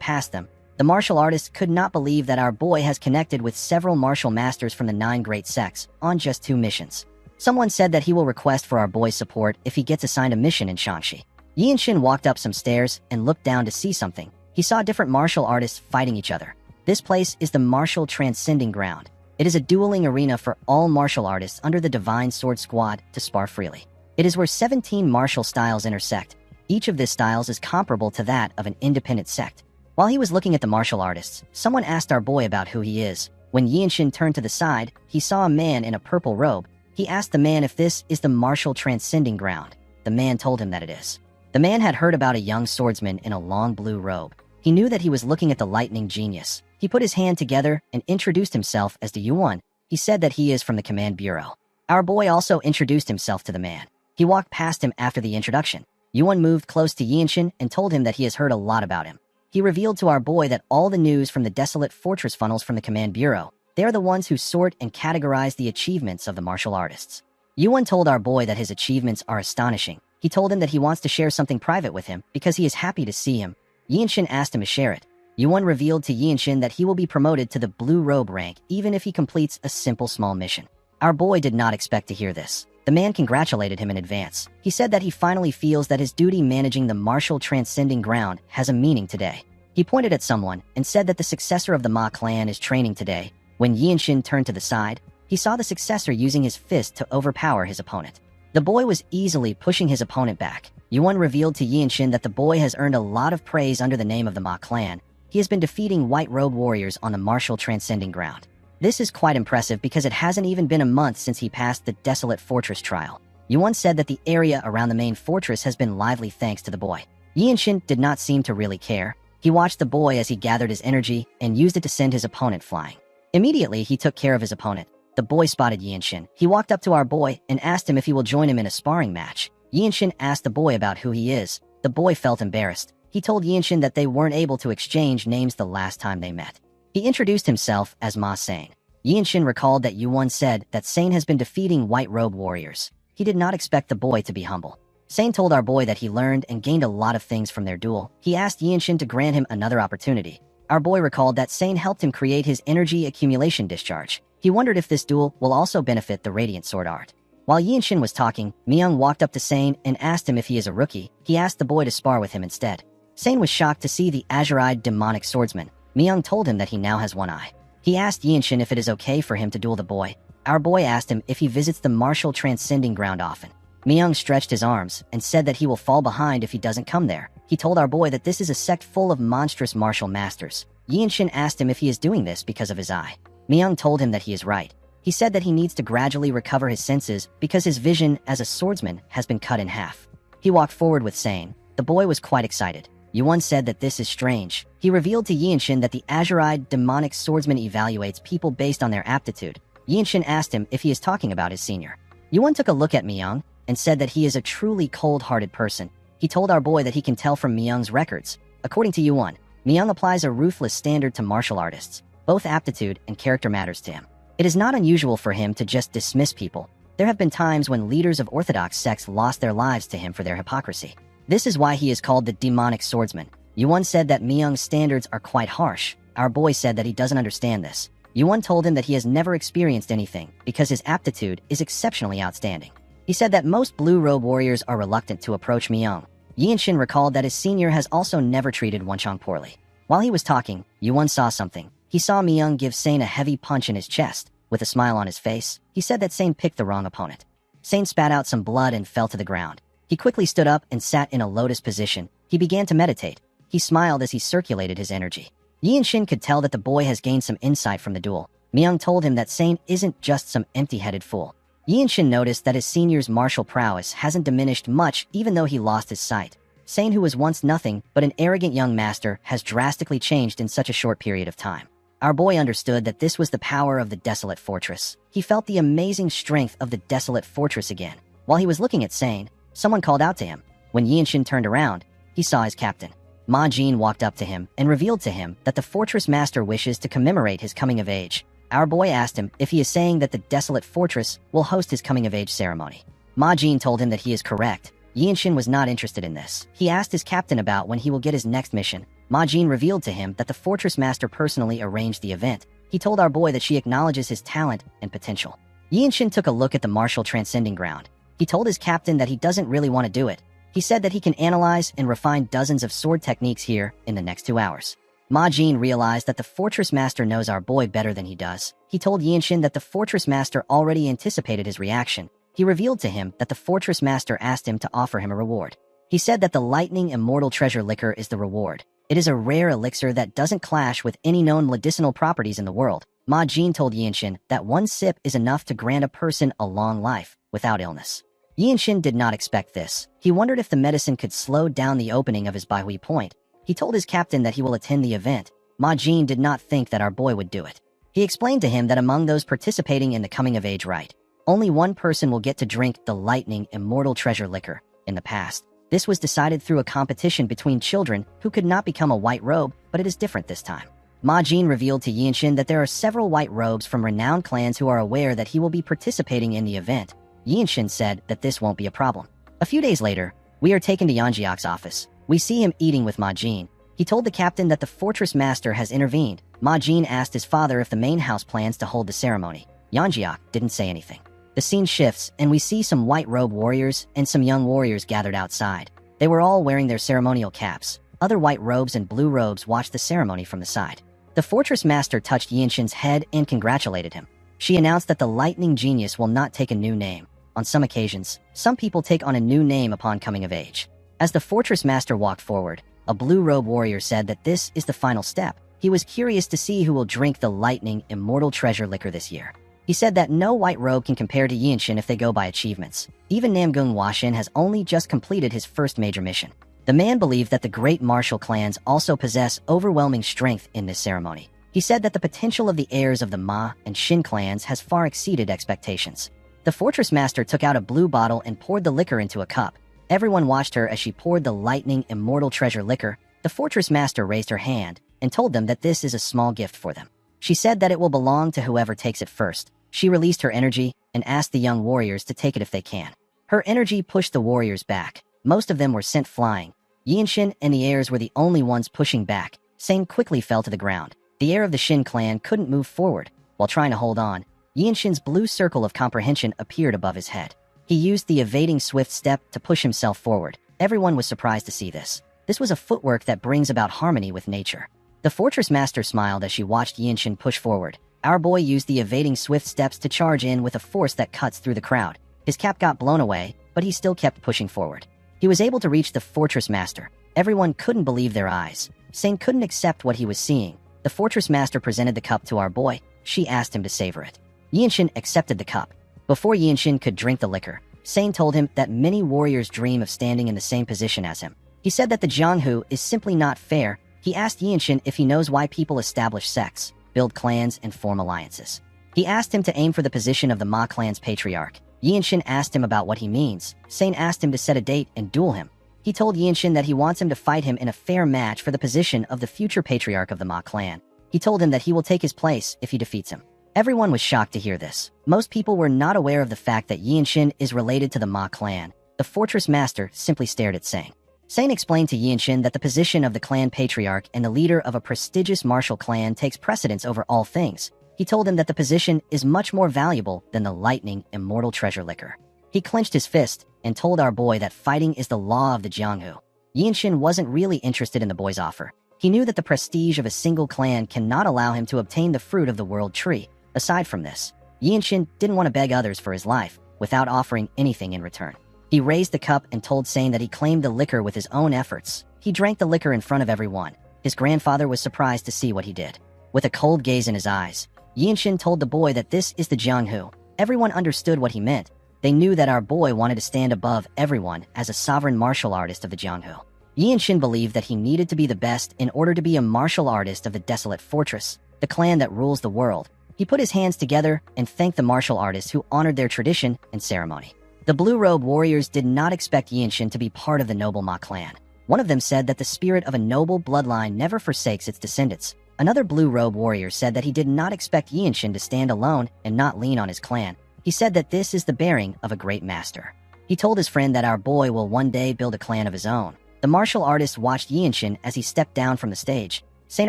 past them. The martial artist could not believe that our boy has connected with several martial masters from the 9 great sects on just 2 missions. Someone said that he will request for our boy's support if he gets assigned a mission in Shanxi. Yinshin walked up some stairs and looked down to see something. He saw different martial artists fighting each other. This place is the martial transcending ground. It is a dueling arena for all martial artists under the Divine Sword Squad to spar freely. It is where 17 martial styles intersect. Each of these styles is comparable to that of an independent sect. While he was looking at the martial artists, someone asked our boy about who he is. When Yinshin turned to the side, he saw a man in a purple robe. He asked the man if this is the martial transcending ground. The man told him that it is. The man had heard about a young swordsman in a long blue robe. He knew that he was looking at the lightning genius. He put his hand together and introduced himself as the Yuan. He said that he is from the command bureau. Our boy also introduced himself to the man. He walked past him after the introduction. Yuan moved close to Yinshin and told him that he has heard a lot about him. He revealed to our boy that all the news from the desolate fortress funnels from the command bureau. They are the ones who sort and categorize the achievements of the martial artists. Yuan told our boy that his achievements are astonishing. He told him that he wants to share something private with him because he is happy to see him. Yinshin asked him to share it. Yuan revealed to Yinshin that he will be promoted to the blue robe rank even if he completes a simple small mission. Our boy did not expect to hear this. The man congratulated him in advance. He said that he finally feels that his duty managing the martial transcending ground has a meaning today. He pointed at someone and said that the successor of the Ma clan is training today. When Yinshin turned to the side, he saw the successor using his fist to overpower his opponent. The boy was easily pushing his opponent back. Yuan revealed to Yinshin that the boy has earned a lot of praise under the name of the Ma clan. He has been defeating white-robed warriors on the martial transcending ground. This is quite impressive because it hasn't even been a month since he passed the desolate fortress trial. Yuan said that the area around the main fortress has been lively thanks to the boy. Yinshin did not seem to really care. He watched the boy as he gathered his energy and used it to send his opponent flying. Immediately, he took care of his opponent. The boy spotted Yinshin. He walked up to our boy and asked him if he will join him in a sparring match. Yinshin asked the boy about who he is. The boy felt embarrassed. He told Yinshin that they weren't able to exchange names the last time they met. He introduced himself as Ma Sane. Yinshin recalled that Yuan said that Sane has been defeating white-robe warriors. He did not expect the boy to be humble. Sane told our boy that he learned and gained a lot of things from their duel. He asked Yinshin to grant him another opportunity. Our boy recalled that Sane helped him create his energy accumulation discharge. He wondered if this duel will also benefit the Radiant Sword art. While Yinshin was talking, Myung walked up to Sane and asked him if he is a rookie. He asked the boy to spar with him instead. Sane was shocked to see the azure-eyed demonic swordsman. Myung told him that he now has one eye. He asked Yinshin if it is okay for him to duel the boy. Our boy asked him if he visits the martial transcending ground often. Myung stretched his arms and said that he will fall behind if he doesn't come there. He told our boy that this is a sect full of monstrous martial masters. Yinshin asked him if he is doing this because of his eye. Myung told him that he is right. He said that he needs to gradually recover his senses because his vision as a swordsman has been cut in half. He walked forward with Sane. The boy was quite excited. Yuan said that this is strange. He revealed to Yinshin that the azure-eyed demonic swordsman evaluates people based on their aptitude. Yinshin asked him if he is talking about his senior. Yuan took a look at Myung and said that he is a truly cold-hearted person. He told our boy that he can tell from Myung's records. According to Yuan, Myung applies a ruthless standard to martial artists. Both aptitude and character matters to him. It is not unusual for him to just dismiss people. There have been times when leaders of orthodox sects lost their lives to him for their hypocrisy. This is why he is called the demonic swordsman. Yuan said that Myung's standards are quite harsh. Our boy said that he doesn't understand this. Yuan told him that he has never experienced anything because his aptitude is exceptionally outstanding. He said that most blue-robe warriors are reluctant to approach Myung. Yinshin recalled that his senior has also never treated Wenchang poorly. While he was talking, Yuan saw something. He saw Myung give Sane a heavy punch in his chest. With a smile on his face, he said that Sane picked the wrong opponent. Sane spat out some blood and fell to the ground. He quickly stood up and sat in a lotus position. He began to meditate. He smiled as he circulated his energy. Yinshin could tell that the boy has gained some insight from the duel. Myung told him that Sane isn't just some empty-headed fool. Yinshin noticed that his senior's martial prowess hasn't diminished much even though he lost his sight. Sane, who was once nothing but an arrogant young master, has drastically changed in such a short period of time. Our boy understood that this was the power of the desolate fortress. He felt the amazing strength of the desolate fortress again. While he was looking at Sane, someone called out to him. When Yinshin turned around, he saw his captain. Ma Jin walked up to him and revealed to him that the fortress master wishes to commemorate his coming of age. Our boy asked him if he is saying that the desolate fortress will host his coming of age ceremony. Ma Jin told him that he is correct. Yinshin was not interested in this. He asked his captain about when he will get his next mission. Ma Jin revealed to him that the fortress master personally arranged the event. He told our boy that she acknowledges his talent and potential. Yinshin took a look at the martial transcending ground. He told his captain that he doesn't really want to do it. He said that he can analyze and refine dozens of sword techniques here in the next 2 hours. Ma Jin realized that the fortress master knows our boy better than he does. He told Yinshin that the fortress master already anticipated his reaction. He revealed to him that the fortress master asked him to offer him a reward. He said that the lightning immortal treasure liquor is the reward. It is a rare elixir that doesn't clash with any known medicinal properties in the world. Ma Jin told Yinshin that 1 sip is enough to grant a person a long life without illness. Yinshin did not expect this. He wondered if the medicine could slow down the opening of his Baihui point. He told his captain that he will attend the event. Ma Jin did not think that our boy would do it. He explained to him that among those participating in the coming-of-age rite, only 1 person will get to drink the lightning immortal treasure liquor. In the past, this was decided through a competition between children who could not become a white robe, but it is different this time. Ma Jin revealed to Yinshin that there are several white robes from renowned clans who are aware that he will be participating in the event. Yinshin said that this won't be a problem. A few days later, we are taken to Yanjiak's office. We see him eating with Ma Jin. He told the captain that the fortress master has intervened. Ma Jin asked his father if the main house plans to hold the ceremony. Yanjiak didn't say anything. The scene shifts, and we see some white robe warriors and some young warriors gathered outside. They were all wearing their ceremonial caps. Other white robes and blue robes watched the ceremony from the side. The fortress master touched Yinshin's head and congratulated him. She announced that the lightning genius will not take a new name. On some occasions, some people take on a new name upon coming of age. As the fortress master walked forward, a blue robe warrior said that this is the final step. He was curious to see who will drink the lightning immortal treasure liquor this year. He said that no white robe can compare to Yinshin if they go by achievements. Even Namgung Washin has only just completed his first major mission. The man believed that the great martial clans also possess overwhelming strength in this ceremony. He said that the potential of the heirs of the Ma and Shin clans has far exceeded expectations. The fortress master took out a blue bottle and poured the liquor into a cup. Everyone watched her as she poured the lightning immortal treasure liquor. The fortress master raised her hand and told them that this is a small gift for them. She said that it will belong to whoever takes it first. She released her energy and asked the young warriors to take it if they can. Her energy pushed the warriors back. Most of them were sent flying. Yinshin and the heirs were the only ones pushing back. Sane quickly fell to the ground. The heir of the Shin clan couldn't move forward. While trying to hold on, Yinshin's blue circle of comprehension appeared above his head. He used the evading swift step to push himself forward. Everyone was surprised to see this. This was a footwork that brings about harmony with nature. The fortress master smiled as she watched Yinshin push forward. Our boy used the evading swift steps to charge in with a force that cuts through the crowd. His cap got blown away, but he still kept pushing forward. He was able to reach the fortress master. Everyone couldn't believe their eyes. Sane couldn't accept what he was seeing. The fortress master presented the cup to our boy. She asked him to savor it. Yinshin accepted the cup. Before Yinshin could drink the liquor, Sane told him that many warriors dream of standing in the same position as him. He said that the Jianghu is simply not fair. He asked Yinshin if he knows why people establish sects, build clans, and form alliances. He asked him to aim for the position of the Ma clan's patriarch. Yinshin asked him about what he means. Sane asked him to set a date and duel him. He told Yinshin that he wants him to fight him in a fair match for the position of the future patriarch of the Ma clan. He told him that he will take his place if he defeats him. Everyone was shocked to hear this. Most people were not aware of the fact that Yinshin is related to the Ma clan. The fortress master simply stared at Sane. Sane explained to Yinshin that the position of the clan patriarch and the leader of a prestigious martial clan takes precedence over all things. He told him that the position is much more valuable than the lightning immortal treasure liquor. He clenched his fist and told our boy that fighting is the law of the Jianghu. Yinshin wasn't really interested in the boy's offer. He knew that the prestige of a single clan cannot allow him to obtain the fruit of the world tree. Aside from this, Yinshin didn't want to beg others for his life without offering anything in return. He raised the cup and told Sane that he claimed the liquor with his own efforts. He drank the liquor in front of everyone. His grandfather was surprised to see what he did. With a cold gaze in his eyes, Yinshin told the boy that this is the Jianghu. Everyone understood what he meant. They knew that our boy wanted to stand above everyone as a sovereign martial artist of the Jianghu. Yi and Shin believed that he needed to be the best in order to be a martial artist of the Desolate Fortress, the clan that rules the world. He put his hands together and thanked the martial artists who honored their tradition and ceremony. The Blue Robe warriors did not expect Yi and Shin to be part of the noble Ma clan. One of them said that the spirit of a noble bloodline never forsakes its descendants. Another Blue Robe warrior said that he did not expect Yi and Shin to stand alone and not lean on his clan. He said that this is the bearing of a great master. He told his friend that our boy will one day build a clan of his own. The martial artist watched Yi and Shin as he stepped down from the stage. Sane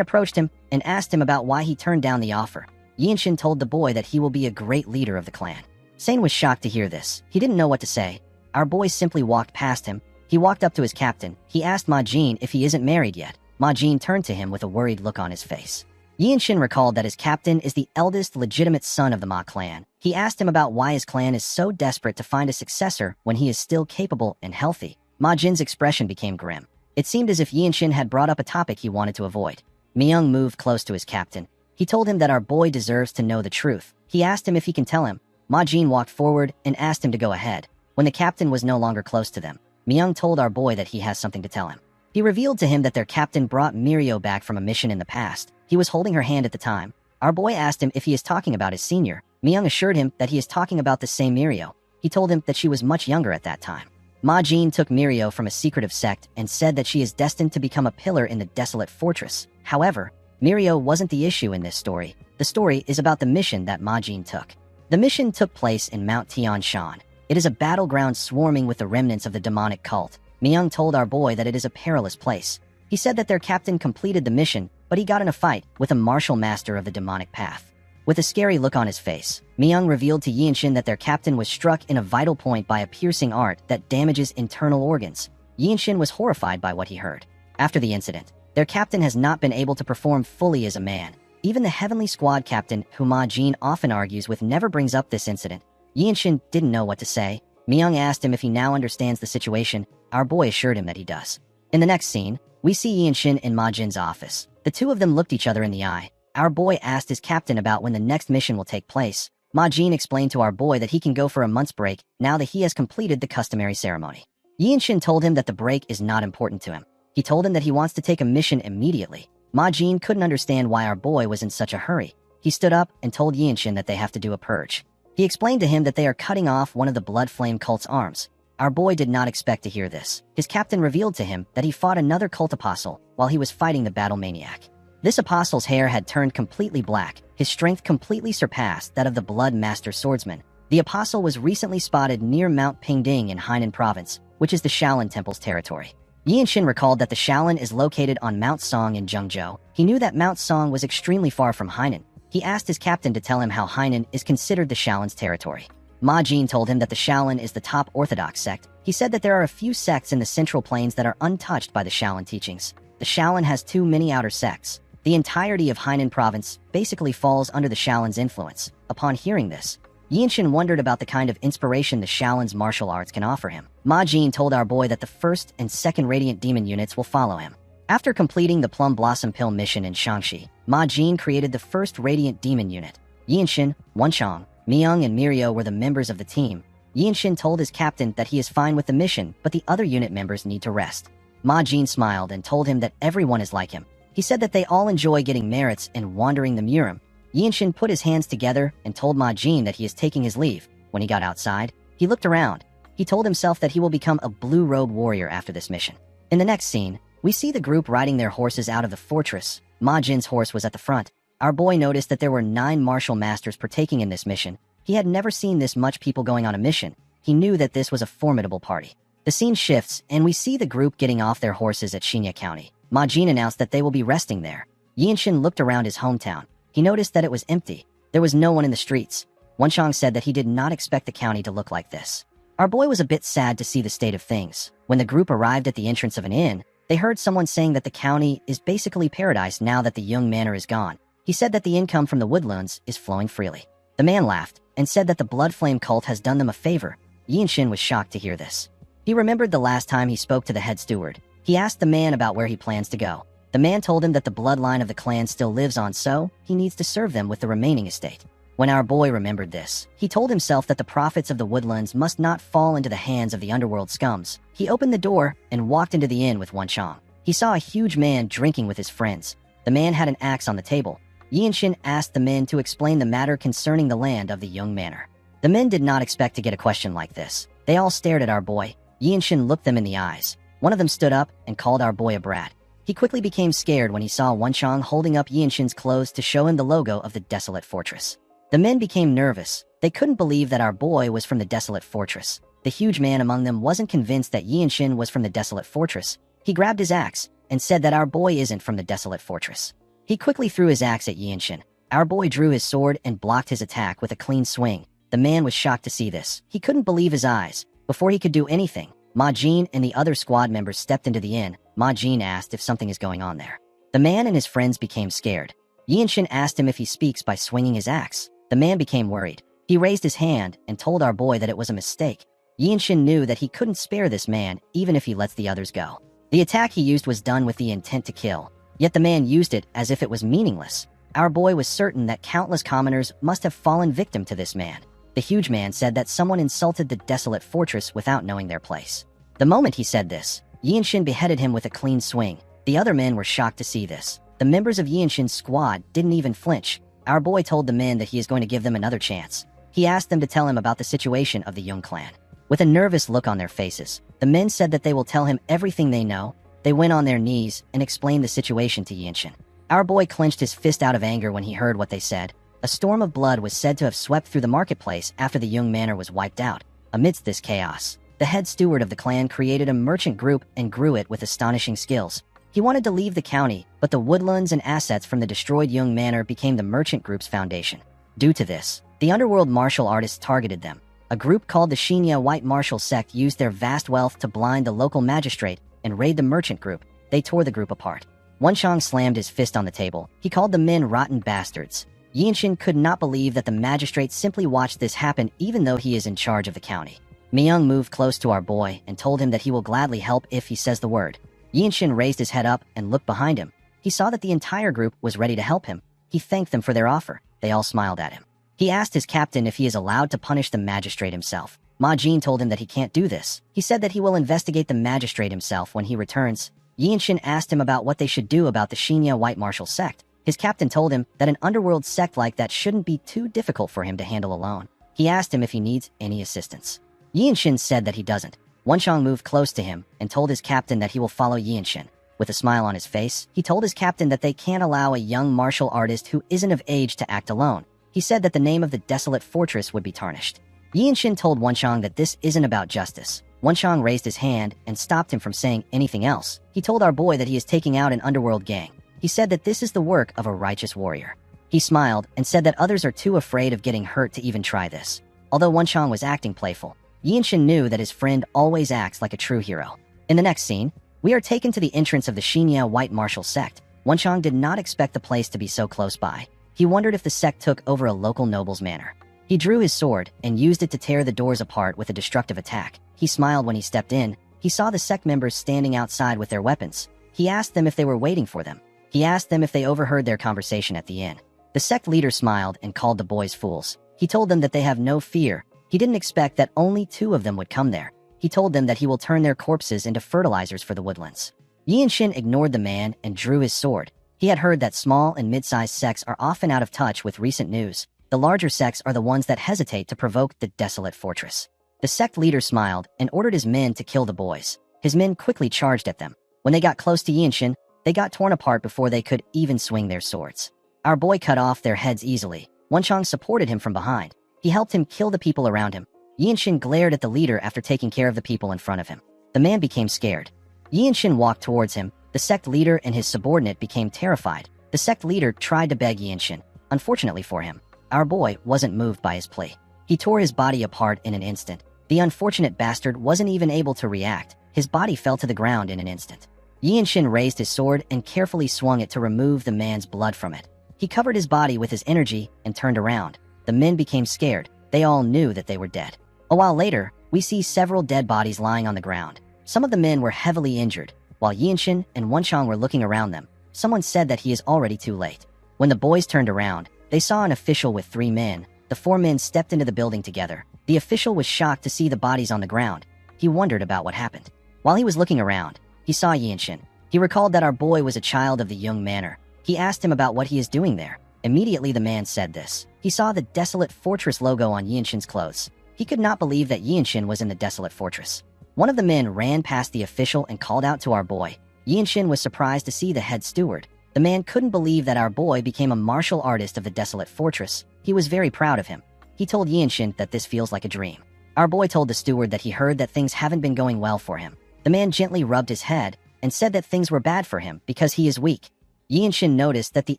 approached him and asked him about why he turned down the offer. Yi and Shin told the boy that he will be a great leader of the clan. Sane was shocked to hear this. He didn't know what to say. Our boy simply walked past him. He walked up to his captain. He asked Ma Jin if he isn't married yet. Ma Jin turned to him with a worried look on his face. Yi and Shin recalled that his captain is the eldest legitimate son of the Ma clan. He asked him about why his clan is so desperate to find a successor when he is still capable and healthy. Ma Jin's expression became grim. It seemed as if Yi and Shin had brought up a topic he wanted to avoid. Myung moved close to his captain. He told him that our boy deserves to know the truth. He asked him if he can tell him. Ma Jin walked forward and asked him to go ahead. When the captain was no longer close to them, Myung told our boy that he has something to tell him. He revealed to him that their captain brought Mirio back from a mission in the past. He was holding her hand at the time. Our boy asked him if he is talking about his senior. Myung assured him that he is talking about the same Mirio. He told him that she was much younger at that time. Ma Jin took Mirio from a secretive sect and said that she is destined to become a pillar in the Desolate Fortress. However, Mirio wasn't the issue in this story. The story is about the mission that Ma Jin took. The mission took place in Mount Tian Shan. It is a battleground swarming with the remnants of the demonic cult. Myung told our boy that it is a perilous place. He said that their captain completed the mission, but he got in a fight with a martial master of the demonic path. With a scary look on his face, Myung revealed to Yi and Shin that their captain was struck in a vital point by a piercing art that damages internal organs. Yi and Shin was horrified by what he heard. After the incident, their captain has not been able to perform fully as a man. Even the Heavenly Squad captain, who Ma Jin often argues with, never brings up this incident. Yi and Shin didn't know what to say. Myung asked him if he now understands the situation. Our boy assured him that he does. In the next scene, we see Yi and Shin in Ma Jin's office. The two of them looked each other in the eye. Our boy asked his captain about when the next mission will take place. Ma Jin explained to our boy that he can go for a month's break now that he has completed the customary ceremony. Yi and Shin told him that the break is not important to him. He told him that he wants to take a mission immediately. Ma Jin couldn't understand why our boy was in such a hurry. He stood up and told Yi and Shin that they have to do a purge. He explained to him that they are cutting off one of the Blood Flame cult's arms. Our boy did not expect to hear this. His captain revealed to him that he fought another cult apostle while he was fighting the battle maniac. This apostle's hair had turned completely black. His strength completely surpassed that of the Blood Master swordsman. The apostle was recently spotted near Mount Pingding in Hainan province, which is the Shaolin Temple's territory. Yi and Shin recalled that the Shaolin is located on Mount Song in Zhengzhou. He knew that Mount Song was extremely far from Hainan. He asked his captain to tell him how Hainan is considered the Shaolin's territory. Ma Jin told him that the Shaolin is the top orthodox sect. He said that there are a few sects in the Central Plains that are untouched by the Shaolin teachings. The Shaolin has too many outer sects. The entirety of Hainan province basically falls under the Shaolin's influence. Upon hearing this, Yi and Shin wondered about the kind of inspiration the Shaolin's martial arts can offer him. Ma Jin told our boy that the first and second Radiant Demon units will follow him. After completing the Plum Blossom Pill mission in Shangxi, Ma Jin created the first Radiant Demon unit. Yi and Shin, Wenchang, Myung, and Mirio were the members of the team. Yi and Shin told his captain that he is fine with the mission, but the other unit members need to rest. Ma Jin smiled and told him that everyone is like him. He said that they all enjoy getting merits and wandering the Murim. Yi and Shin put his hands together and told Ma Jin that he is taking his leave. When he got outside, he looked around. He told himself that he will become a blue robe warrior after this mission. In the next scene, we see the group riding their horses out of the fortress. Ma Jin's horse was at the front. Our boy noticed that there were 9 martial masters partaking in this mission. He had never seen this much people going on a mission. He knew that this was a formidable party. The scene shifts, and we see the group getting off their horses at Xingye County. Ma Jin announced that they will be resting there. Yi and Shin looked around his hometown. He noticed that it was empty. There was no one in the streets. Wenchang said that he did not expect the county to look like this. Our boy was a bit sad to see the state of things. When the group arrived at the entrance of an inn, they heard someone saying that the county is basically paradise now that the Young Manor is gone. He said that the income from the woodlands is flowing freely. The man laughed and said that the Blood Flame cult has done them a favor. Yi and Shin was shocked to hear this. He remembered the last time he spoke to the head steward. He asked the man about where he plans to go. The man told him that the bloodline of the clan still lives on, so he needs to serve them with the remaining estate. When our boy remembered this, he told himself that the prophets of the woodlands must not fall into the hands of the underworld scums. He opened the door and walked into the inn with Wenchang. He saw a huge man drinking with his friends. The man had an axe on the table. Yinshin asked the men to explain the matter concerning the land of the Young Manor. The men did not expect to get a question like this. They all stared at our boy. Yinshin looked them in the eyes. One of them stood up and called our boy a brat. He quickly became scared when he saw Wenchang holding up Yinshin's clothes to show him the logo of the desolate fortress. The men became nervous. They couldn't believe that our boy was from the desolate fortress. The huge man among them wasn't convinced that Yinshin was from the desolate fortress. He grabbed his axe and said that our boy isn't from the desolate fortress. He quickly threw his axe at Yinshin. Our boy drew his sword and blocked his attack with a clean swing. The man was shocked to see this. He couldn't believe his eyes. Before he could do anything, Ma Jin and the other squad members stepped into the inn. Ma Jin asked if something is going on there. The man and his friends became scared. Yinshin asked him if he speaks by swinging his axe. The man became worried. He raised his hand and told our boy that it was a mistake. Yinshin knew that he couldn't spare this man even if he lets the others go. The attack he used was done with the intent to kill, yet the man used it as if it was meaningless. Our boy was certain that countless commoners must have fallen victim to this man. The huge man said that someone insulted the desolate fortress without knowing their place. The moment he said this, Yinshin beheaded him with a clean swing. The other men were shocked to see this. The members of Yinshin's squad didn't even flinch. Our boy told the men that he is going to give them another chance. He asked them to tell him about the situation of the Young clan. With a nervous look on their faces, the men said that they will tell him everything they know. They went on their knees and explained the situation to Yinshin. Our boy clenched his fist out of anger when he heard what they said. A storm of blood was said to have swept through the marketplace after the Young Manor was wiped out. Amidst this chaos, the head steward of the clan created a merchant group and grew it with astonishing skills. He wanted to leave the county, but the woodlands and assets from the destroyed Young Manor became the merchant group's foundation. Due to this, the underworld martial artists targeted them. A group called the Shinya White Martial Sect used their vast wealth to blind the local magistrate and raid the merchant group. They tore the group apart. Wenchang slammed his fist on the table. He called the men rotten bastards. Yinshin could not believe that the magistrate simply watched this happen even though he is in charge of the county. Myung moved close to our boy and told him that he will gladly help if he says the word. Yinshin raised his head up and looked behind him. He saw that the entire group was ready to help him. He thanked them for their offer. They all smiled at him. He asked his captain if he is allowed to punish the magistrate himself. Ma Jin told him that he can't do this. He said that he will investigate the magistrate himself when he returns. Yinshin asked him about what they should do about the Shinya White Martial Sect. His captain told him that an underworld sect like that shouldn't be too difficult for him to handle alone. He asked him if he needs any assistance. Yinshin said that he doesn't. Wenchang moved close to him and told his captain that he will follow Yinshin. With a smile on his face, he told his captain that they can't allow a young martial artist who isn't of age to act alone. He said that the name of the desolate fortress would be tarnished. Yinshin told Wenchang that this isn't about justice. Wenchang raised his hand and stopped him from saying anything else. He told our boy that he is taking out an underworld gang. He said that this is the work of a righteous warrior. He smiled and said that others are too afraid of getting hurt to even try this. Although Wenchang was acting playful, Yinshin knew that his friend always acts like a true hero. In the next scene, we are taken to the entrance of the Shinya White Martial Sect. Wenchang did not expect the place to be so close by. He wondered if the sect took over a local noble's manor. He drew his sword and used it to tear the doors apart with a destructive attack. He smiled when he stepped in. He saw the sect members standing outside with their weapons. He asked them if they were waiting for them. He asked them if they overheard their conversation at the inn. The sect leader smiled and called the boys fools. He told them that they have no fear. He didn't expect that only 2 of them would come there. He told them that he will turn their corpses into fertilizers for the woodlands. Yinshin ignored the man and drew his sword. He had heard that small and mid-sized sects are often out of touch with recent news. The larger sects are the ones that hesitate to provoke the desolate fortress. The sect leader smiled and ordered his men to kill the boys. His men quickly charged at them. When they got close to Yinshin, they got torn apart before they could even swing their swords. Our boy cut off their heads easily. Wenchang supported him from behind. He helped him kill the people around him. Yinshin glared at the leader after taking care of the people in front of him. The man became scared. Yinshin walked towards him. The sect leader and his subordinate became terrified. The sect leader tried to beg Yinshin. Unfortunately for him, our boy wasn't moved by his plea. He tore his body apart in an instant. The unfortunate bastard wasn't even able to react. His body fell to the ground in an instant. Yinshin raised his sword and carefully swung it to remove the man's blood from it. He covered his body with his energy and turned around. The men became scared. They all knew that they were dead. A while later, we see several dead bodies lying on the ground. Some of the men were heavily injured. While Yinshin and Wenchang were looking around them, someone said that he is already too late. When the boys turned around, They saw an official with 3 men. The 4 men stepped into the building together. The official was shocked to see the bodies on the ground. He wondered about what happened. While he was looking around, he saw Yinshin. He recalled that our boy was a child of the Young Manor. He asked him about what he is doing there. Immediately the man said this. He saw the Desolate Fortress logo on Yinshin's clothes. He could not believe that Yinshin was in the Desolate Fortress. One of the men ran past the official and called out to our boy. Yinshin was surprised to see the head steward. The man couldn't believe that our boy became a martial artist of the Desolate Fortress. He was very proud of him. He told Yinshin that this feels like a dream. Our boy told the steward that he heard that things haven't been going well for him. The man gently rubbed his head and said that things were bad for him because he is weak. Yinshin noticed that the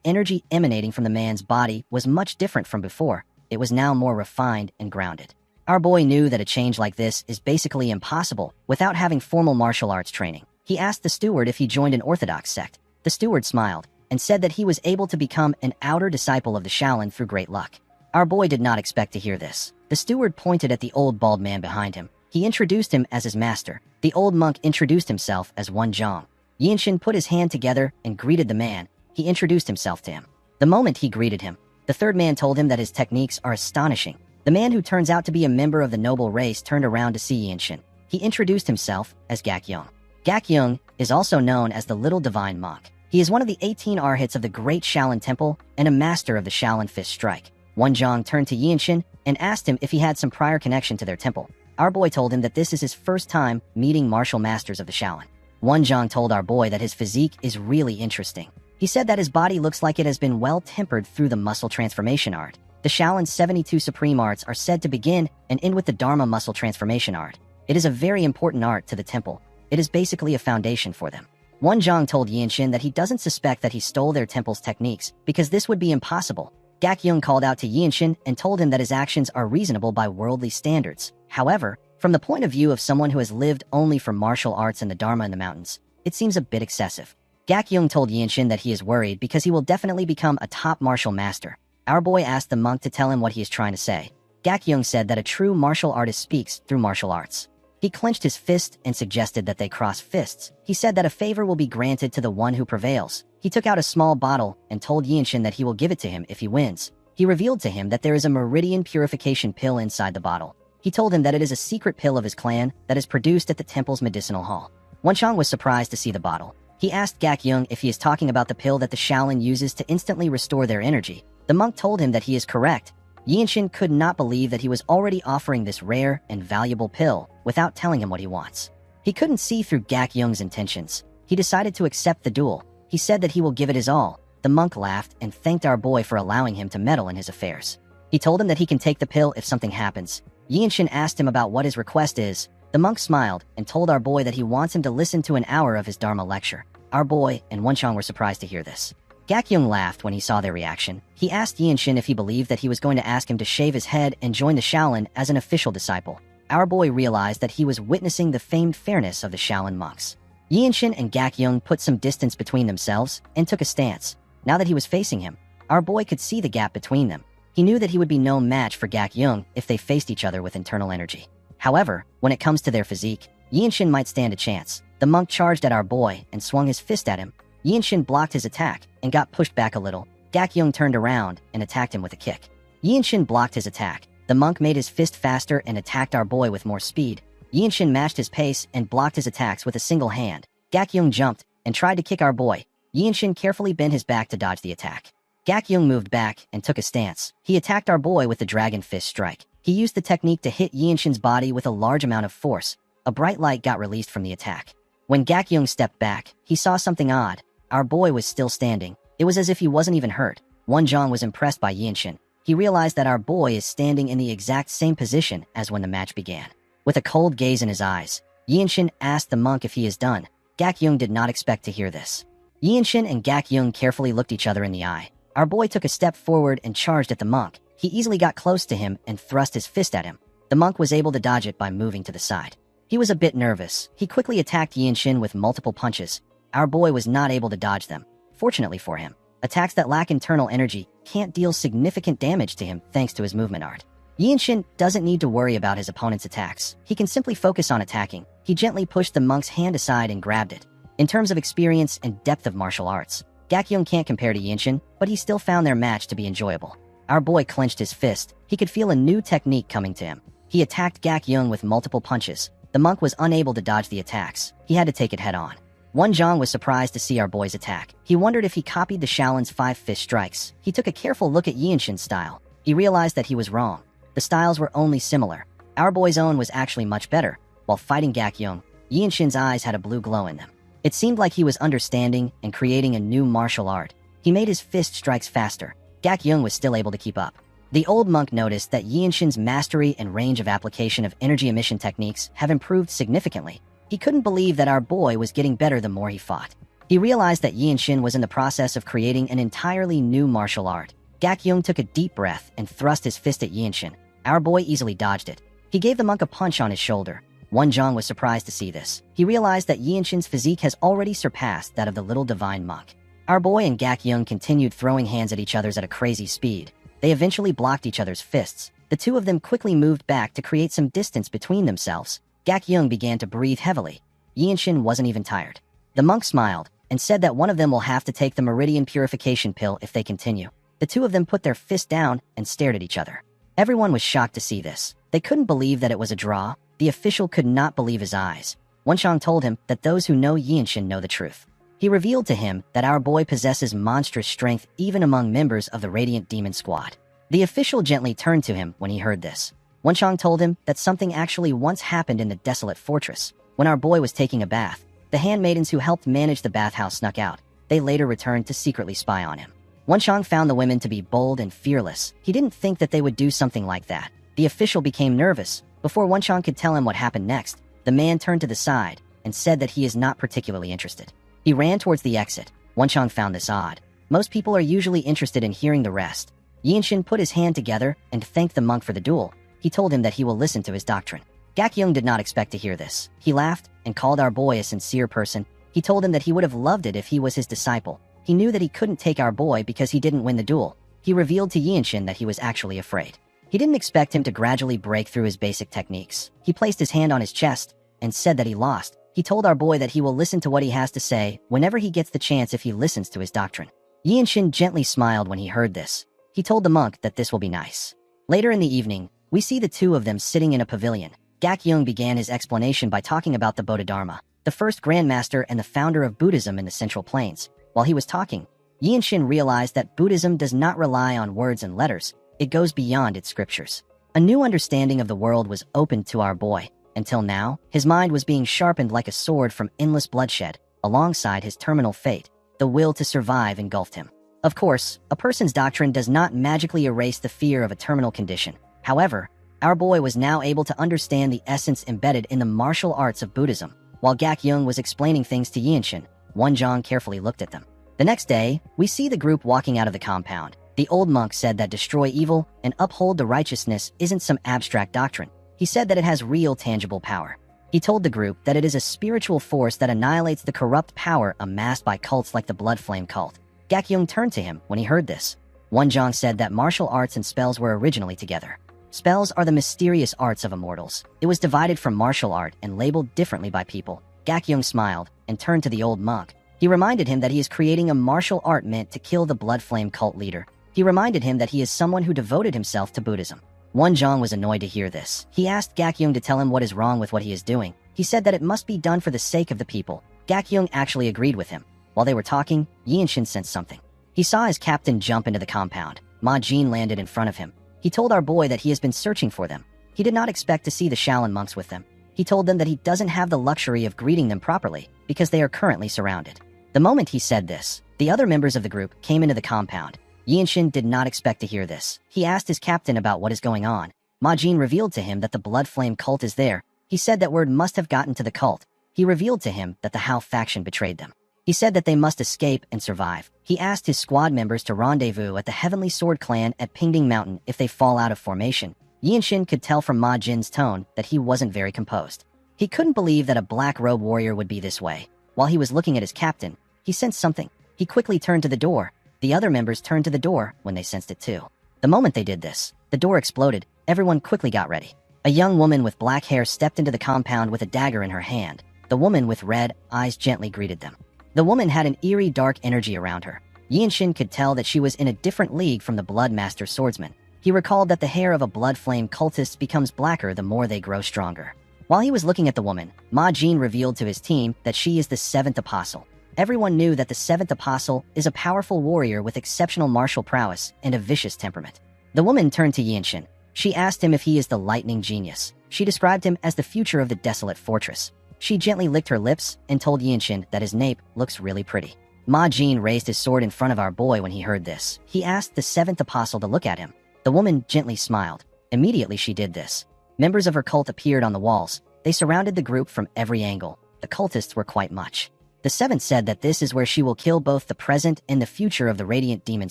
energy emanating from the man's body was much different from before. It was now more refined and grounded. Our boy knew that a change like this is basically impossible without having formal martial arts training. He asked the steward if he joined an orthodox sect. The steward smiled and said that he was able to become an outer disciple of the Shaolin through great luck. Our boy did not expect to hear this. The steward pointed at the old bald man behind him. He introduced him as his master. The old monk introduced himself as Wan Zhang. Yinshin put his hand together and greeted the man. He introduced himself to him. The moment he greeted him, the third man told him that his techniques are astonishing. The man who turns out to be a member of the noble race turned around to see Yinshin. He introduced himself as Gak Yung. Gak Yung is also known as the Little Divine Monk. He is one of the 18 arhats of the Great Shaolin Temple and a master of the Shaolin Fist Strike. Wan Zhang turned to Yinshin and asked him if he had some prior connection to their temple. Our boy told him that this is his first time meeting martial masters of the Shaolin. Wan Zhang told our boy that his physique is really interesting. He said that his body looks like it has been well tempered through the muscle transformation art. The Shaolin's 72 supreme arts are said to begin and end with the Dharma muscle transformation art. It is a very important art to the temple. It is basically a foundation for them. Wan Zhang told Yinshin that he doesn't suspect that he stole their temple's techniques because this would be impossible. Gak Yung called out to Yinshin and told him that his actions are reasonable by worldly standards. However, from the point of view of someone who has lived only for martial arts and the Dharma in the mountains, it seems a bit excessive. Gak Yung told Yinshin that he is worried because he will definitely become a top martial master. Our boy asked the monk to tell him what he is trying to say. Gak Yung said that a true martial artist speaks through martial arts. He clenched his fist and suggested that they cross fists. He said that a favor will be granted to the one who prevails. He took out a small bottle and told Yinshin that he will give it to him if he wins. He revealed to him that there is a meridian purification pill inside the bottle. He told him that it is a secret pill of his clan that is produced at the temple's medicinal hall. Wan Zhang was surprised to see the bottle. He asked Gak Yung if he is talking about the pill that the Shaolin uses to instantly restore their energy. The monk told him that he is correct. Yinshin could not believe that he was already offering this rare and valuable pill without telling him what he wants. He couldn't see through Gak Yung's intentions. He decided to accept the duel. He said that he will give it his all. The monk laughed and thanked our boy for allowing him to meddle in his affairs. He told him that he can take the pill if something happens. Yinshin asked him about what his request is. The monk smiled and told our boy that he wants him to listen to an hour of his Dharma lecture. Our boy and Wan Zhang were surprised to hear this. Gak Yung laughed when he saw their reaction. He asked Yinshin if he believed that he was going to ask him to shave his head and join the Shaolin as an official disciple. Our boy realized that he was witnessing the famed fairness of the Shaolin monks. Yinshin and Gak Yung put some distance between themselves and took a stance. Now that he was facing him, our boy could see the gap between them. He knew that he would be no match for Gak Yung if they faced each other with internal energy. However, when it comes to their physique, Yinshin might stand a chance. The monk charged at our boy and swung his fist at him. Yinshin blocked his attack and got pushed back a little. Gak Yung turned around and attacked him with a kick. Yinshin blocked his attack. The monk made his fist faster and attacked our boy with more speed. Yinshin matched his pace and blocked his attacks with a single hand. Gak Yung jumped and tried to kick our boy. Yinshin carefully bent his back to dodge the attack. Gak Yung moved back and took a stance. He attacked our boy with the Dragon Fist Strike. He used the technique to hit Yinshin's body with a large amount of force. A bright light got released from the attack. When Gak Yung stepped back, he saw something odd. Our boy was still standing. It was as if he wasn't even hurt. Wan Zhang was impressed by Yinshin. He realized that our boy is standing in the exact same position as when the match began. With a cold gaze in his eyes, Yinshin asked the monk if he is done. Gak Yung did not expect to hear this. Yinshin and Gak Yung carefully looked each other in the eye. Our boy took a step forward and charged at the monk. He easily got close to him and thrust his fist at him. The monk was able to dodge it by moving to the side. He was a bit nervous. He quickly attacked Yinshin with multiple punches. Our boy was not able to dodge them. Fortunately for him, attacks that lack internal energy can't deal significant damage to him thanks to his movement art. Yinshin doesn't need to worry about his opponent's attacks. He can simply focus on attacking. He gently pushed the monk's hand aside and grabbed it. In terms of experience and depth of martial arts, Gakyeong can't compare to Yinshin, but he still found their match to be enjoyable. Our boy clenched his fist. He could feel a new technique coming to him. He attacked Gakyeong with multiple punches. The monk was unable to dodge the attacks. He had to take it head-on. Wonjong was surprised to see our boy's attack. He wondered if he copied the Shaolin's 5 fist strikes. He took a careful look at Yinshin's style. He realized that he was wrong. The styles were only similar. Our boy's own was actually much better. While fighting Gakyeong, Yinshin's eyes had a blue glow in them. It seemed like he was understanding and creating a new martial art. He made his fist strikes faster. Gakyeong was still able to keep up. The old monk noticed that Yinshin's mastery and range of application of energy emission techniques have improved significantly. He couldn't believe that our boy was getting better the more he fought. He realized that Yinshin was in the process of creating an entirely new martial art. Gakyeong took a deep breath and thrust his fist at Yinshin. Our boy easily dodged it. He gave the monk a punch on his shoulder. Wonjong was surprised to see this. He realized that Yinshin's physique has already surpassed that of the little divine monk. Our boy and Gakyeong continued throwing hands at each other at a crazy speed. They eventually blocked each other's fists. The two of them quickly moved back to create some distance between themselves. Gakyeong began to breathe heavily. Yinshin wasn't even tired. The monk smiled and said that one of them will have to take the meridian purification pill if they continue. The two of them put their fist down and stared at each other. Everyone was shocked to see this. They couldn't believe that it was a draw. The official could not believe his eyes. Wonchang told him that those who know Yinshin know the truth. He revealed to him that our boy possesses monstrous strength even among members of the Radiant Demon Squad. The official gently turned to him when he heard this. Wonchang told him that something actually once happened in the desolate fortress. When our boy was taking a bath, the handmaidens who helped manage the bathhouse snuck out. They later returned to secretly spy on him. Wonchang found the women to be bold and fearless. He didn't think that they would do something like that. The official became nervous. Before Wonchang could tell him what happened next, the man turned to the side and said that he is not particularly interested. He ran towards the exit. Wonchang found this odd. Most people are usually interested in hearing the rest. Yinshin put his hand together and thanked the monk for the duel. He told him that he will listen to his doctrine. Gakyeong did not expect to hear this. He laughed and called our boy a sincere person. He told him that he would have loved it if he was his disciple. He knew that he couldn't take our boy because he didn't win the duel. He revealed to Yinshin that he was actually afraid. He didn't expect him to gradually break through his basic techniques. He placed his hand on his chest and said that he lost. He told our boy that he will listen to what he has to say whenever he gets the chance if he listens to his doctrine. Yinshin gently smiled when he heard this. He told the monk that this will be nice. Later in the evening, we see the two of them sitting in a pavilion. Gakyeong began his explanation by talking about the Bodhidharma, the first grandmaster and the founder of Buddhism in the Central Plains. While he was talking, Yinshin realized that Buddhism does not rely on words and letters. It goes beyond its scriptures. A new understanding of the world was opened to our boy. Until now, his mind was being sharpened like a sword from endless bloodshed. Alongside his terminal fate, the will to survive engulfed him. Of course, a person's doctrine does not magically erase the fear of a terminal condition. However, our boy was now able to understand the essence embedded in the martial arts of Buddhism. While Gakyeong was explaining things to Yinshin, Wonjong carefully looked at them. The next day, we see the group walking out of the compound. The old monk said that destroy evil and uphold the righteousness isn't some abstract doctrine. He said that it has real tangible power. He told the group that it is a spiritual force that annihilates the corrupt power amassed by cults like the Blood Flame cult. Gakyeong turned to him when he heard this. Wonjong said that martial arts and spells were originally together. Spells are the mysterious arts of immortals. It was divided from martial art and labeled differently by people. Gakyeong smiled and turned to the old monk. He reminded him that he is creating a martial art meant to kill the Blood Flame cult leader. He reminded him that he is someone who devoted himself to Buddhism. Wonjong was annoyed to hear this. He asked Gakyeong to tell him what is wrong with what he is doing. He said that it must be done for the sake of the people. Gakyeong actually agreed with him. While they were talking, Yinshin sensed something. He saw his captain jump into the compound. Ma Jin landed in front of him. He told our boy that he has been searching for them. He did not expect to see the Shaolin monks with them. He told them that he doesn't have the luxury of greeting them properly because they are currently surrounded. The moment he said this, the other members of the group came into the compound. Yinshin did not expect to hear this. He asked his captain about what is going on. Ma Jin revealed to him that the Blood Flame cult is there. He said that word must have gotten to the cult. He revealed to him that the Hao faction betrayed them. He said that they must escape and survive. He asked his squad members to rendezvous at the Heavenly Sword Clan at Pingding Mountain if they fall out of formation. Yinshin could tell from Ma Jin's tone that he wasn't very composed. He couldn't believe that a black robe warrior would be this way. While he was looking at his captain, he sensed something. He quickly turned to the door. The other members turned to the door when they sensed it too. The moment they did this, the door exploded. Everyone quickly got ready. A young woman with black hair stepped into the compound with a dagger in her hand. The woman with red eyes gently greeted them. The woman had an eerie dark energy around her. Yinshin could tell that she was in a different league from the Blood Master swordsman. He recalled that the hair of a blood flame cultist becomes blacker the more they grow stronger. While he was looking at the woman, Ma Jin revealed to his team that she is the seventh apostle. Everyone knew that the seventh apostle is a powerful warrior with exceptional martial prowess and a vicious temperament. The woman turned to Yinshin. She asked him if he is the lightning genius. She described him as the future of the desolate fortress. She gently licked her lips and told Yinshin that his nape looks really pretty. Ma Jin raised his sword in front of our boy when he heard this. He asked the seventh apostle to look at him. The woman gently smiled. Immediately she did this. Members of her cult appeared on the walls. They surrounded the group from every angle. The cultists were quite much. The seventh said that this is where she will kill both the present and the future of the Radiant Demon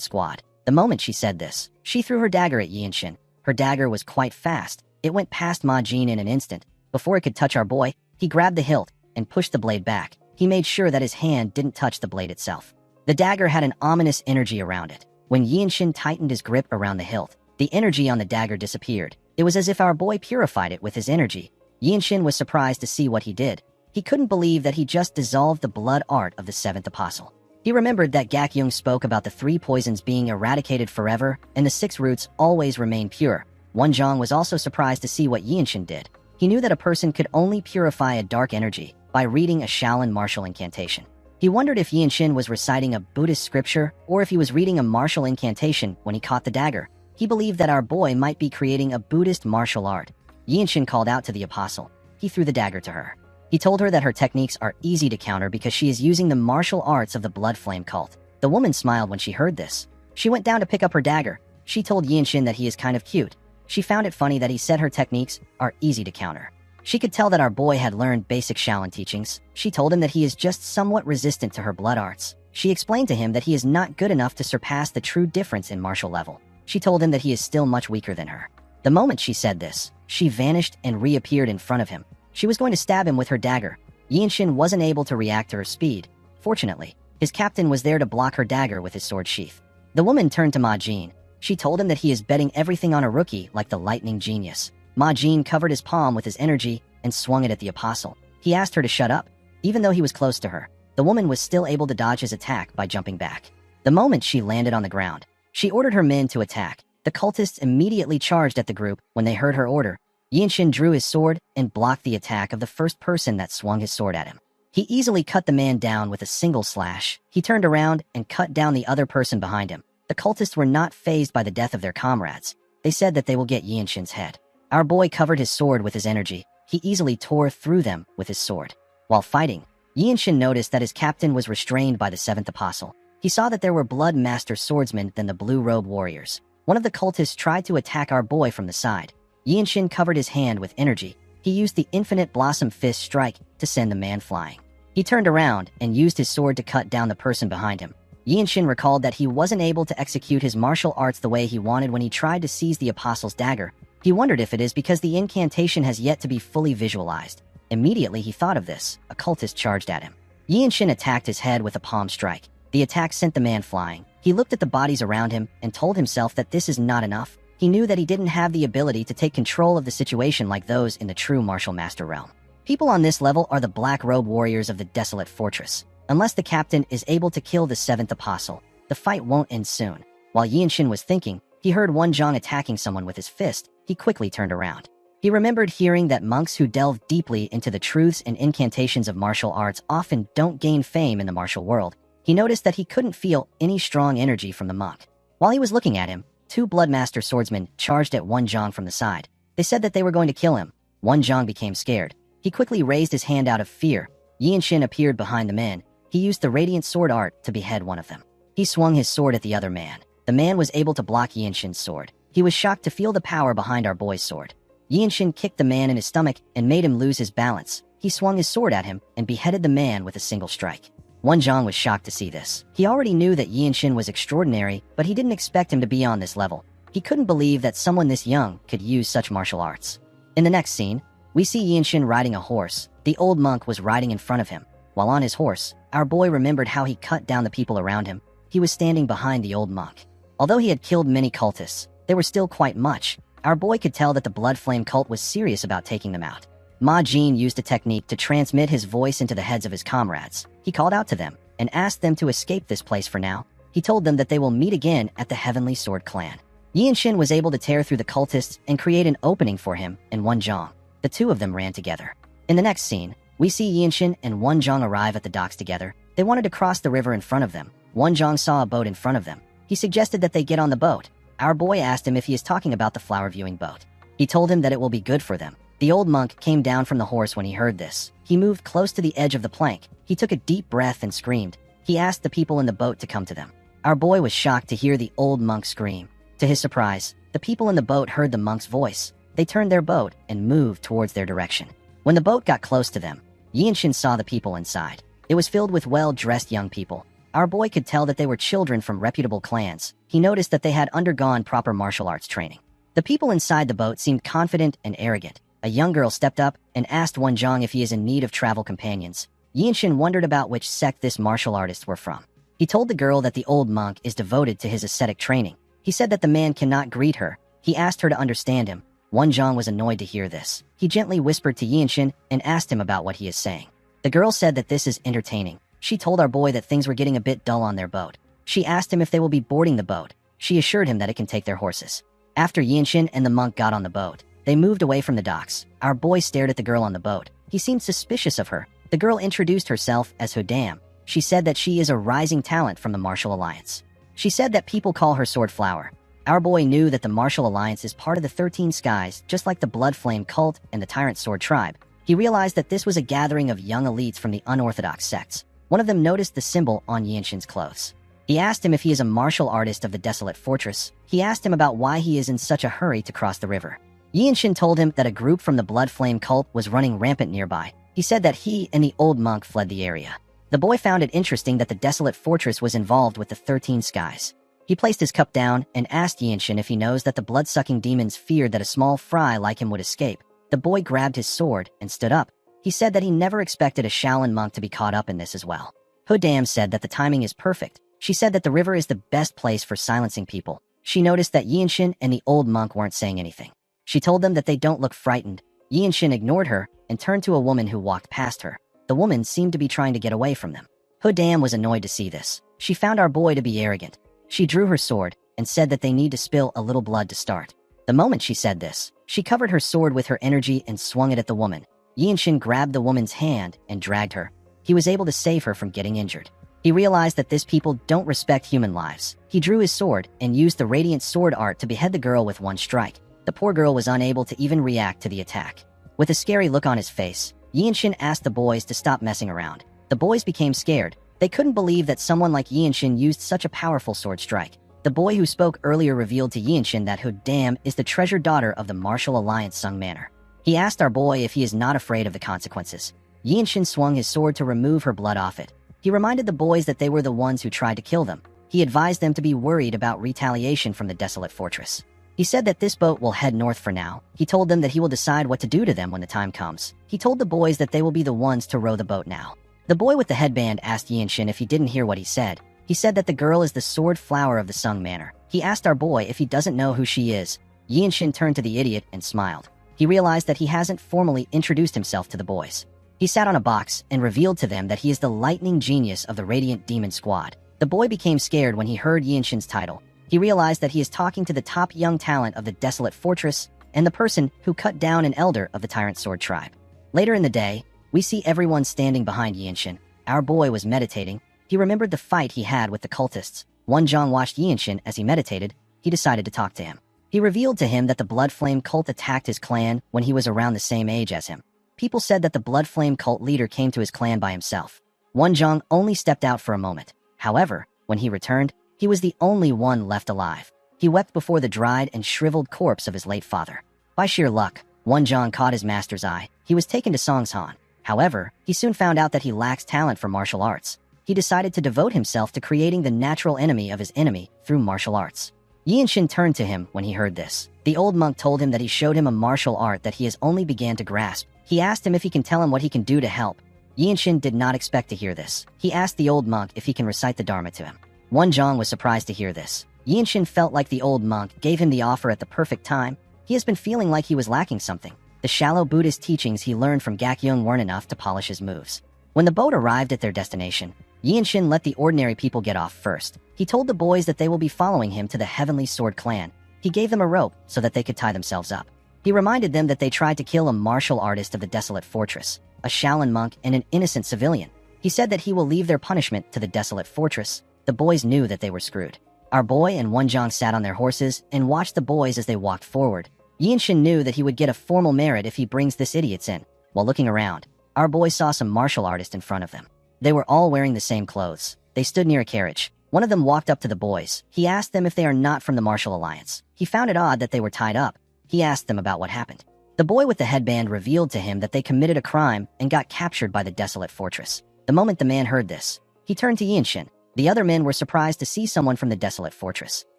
Squad. The moment she said this, she threw her dagger at Yinshin. Her dagger was quite fast. It went past Ma Jin in an instant. Before it could touch our boy, he grabbed the hilt and pushed the blade back. He made sure that his hand didn't touch the blade itself. The dagger had an ominous energy around it. When Yinshin tightened his grip around the hilt, the energy on the dagger disappeared. It was as if our boy purified it with his energy. Yinshin was surprised to see what he did. He couldn't believe that he just dissolved the blood art of the seventh apostle. He remembered that Gakyung spoke about the 3 poisons being eradicated forever and the 6 roots always remain pure. Wonjong was also surprised to see what Yinshin did. He knew that a person could only purify a dark energy by reading a Shaolin martial incantation. He wondered if Yinshin was reciting a Buddhist scripture or if he was reading a martial incantation when he caught the dagger. He believed that our boy might be creating a Buddhist martial art. Yinshin called out to the apostle. He threw the dagger to her. He told her that her techniques are easy to counter because she is using the martial arts of the Blood Flame cult. The woman smiled when she heard this. She went down to pick up her dagger. She told Yinshin that he is kind of cute. She found it funny that he said her techniques are easy to counter. She could tell that our boy had learned basic Shaolin teachings. She told him that he is just somewhat resistant to her blood arts. She explained to him that he is not good enough to surpass the true difference in martial level. She told him that he is still much weaker than her. The moment she said this, she vanished and reappeared in front of him. She was going to stab him with her dagger. Yinshin wasn't able to react to her speed. Fortunately, his captain was there to block her dagger with his sword sheath. The woman turned to Ma Jin. She told him that he is betting everything on a rookie like the lightning genius. Ma Jin covered his palm with his energy and swung it at the apostle. He asked her to shut up. Even though he was close to her, the woman was still able to dodge his attack by jumping back. The moment she landed on the ground, she ordered her men to attack. The cultists immediately charged at the group when they heard her order. Yinshin drew his sword and blocked the attack of the first person that swung his sword at him. He easily cut the man down with a single slash. He turned around and cut down the other person behind him. The cultists were not fazed by the death of their comrades. They said that they will get Yinshin's head. Our boy covered his sword with his energy. He easily tore through them with his sword. While fighting, Yinshin noticed that his captain was restrained by the seventh apostle. He saw that there were blood master swordsmen than the blue-robe warriors. One of the cultists tried to attack our boy from the side. Yinshin covered his hand with energy. He used the infinite blossom fist strike to send the man flying. He turned around and used his sword to cut down the person behind him. Yinshin recalled that he wasn't able to execute his martial arts the way he wanted when he tried to seize the apostle's dagger. He wondered if it is because the incantation has yet to be fully visualized. Immediately he thought of this. A cultist charged at him. Yinshin attacked his head with a palm strike. The attack sent the man flying. He looked at the bodies around him and told himself that this is not enough. He knew that he didn't have the ability to take control of the situation like those in the true martial master realm. People on this level are the black robe warriors of the desolate fortress. Unless the captain is able to kill the seventh apostle, the fight won't end soon. While Yinshin was thinking, he heard Wonjong attacking someone with his fist. He quickly turned around. He remembered hearing that monks who delve deeply into the truths and incantations of martial arts often don't gain fame in the martial world. He noticed that he couldn't feel any strong energy from the monk. While he was looking at him, 2 Bloodmaster swordsmen charged at Wonjong from the side. They said that they were going to kill him. Wonjong became scared. He quickly raised his hand out of fear. Yinshin appeared behind the men. He used the radiant sword art to behead one of them. He swung his sword at the other man. The man was able to block Yinshin's sword. He was shocked to feel the power behind our boy's sword. Yinshin kicked the man in his stomach and made him lose his balance. He swung his sword at him and beheaded the man with a single strike. Wonjong was shocked to see this. He already knew that Yinshin was extraordinary, but he didn't expect him to be on this level. He couldn't believe that someone this young could use such martial arts. In the next scene, we see Yinshin riding a horse. The old monk was riding in front of him. While on his horse, our boy remembered how he cut down the people around him. He was standing behind the old monk. Although he had killed many cultists, they were still quite much. Our boy could tell that the Blood Flame cult was serious about taking them out. Ma Jin used a technique to transmit his voice into the heads of his comrades. He called out to them. and asked them to escape this place for now. He told them that they will meet again at the Heavenly Sword Clan. Yinshin was able to tear through the cultists and create an opening for him and Wonjong. The two of them ran together. In the next scene, we see Yinshin and Wonjong arrive at the docks together. They wanted to cross the river in front of them. Wonjong saw a boat in front of them. He suggested that they get on the boat. Our boy asked him if he is talking about the flower viewing boat. He told him that it will be good for them. The old monk came down from the horse when he heard this. He moved close to the edge of the plank. He took a deep breath and screamed. He asked the people in the boat to come to them. Our boy was shocked to hear the old monk scream. To his surprise, the people in the boat heard the monk's voice. They turned their boat and moved towards their direction. When the boat got close to them, Yinshin saw the people inside. It was filled with well-dressed young people. Our boy could tell that they were children from reputable clans. He noticed that they had undergone proper martial arts training. The people inside the boat seemed confident and arrogant. A young girl stepped up and asked Wonjong if he is in need of travel companions. Yinshin wondered about which sect this martial artists were from. He told the girl that the old monk is devoted to his ascetic training. He said that the man cannot greet her. He asked her to understand him. Wonjong was annoyed to hear this. He gently whispered to Yinshin and asked him about what he is saying. The girl said that this is entertaining. She told our boy that things were getting a bit dull on their boat. She asked him if they will be boarding the boat. She assured him that it can take their horses. After Yinshin and the monk got on the boat, they moved away from the docks. Our boy stared at the girl on the boat. He seemed suspicious of her. The girl introduced herself as Hodam. She said that she is a rising talent from the Martial Alliance. She said that people call her Sword Flower. Our boy knew that the Martial Alliance is part of the 13 Skies, just like the Blood Flame cult and the Tyrant Sword tribe. He realized that this was a gathering of young elites from the unorthodox sects. One of them noticed the symbol on Yinshin's clothes. He asked him if he is a martial artist of the Desolate Fortress. He asked him about why he is in such a hurry to cross the river. Yinshin told him that a group from the Blood Flame cult was running rampant nearby. He said that he and the old monk fled the area. The boy found it interesting that the Desolate Fortress was involved with the 13 Skies. He placed his cup down and asked Yinshin if he knows that the blood-sucking demons feared that a small fry like him would escape. The boy grabbed his sword and stood up. He said that he never expected a Shaolin monk to be caught up in this as well. Hodam said that the timing is perfect. She said that the river is the best place for silencing people. She noticed that Yinshin and the old monk weren't saying anything. She told them that they don't look frightened. Yinshin ignored her and turned to a woman who walked past her. The woman seemed to be trying to get away from them. Hodam was annoyed to see this. She found our boy to be arrogant. She drew her sword and said that they need to spill a little blood to start. The moment she said this, she covered her sword with her energy and swung it at the woman. Yinshin grabbed the woman's hand and dragged her. He was able to save her from getting injured. He realized that this people don't respect human lives. He drew his sword and used the radiant sword art to behead the girl with one strike. The poor girl was unable to even react to the attack. With a scary look on his face, Yinshin asked the boys to stop messing around. The boys became scared. They couldn't believe that someone like Yinshin used such a powerful sword strike. The boy who spoke earlier revealed to Yinshin that Hodam is the treasured daughter of the Martial Alliance Sung Manor. He asked our boy if he is not afraid of the consequences. Yinshin swung his sword to remove her blood off it. He reminded the boys that they were the ones who tried to kill them. He advised them to be worried about retaliation from the Desolate Fortress. He said that this boat will head north for now. He told them that he will decide what to do to them when the time comes. He told the boys that they will be the ones to row the boat now. The boy with the headband asked Yinshin if he didn't hear what he said. He said that the girl is the Sword Flower of the Sung Manor. He asked our boy if he doesn't know who she is. Yinshin turned to the idiot and smiled. He realized that he hasn't formally introduced himself to the boys. He sat on a box and revealed to them that he is the lightning genius of the Radiant Demon Squad. The boy became scared when he heard Yinshin's title. He realized that he is talking to the top young talent of the Desolate Fortress and the person who cut down an elder of the Tyrant Sword tribe. Later in the day, we see everyone standing behind Yinshin. Our boy was meditating. He remembered the fight he had with the cultists. Wonjong watched Yinshin as he meditated. He decided to talk to him. He revealed to him that the Blood Flame cult attacked his clan when he was around the same age as him. People said that the Blood Flame cult leader came to his clan by himself. Wonjong only stepped out for a moment. However, when he returned, he was the only one left alive. He wept before the dried and shriveled corpse of his late father. By sheer luck, Wonjong caught his master's eye. He was taken to Songshan. However, he soon found out that he lacks talent for martial arts. He decided to devote himself to creating the natural enemy of his enemy through martial arts. Yinshin turned to him when he heard this. The old monk told him that he showed him a martial art that he has only began to grasp. He asked him if he can tell him what he can do to help. Yinshin did not expect to hear this. He asked the old monk if he can recite the Dharma to him. Wonjong was surprised to hear this. Yinshin felt like the old monk gave him the offer at the perfect time. He has been feeling like he was lacking something. The shallow Buddhist teachings he learned from Gakyung weren't enough to polish his moves. When the boat arrived at their destination, Yinshin let the ordinary people get off first. He told the boys that they will be following him to the Heavenly Sword clan. He gave them a rope so that they could tie themselves up. He reminded them that they tried to kill a martial artist of the desolate fortress, a Shaolin monk, and an innocent civilian. He said that he will leave their punishment to the desolate fortress. The boys knew that they were screwed. Our boy and Wonjong sat on their horses and watched the boys as they walked forward. Yinshin knew that he would get a formal merit if he brings this idiots in. While looking around, our boy saw some martial artists in front of them. They were all wearing the same clothes. They stood near a carriage. One of them walked up to the boys. He asked them if they are not from the Martial Alliance. He found it odd that they were tied up. He asked them about what happened. The boy with the headband revealed to him that they committed a crime and got captured by the desolate fortress. The moment the man heard this, he turned to Yinshin. The other men were surprised to see someone from the desolate fortress.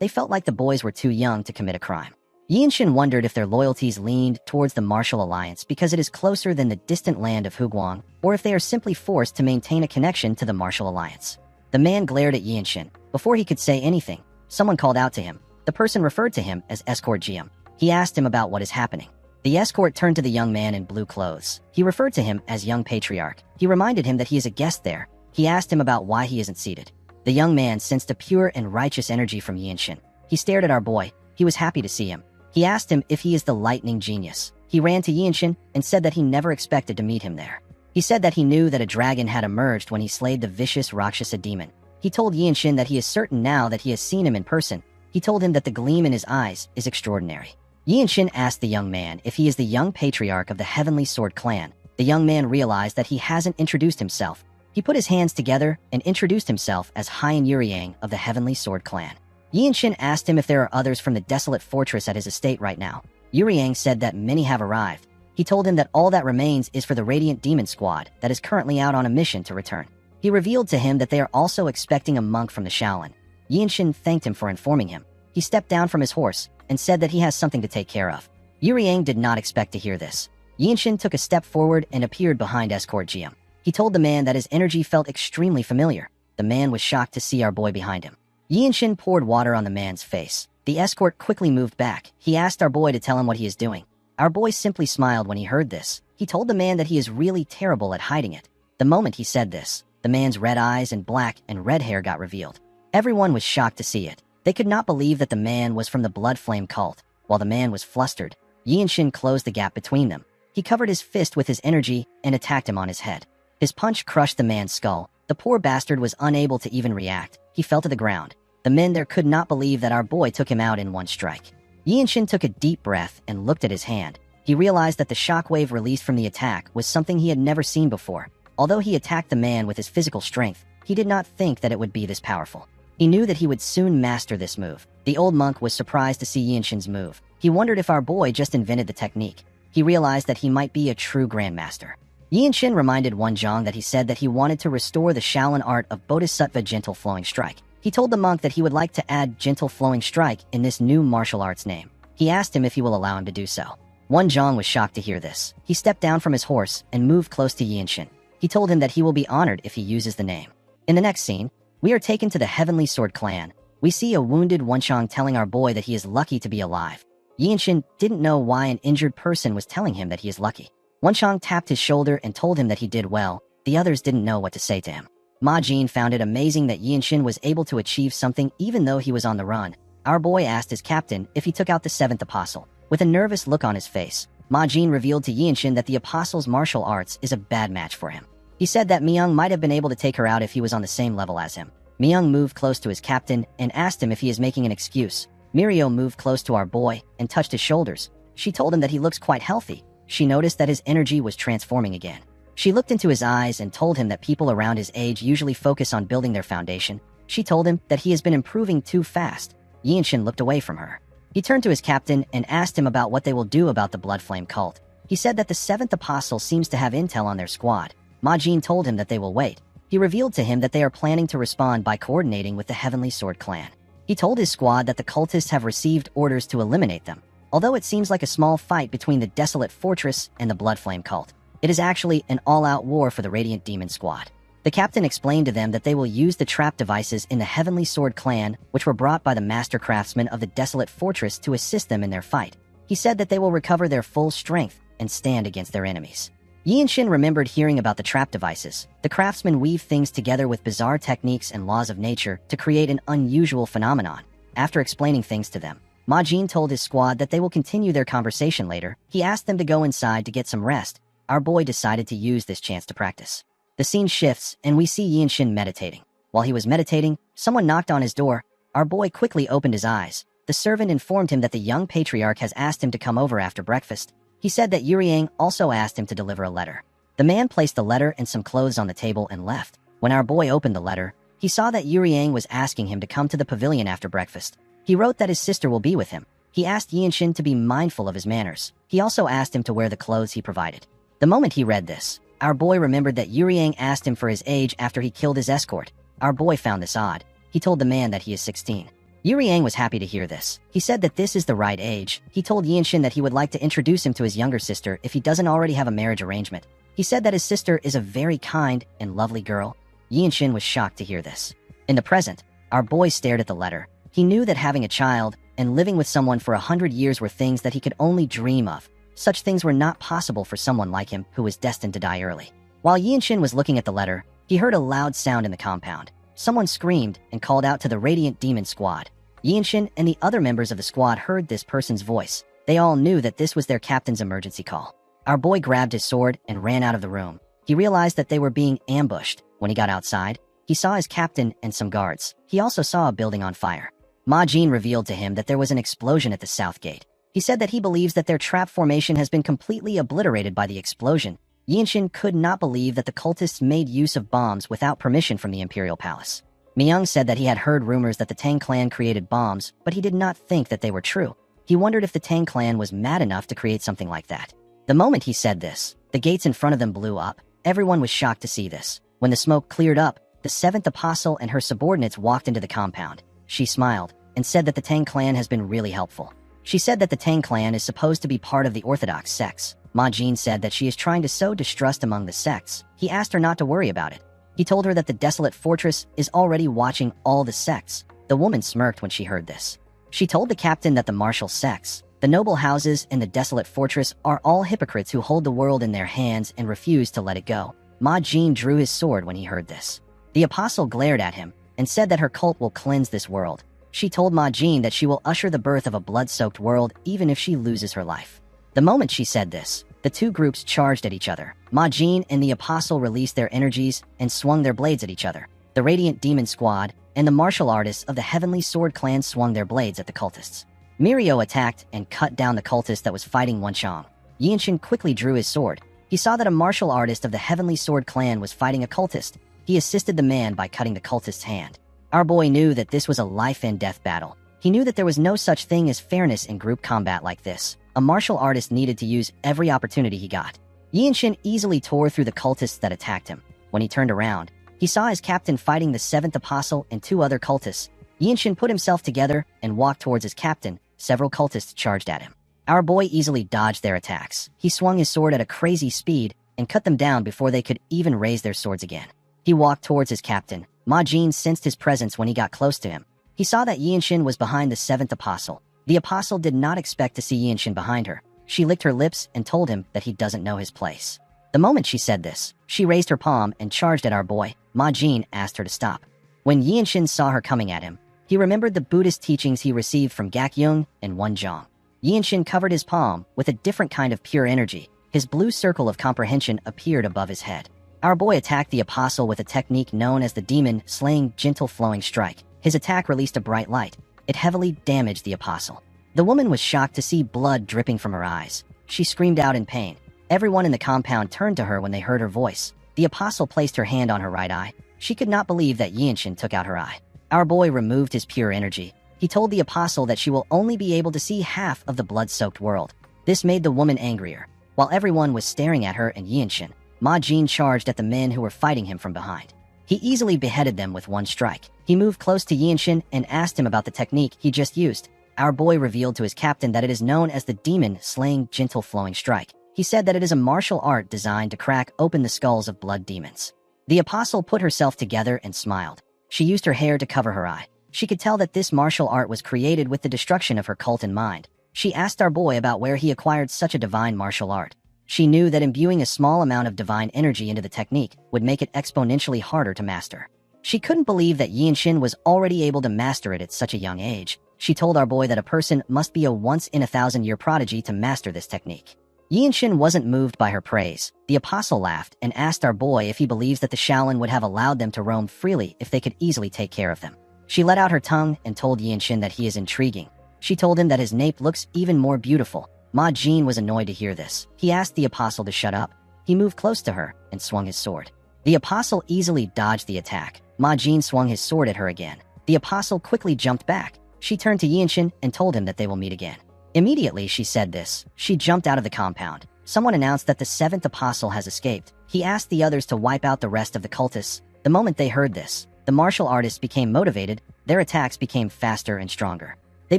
They felt like the boys were too young to commit a crime. Yinshin wondered if their loyalties leaned towards the Martial Alliance because it is closer than the distant land of Huguang, or if they are simply forced to maintain a connection to the Martial Alliance. The man glared at Yinshin. Before he could say anything, someone called out to him. The person referred to him as Escort Jiam. He asked him about what is happening. The escort turned to the young man in blue clothes. He referred to him as Young Patriarch. He reminded him that he is a guest there. He asked him about why he isn't seated. The young man sensed a pure and righteous energy from Yinshin. He stared at our boy. He was happy to see him. He asked him if he is the lightning genius. He ran to Yinshin and said that he never expected to meet him there. He said that he knew that a dragon had emerged when he slayed the vicious Rakshasa demon. He told Yinshin that he is certain now that he has seen him in person. He told him that the gleam in his eyes is extraordinary. Yinshin asked the young man if he is the young patriarch of the Heavenly Sword clan. The young man realized that he hasn't introduced himself. He put his hands together and introduced himself as Haiyan Yuryang of the Heavenly Sword clan. Yinshin asked him if there are others from the desolate fortress at his estate right now. Yuryang said that many have arrived. He told him that all that remains is for the Radiant Demon Squad that is currently out on a mission to return. He revealed to him that they are also expecting a monk from the Shaolin. Yinshin thanked him for informing him. He stepped down from his horse and said that he has something to take care of. Yuryang did not expect to hear this. Yinshin took a step forward and appeared behind Escort Jiam. He told the man that his energy felt extremely familiar. The man was shocked to see our boy behind him. Yinshin poured water on the man's face. The escort quickly moved back. He asked our boy to tell him what he is doing. Our boy simply smiled when he heard this. He told the man that he is really terrible at hiding it. The moment he said this, the man's red eyes and black and red hair got revealed. Everyone was shocked to see it. They could not believe that the man was from the Blood Flame cult. While the man was flustered, Yinshin closed the gap between them. He covered his fist with his energy and attacked him on his head. His punch crushed the man's skull. The poor bastard was unable to even react. He fell to the ground. The men there could not believe that our boy took him out in one strike. Yinshin took a deep breath and looked at his hand. He realized that the shockwave released from the attack was something he had never seen before. Although he attacked the man with his physical strength, he did not think that it would be this powerful. He knew that he would soon master this move. The old monk was surprised to see Yinshin's move. He wondered if our boy just invented the technique. He realized that he might be a true grandmaster. Yinshin reminded Wonjong that he said that he wanted to restore the Shaolin art of Bodhisattva Gentle Flowing Strike. He told the monk that he would like to add Gentle Flowing Strike in this new martial arts name. He asked him if he will allow him to do so. Wonjong was shocked to hear this. He stepped down from his horse and moved close to Yinshin. He told him that he will be honored if he uses the name. In the next scene, we are taken to the Heavenly Sword clan. We see a wounded Wonjong telling our boy that he is lucky to be alive. Yinshin didn't know why an injured person was telling him that he is lucky. Wonjong tapped his shoulder and told him that he did well. The others didn't know what to say to him. Ma Jin found it amazing that Yinshin was able to achieve something even though he was on the run. Our boy asked his captain if he took out the seventh apostle. With a nervous look on his face, Ma Jin revealed to Yinshin that the apostle's martial arts is a bad match for him. He said that Myung might have been able to take her out if he was on the same level as him. Myung moved close to his captain and asked him if he is making an excuse. Mirio moved close to our boy and touched his shoulders. She told him that he looks quite healthy. She noticed that his energy was transforming again. She looked into his eyes and told him that people around his age usually focus on building their foundation. She told him that he has been improving too fast. Yinshin looked away from her. He turned to his captain and asked him about what they will do about the Blood Flame cult. He said that the seventh apostle seems to have intel on their squad. Ma Jin told him that they will wait. He revealed to him that they are planning to respond by coordinating with the Heavenly Sword clan. He told his squad that the cultists have received orders to eliminate them. Although it seems like a small fight between the Desolate Fortress and the Blood Flame cult, it is actually an all-out war for the Radiant Demon Squad. The captain explained to them that they will use the trap devices in the Heavenly Sword clan, which were brought by the master craftsmen of the Desolate Fortress to assist them in their fight. He said that they will recover their full strength and stand against their enemies. Yinshin remembered hearing about the trap devices. The craftsmen weave things together with bizarre techniques and laws of nature to create an unusual phenomenon. After explaining things to them, Ma Jin told his squad that they will continue their conversation later. He asked them to go inside to get some rest. Our boy decided to use this chance to practice. The scene shifts, and we see Yinshin meditating. While he was meditating, someone knocked on his door. Our boy quickly opened his eyes. The servant informed him that the young patriarch has asked him to come over after breakfast. He said that Yuriang also asked him to deliver a letter. The man placed the letter and some clothes on the table and left. When our boy opened the letter, he saw that Yuriang was asking him to come to the pavilion after breakfast. He wrote that his sister will be with him. He asked Yinshin to be mindful of his manners. He also asked him to wear the clothes he provided. The moment he read this, our boy remembered that Yuriang asked him for his age after he killed his escort. Our boy found this odd. He told the man that he is 16. Yuriang was happy to hear this. He said that this is the right age. He told Yinshin that he would like to introduce him to his younger sister if he doesn't already have a marriage arrangement. He said that his sister is a very kind and lovely girl. Yinshin was shocked to hear this. In the present, our boy stared at the letter. He knew that having a child and living with someone for 100 years were things that he could only dream of. Such things were not possible for someone like him who was destined to die early. While Yinshin was looking at the letter, he heard a loud sound in the compound. Someone screamed and called out to the Radiant Demon Squad. Yinshin and the other members of the squad heard this person's voice. They all knew that this was their captain's emergency call. Our boy grabbed his sword and ran out of the room. He realized that they were being ambushed. When he got outside, he saw his captain and some guards. He also saw a building on fire. Ma Jin revealed to him that there was an explosion at the south gate. He said that he believes that their trap formation has been completely obliterated by the explosion. Yinshin could not believe that the cultists made use of bombs without permission from the Imperial Palace. Myung said that he had heard rumors that the Tang clan created bombs, but he did not think that they were true. He wondered if the Tang clan was mad enough to create something like that. The moment he said this, the gates in front of them blew up. Everyone was shocked to see this. When the smoke cleared up, the seventh apostle and her subordinates walked into the compound. She smiled and said that the Tang clan has been really helpful. She said that the Tang clan is supposed to be part of the Orthodox sects. Ma Jin said that she is trying to sow distrust among the sects. He asked her not to worry about it. He told her that the desolate fortress is already watching all the sects. The woman smirked when she heard this. She told the captain that the martial sects, the noble houses, and the desolate fortress are all hypocrites who hold the world in their hands and refuse to let it go. Ma Jin drew his sword when he heard this. The apostle glared at him and said that her cult will cleanse this world. She told Ma Jin that she will usher the birth of a blood-soaked world even if she loses her life. The moment she said this, the two groups charged at each other. Ma Jin and the apostle released their energies and swung their blades at each other. The Radiant Demon Squad and the martial artists of the Heavenly Sword Clan swung their blades at the cultists. Mirio attacked and cut down the cultist that was fighting Wenchang. Yinshin quickly drew his sword. He saw that a martial artist of the Heavenly Sword Clan was fighting a cultist. He assisted the man by cutting the cultist's hand. Our boy knew that this was a life-and-death battle. He knew that there was no such thing as fairness in group combat like this. A martial artist needed to use every opportunity he got. Yinshin easily tore through the cultists that attacked him. When he turned around, he saw his captain fighting the seventh apostle and two other cultists. Yinshin put himself together and walked towards his captain. Several cultists charged at him. Our boy easily dodged their attacks. He swung his sword at a crazy speed and cut them down before they could even raise their swords again. He walked towards his captain. Ma Jin sensed his presence when he got close to him. He saw that Yinshin was behind the seventh apostle. The apostle did not expect to see Yinshin behind her. She licked her lips and told him that he doesn't know his place. The moment she said this, she raised her palm and charged at our boy. Ma Jin asked her to stop. When Yinshin saw her coming at him, he remembered the Buddhist teachings he received from Gakyung and Wenzhong. Yinshin covered his palm with a different kind of pure energy. His blue circle of comprehension appeared above his head. Our boy attacked the apostle with a technique known as the demon-slaying gentle flowing strike. His attack released a bright light. It heavily damaged the apostle. The woman was shocked to see blood dripping from her eyes. She screamed out in pain. Everyone in the compound turned to her when they heard her voice. The apostle placed her hand on her right eye. She could not believe that Yinshin took out her eye. Our boy removed his pure energy. He told the apostle that she will only be able to see half of the blood-soaked world. This made the woman angrier. While everyone was staring at her and Yinshin, Ma Jin charged at the men who were fighting him from behind. He easily beheaded them with one strike. He moved close to Yinshin and asked him about the technique he just used. Our boy revealed to his captain that it is known as the demon-slaying gentle flowing strike. He said that it is a martial art designed to crack open the skulls of blood demons. The apostle put herself together and smiled. She used her hair to cover her eye. She could tell that this martial art was created with the destruction of her cult in mind. She asked our boy about where he acquired such a divine martial art. She knew that imbuing a small amount of divine energy into the technique would make it exponentially harder to master. She couldn't believe that Yinshin was already able to master it at such a young age. She told our boy that a person must be a once-in-a-thousand-year prodigy to master this technique. Yinshin wasn't moved by her praise. The apostle laughed and asked our boy if he believes that the Shaolin would have allowed them to roam freely if they could easily take care of them. She let out her tongue and told Yinshin that he is intriguing. She told him that his nape looks even more beautiful. Ma Jin was annoyed to hear this. He asked the apostle to shut up. He moved close to her and swung his sword. The apostle easily dodged the attack. Ma Jin swung his sword at her again. The apostle quickly jumped back. She turned to Yinshin and told him that they will meet again. Immediately she said this, she jumped out of the compound. Someone announced that the seventh apostle has escaped. He asked the others to wipe out the rest of the cultists. The moment they heard this, the martial artists became motivated. Their attacks became faster and stronger. They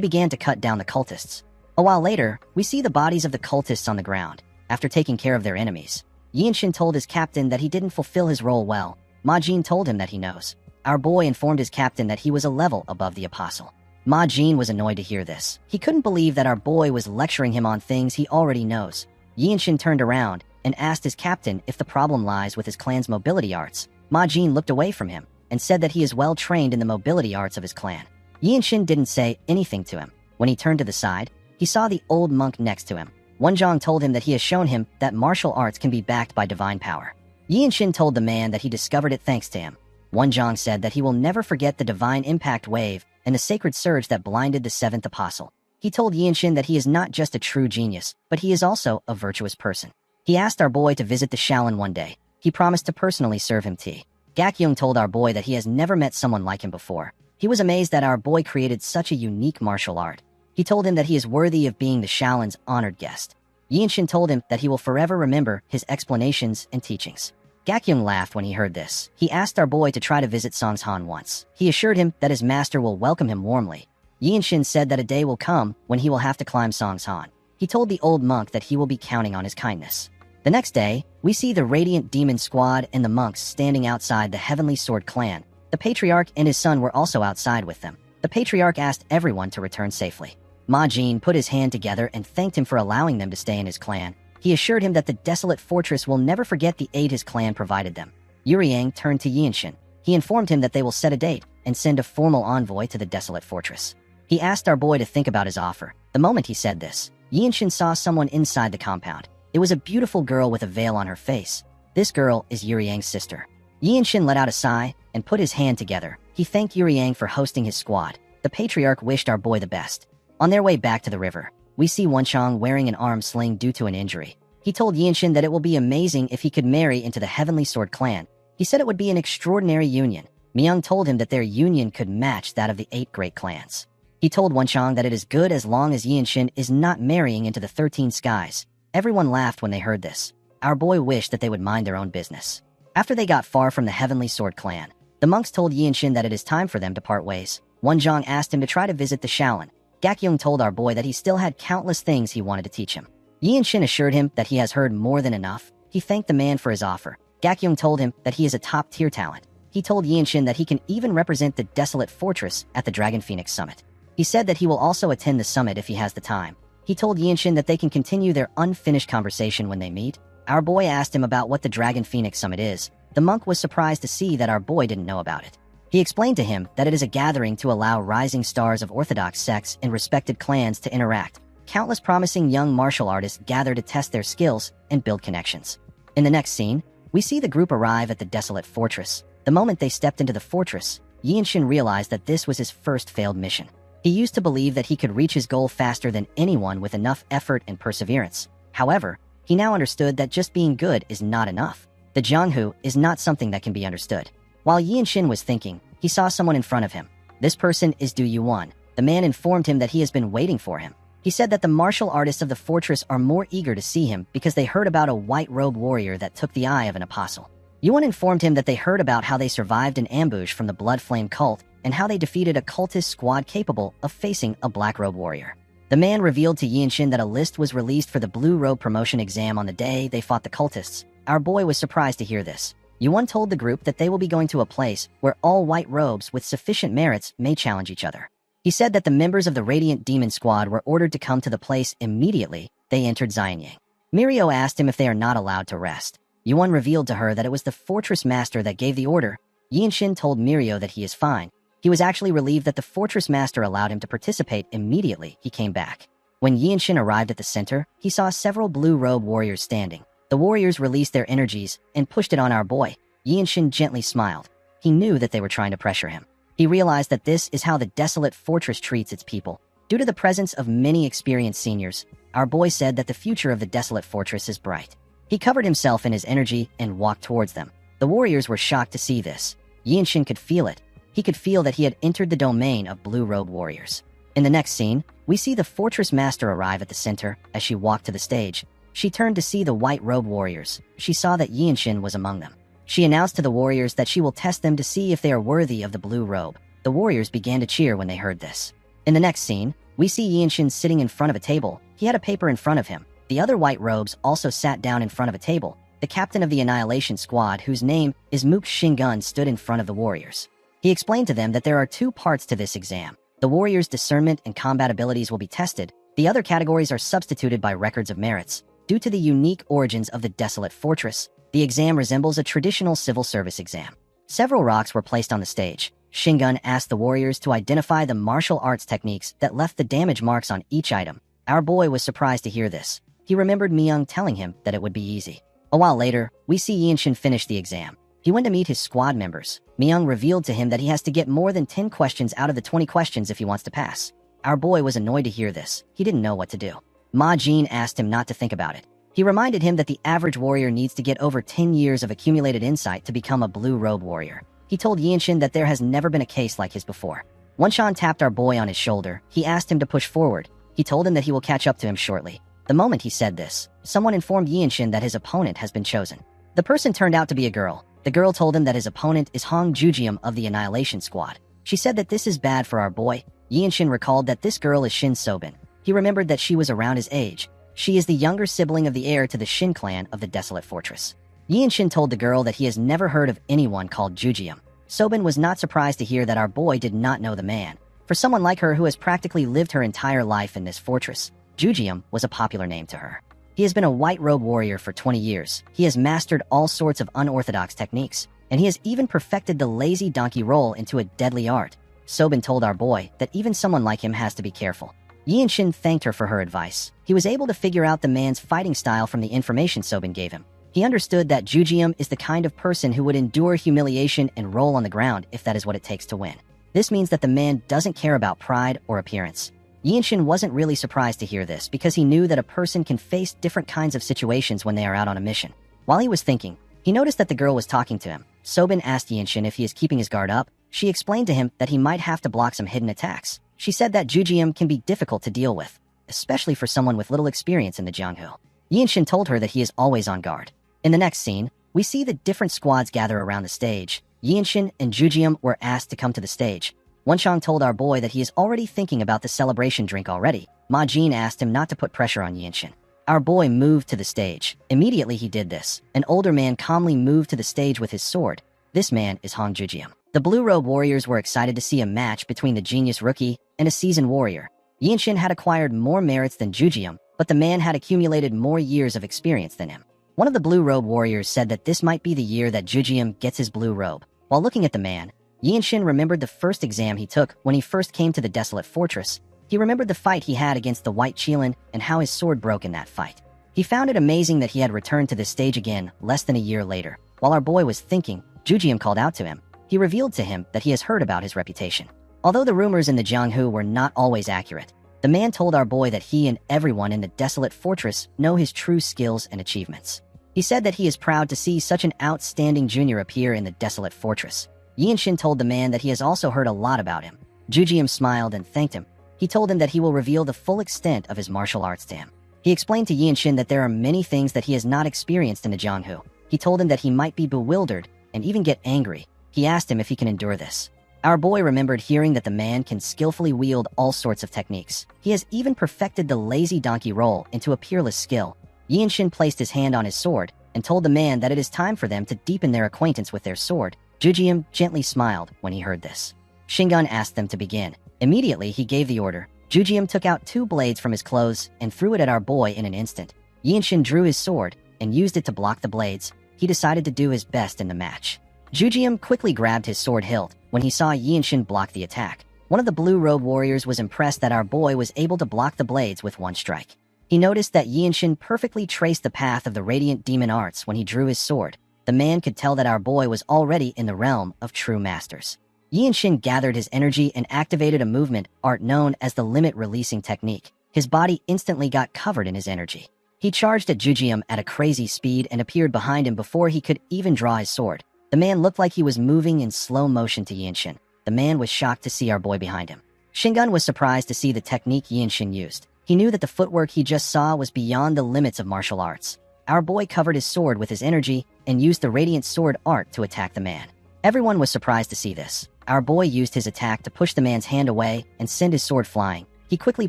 began to cut down the cultists. A while later, we see the bodies of the cultists on the ground. After taking care of their enemies, Yinshin told his captain that he didn't fulfill his role well. Ma Jin told him that he knows. Our boy informed his captain that he was a level above the apostle. Ma Jin was annoyed to hear this. He couldn't believe that our boy was lecturing him on things he already knows. Yinshin turned around and asked his captain if the problem lies with his clan's mobility arts. Ma Jin looked away from him and said that he is well trained in the mobility arts of his clan. Yinshin didn't say anything to him. When he turned to the side, he saw the old monk next to him. Wenzhong told him that he has shown him that martial arts can be backed by divine power. Yinshin told the man that he discovered it thanks to him. Wenzhong said that he will never forget the divine impact wave and the sacred surge that blinded the seventh apostle. He told Yinshin that he is not just a true genius, but he is also a virtuous person. He asked our boy to visit the Shaolin one day. He promised to personally serve him tea. Gakyung told our boy that he has never met someone like him before. He was amazed that our boy created such a unique martial art. He told him that he is worthy of being the Shaolin's honored guest. Yinshin told him that he will forever remember his explanations and teachings. Gakyung laughed when he heard this. He asked our boy to try to visit Songshan once. He assured him that his master will welcome him warmly. Yinshin said that a day will come when he will have to climb Songshan. He told the old monk that he will be counting on his kindness. The next day, we see the Radiant Demon Squad and the monks standing outside the Heavenly Sword clan. The Patriarch and his son were also outside with them. The Patriarch asked everyone to return safely. Ma Jin put his hand together and thanked him for allowing them to stay in his clan. He assured him that the desolate fortress will never forget the aid his clan provided them. Yuryang turned to Yinshin. He informed him that they will set a date and send a formal envoy to the desolate fortress. He asked our boy to think about his offer. The moment he said this, Yinshin saw someone inside the compound. It was a beautiful girl with a veil on her face. This girl is Yuryang's sister. Yinshin let out a sigh and put his hand together. He thanked Yuryang for hosting his squad. The Patriarch wished our boy the best. On their way back to the river, we see Wenzhong wearing an arm sling due to an injury. He told Yinshin that it will be amazing if he could marry into the Heavenly Sword clan. He said it would be an extraordinary union. Myung told him that their union could match that of the 8 great clans. He told Wenzhong that it is good as long as Yinshin is not marrying into the 13 skies. Everyone laughed when they heard this. Our boy wished that they would mind their own business. After they got far from the Heavenly Sword clan, the monks told Yinshin that it is time for them to part ways. Wenzhong asked him to try to visit the Shaolin. Gakyung told our boy that he still had countless things he wanted to teach him. Yinshin assured him that he has heard more than enough. He thanked the man for his offer. Gakyung told him that he is a top-tier talent. He told Yinshin that he can even represent the desolate fortress at the Dragon Phoenix Summit. He said that he will also attend the summit if he has the time. He told Yinshin that they can continue their unfinished conversation when they meet. Our boy asked him about what the Dragon Phoenix Summit is. The monk was surprised to see that our boy didn't know about it. He explained to him that it is a gathering to allow rising stars of orthodox sects and respected clans to interact. Countless promising young martial artists gather to test their skills and build connections. In the next scene, we see the group arrive at the desolate fortress. The moment they stepped into the fortress, Yinshin realized that this was his first failed mission. He used to believe that he could reach his goal faster than anyone with enough effort and perseverance. However, he now understood that just being good is not enough. The Jianghu is not something that can be understood. While Yinshin was thinking, he saw someone in front of him. This person is Du Yuan. The man informed him that he has been waiting for him. He said that the martial artists of the fortress are more eager to see him because they heard about a white-robed warrior that took the eye of an apostle. Yuan informed him that they heard about how they survived an ambush from the Blood Flame cult and how they defeated a cultist squad capable of facing a black-robed warrior. The man revealed to Yinshin that a list was released for the Blue Robe promotion exam on the day they fought the cultists. Our boy was surprised to hear this. Yuan told the group that they will be going to a place where all white robes with sufficient merits may challenge each other. He said that the members of the Radiant Demon Squad were ordered to come to the place immediately they entered Xianyang. Mirio asked him if they are not allowed to rest. Yuan revealed to her that it was the fortress master that gave the order. Yinshin told Mirio that he is fine. He was actually relieved that the fortress master allowed him to participate immediately he came back. When Yinshin arrived at the center, he saw several blue-robe warriors standing. The warriors released their energies and pushed it on our boy. Yinshin gently smiled. He knew that they were trying to pressure him. He realized that this is how the desolate fortress treats its people. Due to the presence of many experienced seniors, our boy said that the future of the desolate fortress is bright. He covered himself in his energy and walked towards them. The warriors were shocked to see this. Yinshin could feel it. He could feel that he had entered the domain of blue-robe warriors. In the next scene, we see the fortress master arrive at the center. As she walked to the stage, she turned to see the white-robe warriors. She saw that Yinshin was among them. She announced to the warriors that she will test them to see if they are worthy of the blue robe. The warriors began to cheer when they heard this. In the next scene, we see Yinshin sitting in front of a table. He had a paper in front of him. The other white robes also sat down in front of a table. The captain of the Annihilation Squad, whose name is Mook Shingun, stood in front of the warriors. He explained to them that there are two parts to this exam. The warriors' discernment and combat abilities will be tested. The other categories are substituted by records of merits. Due to the unique origins of the desolate fortress, the exam resembles a traditional civil service exam. Several rocks were placed on the stage. Shingun asked the warriors to identify the martial arts techniques that left the damage marks on each item. Our boy was surprised to hear this. He remembered Myung telling him that it would be easy. A while later, we see Yinshin finish the exam. He went to meet his squad members. Myung revealed to him that he has to get more than 10 questions out of the 20 questions if he wants to pass. Our boy was annoyed to hear this. He didn't know what to do. Ma Jin asked him not to think about it. He reminded him that the average warrior needs to get over 10 years of accumulated insight to become a blue robe warrior. He told Yinshin that there has never been a case like his before. Wanshan tapped our boy on his shoulder. He asked him to push forward. He told him that he will catch up to him shortly. The moment he said this, someone informed Yinshin that his opponent has been chosen. The person turned out to be a girl. The girl told him that his opponent is Hong Jujium of the Annihilation Squad. She said that this is bad for our boy. Yinshin recalled that this girl is Shin Sobin. He remembered that she was around his age. She is the younger sibling of the heir to the Shin clan of the Desolate Fortress. Yinshin told the girl that he has never heard of anyone called Jujium. Sobin was not surprised to hear that our boy did not know the man. For someone like her who has practically lived her entire life in this fortress, Jujium was a popular name to her. He has been a white robe warrior for 20 years. He has mastered all sorts of unorthodox techniques, and he has even perfected the lazy donkey roll into a deadly art. Sobin told our boy that even someone like him has to be careful. Yinshin thanked her for her advice. He was able to figure out the man's fighting style from the information Sobin gave him. He understood that Jujium is the kind of person who would endure humiliation and roll on the ground if that is what it takes to win. This means that the man doesn't care about pride or appearance. Yinshin wasn't really surprised to hear this because he knew that a person can face different kinds of situations when they are out on a mission. While he was thinking, he noticed that the girl was talking to him. Sobin asked Yinshin if he is keeping his guard up. She explained to him that he might have to block some hidden attacks. She said that Jujium can be difficult to deal with, especially for someone with little experience in the Jianghu. Yinshin told her that he is always on guard. In the next scene, we see the different squads gather around the stage. Yinshin and Jujium were asked to come to the stage. Wenshang told our boy that he is already thinking about the celebration drink already. Ma Jin asked him not to put pressure on Yinshin. Our boy moved to the stage. Immediately he did this. An older man calmly moved to the stage with his sword. This man is Hong Jujium. The Blue Robe Warriors were excited to see a match between the genius rookie and a seasoned warrior. Yinshin had acquired more merits than Jujium, but the man had accumulated more years of experience than him. One of the Blue Robe Warriors said that this might be the year that Jujium gets his blue robe. While looking at the man, Yinshin remembered the first exam he took when he first came to the Desolate Fortress. He remembered the fight he had against the White Qilin and how his sword broke in that fight. He found it amazing that he had returned to this stage again less than a year later. While our boy was thinking, Jujium called out to him. He revealed to him that he has heard about his reputation. Although the rumors in the Jianghu were not always accurate, the man told our boy that he and everyone in the Desolate Fortress know his true skills and achievements. He said that he is proud to see such an outstanding junior appear in the Desolate Fortress. Yinshin told the man that he has also heard a lot about him. Jujium smiled and thanked him. He told him that he will reveal the full extent of his martial arts to him. He explained to Yinshin that there are many things that he has not experienced in the Jianghu. He told him that he might be bewildered and even get angry. He asked him if he can endure this. Our boy remembered hearing that the man can skillfully wield all sorts of techniques. He has even perfected the lazy donkey roll into a peerless skill. Yinshin placed his hand on his sword and told the man that it is time for them to deepen their acquaintance with their sword. Jujium gently smiled when he heard this. Shingun asked them to begin. Immediately, he gave the order. Jujium took out 2 blades from his clothes and threw it at our boy in an instant. Yinshin drew his sword and used it to block the blades. He decided to do his best in the match. Jujium quickly grabbed his sword hilt when he saw Yinshin block the attack. One of the blue-robe warriors was impressed that our boy was able to block the blades with one strike. He noticed that Yinshin perfectly traced the path of the radiant demon arts when he drew his sword. The man could tell that our boy was already in the realm of true masters. Yinshin gathered his energy and activated a movement art known as the limit releasing technique. His body instantly got covered in his energy. He charged at Jujium at a crazy speed and appeared behind him before he could even draw his sword. The man looked like he was moving in slow motion to Yinshin. The man was shocked to see our boy behind him. Shingun was surprised to see the technique Yinshin used. He knew that the footwork he just saw was beyond the limits of martial arts. Our boy covered his sword with his energy and used the radiant sword art to attack the man. Everyone was surprised to see this. Our boy used his attack to push the man's hand away and send his sword flying. He quickly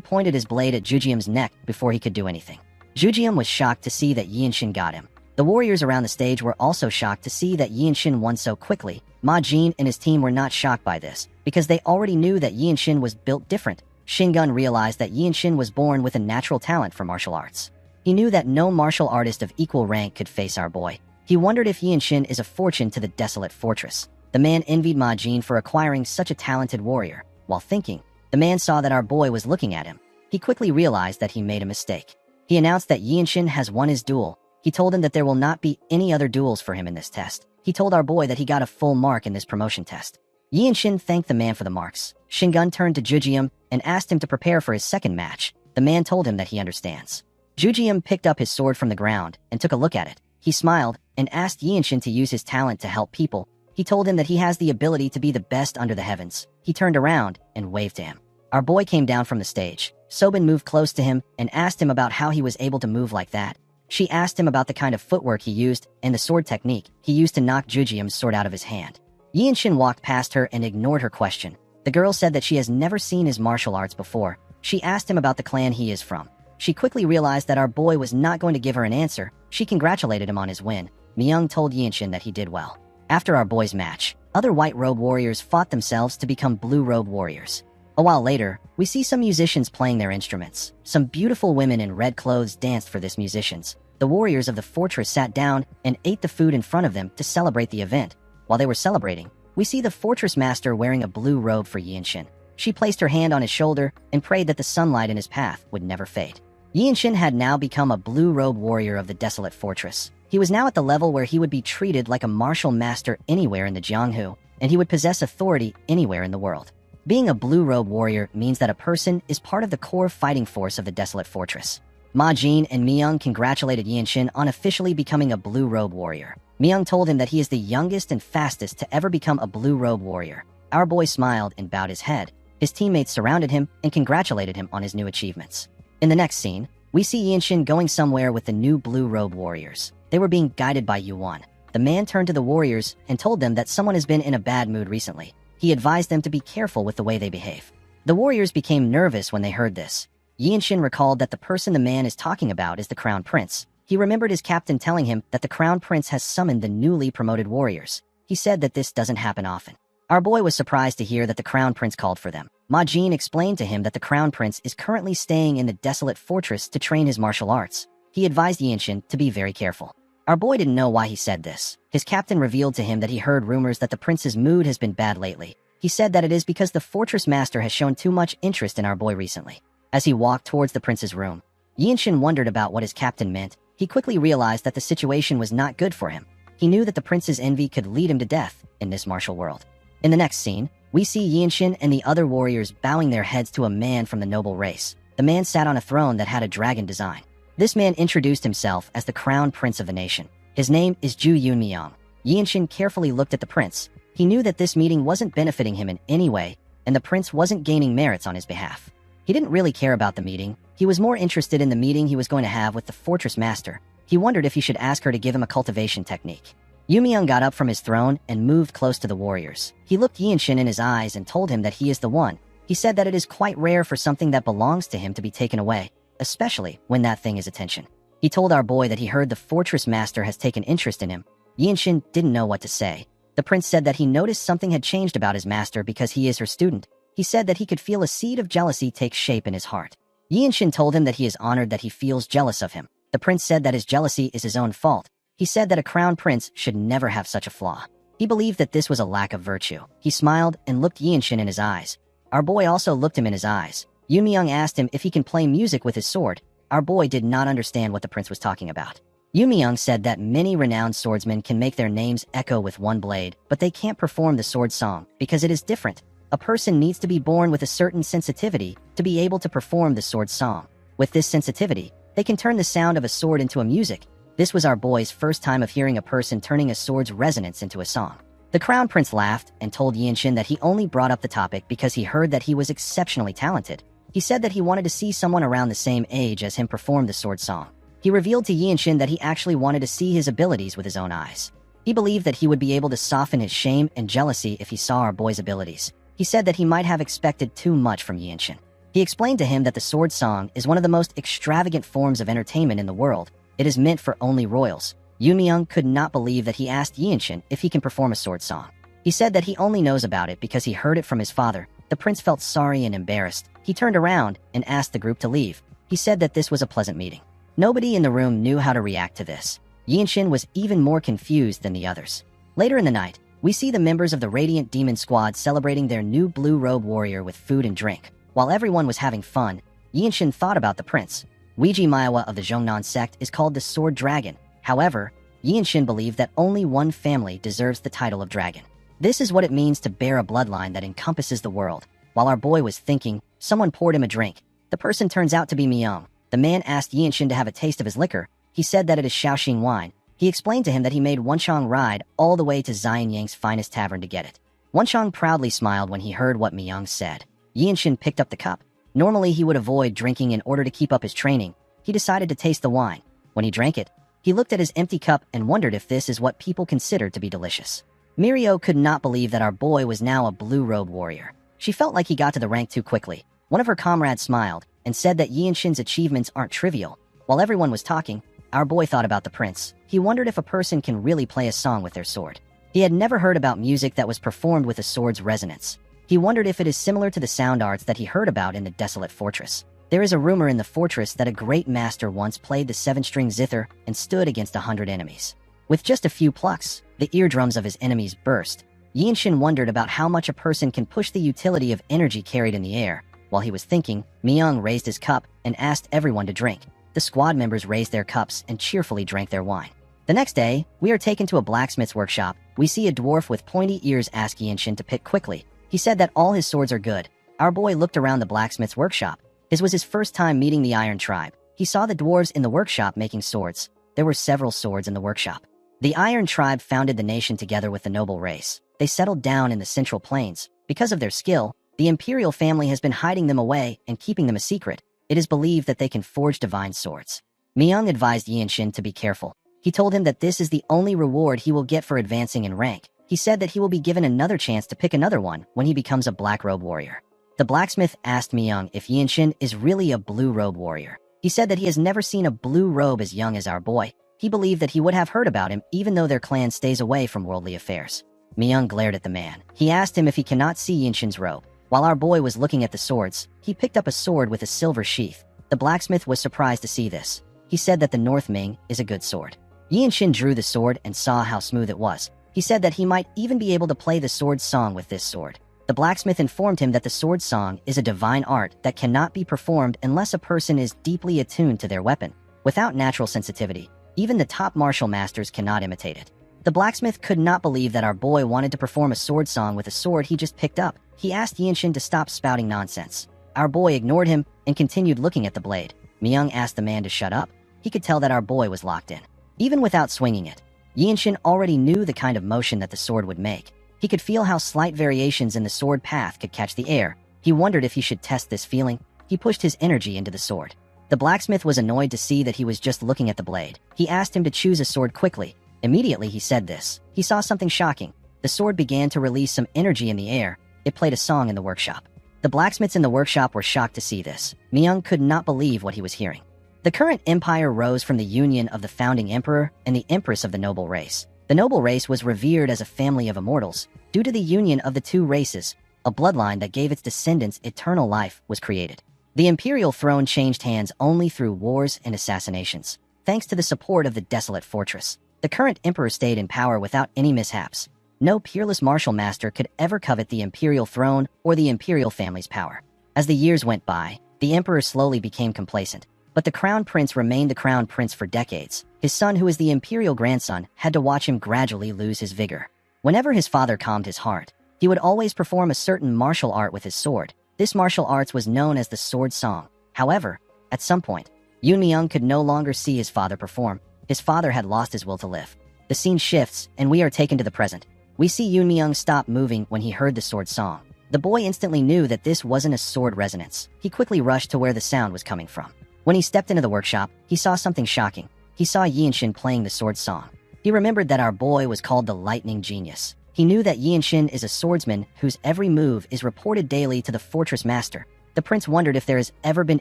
pointed his blade at Jujium's neck before he could do anything. Jujium was shocked to see that Yinshin got him. The warriors around the stage were also shocked to see that Yinshin won so quickly. Ma Jin and his team were not shocked by this, because they already knew that Yinshin was built different. Shingun realized that Yinshin was born with a natural talent for martial arts. He knew that no martial artist of equal rank could face our boy. He wondered if Yinshin is a fortune to the desolate fortress. The man envied Ma Jin for acquiring such a talented warrior. While thinking, the man saw that our boy was looking at him. He quickly realized that he made a mistake. He announced that Yinshin has won his duel. He told him that there will not be any other duels for him in this test. He told our boy that he got a full mark in this promotion test. Yinshin thanked the man for the marks. Shingun turned to Jujium and asked him to prepare for his second match. The man told him that he understands. Jujium picked up his sword from the ground and took a look at it. He smiled and asked Yinshin to use his talent to help people. He told him that he has the ability to be the best under the heavens. He turned around and waved to him. Our boy came down from the stage. Sobin moved close to him and asked him about how he was able to move like that. She asked him about the kind of footwork he used and the sword technique he used to knock Jujium's sword out of his hand. Yinshin walked past her and ignored her question. The girl said that she has never seen his martial arts before. She asked him about the clan he is from. She quickly realized that our boy was not going to give her an answer. She congratulated him on his win. Myung told Yinshin that he did well. After our boy's match, other white-robe warriors fought themselves to become blue-robe warriors. A while later, we see some musicians playing their instruments. Some beautiful women in red clothes danced for these musicians. The warriors of the fortress sat down and ate the food in front of them to celebrate the event. While they were celebrating, we see the fortress master wearing a blue robe for Yinshin. She placed her hand on his shoulder and prayed that the sunlight in his path would never fade. Yinshin had now become a blue-robe warrior of the desolate fortress. He was now at the level where he would be treated like a martial master anywhere in the Jianghu, and he would possess authority anywhere in the world. Being a blue-robe warrior means that a person is part of the core fighting force of the desolate fortress. Ma Jin and Myung congratulated Yinshin on officially becoming a blue-robe warrior. Myung told him that he is the youngest and fastest to ever become a blue-robe warrior. Our boy smiled and bowed his head. His teammates surrounded him and congratulated him on his new achievements. In the next scene, we see Yinshin going somewhere with the new blue-robe warriors. They were being guided by Yuan. The man turned to the warriors and told them that someone has been in a bad mood recently. He advised them to be careful with the way they behave. The warriors became nervous when they heard this. Yinshin recalled that the person the man is talking about is the Crown Prince. He remembered his captain telling him that the Crown Prince has summoned the newly promoted warriors. He said that this doesn't happen often. Our boy was surprised to hear that the Crown Prince called for them. Ma Jin explained to him that the Crown Prince is currently staying in the desolate fortress to train his martial arts. He advised Yinshin to be very careful. Our boy didn't know why he said this. His captain revealed to him that he heard rumors that the prince's mood has been bad lately. He said that it is because the fortress master has shown too much interest in our boy recently. As he walked towards the prince's room, Yinshin wondered about what his captain meant. He quickly realized that the situation was not good for him. He knew that the prince's envy could lead him to death in this martial world. In the next scene, we see Yinshin and the other warriors bowing their heads to a man from the noble race. The man sat on a throne that had a dragon design. This man introduced himself as the crown prince of the nation. His name is Ju Yunmyong. Yinshin carefully looked at the prince. He knew that this meeting wasn't benefiting him in any way, and the prince wasn't gaining merits on his behalf. He didn't really care about the meeting. He was more interested in the meeting he was going to have with the fortress master. He wondered if he should ask her to give him a cultivation technique. Yumyong got up from his throne and moved close to the warriors. He looked Yinshin in his eyes and told him that he is the one. He said that it is quite rare for something that belongs to him to be taken away, especially when that thing is attention. He told our boy that he heard the fortress master has taken interest in him. Yinshin didn't know what to say. The prince said that he noticed something had changed about his master because he is her student. He said that he could feel a seed of jealousy take shape in his heart. Yinshin told him that he is honored that he feels jealous of him. The prince said that his jealousy is his own fault. He said that a crown prince should never have such a flaw. He believed that this was a lack of virtue. He smiled and looked Yinshin in his eyes. Our boy also looked him in his eyes. Yoon Myung asked him if he can play music with his sword. Our boy did not understand what the prince was talking about. Yoon Myung said that many renowned swordsmen can make their names echo with one blade, but they can't perform the sword song because it is different. A person needs to be born with a certain sensitivity to be able to perform the sword song. With this sensitivity, they can turn the sound of a sword into a music. This was our boy's first time of hearing a person turning a sword's resonance into a song. The crown prince laughed and told Yinshin that he only brought up the topic because he heard that he was exceptionally talented. He said that he wanted to see someone around the same age as him perform the sword song. He revealed to Yinshin that he actually wanted to see his abilities with his own eyes. He believed that he would be able to soften his shame and jealousy if he saw our boy's abilities. He said that he might have expected too much from Yinshin. He explained to him that the sword song is one of the most extravagant forms of entertainment in the world. It is meant for only royals. Yoon Myung could not believe that he asked Yinshin if he can perform a sword song. He said that he only knows about it because he heard it from his father. The prince felt sorry and embarrassed. He turned around and asked the group to leave. He said that this was a pleasant meeting. Nobody in the room knew how to react to this. Yinshin was even more confused than the others. Later in the night, we see the members of the Radiant Demon Squad celebrating their new blue robe warrior with food and drink. While everyone was having fun, Yinshin thought about the prince. Weiji Manhwa of the Zhongnan sect is called the Sword Dragon. However, Yinshin believed that only one family deserves the title of dragon. This is what it means to bear a bloodline that encompasses the world. While our boy was thinking, someone poured him a drink. The person turns out to be Myung. The man asked Yinshin to have a taste of his liquor. He said that it is Shaoxing wine. He explained to him that he made Wenchong ride all the way to Xian Yang's finest tavern to get it. Wenchong proudly smiled when he heard what Myung said. Yinshin picked up the cup. Normally he would avoid drinking in order to keep up his training. He decided to taste the wine. When he drank it, he looked at his empty cup and wondered if this is what people considered to be delicious. Mirio could not believe that our boy was now a blue robe warrior. She felt like he got to the rank too quickly. One of her comrades smiled and said that Yinshin's achievements aren't trivial. While everyone was talking, our boy thought about the prince. He wondered if a person can really play a song with their sword. He had never heard about music that was performed with a sword's resonance. He wondered if it is similar to the sound arts that he heard about in the desolate fortress. There is a rumor in the fortress that a great master once played the 7-string zither and stood against 100 enemies. With just a few plucks, the eardrums of his enemies burst. Yinshin wondered about how much a person can push the utility of energy carried in the air. While he was thinking, Myung raised his cup and asked everyone to drink. The squad members raised their cups and cheerfully drank their wine. The next day, we are taken to a blacksmith's workshop. We see a dwarf with pointy ears ask Yinshin to pick quickly. He said that all his swords are good. Our boy looked around the blacksmith's workshop. This was his first time meeting the Iron Tribe. He saw the dwarves in the workshop making swords. There were several swords in the workshop. The Iron Tribe founded the nation together with the noble race. They settled down in the Central Plains. Because of their skill, the imperial family has been hiding them away and keeping them a secret. It is believed that they can forge divine swords. Myung advised Yinshin to be careful. He told him that this is the only reward he will get for advancing in rank. He said that he will be given another chance to pick another one when he becomes a black robe warrior. The blacksmith asked Myung if Yinshin is really a blue robe warrior. He said that he has never seen a blue robe as young as our boy. He believed that he would have heard about him even though their clan stays away from worldly affairs. Myung glared at the man. He asked him if he cannot see Yinshin's robe. While our boy was looking at the swords, he picked up a sword with a silver sheath. The blacksmith was surprised to see this. He said that the North Ming is a good sword. Yinshin drew the sword and saw how smooth it was. He said that he might even be able to play the sword song with this sword. The blacksmith informed him that the sword song is a divine art that cannot be performed unless a person is deeply attuned to their weapon. Without natural sensitivity, even the top martial masters cannot imitate it. The blacksmith could not believe that our boy wanted to perform a sword song with a sword he just picked up. He asked Yinshin to stop spouting nonsense. Our boy ignored him and continued looking at the blade. Myung asked the man to shut up. He could tell that our boy was locked in. Even without swinging it, Yinshin already knew the kind of motion that the sword would make. He could feel how slight variations in the sword path could catch the air. He wondered if he should test this feeling. He pushed his energy into the sword. The blacksmith was annoyed to see that he was just looking at the blade. He asked him to choose a sword quickly. Immediately he said this. He saw something shocking. The sword began to release some energy in the air. It played a song in the workshop. The blacksmiths in the workshop were shocked to see this. Myung could not believe what he was hearing. The current empire rose from the union of the founding emperor and the empress of the noble race. The noble race was revered as a family of immortals. Due to the union of the two races, a bloodline that gave its descendants eternal life was created. The imperial throne changed hands only through wars and assassinations. thanks to the support of the desolate fortress. The current emperor stayed in power without any mishaps. No peerless martial master could ever covet the imperial throne or the imperial family's power. As the years went by, the emperor slowly became complacent, but the crown prince remained the crown prince for decades. His son, who is the imperial grandson, had to watch him gradually lose his vigor. Whenever his father calmed his heart, he would always perform a certain martial art with his sword. This martial arts was known as the sword song. However, at some point, Yoon Myung could no longer see his father perform. His father had lost his will to live. The scene shifts, and we are taken to the present. We see Yoon Myung stop moving when he heard the sword song. The boy instantly knew that this wasn't a sword resonance. He quickly rushed to where the sound was coming from. When he stepped into the workshop, he saw something shocking. He saw Yinshin playing the sword song. He remembered that our boy was called the Lightning Genius. He knew that Yinshin is a swordsman whose every move is reported daily to the fortress master. The prince wondered if there has ever been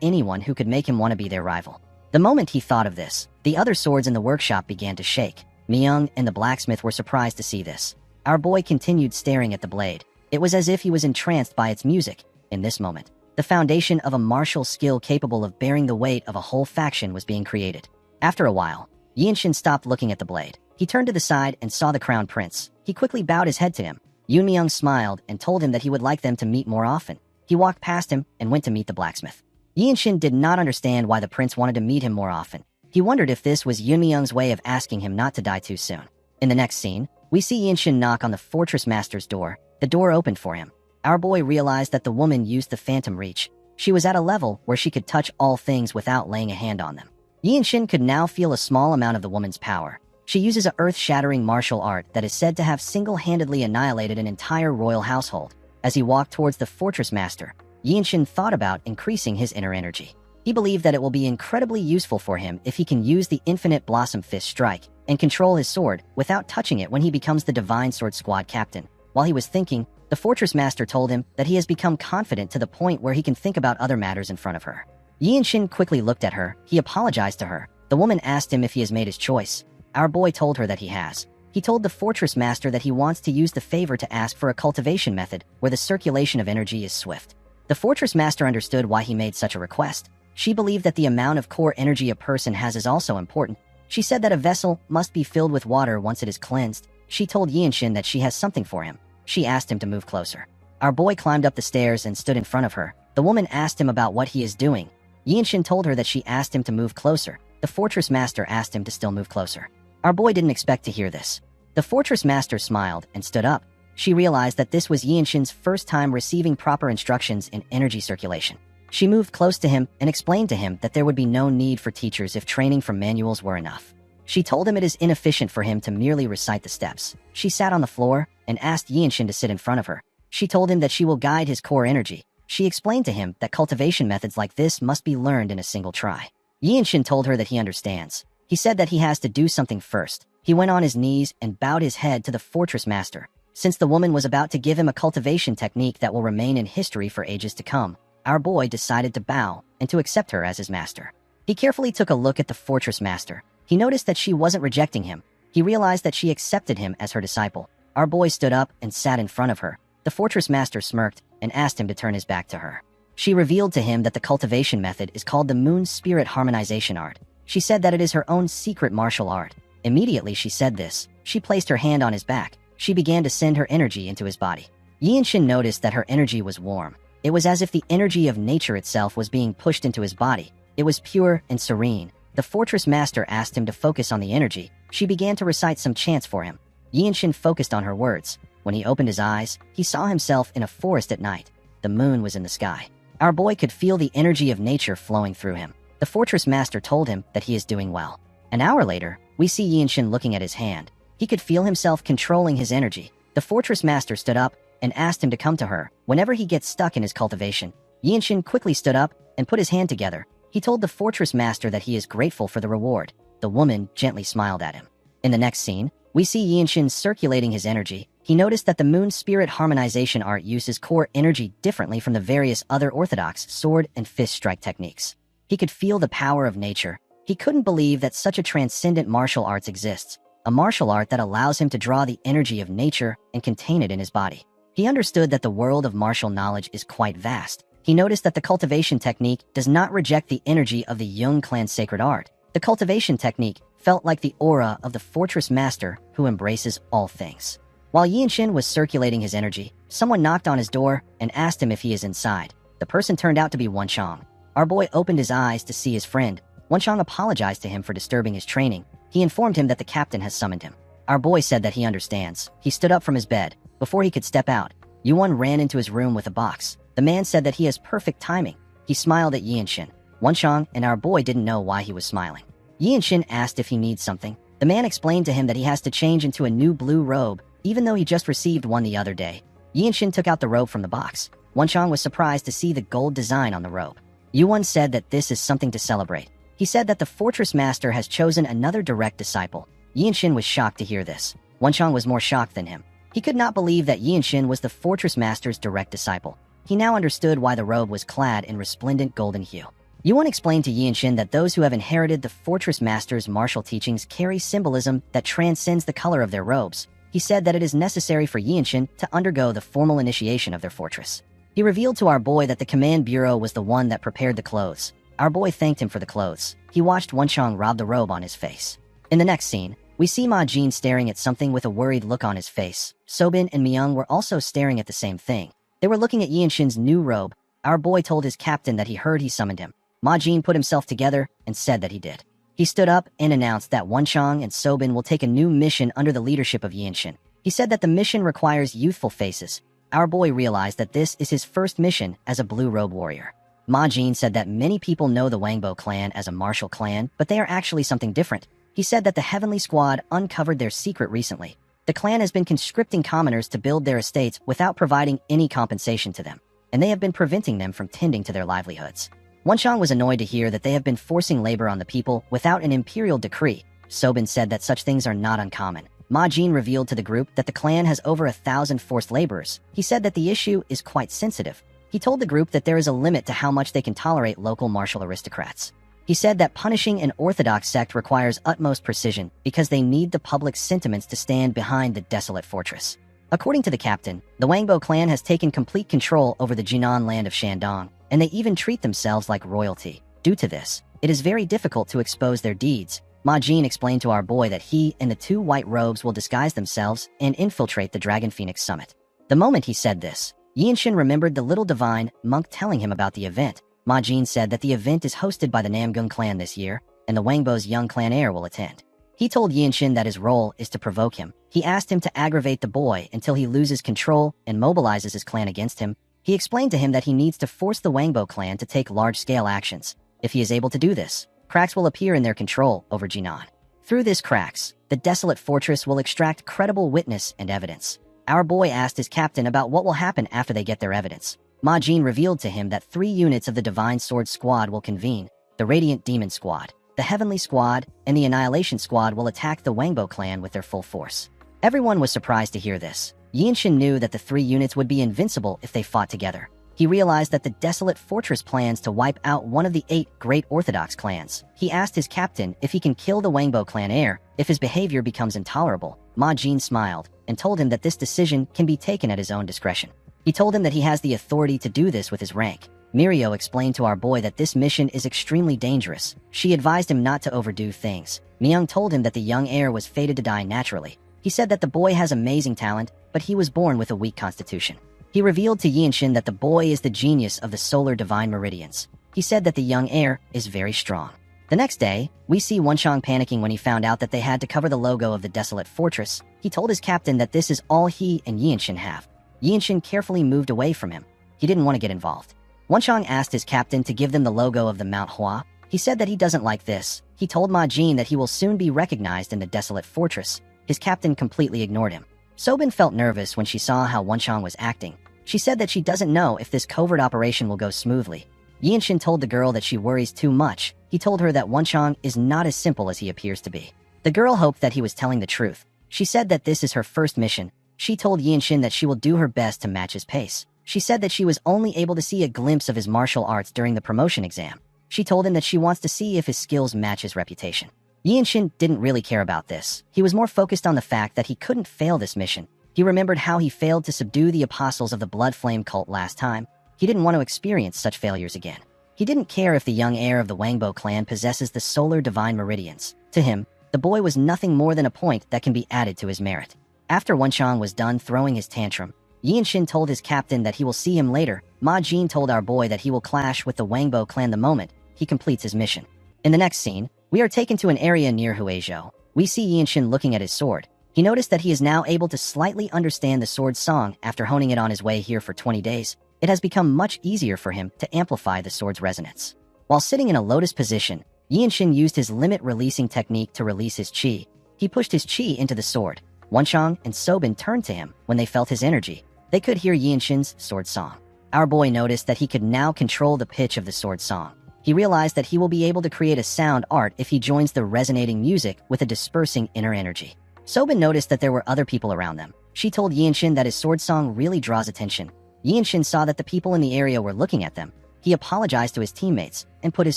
anyone who could make him want to be their rival. The moment he thought of this, the other swords in the workshop began to shake. Myung and the blacksmith were surprised to see this. Our boy continued staring at the blade. It was as if he was entranced by its music. In this moment, the foundation of a martial skill capable of bearing the weight of a whole faction was being created. After a while, Yinshin stopped looking at the blade. He turned to the side and saw the crown prince. He quickly bowed his head to him. Yoon Myung smiled and told him that he would like them to meet more often. He walked past him and went to meet the blacksmith. Yinshin did not understand why the prince wanted to meet him more often. He wondered if this was Yoon Myung's way of asking him not to die too soon. In the next scene, we see Yinshin knock on the fortress master's door. The door opened for him. Our boy realized that the woman used the phantom reach. She was at a level where she could touch all things without laying a hand on them. Yinshin could now feel a small amount of the woman's power. She uses a earth-shattering martial art that is said to have single-handedly annihilated an entire royal household. As he walked towards the fortress master, Yinshin thought about increasing his inner energy. He believed that it will be incredibly useful for him if he can use the infinite blossom fist strike and control his sword without touching it when he becomes the divine sword squad captain. While he was thinking, the fortress master told him that he has become confident to the point where he can think about other matters in front of her. Yinshin quickly looked at her. He apologized to her. The woman asked him if he has made his choice. Our boy told her that he has. He told the fortress master that he wants to use the favor to ask for a cultivation method where the circulation of energy is swift. The fortress master understood why he made such a request. She believed that the amount of core energy a person has is also important. She said that a vessel must be filled with water once it is cleansed. She told Yinshin that she has something for him. She asked him to move closer. Our boy climbed up the stairs and stood in front of her. The woman asked him about what he is doing. Yinshin told her that she asked him to move closer. The fortress master asked him to still move closer. Our boy didn't expect to hear this. The fortress master smiled and stood up. She realized that this was Yinshin's first time receiving proper instructions in energy circulation. She moved close to him and explained to him that there would be no need for teachers if training from manuals were enough. She told him it is inefficient for him to merely recite the steps. She sat on the floor and asked Yinshin to sit in front of her. She told him that she will guide his core energy. She explained to him that cultivation methods like this must be learned in a single try. Yinshin told her that he understands. He said that he has to do something first. He went on his knees and bowed his head to the fortress master. Since the woman was about to give him a cultivation technique that will remain in history for ages to come, our boy decided to bow and to accept her as his master. He carefully took a look at the fortress master. He noticed that she wasn't rejecting him. He realized that she accepted him as her disciple. Our boy stood up and sat in front of her. The fortress master smirked and asked him to turn his back to her. She revealed to him that the cultivation method is called the Moon Spirit Harmonization Art. She said that it is her own secret martial art. Immediately she said this, she placed her hand on his back. She began to send her energy into his body. Yinshin noticed that her energy was warm. It was as if the energy of nature itself was being pushed into his body. It was pure and serene. The fortress master asked him to focus on the energy. She began to recite some chants for him. Yinshin focused on her words. When he opened his eyes, he saw himself in a forest at night. The moon was in the sky. Our boy could feel the energy of nature flowing through him. The fortress master told him that he is doing well. An hour later, we see Yinshin looking at his hand. He could feel himself controlling his energy. The fortress master stood up and asked him to come to her whenever he gets stuck in his cultivation. Yinshin quickly stood up and put his hand together. He told the fortress master that he is grateful for the reward. The woman gently smiled at him. In the next scene, we see Yinshin circulating his energy. He noticed that the Moon Spirit Harmonization Art uses core energy differently from the various other orthodox sword and fist strike techniques. He could feel the power of nature. He couldn't believe that such a transcendent martial arts exists, a martial art that allows him to draw the energy of nature and contain it in his body. He understood that the world of martial knowledge is quite vast. He noticed that the cultivation technique does not reject the energy of the Jung clan's sacred art. The cultivation technique felt like the aura of the fortress master who embraces all things. While Yinshin was circulating his energy, someone knocked on his door and asked him if he is inside. The person turned out to be Wenchang. Our boy opened his eyes to see his friend. Wenchang apologized to him for disturbing his training. He informed him that the captain has summoned him. Our boy said that he understands. He stood up from his bed. Before he could step out, Yuan ran into his room with a box. The man said that he has perfect timing. He smiled at Yinshin. Wenchang and our boy didn't know why he was smiling. Yinshin asked if he needs something. The man explained to him that he has to change into a new blue robe, even though he just received one the other day. Yinshin took out the robe from the box. Wenchang was surprised to see the gold design on the robe. Yuan said that this is something to celebrate. He said that the fortress master has chosen another direct disciple. Yinshin was shocked to hear this. Wenchang was more shocked than him. He could not believe that Yinshin was the fortress master's direct disciple. He now understood why the robe was clad in resplendent golden hue. Yuan explained to Yinshin that those who have inherited the fortress master's martial teachings carry symbolism that transcends the color of their robes. He said that it is necessary for Yinshin to undergo the formal initiation of their fortress. He revealed to our boy that the command bureau was the one that prepared the clothes. Our boy thanked him for the clothes. He watched Wenchang rob the robe on his face. In the next scene, we see Ma Jin staring at something with a worried look on his face. Sobin and Myung were also staring at the same thing. They were looking at Yinshin's new robe. Our boy told his captain that he heard he summoned him. Ma Jin put himself together and said that he did. He stood up and announced that Wenchang and Sobin will take a new mission under the leadership of Yinshin. He said that the mission requires youthful faces. Our boy realized that this is his first mission as a blue robe warrior. Ma Jin said that many people know the Wangbo clan as a martial clan, but they are actually something different. He said that the Heavenly Squad uncovered their secret recently. The clan has been conscripting commoners to build their estates without providing any compensation to them, and they have been preventing them from tending to their livelihoods. Wenchang was annoyed to hear that they have been forcing labor on the people without an imperial decree. Sobin said that such things are not uncommon. Ma Jin revealed to the group that the clan has over 1,000 forced laborers. He said that the issue is quite sensitive. He told the group that there is a limit to how much they can tolerate local martial aristocrats. He said that punishing an orthodox sect requires utmost precision because they need the public's sentiments to stand behind the desolate fortress. According to the captain, the Wangbo clan has taken complete control over the Jinan land of Shandong, and they even treat themselves like royalty. Due to this, it is very difficult to expose their deeds. Ma Jin explained to our boy that he and the two white robes will disguise themselves and infiltrate the Dragon Phoenix summit. The moment he said this, Yinshin remembered the little divine monk telling him about the event. Ma Jin said that the event is hosted by the Namgung clan this year, and the Wangbo's young clan heir will attend. He told Yinshin that his role is to provoke him. He asked him to aggravate the boy until he loses control and mobilizes his clan against him. He explained to him that he needs to force the Wangbo clan to take large-scale actions. If he is able to do this, cracks will appear in their control over Jinan. Through this cracks, the desolate fortress will extract credible witness and evidence. Our boy asked his captain about what will happen after they get their evidence. Ma Jin revealed to him that 3 units of the Divine Sword Squad will convene. The Radiant Demon Squad, the Heavenly Squad, and the Annihilation Squad will attack the Wangbo clan with their full force. Everyone was surprised to hear this. Yinshin knew that the 3 units would be invincible if they fought together. He realized that the desolate fortress plans to wipe out one of the 8 great Orthodox clans. He asked his captain if he can kill the Wangbo clan heir if his behavior becomes intolerable. Ma Jin smiled and told him that this decision can be taken at his own discretion. He told him that he has the authority to do this with his rank. Mirio explained to our boy that this mission is extremely dangerous. She advised him not to overdo things. Myung told him that the young heir was fated to die naturally. He said that the boy has amazing talent, but he was born with a weak constitution. He revealed to Yinshin that the boy is the genius of the solar divine meridians. He said that the young heir is very strong. The next day, we see Wenchang panicking when he found out that they had to cover the logo of the desolate fortress. He told his captain that this is all he and Yinshin have. Yinshin carefully moved away from him. He didn't want to get involved. Wenchang asked his captain to give them the logo of the Manhwa. He said that he doesn't like this. He told Ma Jin that he will soon be recognized in the desolate fortress. His captain completely ignored him. Sobin felt nervous when she saw how Wenchang was acting. She said that she doesn't know if this covert operation will go smoothly. Yinshin told the girl that she worries too much. He told her that Wenchang is not as simple as he appears to be. The girl hoped that he was telling the truth. She said that this is her first mission. She told Yinshin that she will do her best to match his pace. She said that she was only able to see a glimpse of his martial arts during the promotion exam. She told him that she wants to see if his skills match his reputation. Yinshin didn't really care about this. He was more focused on the fact that he couldn't fail this mission. He remembered how he failed to subdue the apostles of the Blood Flame cult last time. He didn't want to experience such failures again. He didn't care if the young heir of the Wangbo clan possesses the solar divine meridians. To him, the boy was nothing more than a point that can be added to his merit. After Wenchang was done throwing his tantrum, Yinshin told his captain that he will see him later. Ma Jin told our boy that he will clash with the Wangbo clan the moment he completes his mission. In the next scene, we are taken to an area near Huizhou. We see Yinshin looking at his sword. He noticed that he is now able to slightly understand the sword's song after honing it on his way here for 20 days. It has become much easier for him to amplify the sword's resonance. While sitting in a lotus position, Yinshin used his limit-releasing technique to release his qi. He pushed his qi into the sword. Wenchang and Sobin turned to him when they felt his energy. They could hear Yinshin's sword song. Our boy noticed that he could now control the pitch of the sword song. He realized that he will be able to create a sound art if he joins the resonating music with a dispersing inner energy. Sobin noticed that there were other people around them. She told Yinshin that his sword song really draws attention. Yinshin saw that the people in the area were looking at them. He apologized to his teammates and put his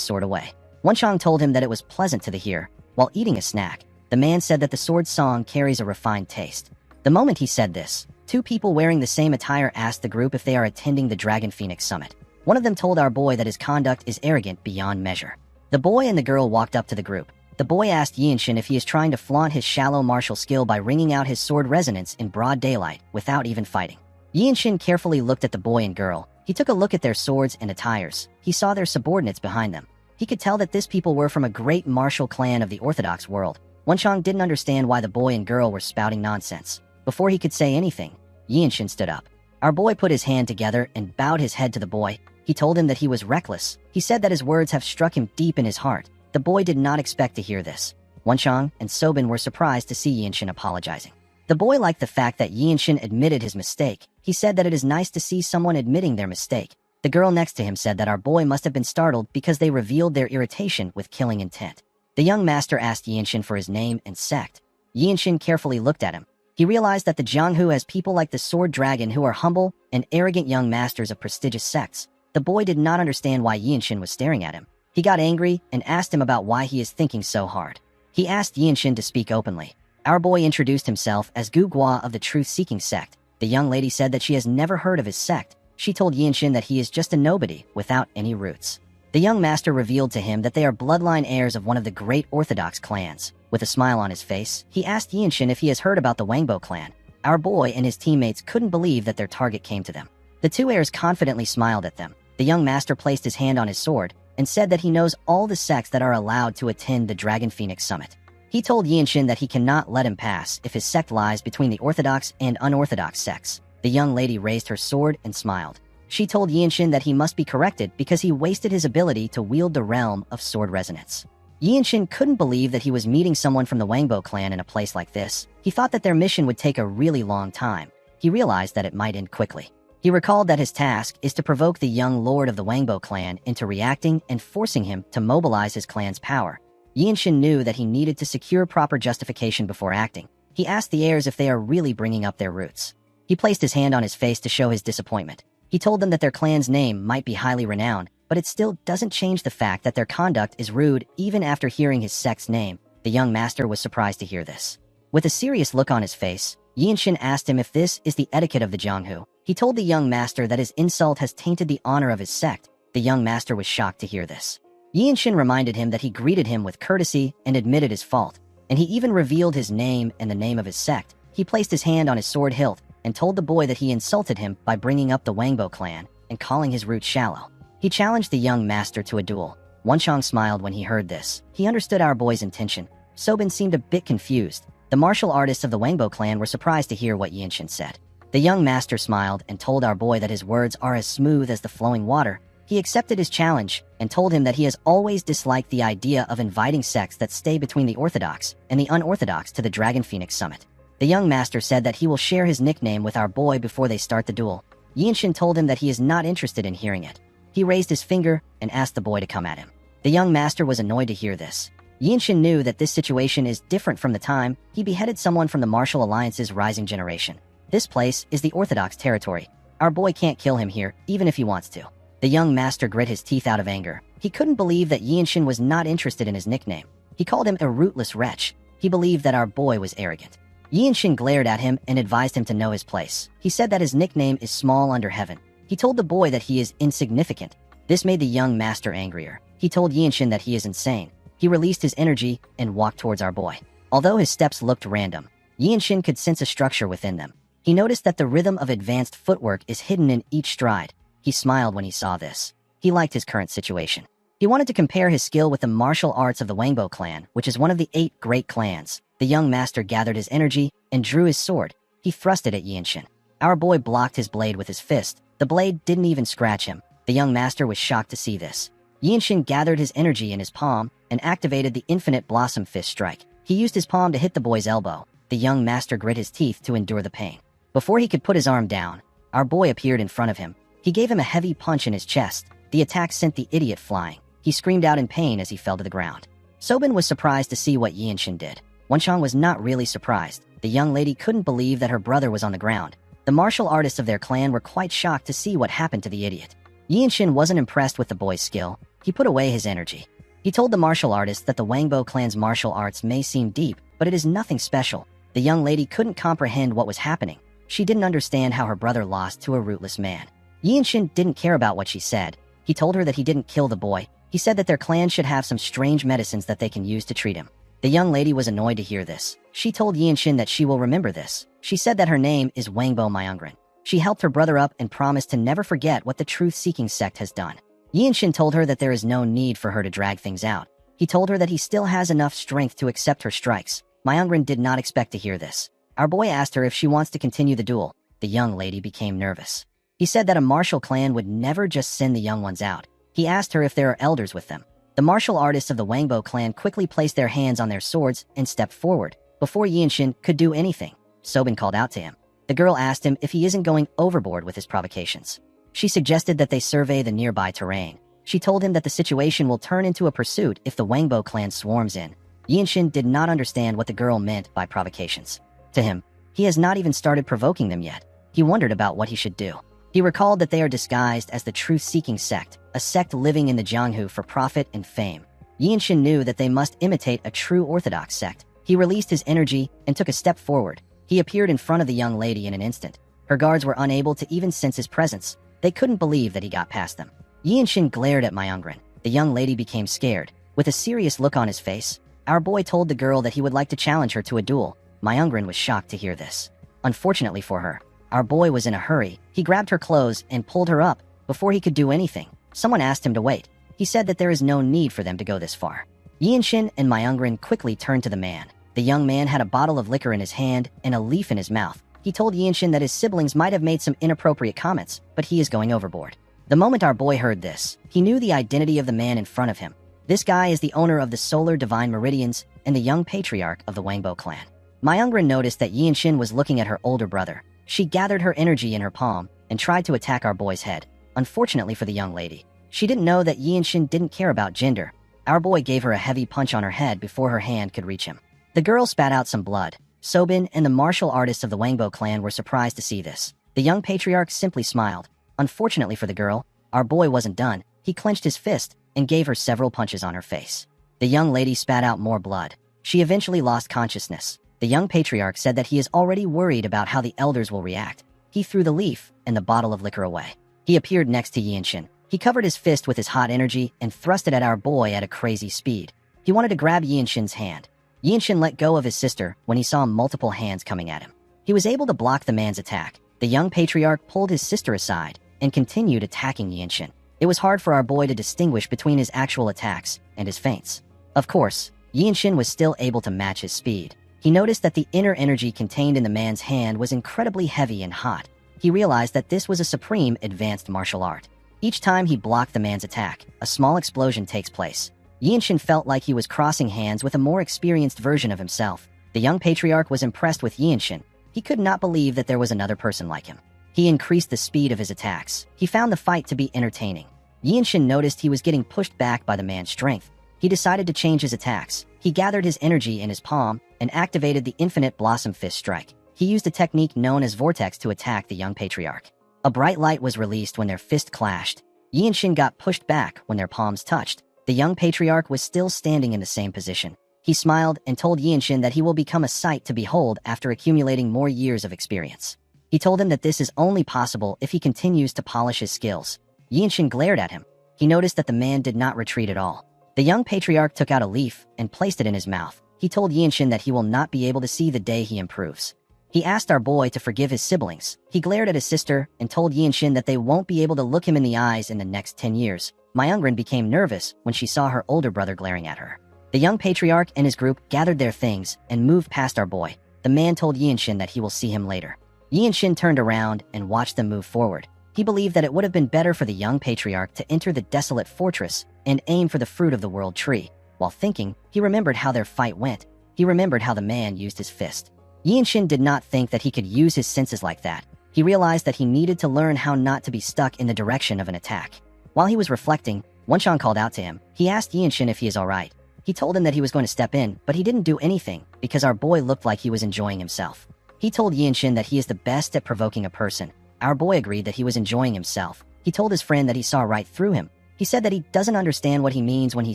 sword away. Wenchang told him that it was pleasant to the hear. While eating a snack, the man said that the sword song carries a refined taste. The moment he said this, two people wearing the same attire asked the group if they are attending the Dragon Phoenix Summit. One of them told our boy that his conduct is arrogant beyond measure. The boy and the girl walked up to the group. The boy asked Yinshin if he is trying to flaunt his shallow martial skill by ringing out his sword resonance in broad daylight without even fighting. Yinshin carefully looked at the boy and girl. He took a look at their swords and attires. He saw their subordinates behind them. He could tell that these people were from a great martial clan of the Orthodox world. Wenchang didn't understand why the boy and girl were spouting nonsense. Before he could say anything, Yinshin stood up. Our boy put his hand together and bowed his head to the boy. He told him that he was reckless. He said that his words have struck him deep in his heart. The boy did not expect to hear this. Wenchang and Sobin were surprised to see Yinshin apologizing. The boy liked the fact that Yinshin admitted his mistake. He said that it is nice to see someone admitting their mistake. The girl next to him said that our boy must have been startled because they revealed their irritation with killing intent. The young master asked Yinshin for his name and sect. Yinshin carefully looked at him. He realized that the Jianghu has people like the Sword Dragon who are humble and arrogant young masters of prestigious sects. The boy did not understand why Yinshin was staring at him. He got angry and asked him about why he is thinking so hard. He asked Yinshin to speak openly. Our boy introduced himself as Gu Gua of the Truth-Seeking sect. The young lady said that she has never heard of his sect. She told Yinshin that he is just a nobody without any roots. The young master revealed to him that they are bloodline heirs of one of the great Orthodox clans. With a smile on his face, he asked Yinshin if he has heard about the Wangbo clan. Our boy and his teammates couldn't believe that their target came to them. The two heirs confidently smiled at them. The young master placed his hand on his sword and said that he knows all the sects that are allowed to attend the Dragon Phoenix Summit. He told Yinshin that he cannot let him pass if his sect lies between the orthodox and unorthodox sects. The young lady raised her sword and smiled. She told Yinshin that he must be corrected because he wasted his ability to wield the realm of sword resonance. Yinshin couldn't believe that he was meeting someone from the Wangbo clan in a place like this. He thought that their mission would take a really long time. He realized that it might end quickly. He recalled that his task is to provoke the young lord of the Wangbo clan into reacting and forcing him to mobilize his clan's power. Yinshin knew that he needed to secure proper justification before acting. He asked the heirs if they are really bringing up their roots. He placed his hand on his face to show his disappointment. He told them that their clan's name might be highly renowned, but it still doesn't change the fact that their conduct is rude even after hearing his sect's name. The young master was surprised to hear this. With a serious look on his face, Yinshin asked him if this is the etiquette of the Jianghu. He told the young master that his insult has tainted the honor of his sect. The young master was shocked to hear this. Yinshin reminded him that he greeted him with courtesy and admitted his fault, and he even revealed his name and the name of his sect. He placed his hand on his sword hilt and told the boy that he insulted him by bringing up the Wangbo clan and calling his roots shallow. He challenged the young master to a duel. Wenchang smiled when he heard this. He understood our boy's intention. Sobin seemed a bit confused. The martial artists of the Wangbo clan were surprised to hear what Yinshin said. The young master smiled and told our boy that his words are as smooth as the flowing water. He accepted his challenge and told him that he has always disliked the idea of inviting sects that stay between the orthodox and the unorthodox to the Dragon Phoenix Summit. The young master said that he will share his nickname with our boy before they start the duel. Yinshin told him that he is not interested in hearing it. He raised his finger and asked the boy to come at him. The young master was annoyed to hear this. Yinshin knew that this situation is different from the time he beheaded someone from the Martial Alliance's rising generation. This place is the orthodox territory. Our boy can't kill him here, even if he wants to. The young master grit his teeth out of anger. He couldn't believe that Yinshin was not interested in his nickname. He called him a rootless wretch. He believed that our boy was arrogant. Yinshin glared at him and advised him to know his place. He said that his nickname is small under heaven. He told the boy that he is insignificant. This made the young master angrier. He told Yinshin that he is insane. He released his energy and walked towards our boy. Although his steps looked random, Yinshin could sense a structure within them. He noticed that the rhythm of advanced footwork is hidden in each stride. He smiled when he saw this. He liked his current situation. He wanted to compare his skill with the martial arts of the Wangbo clan, which is one of the 8 great clans. The young master gathered his energy and drew his sword. He thrust it at Yinshin. Our boy blocked his blade with his fist. The blade didn't even scratch him. The young master was shocked to see this. Yinshin gathered his energy in his palm and activated the infinite blossom fist strike. He used his palm to hit the boy's elbow. The young master grit his teeth to endure the pain. Before he could put his arm down, our boy appeared in front of him. He gave him a heavy punch in his chest. The attack sent the idiot flying. He screamed out in pain as he fell to the ground. Sobin was surprised to see what Yinshin did. Wenchang was not really surprised. The young lady couldn't believe that her brother was on the ground. The martial artists of their clan were quite shocked to see what happened to the idiot. Yinshin wasn't impressed with the boy's skill. He put away his energy. He told the martial artist that the Wangbo clan's martial arts may seem deep, but it is nothing special. The young lady couldn't comprehend what was happening. She didn't understand how her brother lost to a rootless man. Yinshin didn't care about what she said. He told her that he didn't kill the boy. He said that their clan should have some strange medicines that they can use to treat him. The young lady was annoyed to hear this. She told Yinshin that she will remember this. She said that her name is Wangbo Myungren. She helped her brother up and promised to never forget what the truth-seeking sect has done. Yinshin told her that there is no need for her to drag things out. He told her that he still has enough strength to accept her strikes. Myungren did not expect to hear this. Our boy asked her if she wants to continue the duel. The young lady became nervous. He said that a martial clan would never just send the young ones out. He asked her if there are elders with them. The martial artists of the Wangbo clan quickly placed their hands on their swords and stepped forward. Before Yinshin could do anything, Sobin called out to him. The girl asked him if he isn't going overboard with his provocations. She suggested that they survey the nearby terrain. She told him that the situation will turn into a pursuit if the Wangbo clan swarms in. Yinshin did not understand what the girl meant by provocations. To him, he has not even started provoking them yet. He wondered about what he should do. He recalled that they are disguised as the truth-seeking sect, a sect living in the Jianghu for profit and fame. Yinshin knew that they must imitate a true orthodox sect. He released his energy and took a step forward. He appeared in front of the young lady in an instant. Her guards were unable to even sense his presence. They couldn't believe that he got past them. Yinshin glared at Myungren. The young lady became scared. With a serious look on his face, our boy told the girl that he would like to challenge her to a duel. Myungren was shocked to hear this. Unfortunately for her, our boy was in a hurry. He grabbed her clothes and pulled her up. Before he could do anything, someone asked him to wait. He said that there is no need for them to go this far. Yinshin and Myungren quickly turned to the man. The young man had a bottle of liquor in his hand and a leaf in his mouth. He told Yinshin that his siblings might have made some inappropriate comments, but he is going overboard. The moment our boy heard this, he knew the identity of the man in front of him. This guy is the owner of the Solar Divine Meridians and the young patriarch of the Wangbo clan. Myungren noticed that Yinshin was looking at her older brother. She gathered her energy in her palm and tried to attack our boy's head. Unfortunately for the young lady, she didn't know that Yinshin didn't care about gender. Our boy gave her a heavy punch on her head before her hand could reach him. The girl spat out some blood. Sobin and the martial artists of the Wangbo clan were surprised to see this. The young patriarch simply smiled. Unfortunately for the girl, our boy wasn't done. He clenched his fist and gave her several punches on her face. The young lady spat out more blood. She eventually lost consciousness. The young patriarch said that he is already worried about how the elders will react. He threw the leaf and the bottle of liquor away. He appeared next to Yinshin. He covered his fist with his hot energy and thrust it at our boy at a crazy speed. He wanted to grab Yinshin's hand. Yinshin let go of his sister when he saw multiple hands coming at him. He was able to block the man's attack. The young patriarch pulled his sister aside and continued attacking Yinshin. It was hard for our boy to distinguish between his actual attacks and his feints. Of course, Yinshin was still able to match his speed. He noticed that the inner energy contained in the man's hand was incredibly heavy and hot. He realized that this was a supreme advanced martial art. Each time he blocked the man's attack, a small explosion takes place. Yinshin felt like he was crossing hands with a more experienced version of himself. The young patriarch was impressed with Yinshin. He could not believe that there was another person like him. He increased the speed of his attacks. He found the fight to be entertaining. Yinshin noticed he was getting pushed back by the man's strength. He decided to change his attacks. He gathered his energy in his palm and activated the infinite blossom fist strike. He used a technique known as vortex to attack the young patriarch. A bright light was released when their fist clashed. Yinshin got pushed back when their palms touched. The young patriarch was still standing in the same position. He smiled and told Yinshin that he will become a sight to behold after accumulating more years of experience. He told him that this is only possible if he continues to polish his skills. Yinshin glared at him. he noticed that the man did not retreat at all. The young patriarch took out a leaf and placed it in his mouth. He told Yinshin that he will not be able to see the day he improves. He asked our boy to forgive his siblings. He glared at his sister and told Yinshin that they won't be able to look him in the eyes in the next 10 years. Myungrin became nervous when she saw her older brother glaring at her. The young patriarch and his group gathered their things and moved past our boy. The man told Yinshin that he will see him later. Yinshin turned around and watched them move forward. He believed that it would have been better for the young patriarch to enter the desolate fortress and aim for the fruit of the world tree. While thinking, he remembered how their fight went. He remembered how the man used his fist. Yinshin did not think that he could use his senses like that. He realized that he needed to learn how not to be stuck in the direction of an attack. While he was reflecting, Wenchang called out to him. He asked Yinshin if he is alright. He told him that he was going to step in, but he didn't do anything because our boy looked like he was enjoying himself. He told Yinshin that he is the best at provoking a person. Our boy agreed that he was enjoying himself. He told his friend that he saw right through him. He said that he doesn't understand what he means when he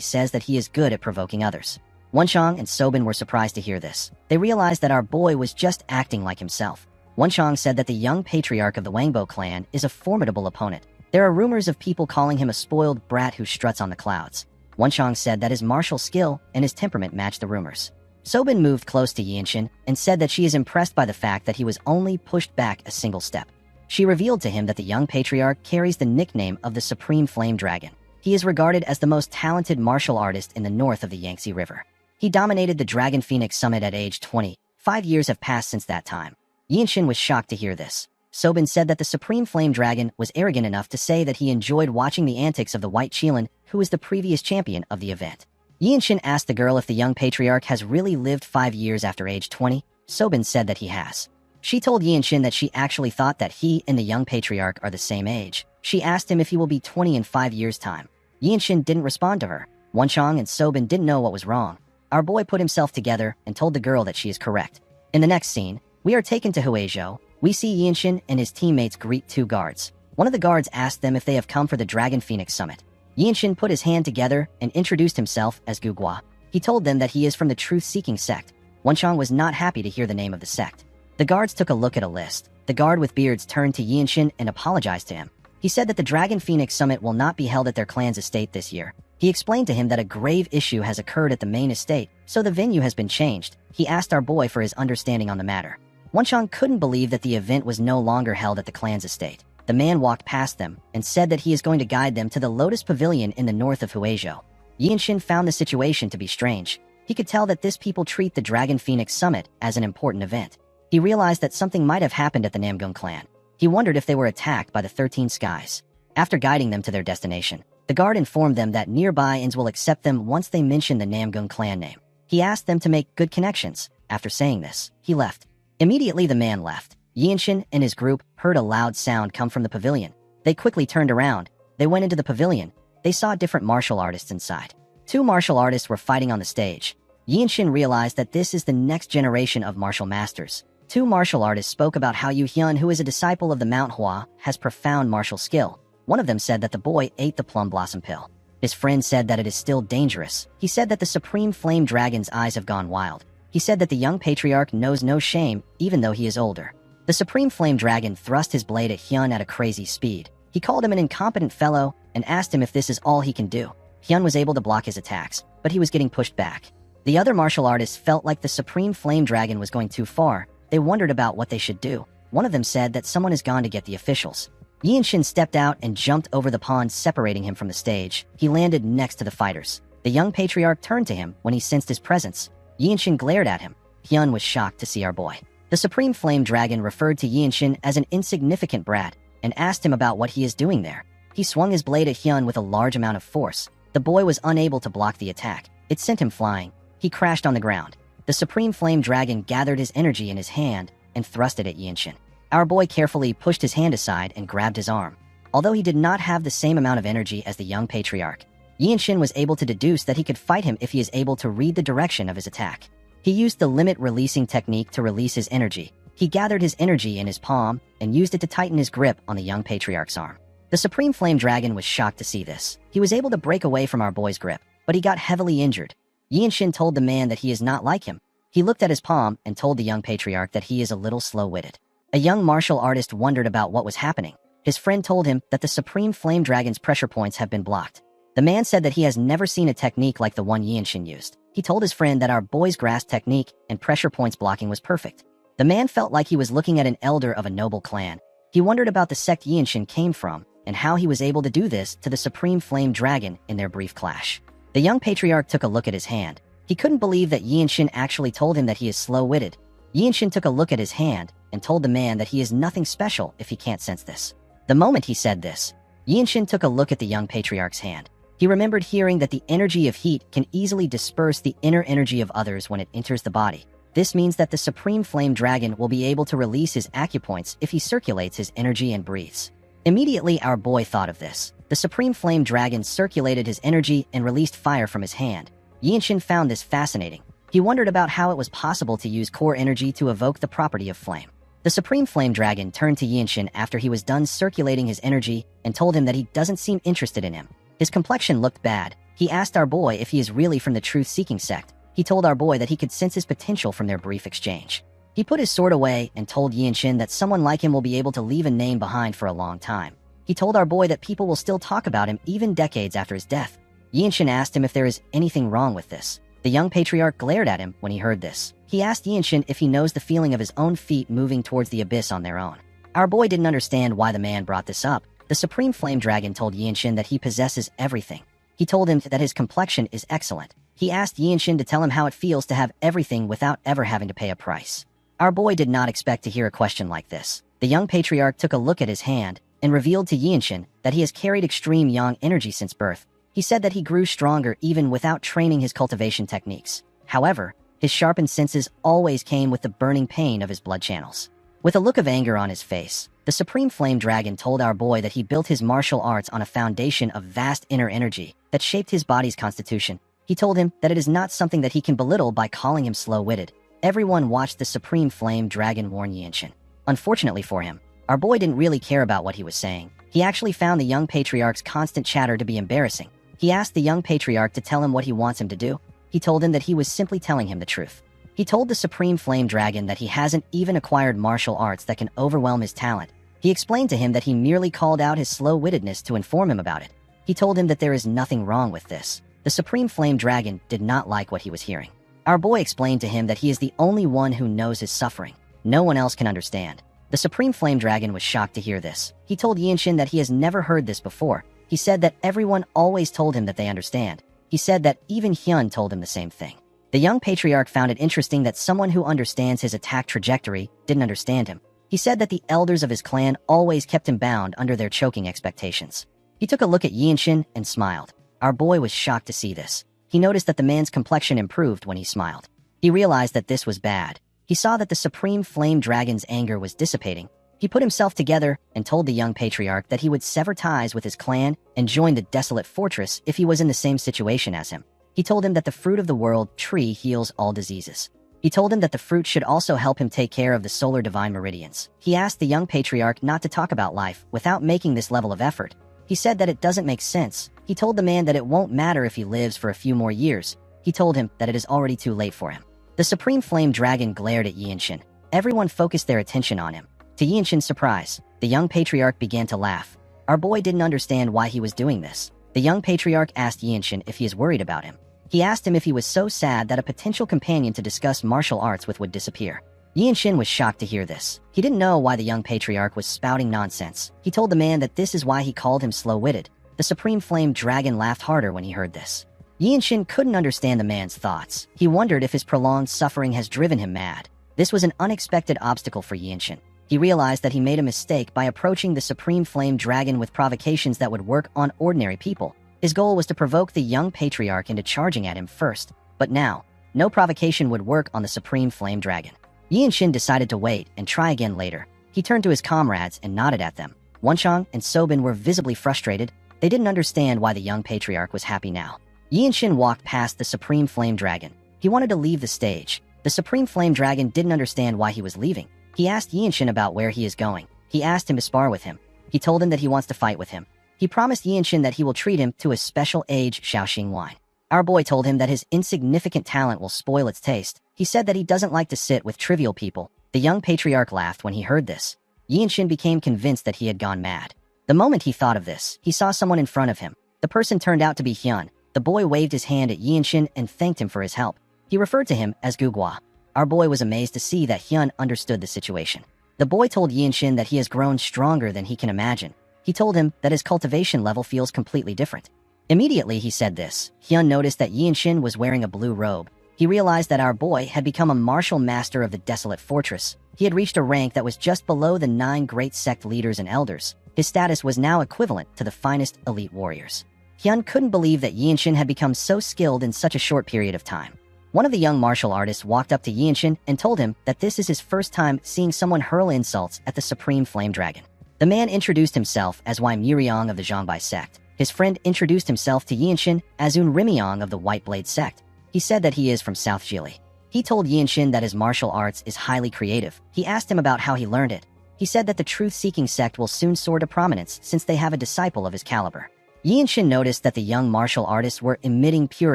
says that he is good at provoking others. Wenchang and Sobin were surprised to hear this. They realized that our boy was just acting like himself. Wenchang said that the young patriarch of the Wangbo clan is a formidable opponent. There are rumors of people calling him a spoiled brat who struts on the clouds. Wenchang said that his martial skill and his temperament matched the rumors. Sobin moved close to Yinshin and said that she is impressed by the fact that he was only pushed back a single step. She revealed to him that the young patriarch carries the nickname of the Supreme Flame Dragon. He is regarded as the most talented martial artist in the north of the Yangtze River. He dominated the Dragon Phoenix Summit at age 20. 5 years have passed since that time. Yinshin was shocked to hear this. Sobin said that the Supreme Flame Dragon was arrogant enough to say that he enjoyed watching the antics of the White Qilin, who was the previous champion of the event. Yinshin asked the girl if the young patriarch has really lived 5 years after age 20. Sobin said that he has. She told Yinshin that she actually thought that he and the young patriarch are the same age. She asked him if he will be 20 in 5 years' time. Yinshin didn't respond to her. Wenchang and Sobin didn't know what was wrong. Our boy put himself together and told the girl that she is correct. In the next scene, we are taken to Huizhou. We see Yinshin and his teammates greet 2 guards. One of the guards asked them if they have come for the Dragon Phoenix Summit. Yinshin put his hand together and introduced himself as Gugua. He told them that he is from the truth-seeking sect. Wenchang was not happy to hear the name of the sect. The guards took a look at a list. The guard with beards turned to Yinshin and apologized to him. He said that the Dragon Phoenix Summit will not be held at their clan's estate this year. He explained to him that a grave issue has occurred at the main estate, so the venue has been changed. He asked our boy for his understanding on the matter. Wenchang couldn't believe that the event was no longer held at the clan's estate. The man walked past them and said that he is going to guide them to the Lotus Pavilion in the north of Huizhou. Yinshin found the situation to be strange. He could tell that this people treat the Dragon Phoenix Summit as an important event. He realized that something might have happened at the Namgung clan. He wondered if they were attacked by the 13 Skies. After guiding them to their destination, the guard informed them that nearby inns will accept them once they mention the Namgung clan name. He asked them to make good connections. After saying this, he left. Immediately the man left. Yinshin and his group heard a loud sound come from the pavilion. They quickly turned around. They went into the pavilion. They saw different martial artists inside. 2 martial artists were fighting on the stage. Yinshin realized that this is the next generation of martial masters. 2 martial artists spoke about how Yu Hyun, who is a disciple of the Manhwa, has profound martial skill. One of them said that the boy ate the plum blossom pill. His friend said that it is still dangerous. He said that the Supreme Flame Dragon's eyes have gone wild. He said that the young patriarch knows no shame, even though he is older. The Supreme Flame Dragon thrust his blade at Hyun at a crazy speed. He called him an incompetent fellow and asked him if this is all he can do. Hyun was able to block his attacks, but he was getting pushed back. The other martial artists felt like the Supreme Flame Dragon was going too far. They wondered about what they should do. One of them said that someone has gone to get the officials. Yinshin stepped out and jumped over the pond, separating him from the stage. He landed next to the fighters. The young patriarch turned to him when he sensed his presence. Yinshin glared at him. Hyun was shocked to see our boy. The Supreme Flame Dragon referred to Yinshin as an insignificant brat and asked him about what he is doing there. He swung his blade at Hyun with a large amount of force. The boy was unable to block the attack. It sent him flying. He crashed on the ground. The Supreme Flame Dragon gathered his energy in his hand and thrust it at Yinshin. Our boy carefully pushed his hand aside and grabbed his arm. Although he did not have the same amount of energy as the young patriarch, Yinshin was able to deduce that he could fight him if he is able to read the direction of his attack. He used the limit releasing technique to release his energy. He gathered his energy in his palm and used it to tighten his grip on the young patriarch's arm. The Supreme Flame Dragon was shocked to see this. He was able to break away from our boy's grip, but he got heavily injured. Yinshin told the man that he is not like him. He looked at his palm and told the young patriarch that he is a little slow-witted. A young martial artist wondered about what was happening. His friend told him that the Supreme Flame Dragon's pressure points have been blocked. The man said that he has never seen a technique like the one Yinshin used. He told his friend that our boy's grasp technique and pressure points blocking was perfect. The man felt like he was looking at an elder of a noble clan. He wondered about the sect Yinshin came from and how he was able to do this to the Supreme Flame Dragon in their brief clash. The young patriarch took a look at his hand. He couldn't believe that Yinshin actually told him that he is slow-witted. Yinshin took a look at his hand and told the man that he is nothing special if he can't sense this. The moment he said this, Yinshin took a look at the young patriarch's hand. He remembered hearing that the energy of heat can easily disperse the inner energy of others when it enters the body. This means that the Supreme Flame Dragon will be able to release his acupoints if he circulates his energy and breathes. Immediately, our boy thought of this. The Supreme Flame Dragon circulated his energy and released fire from his hand. Yinshin found this fascinating. He wondered about how it was possible to use core energy to evoke the property of flame. The Supreme Flame Dragon turned to Yinshin after he was done circulating his energy and told him that he doesn't seem interested in him. His complexion looked bad. He asked our boy if he is really from the truth-seeking sect. He told our boy that he could sense his potential from their brief exchange. He put his sword away and told Yinshin that someone like him will be able to leave a name behind for a long time. He told our boy that people will still talk about him even decades after his death. Yinshin asked him if there is anything wrong with this. The young patriarch glared at him when he heard this. He asked Yinshin if he knows the feeling of his own feet moving towards the abyss on their own. Our boy didn't understand why the man brought this up. The Supreme Flame Dragon told Yinshin that he possesses everything. He told him that his complexion is excellent. He asked Yinshin to tell him how it feels to have everything without ever having to pay a price. Our boy did not expect to hear a question like this. The young patriarch took a look at his hand and revealed to Yinshin that he has carried extreme yang energy since birth. He said that he grew stronger even without training his cultivation techniques. However, his sharpened senses always came with the burning pain of his blood channels. With a look of anger on his face, the Supreme Flame Dragon told our boy that he built his martial arts on a foundation of vast inner energy that shaped his body's constitution. He told him that it is not something that he can belittle by calling him slow-witted. Everyone watched the Supreme Flame Dragon warn Yinshin. Unfortunately for him, our boy didn't really care about what he was saying. He actually found the young patriarch's constant chatter to be embarrassing. He asked the young patriarch to tell him what he wants him to do. He told him that he was simply telling him the truth. He told the Supreme Flame Dragon that he hasn't even acquired martial arts that can overwhelm his talent. He explained to him that he merely called out his slow-wittedness to inform him about it. He told him that there is nothing wrong with this. The Supreme Flame Dragon did not like what he was hearing. Our boy explained to him that he is the only one who knows his suffering. No one else can understand. The Supreme Flame Dragon was shocked to hear this. He told Yinshin that he has never heard this before. He said that everyone always told him that they understand. He said that even Hyun told him the same thing. The young patriarch found it interesting that someone who understands his attack trajectory didn't understand him. He said that the elders of his clan always kept him bound under their choking expectations. He took a look at Yinshin and smiled. Our boy was shocked to see this. He noticed that the man's complexion improved when he smiled. He realized that this was bad. He saw that the Supreme Flame Dragon's anger was dissipating. He put himself together and told the young patriarch that he would sever ties with his clan and join the desolate fortress if he was in the same situation as him. He told him that the fruit of the world tree heals all diseases. He told him that the fruit should also help him take care of the solar divine meridians. He asked the young patriarch not to talk about life without making this level of effort. He said that it doesn't make sense. He told the man that it won't matter if he lives for a few more years. He told him that it is already too late for him. The Supreme Flame Dragon glared at Yinshin. Everyone focused their attention on him. To Yinshin's surprise, the young patriarch began to laugh. Our boy didn't understand why he was doing this. The young patriarch asked Yinshin if he is worried about him. He asked him if he was so sad that a potential companion to discuss martial arts with would disappear. Yinshin was shocked to hear this. He didn't know why the young patriarch was spouting nonsense. He told the man that this is why he called him slow-witted. The Supreme Flame Dragon laughed harder when he heard this. Yinshin couldn't understand the man's thoughts. He wondered if his prolonged suffering has driven him mad. This was an unexpected obstacle for Yinshin. He realized that he made a mistake by approaching the Supreme Flame Dragon with provocations that would work on ordinary people. His goal was to provoke the young patriarch into charging at him first. But now, no provocation would work on the Supreme Flame Dragon. Yinshin decided to wait and try again later. He turned to his comrades and nodded at them. Wonchang and Sobin were visibly frustrated. They didn't understand why the young patriarch was happy now. Yinshin walked past the Supreme Flame Dragon. He wanted to leave the stage. The Supreme Flame Dragon didn't understand why he was leaving. He asked Yinshin about where he is going. He asked him to spar with him. He told him that he wants to fight with him. He promised Yinshin that he will treat him to a special aged Shaoxing wine. Our boy told him that his insignificant talent will spoil its taste. He said that he doesn't like to sit with trivial people. The young patriarch laughed when he heard this. Yinshin became convinced that he had gone mad. The moment he thought of this, he saw someone in front of him. The person turned out to be Hyun. The boy waved his hand at Yinshin and thanked him for his help. He referred to him as Gugwa. Our boy was amazed to see that Hyun understood the situation. The boy told Yinshin that he has grown stronger than he can imagine. He told him that his cultivation level feels completely different. Immediately he said this, Hyun noticed that Yinshin was wearing a blue robe. He realized that our boy had become a martial master of the desolate fortress. He had reached a rank that was just below the 9 great sect leaders and elders. His status was now equivalent to the finest elite warriors. Hyun couldn't believe that Yinshin had become so skilled in such a short period of time. One of the young martial artists walked up to Yinshin and told him that this is his first time seeing someone hurl insults at the Supreme Flame Dragon. The man introduced himself as Wai Muryong of the Zhongbai sect. His friend introduced himself to Yinshin as Un Rimyong of the White Blade sect. He said that he is from South Jili. He told Yinshin that his martial arts is highly creative. He asked him about how he learned it. He said that the truth-seeking sect will soon soar to prominence since they have a disciple of his caliber. Yinshin noticed that the young martial artists were emitting pure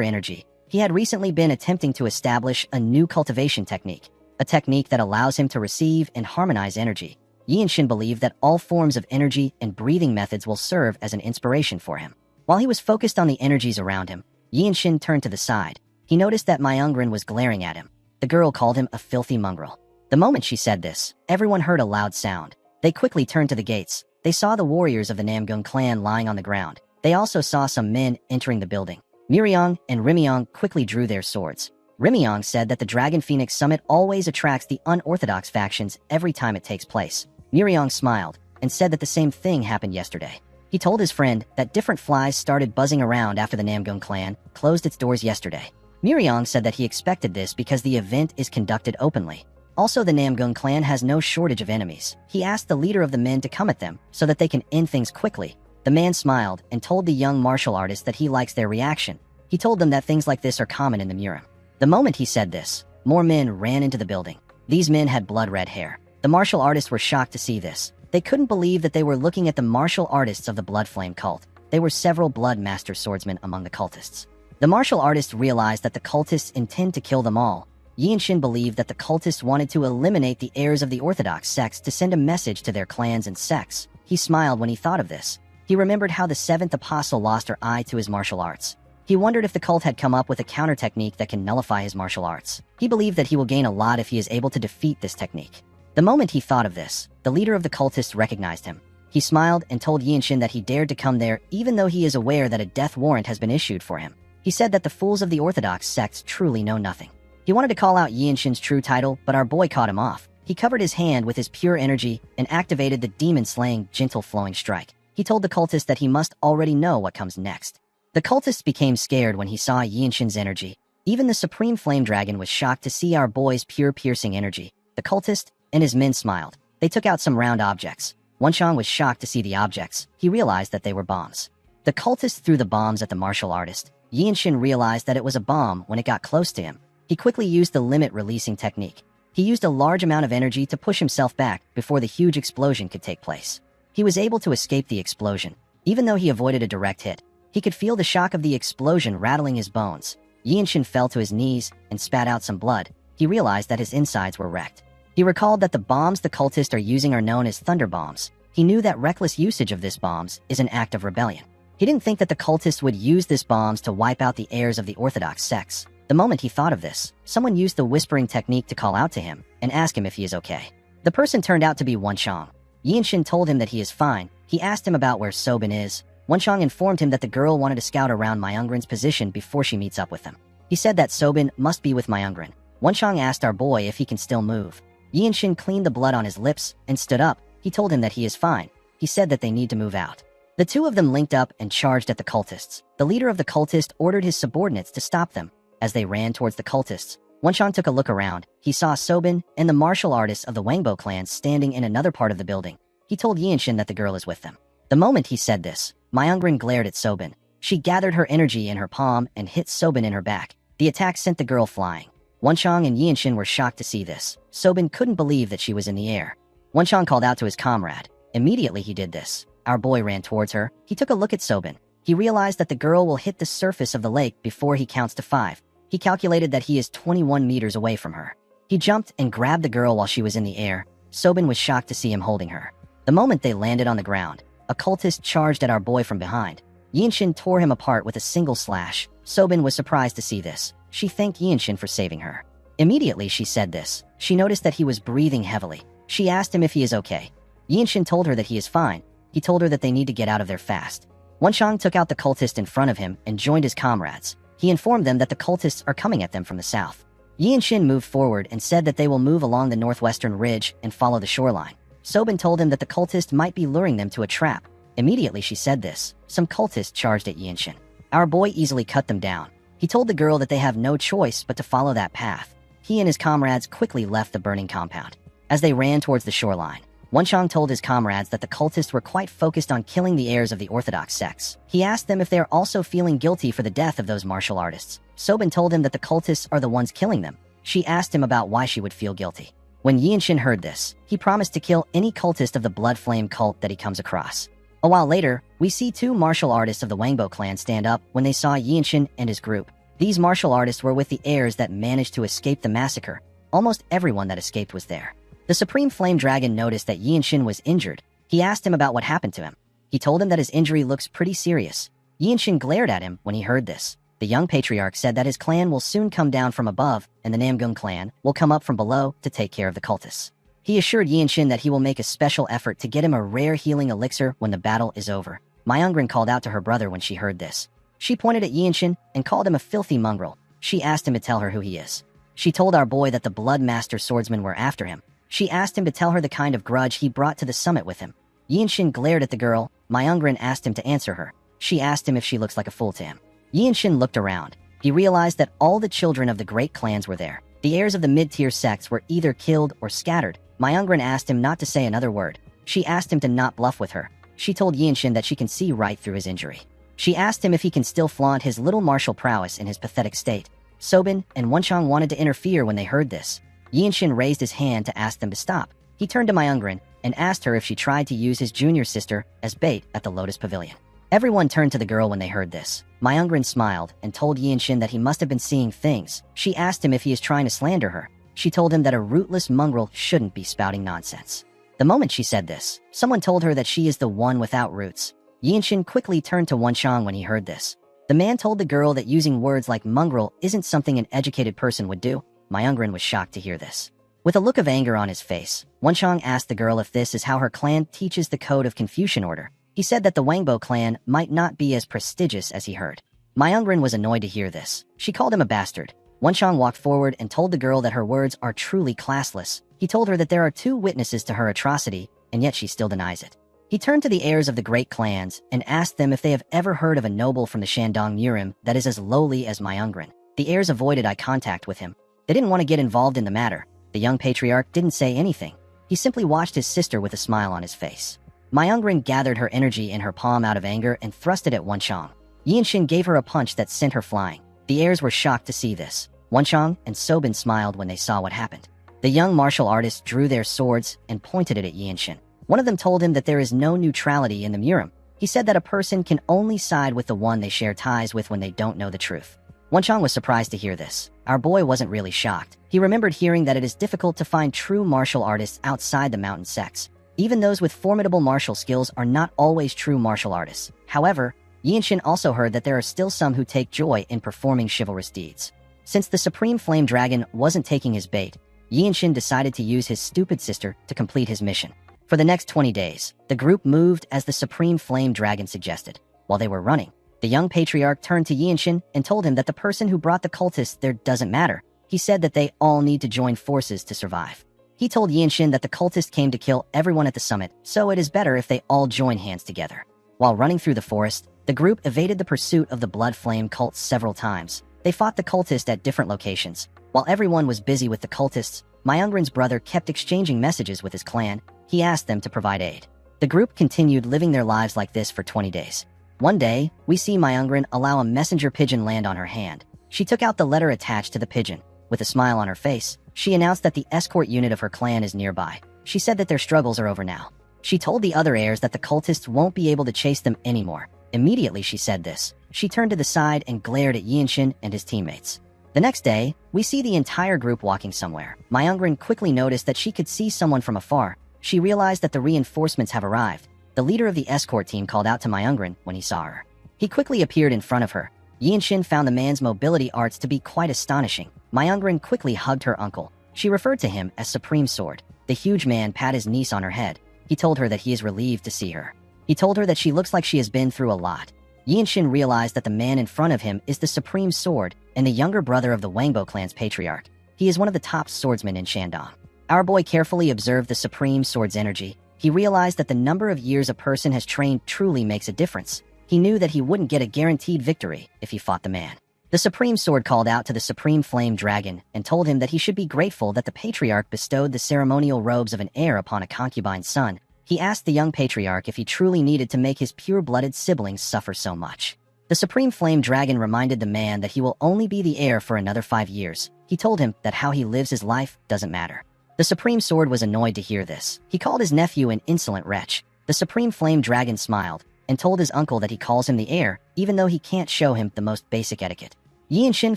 energy. He had recently been attempting to establish a new cultivation technique, a technique that allows him to receive and harmonize energy. Yinshin believed that all forms of energy and breathing methods will serve as an inspiration for him. While he was focused on the energies around him, Yinshin turned to the side. He noticed that Myungrin was glaring at him. The girl called him a filthy mongrel. The moment she said this, everyone heard a loud sound. They quickly turned to the gates. They saw the warriors of the Namgung clan lying on the ground. They also saw some men entering the building. Muryong and Rimyong quickly drew their swords. Rimyong said that the Dragon Phoenix Summit always attracts the unorthodox factions every time it takes place. Muryong smiled and said that the same thing happened yesterday. He told his friend that different flies started buzzing around after the Namgung clan closed its doors yesterday. Muryong said that he expected this because the event is conducted openly. Also, the Namgung clan has no shortage of enemies. He asked the leader of the men to come at them so that they can end things quickly. The man smiled and told the young martial artist that he likes their reaction. He told them that things like this are common in the Murim. The moment he said this, more men ran into the building. These men had blood-red hair. The martial artists were shocked to see this. They couldn't believe that they were looking at the martial artists of the Blood Flame cult. There were several Blood Master swordsmen among the cultists. The martial artists realized that the cultists intend to kill them all. Yinshin believed that the cultists wanted to eliminate the heirs of the Orthodox sects to send a message to their clans and sects. He smiled when he thought of this. He remembered how the 7th apostle lost her eye to his martial arts. He wondered if the cult had come up with a counter technique that can nullify his martial arts. He believed that he will gain a lot if he is able to defeat this technique. The moment he thought of this, the leader of the cultists recognized him. He smiled and told Yinshin that he dared to come there even though he is aware that a death warrant has been issued for him. He said that the fools of the Orthodox sects truly know nothing. He wanted to call out Yinshin's true title, but our boy caught him off. He covered his hand with his pure energy and activated the demon-slaying, gentle-flowing strike. He told the cultist that he must already know what comes next. The cultist became scared when he saw Yinshin's energy. Even the Supreme Flame Dragon was shocked to see our boy's pure piercing energy. The cultist and his men smiled. They took out some round objects. Wenchang was shocked to see the objects. He realized that they were bombs. The cultist threw the bombs at the martial artist. Yinshin realized that it was a bomb when it got close to him. He quickly used the limit-releasing technique. He used a large amount of energy to push himself back before the huge explosion could take place. He was able to escape the explosion. Even though he avoided a direct hit, he could feel the shock of the explosion rattling his bones. Yinshin fell to his knees and spat out some blood. He realized that his insides were wrecked. He recalled that the bombs the cultists are using are known as thunder bombs. He knew that reckless usage of these bombs is an act of rebellion. He didn't think that the cultists would use these bombs to wipe out the heirs of the Orthodox sects. The moment he thought of this, someone used the whispering technique to call out to him and ask him if he is okay. The person turned out to be Wenchang. Yinshin told him that he is fine. He asked him about where Sobin is. Wenchang informed him that the girl wanted to scout around Myungrin's position before she meets up with him. He said that Sobin must be with Myungrin. Wenchang asked our boy if he can still move. Yinshin cleaned the blood on his lips and stood up. He told him that he is fine. He said that they need to move out. The two of them linked up and charged at the cultists. The leader of the cultist ordered his subordinates to stop them. As they ran towards the cultists, Wenchang took a look around. He saw Sobin and the martial artists of the Wangbo clan standing in another part of the building. He told Yinshin that the girl is with them. The moment he said this, Myungrin glared at Sobin. She gathered her energy in her palm and hit Sobin in her back. The attack sent the girl flying. Wenchang and Yinshin were shocked to see this. Sobin couldn't believe that she was in the air. Wenchang called out to his comrade. Immediately he did this. Our boy ran towards her. He took a look at Sobin. He realized that the girl will hit the surface of the lake before he counts to 5. He calculated that he is 21 meters away from her. He jumped and grabbed the girl while she was in the air. Sobin was shocked to see him holding her. The moment they landed on the ground, a cultist charged at our boy from behind. Yinshin tore him apart with a single slash. Sobin was surprised to see this. She thanked Yinshin for saving her. Immediately she said this. She noticed that he was breathing heavily. She asked him if he is okay. Yinshin told her that he is fine. He told her that they need to get out of there fast. Wenshang took out the cultist in front of him and joined his comrades. He informed them that the cultists are coming at them from the south. Yinshin moved forward and said that they will move along the northwestern ridge and follow the shoreline. Sobin told him that the cultist might be luring them to a trap. Immediately she said this. Some cultists charged at Yinshin. Our boy easily cut them down. He told the girl that they have no choice but to follow that path. He and his comrades quickly left the burning compound. As they ran towards the shoreline, Wenshang told his comrades that the cultists were quite focused on killing the heirs of the Orthodox sects. He asked them if they are also feeling guilty for the death of those martial artists. Sobin told him that the cultists are the ones killing them. She asked him about why she would feel guilty. When Yinshin heard this, he promised to kill any cultist of the Blood Flame cult that he comes across. A while later, we see two martial artists of the Wangbo clan stand up when they saw Yinshin and his group. These martial artists were with the heirs that managed to escape the massacre. Almost everyone that escaped was there. The Supreme Flame Dragon noticed that Yinshin was injured. He asked him about what happened to him. He told him that his injury looks pretty serious. Yinshin glared at him when he heard this. The young patriarch said that his clan will soon come down from above, and the Namgung clan will come up from below to take care of the cultists. He assured Yinshin that he will make a special effort to get him a rare healing elixir when the battle is over. Myungrin called out to her brother when she heard this. She pointed at Yinshin and called him a filthy mongrel. She asked him to tell her who he is. She told our boy that the Blood Master swordsmen were after him. She asked him to tell her the kind of grudge he brought to the summit with him. Yinshin glared at the girl. Myungrin asked him to answer her. She asked him if she looks like a fool to him. Yinshin looked around. He realized that all the children of the great clans were there. The heirs of the mid-tier sects were either killed or scattered. Myungrin asked him not to say another word. She asked him to not bluff with her. She told Yinshin that she can see right through his injury. She asked him if he can still flaunt his little martial prowess in his pathetic state. Sobin and Wenshang wanted to interfere when they heard this. Yinshin raised his hand to ask them to stop. He turned to Myungrin and asked her if she tried to use his junior sister as bait at the Lotus Pavilion. Everyone turned to the girl when they heard this. Myungrin smiled and told Yinshin that he must have been seeing things. She asked him if he is trying to slander her. She told him that a rootless mongrel shouldn't be spouting nonsense. The moment she said this, someone told her that she is the one without roots. Yinshin quickly turned to Wenshang when he heard this. The man told the girl that using words like mongrel isn't something an educated person would do. Myungrin was shocked to hear this. With a look of anger on his face, Wenshang asked the girl if this is how her clan teaches the code of Confucian order. He said that the Wangbo clan might not be as prestigious as he heard. Myungrin was annoyed to hear this. She called him a bastard. Wenshang walked forward and told the girl that her words are truly classless. He told her that there are two witnesses to her atrocity, and yet she still denies it. He turned to the heirs of the great clans and asked them if they have ever heard of a noble from the Shandong Murim that is as lowly as Myungrin. The heirs avoided eye contact with him. They didn't want to get involved in the matter. The young patriarch didn't say anything. He simply watched his sister with a smile on his face. Myungrin gathered her energy in her palm out of anger and thrust it at Wenshang. Yinshin gave her a punch that sent her flying. The heirs were shocked to see this. Wenshang and Sobin smiled when they saw what happened. The young martial artists drew their swords and pointed it at Yinshin. One of them told him that there is no neutrality in the Murim. He said that a person can only side with the one they share ties with when they don't know the truth. Wenshang was surprised to hear this. Our boy wasn't really shocked. He remembered hearing that it is difficult to find true martial artists outside the mountain sects. Even those with formidable martial skills are not always true martial artists. However, Yinshin also heard that there are still some who take joy in performing chivalrous deeds. Since the Supreme Flame Dragon wasn't taking his bait, Yinshin decided to use his stupid sister to complete his mission. For the next 20 days, the group moved as the Supreme Flame Dragon suggested. While they were running, the young patriarch turned to Yinshin and told him that the person who brought the cultists there doesn't matter. He said that they all need to join forces to survive. He told Yinshin that the cultists came to kill everyone at the summit, so it is better if they all join hands together. While running through the forest, the group evaded the pursuit of the Blood Flame cult several times. They fought the cultists at different locations. While everyone was busy with the cultists, Myungrin's brother kept exchanging messages with his clan. He asked them to provide aid. The group continued living their lives like this for 20 days. One day, we see Myungrin allow a messenger pigeon land on her hand. She took out the letter attached to the pigeon. With a smile on her face, she announced that the escort unit of her clan is nearby. She said that their struggles are over now. She told the other heirs that the cultists won't be able to chase them anymore. Immediately she said this. She turned to the side and glared at Yinshin and his teammates. The next day, we see the entire group walking somewhere. Myungrin quickly noticed that she could see someone from afar. She realized that the reinforcements have arrived. The leader of the escort team called out to Myungrin when he saw her. He quickly appeared in front of her. Yinshin found the man's mobility arts to be quite astonishing. Myungrin quickly hugged her uncle. She referred to him as Supreme Sword. The huge man pat his niece on her head. He told her that he is relieved to see her. He told her that she looks like she has been through a lot. Yinshin realized that the man in front of him is the Supreme Sword and the younger brother of the Wangbo clan's patriarch. He is one of the top swordsmen in Shandong. Our boy carefully observed the Supreme Sword's energy. He realized that the number of years a person has trained truly makes a difference. He knew that he wouldn't get a guaranteed victory if he fought the man. The Supreme Sword called out to the Supreme Flame Dragon and told him that he should be grateful that the patriarch bestowed the ceremonial robes of an heir upon a concubine's son. He asked the young patriarch if he truly needed to make his pure-blooded siblings suffer so much. The Supreme Flame Dragon reminded the man that he will only be the heir for another 5 years. He told him that how he lives his life doesn't matter. The Supreme Sword was annoyed to hear this. He called his nephew an insolent wretch. The Supreme Flame Dragon smiled and told his uncle that he calls him the heir, even though he can't show him the most basic etiquette. Yinshin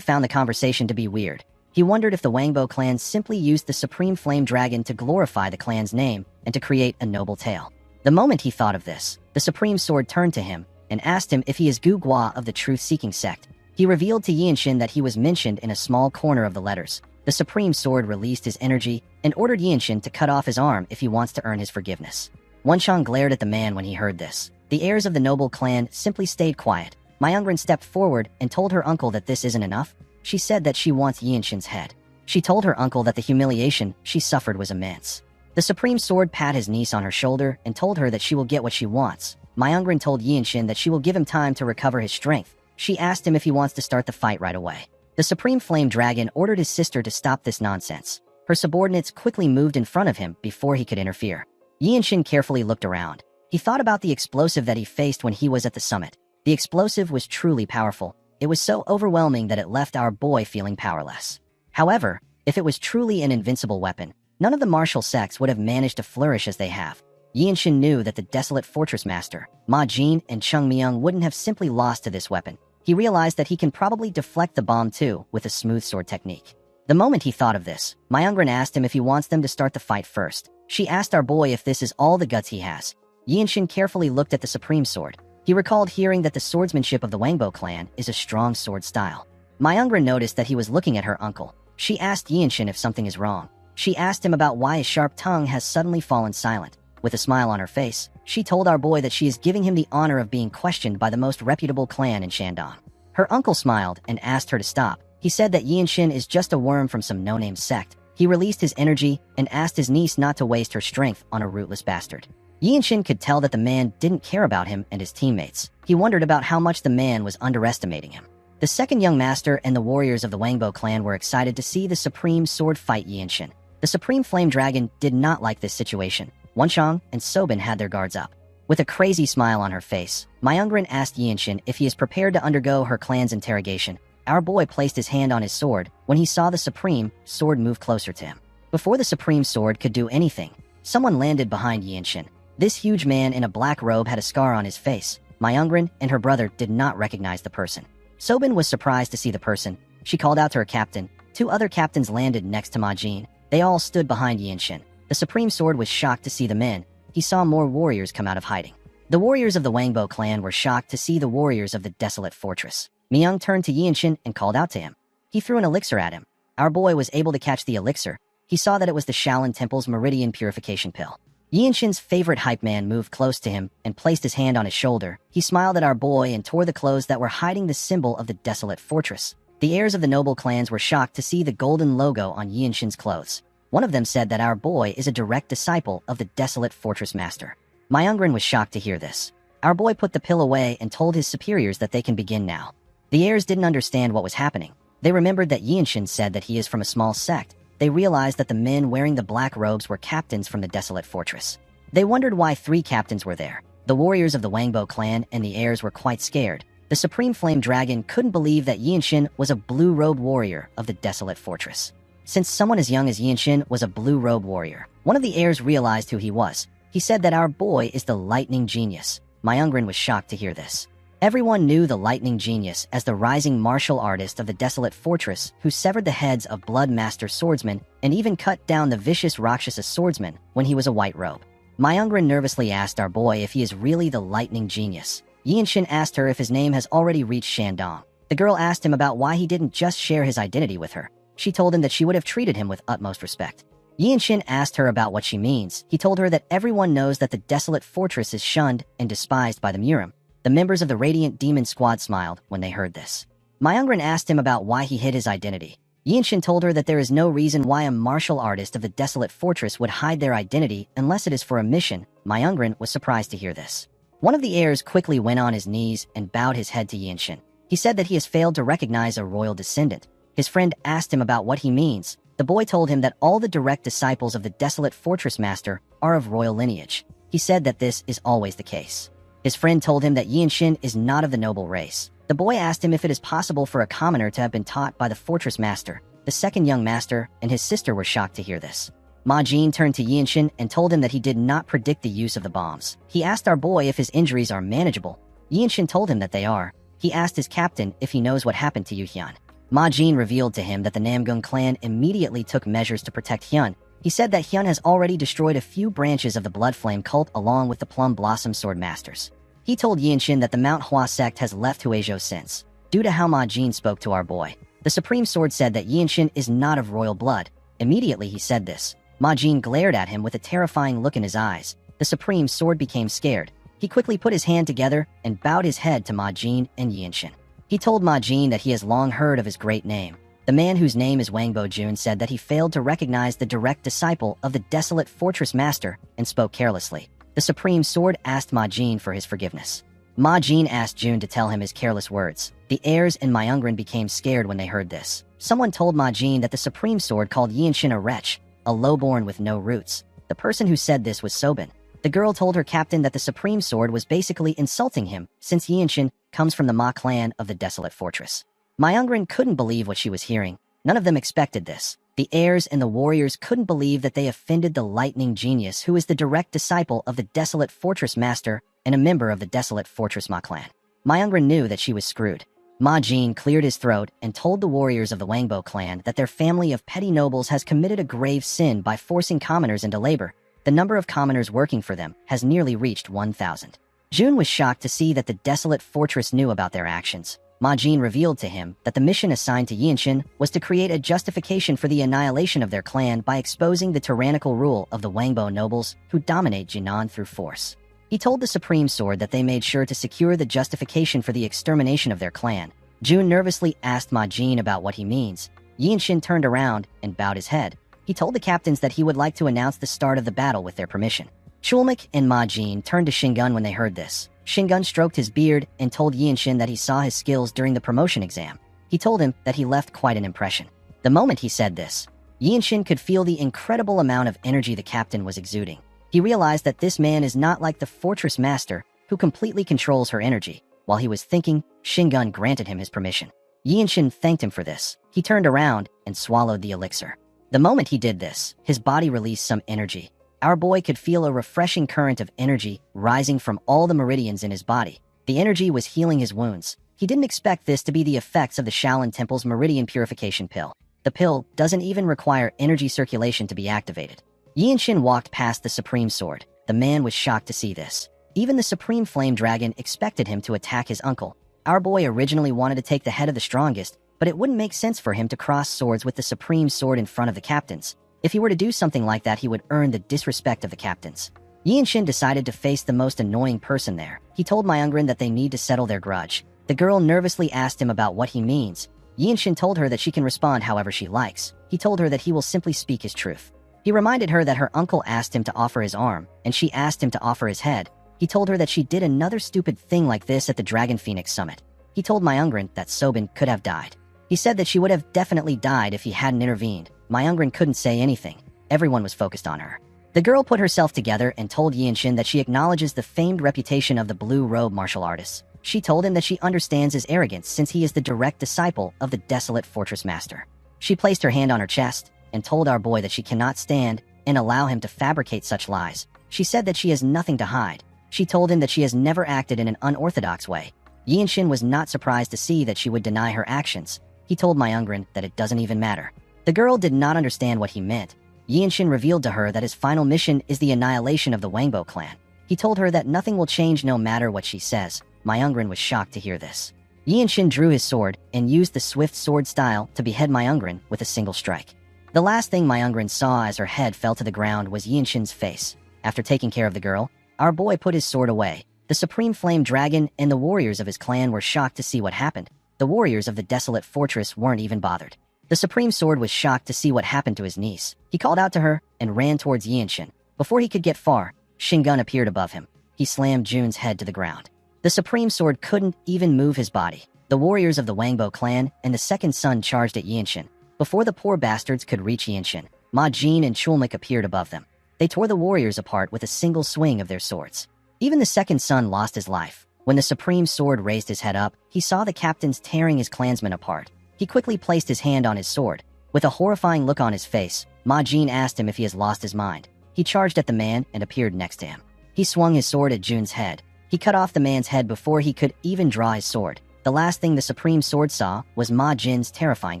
found the conversation to be weird. He wondered if the Wangbo clan simply used the Supreme Flame Dragon to glorify the clan's name and to create a noble tale. The moment he thought of this, the Supreme Sword turned to him and asked him if he is Gu Gua of the Truth-Seeking sect. He revealed to Yinshin that he was mentioned in a small corner of the letters. The Supreme Sword released his energy and ordered Yinshin to cut off his arm if he wants to earn his forgiveness. Wenshang glared at the man when he heard this. The heirs of the noble clan simply stayed quiet. Myungrin stepped forward and told her uncle that this isn't enough. She said that she wants Yinshin's head. She told her uncle that the humiliation she suffered was immense. The Supreme Sword pat his niece on her shoulder and told her that she will get what she wants. Myungrin told Yinshin that she will give him time to recover his strength. She asked him if he wants to start the fight right away. The Supreme Flame Dragon ordered his sister to stop this nonsense. Her subordinates quickly moved in front of him before he could interfere. Yinshin carefully looked around. He thought about the explosive that he faced when he was at the summit. The explosive was truly powerful. It was so overwhelming that it left our boy feeling powerless. However, if it was truly an invincible weapon, none of the martial sects would have managed to flourish as they have. Yinshin knew that the Desolate Fortress Master, Ma Jin and Chung Myung wouldn't have simply lost to this weapon. He realized that he can probably deflect the bomb too with a smooth sword technique. The moment he thought of this, Myungrin asked him if he wants them to start the fight first. She asked our boy if this is all the guts he has. Yinshin carefully looked at the Supreme Sword. He recalled hearing that the swordsmanship of the Wangbo clan is a strong sword style. Myungrin noticed that he was looking at her uncle. She asked Yinshin if something is wrong. She asked him about why his sharp tongue has suddenly fallen silent. With a smile on her face, she told our boy that she is giving him the honor of being questioned by the most reputable clan in Shandong. Her uncle smiled and asked her to stop. He said that Yinshin is just a worm from some no-name sect. He released his energy and asked his niece not to waste her strength on a rootless bastard. Yinshin could tell that the man didn't care about him and his teammates. He wondered about how much the man was underestimating him. The second young master and the warriors of the Wangbo clan were excited to see the Supreme Sword fight Yinshin. The Supreme Flame Dragon did not like this situation. Wenshang and Sobin had their guards up. With a crazy smile on her face, Myungrin asked Yinshin if he is prepared to undergo her clan's interrogation. Our boy placed his hand on his sword when he saw the Supreme Sword move closer to him. Before the Supreme Sword could do anything, someone landed behind Yinshin. This huge man in a black robe had a scar on his face. Myungrin and her brother did not recognize the person. Sobin was surprised to see the person. She called out to her captain. 2 other captains landed next to Ma Jin. They all stood behind Yinshin. The Supreme Sword was shocked to see the men. He saw more warriors come out of hiding. The warriors of the Wangbo clan were shocked to see the warriors of the Desolate Fortress. Myung turned to Yinshin and called out to him. He threw an elixir at him. Our boy was able to catch the elixir. He saw that it was the Shaolin Temple's Meridian Purification Pill. Yinshin's favorite hype man moved close to him and placed his hand on his shoulder. He smiled at our boy and tore the clothes that were hiding the symbol of the Desolate Fortress. The heirs of the noble clans were shocked to see the golden logo on Yinshin's clothes. One of them said that our boy is a direct disciple of the Desolate Fortress Master. Myungrin was shocked to hear this. Our boy put the pill away and told his superiors that they can begin now. The heirs didn't understand what was happening. They remembered that Yinshin said that he is from a small sect. They realized that the men wearing the black robes were captains from the Desolate Fortress. They wondered why 3 captains were there. The warriors of the Wangbo clan and the heirs were quite scared. The Supreme Flame Dragon couldn't believe that Yinshin was a blue-robed warrior of the Desolate Fortress. Since someone as young as Yinshin was a blue-robe warrior, one of the heirs realized who he was. He said that our boy is the lightning genius. Myungrin was shocked to hear this. Everyone knew the lightning genius as the rising martial artist of the desolate fortress who severed the heads of blood master swordsmen and even cut down the vicious Rakshasa swordsman when he was a white robe. Myungrin nervously asked our boy if he is really the lightning genius. Yinshin asked her if his name has already reached Shandong. The girl asked him about why he didn't just share his identity with her. She told him that she would have treated him with utmost respect. Yinshin asked her about what she means. He told her that everyone knows that the desolate fortress is shunned and despised by the Murim. The members of the Radiant Demon Squad smiled when they heard this. Myungrin asked him about why he hid his identity. Yinshin told her that there is no reason why a martial artist of the desolate fortress would hide their identity unless it is for a mission. Myungrin was surprised to hear this. One of the heirs quickly went on his knees and bowed his head to Yinshin. He said that he has failed to recognize a royal descendant. His friend asked him about what he means. The boy told him that all the direct disciples of the desolate fortress master are of royal lineage. He said that this is always the case. His friend told him that Yinshin is not of the noble race. The boy asked him if it is possible for a commoner to have been taught by the fortress master. The second young master and his sister were shocked to hear this. Ma Jin turned to Yinshin and told him that he did not predict the use of the bombs. He asked our boy if his injuries are manageable. Yinshin told him that they are. He asked his captain if he knows what happened to Yu Hyun. Ma Jin revealed to him that the Namgung clan immediately took measures to protect Hyun. He said that Hyun has already destroyed a few branches of the Blood Flame cult along with the Plum Blossom Sword Masters. He told Yinshin that the Manhwa sect has left Huizhou since. Due to how Ma Jin spoke to our boy, the Supreme Sword said that Yinshin is not of royal blood. Immediately he said this. Ma Jin glared at him with a terrifying look in his eyes. The Supreme Sword became scared. He quickly put his hand together and bowed his head to Ma Jin and Yinshin. He told Ma Jin that he has long heard of his great name. The man whose name is Wang Bojun said that he failed to recognize the direct disciple of the desolate fortress master and spoke carelessly. The Supreme Sword asked Ma Jin for his forgiveness. Ma Jin asked Jun to tell him his careless words. The heirs and Myungrin became scared when they heard this. Someone told Ma Jin that the Supreme Sword called Yinshin a wretch, a lowborn with no roots. The person who said this was Sobin. The girl told her captain that the Supreme Sword was basically insulting him since Yinshin comes from the Ma clan of the desolate fortress. Myungrin couldn't believe what she was hearing. None of them expected this. The heirs and the warriors couldn't believe that they offended the lightning genius who is the direct disciple of the desolate fortress master and a member of the desolate fortress Ma clan. Myungrin knew that she was screwed. Ma Jin cleared his throat and told the warriors of the Wangbo clan that their family of petty nobles has committed a grave sin by forcing commoners into labor. The number of commoners working for them has nearly reached 1,000. Jun was shocked to see that the desolate fortress knew about their actions. Ma Jin revealed to him that the mission assigned to Yinshin was to create a justification for the annihilation of their clan by exposing the tyrannical rule of the Wangbo nobles who dominate Jinan through force. He told the Supreme Sword that they made sure to secure the justification for the extermination of their clan. Jun nervously asked Ma Jin about what he means. Yinshin turned around and bowed his head. He told the captains that he would like to announce the start of the battle with their permission. Chulmik and Ma Jin turned to Shingun when they heard this. Shingun stroked his beard and told Yinshin that he saw his skills during the promotion exam. He told him that he left quite an impression. The moment he said this, Yinshin could feel the incredible amount of energy the captain was exuding. He realized that this man is not like the fortress master who completely controls her energy. While he was thinking, Shingun granted him his permission. Yinshin thanked him for this. He turned around and swallowed the elixir. The moment he did this, his body released some energy. Our boy could feel a refreshing current of energy rising from all the meridians in his body. The energy was healing his wounds. He didn't expect this to be the effects of the Shaolin Temple's Meridian Purification Pill. The pill doesn't even require energy circulation to be activated. Yinshin walked past the Supreme Sword. The man was shocked to see this. Even the Supreme Flame Dragon expected him to attack his uncle. Our boy originally wanted to take the head of the strongest, but it wouldn't make sense for him to cross swords with the Supreme Sword in front of the captains. If he were to do something like that, he would earn the disrespect of the captains. Yinshin decided to face the most annoying person there. He told Myungrin that they need to settle their grudge. The girl nervously asked him about what he means. Yinshin told her that she can respond however she likes. He told her that he will simply speak his truth. He reminded her that her uncle asked him to offer his arm, and she asked him to offer his head. He told her that she did another stupid thing like this at the Dragon Phoenix Summit. He told Myungrin that Sobin could have died. He said that she would have definitely died if he hadn't intervened. Myungrin couldn't say anything. Everyone was focused on her. The girl put herself together and told Yinshin that she acknowledges the famed reputation of the blue robe martial artists. She told him that she understands his arrogance since he is the direct disciple of the desolate fortress master. She placed her hand on her chest and told our boy that she cannot stand and allow him to fabricate such lies. She said that she has nothing to hide. She told him that she has never acted in an unorthodox way. Yinshin was not surprised to see that she would deny her actions. He told Myungrin that it doesn't even matter. The girl did not understand what he meant. Yinshin revealed to her that his final mission is the annihilation of the Wangbo clan. He told her that nothing will change no matter what she says. Myungrin was shocked to hear this. Yinshin drew his sword and used the swift sword style to behead Myungrin with a single strike. The last thing Myungrin saw as her head fell to the ground was Yinshin's face. After taking care of the girl, our boy put his sword away. The Supreme Flame Dragon and the warriors of his clan were shocked to see what happened. The warriors of the desolate fortress weren't even bothered. The Supreme Sword was shocked to see what happened to his niece. He called out to her and ran towards Yinshin. Before he could get far, Shingun appeared above him. He slammed Jun's head to the ground. The Supreme Sword couldn't even move his body. The warriors of the Wangbo clan and the second son charged at Yinshin. Before the poor bastards could reach Yinshin, Ma Jin and Chulmik appeared above them. They tore the warriors apart with a single swing of their swords. Even the second son lost his life. When the Supreme Sword raised his head up, he saw the captains tearing his clansmen apart. He quickly placed his hand on his sword. With a horrifying look on his face, Ma Jin asked him if he has lost his mind. He charged at the man and appeared next to him. He swung his sword at Jun's head. He cut off the man's head before he could even draw his sword. The last thing the Supreme Sword saw was Ma Jin's terrifying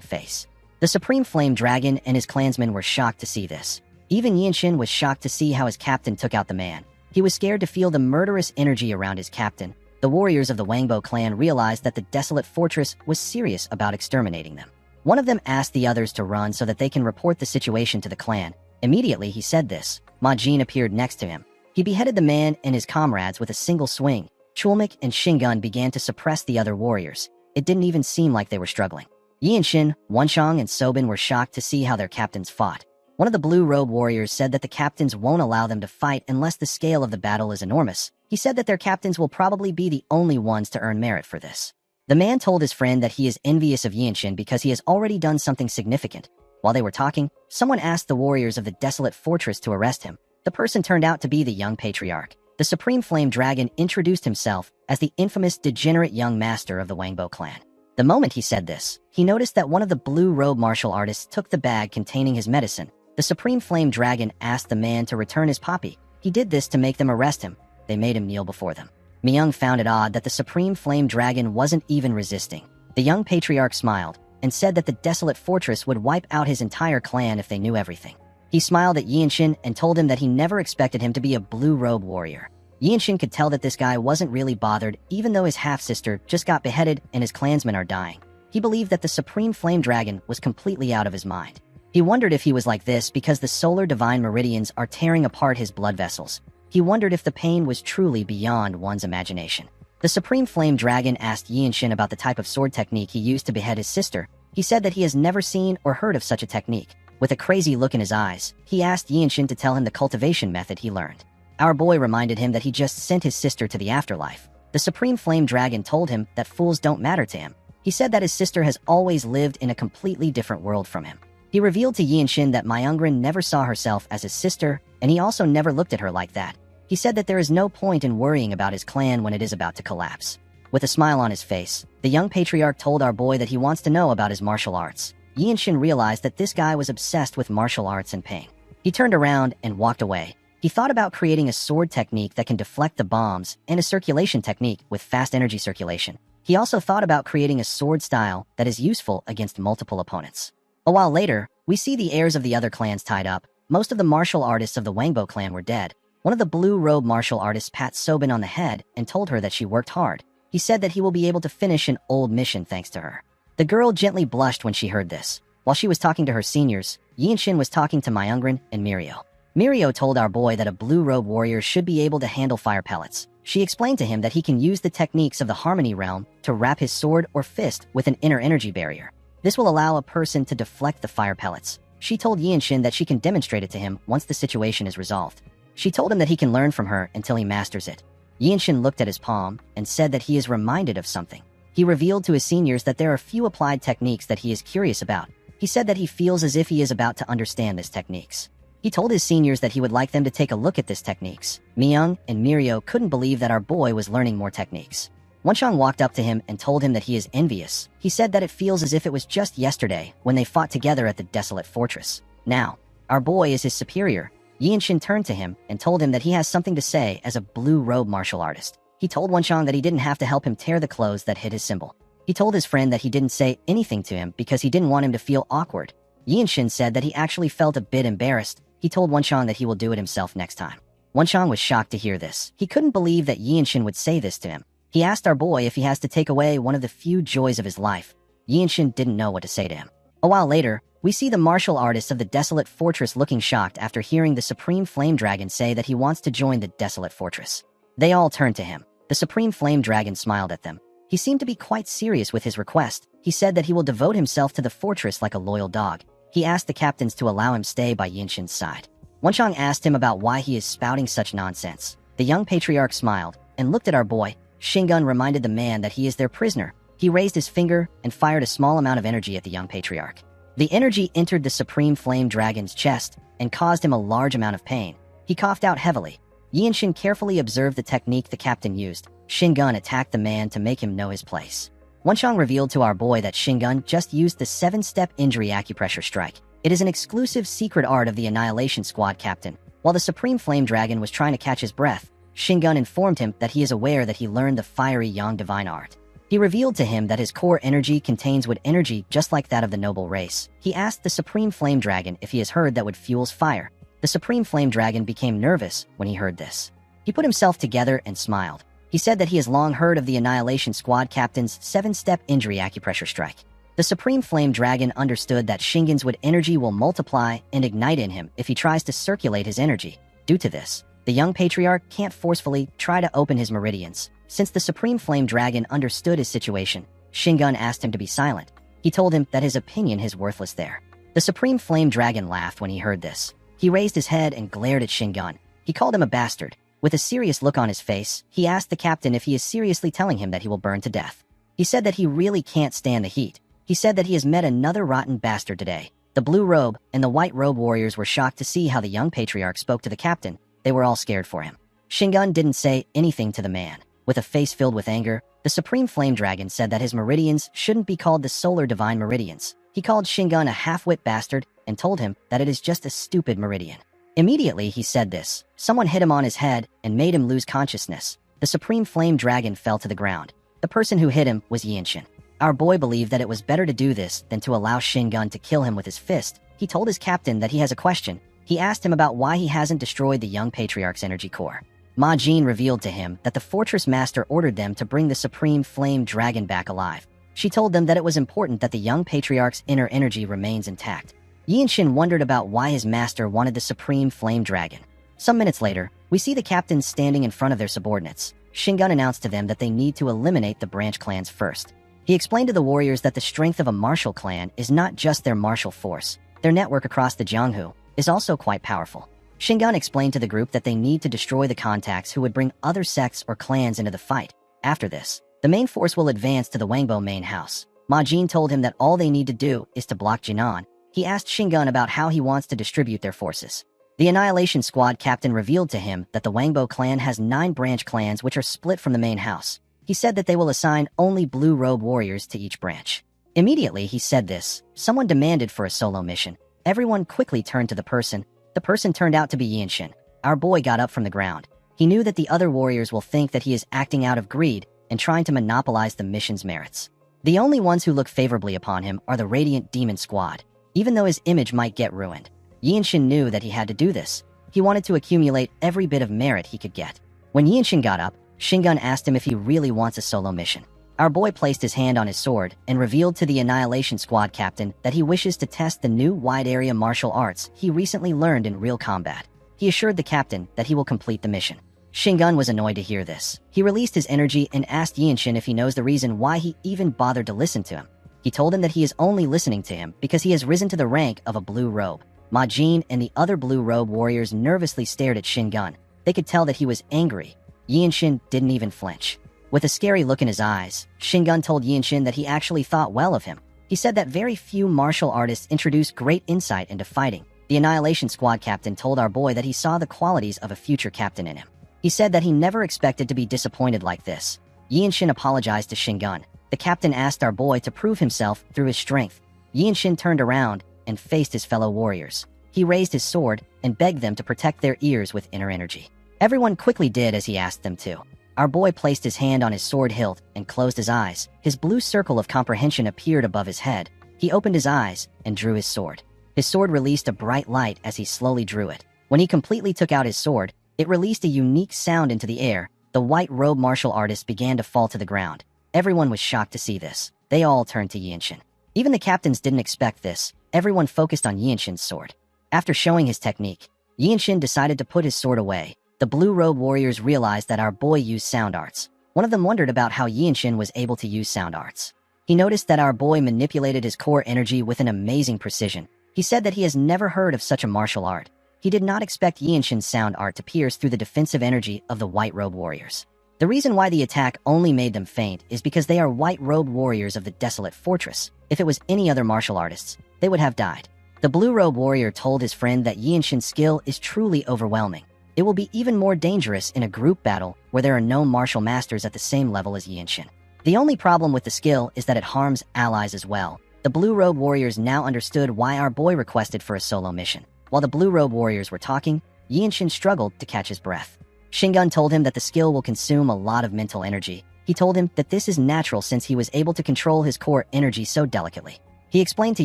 face. The Supreme Flame Dragon and his clansmen were shocked to see this. Even Yinshin was shocked to see how his captain took out the man. He was scared to feel the murderous energy around his captain. The warriors of the Wangbo clan realized that the desolate fortress was serious about exterminating them. One of them asked the others to run so that they can report the situation to the clan. Immediately he said this, Ma Jin appeared next to him. He beheaded the man and his comrades with a single swing. Chulmik and Shingun began to suppress the other warriors. It didn't even seem like they were struggling. Yinshin, Wenchang, and Sobin were shocked to see how their captains fought. One of the blue-robe warriors said that the captains won't allow them to fight unless the scale of the battle is enormous. He said that their captains will probably be the only ones to earn merit for this. The man told his friend that he is envious of Yinshin because he has already done something significant. While they were talking, someone asked the warriors of the desolate fortress to arrest him. The person turned out to be the young patriarch. The Supreme Flame Dragon introduced himself as the infamous degenerate young master of the Wangbo clan. The moment he said this, he noticed that one of the blue-robe martial artists took the bag containing his medicine. The Supreme Flame Dragon asked the man to return his poppy. He did this to make them arrest him. They made him kneel before them. Myung found it odd that the Supreme Flame Dragon wasn't even resisting. The young patriarch smiled and said that the desolate fortress would wipe out his entire clan if they knew everything. He smiled at Yinshin and told him that he never expected him to be a blue-robe warrior. Yinshin could tell that this guy wasn't really bothered even though his half-sister just got beheaded and his clansmen are dying. He believed that the Supreme Flame Dragon was completely out of his mind. He wondered if he was like this because the solar divine meridians are tearing apart his blood vessels. He wondered if the pain was truly beyond one's imagination. The Supreme Flame Dragon asked Yinshin about the type of sword technique he used to behead his sister. He said that he has never seen or heard of such a technique. With a crazy look in his eyes, he asked Yinshin to tell him the cultivation method he learned. Our boy reminded him that he just sent his sister to the afterlife. The Supreme Flame Dragon told him that fools don't matter to him. He said that his sister has always lived in a completely different world from him. He revealed to Yinshin that Myungrin never saw herself as his sister, and he also never looked at her like that. He said that there is no point in worrying about his clan when it is about to collapse. With a smile on his face, the young patriarch told our boy that he wants to know about his martial arts. Yinshin realized that this guy was obsessed with martial arts and pain. He turned around and walked away. He thought about creating a sword technique that can deflect the bombs and a circulation technique with fast energy circulation. He also thought about creating a sword style that is useful against multiple opponents. A while later, we see the heirs of the other clans tied up. Most of the martial artists of the Wangbo clan were dead. One of the blue-robe martial artists pat Sobin on the head and told her that she worked hard. He said that he will be able to finish an old mission thanks to her. The girl gently blushed when she heard this. While she was talking to her seniors, Yinshin was talking to Myungrin and Mirio. Mirio told our boy that a blue-robe warrior should be able to handle fire pellets. She explained to him that he can use the techniques of the Harmony Realm to wrap his sword or fist with an inner energy barrier. This will allow a person to deflect the fire pellets. She told Yinshin that she can demonstrate it to him once the situation is resolved. She told him that he can learn from her until he masters it. Yinshin looked at his palm and said that he is reminded of something. He revealed to his seniors that there are few applied techniques that he is curious about. He said that he feels as if he is about to understand these techniques. He told his seniors that he would like them to take a look at these techniques. Myung and Mirio couldn't believe that our boy was learning more techniques. Wenchang walked up to him and told him that he is envious. He said that it feels as if it was just yesterday when they fought together at the desolate fortress. Now, our boy is his superior. Yinshin turned to him and told him that he has something to say as a blue-robe martial artist. He told Wenchang that he didn't have to help him tear the clothes that hid his symbol. He told his friend that he didn't say anything to him because he didn't want him to feel awkward. Yinshin said that he actually felt a bit embarrassed. He told Wenchang that he will do it himself next time. Wenchang was shocked to hear this. He couldn't believe that Yinshin would say this to him. He asked our boy if he has to take away one of the few joys of his life. Yinshin didn't know what to say to him. A while later, we see the martial artist of the Desolate Fortress looking shocked after hearing the Supreme Flame Dragon say that he wants to join the Desolate Fortress. They all turned to him. The Supreme Flame Dragon smiled at them. He seemed to be quite serious with his request. He said that he will devote himself to the fortress like a loyal dog. He asked the captains to allow him stay by Yinshin's side. Wenchang asked him about why he is spouting such nonsense. The young patriarch smiled and looked at our boy. Shingun reminded the man that he is their prisoner. He raised his finger and fired a small amount of energy at the young patriarch. The energy entered the Supreme Flame Dragon's chest and caused him a large amount of pain. He coughed out heavily. Yinshin carefully observed the technique the captain used. Shingun attacked the man to make him know his place. Wenchang revealed to our boy that Shingun just used the 7-step injury acupressure strike. It is an exclusive secret art of the Annihilation Squad captain. While the Supreme Flame Dragon was trying to catch his breath, Shingun informed him that he is aware that he learned the fiery Yang divine art. He revealed to him that his core energy contains wood energy just like that of the noble race. He asked the Supreme Flame Dragon if he has heard that wood fuels fire. The Supreme Flame Dragon became nervous when he heard this. He put himself together and smiled. He said that he has long heard of the Annihilation Squad captain's 7-step injury acupressure strike. The Supreme Flame Dragon understood that Shingun's wood energy will multiply and ignite in him if he tries to circulate his energy. Due to this, the young patriarch can't forcefully try to open his meridians. Since the Supreme Flame Dragon understood his situation, Shingun asked him to be silent. He told him that his opinion is worthless there. The Supreme Flame Dragon laughed when he heard this. He raised his head and glared at Shingun. He called him a bastard. With a serious look on his face, he asked the captain if he is seriously telling him that he will burn to death. He said that he really can't stand the heat. He said that he has met another rotten bastard today. The blue robe and the white robe warriors were shocked to see how the young patriarch spoke to the captain. They were all scared for him. Shingun didn't say anything to the man. With a face filled with anger, the Supreme Flame Dragon said that his meridians shouldn't be called the Solar Divine Meridians. He called Shingun a half-wit bastard and told him that it is just a stupid meridian. Immediately he said this, someone hit him on his head and made him lose consciousness. The Supreme Flame Dragon fell to the ground. The person who hit him was Yinshin. Our boy believed that it was better to do this than to allow Shingun to kill him with his fist. He told his captain that he has a question. He asked him about why he hasn't destroyed the young patriarch's energy core. Ma Jin revealed to him that the fortress master ordered them to bring the Supreme Flame Dragon back alive. She told them that it was important that the young patriarch's inner energy remains intact. Yinshin wondered about why his master wanted the Supreme Flame Dragon. Some minutes later, we see the captains standing in front of their subordinates. Shingun announced to them that they need to eliminate the branch clans first. He explained to the warriors that the strength of a martial clan is not just their martial force. Their network across the Jianghu is also quite powerful. Shingun explained to the group that they need to destroy the contacts who would bring other sects or clans into the fight. After this, the main force will advance to the Wangbo main house. Ma Jin told him that all they need to do is to block Jinan. He asked Shingun about how he wants to distribute their forces. The Annihilation Squad captain revealed to him that the Wangbo clan has 9 branch clans which are split from the main house. He said that they will assign only blue robe warriors to each branch. Immediately he said this, someone demanded for a solo mission. Everyone quickly turned to the person. The person turned out to be Yinshin. Our boy got up from the ground. He knew that the other warriors will think that he is acting out of greed and trying to monopolize the mission's merits. The only ones who look favorably upon him are the Radiant Demon Squad. Even though his image might get ruined, Yinshin knew that he had to do this. He wanted to accumulate every bit of merit he could get. When Yinshin got up, Shingun asked him if he really wants a solo mission. Our boy placed his hand on his sword and revealed to the Annihilation Squad captain that he wishes to test the new wide-area martial arts he recently learned in real combat. He assured the captain that he will complete the mission. Shingun was annoyed to hear this. He released his energy and asked Yinshin if he knows the reason why he even bothered to listen to him. He told him that he is only listening to him because he has risen to the rank of a blue robe. Ma Jin and the other blue robe warriors nervously stared at Shingun. They could tell that he was angry. Yinshin didn't even flinch. With a scary look in his eyes, Shingun told Yinshin that he actually thought well of him. He said that very few martial artists introduce great insight into fighting. The Annihilation Squad captain told our boy that he saw the qualities of a future captain in him. He said that he never expected to be disappointed like this. Yinshin apologized to Shingun. The captain asked our boy to prove himself through his strength. Yinshin turned around and faced his fellow warriors. He raised his sword and begged them to protect their ears with inner energy. Everyone quickly did as he asked them to. Our boy placed his hand on his sword hilt and closed his eyes. His blue circle of comprehension appeared above his head. He opened his eyes and drew his sword. His sword released a bright light as he slowly drew it. When he completely took out his sword, it released a unique sound into the air. The white-robed martial artist began to fall to the ground. Everyone was shocked to see this. They all turned to Yinshin. Even the captains didn't expect this. Everyone focused on Yinshin's sword. After showing his technique, Yinshin decided to put his sword away. The blue-robed warriors realized that our boy used sound arts. One of them wondered about how Yinshin was able to use sound arts. He noticed that our boy manipulated his core energy with an amazing precision. He said that he has never heard of such a martial art. He did not expect Yinshin's sound art to pierce through the defensive energy of the white-robed warriors. The reason why the attack only made them faint is because they are white-robed warriors of the desolate fortress. If it was any other martial artists, they would have died. The blue-robed warrior told his friend that Yinshin's skill is truly overwhelming. It will be even more dangerous in a group battle where there are no martial masters at the same level as Yinshin. The only problem with the skill is that it harms allies as well. The blue-robed warriors now understood why our boy requested for a solo mission. While the blue-robed warriors were talking, Yinshin struggled to catch his breath. Shingun told him that the skill will consume a lot of mental energy. He told him that this is natural since he was able to control his core energy so delicately. He explained to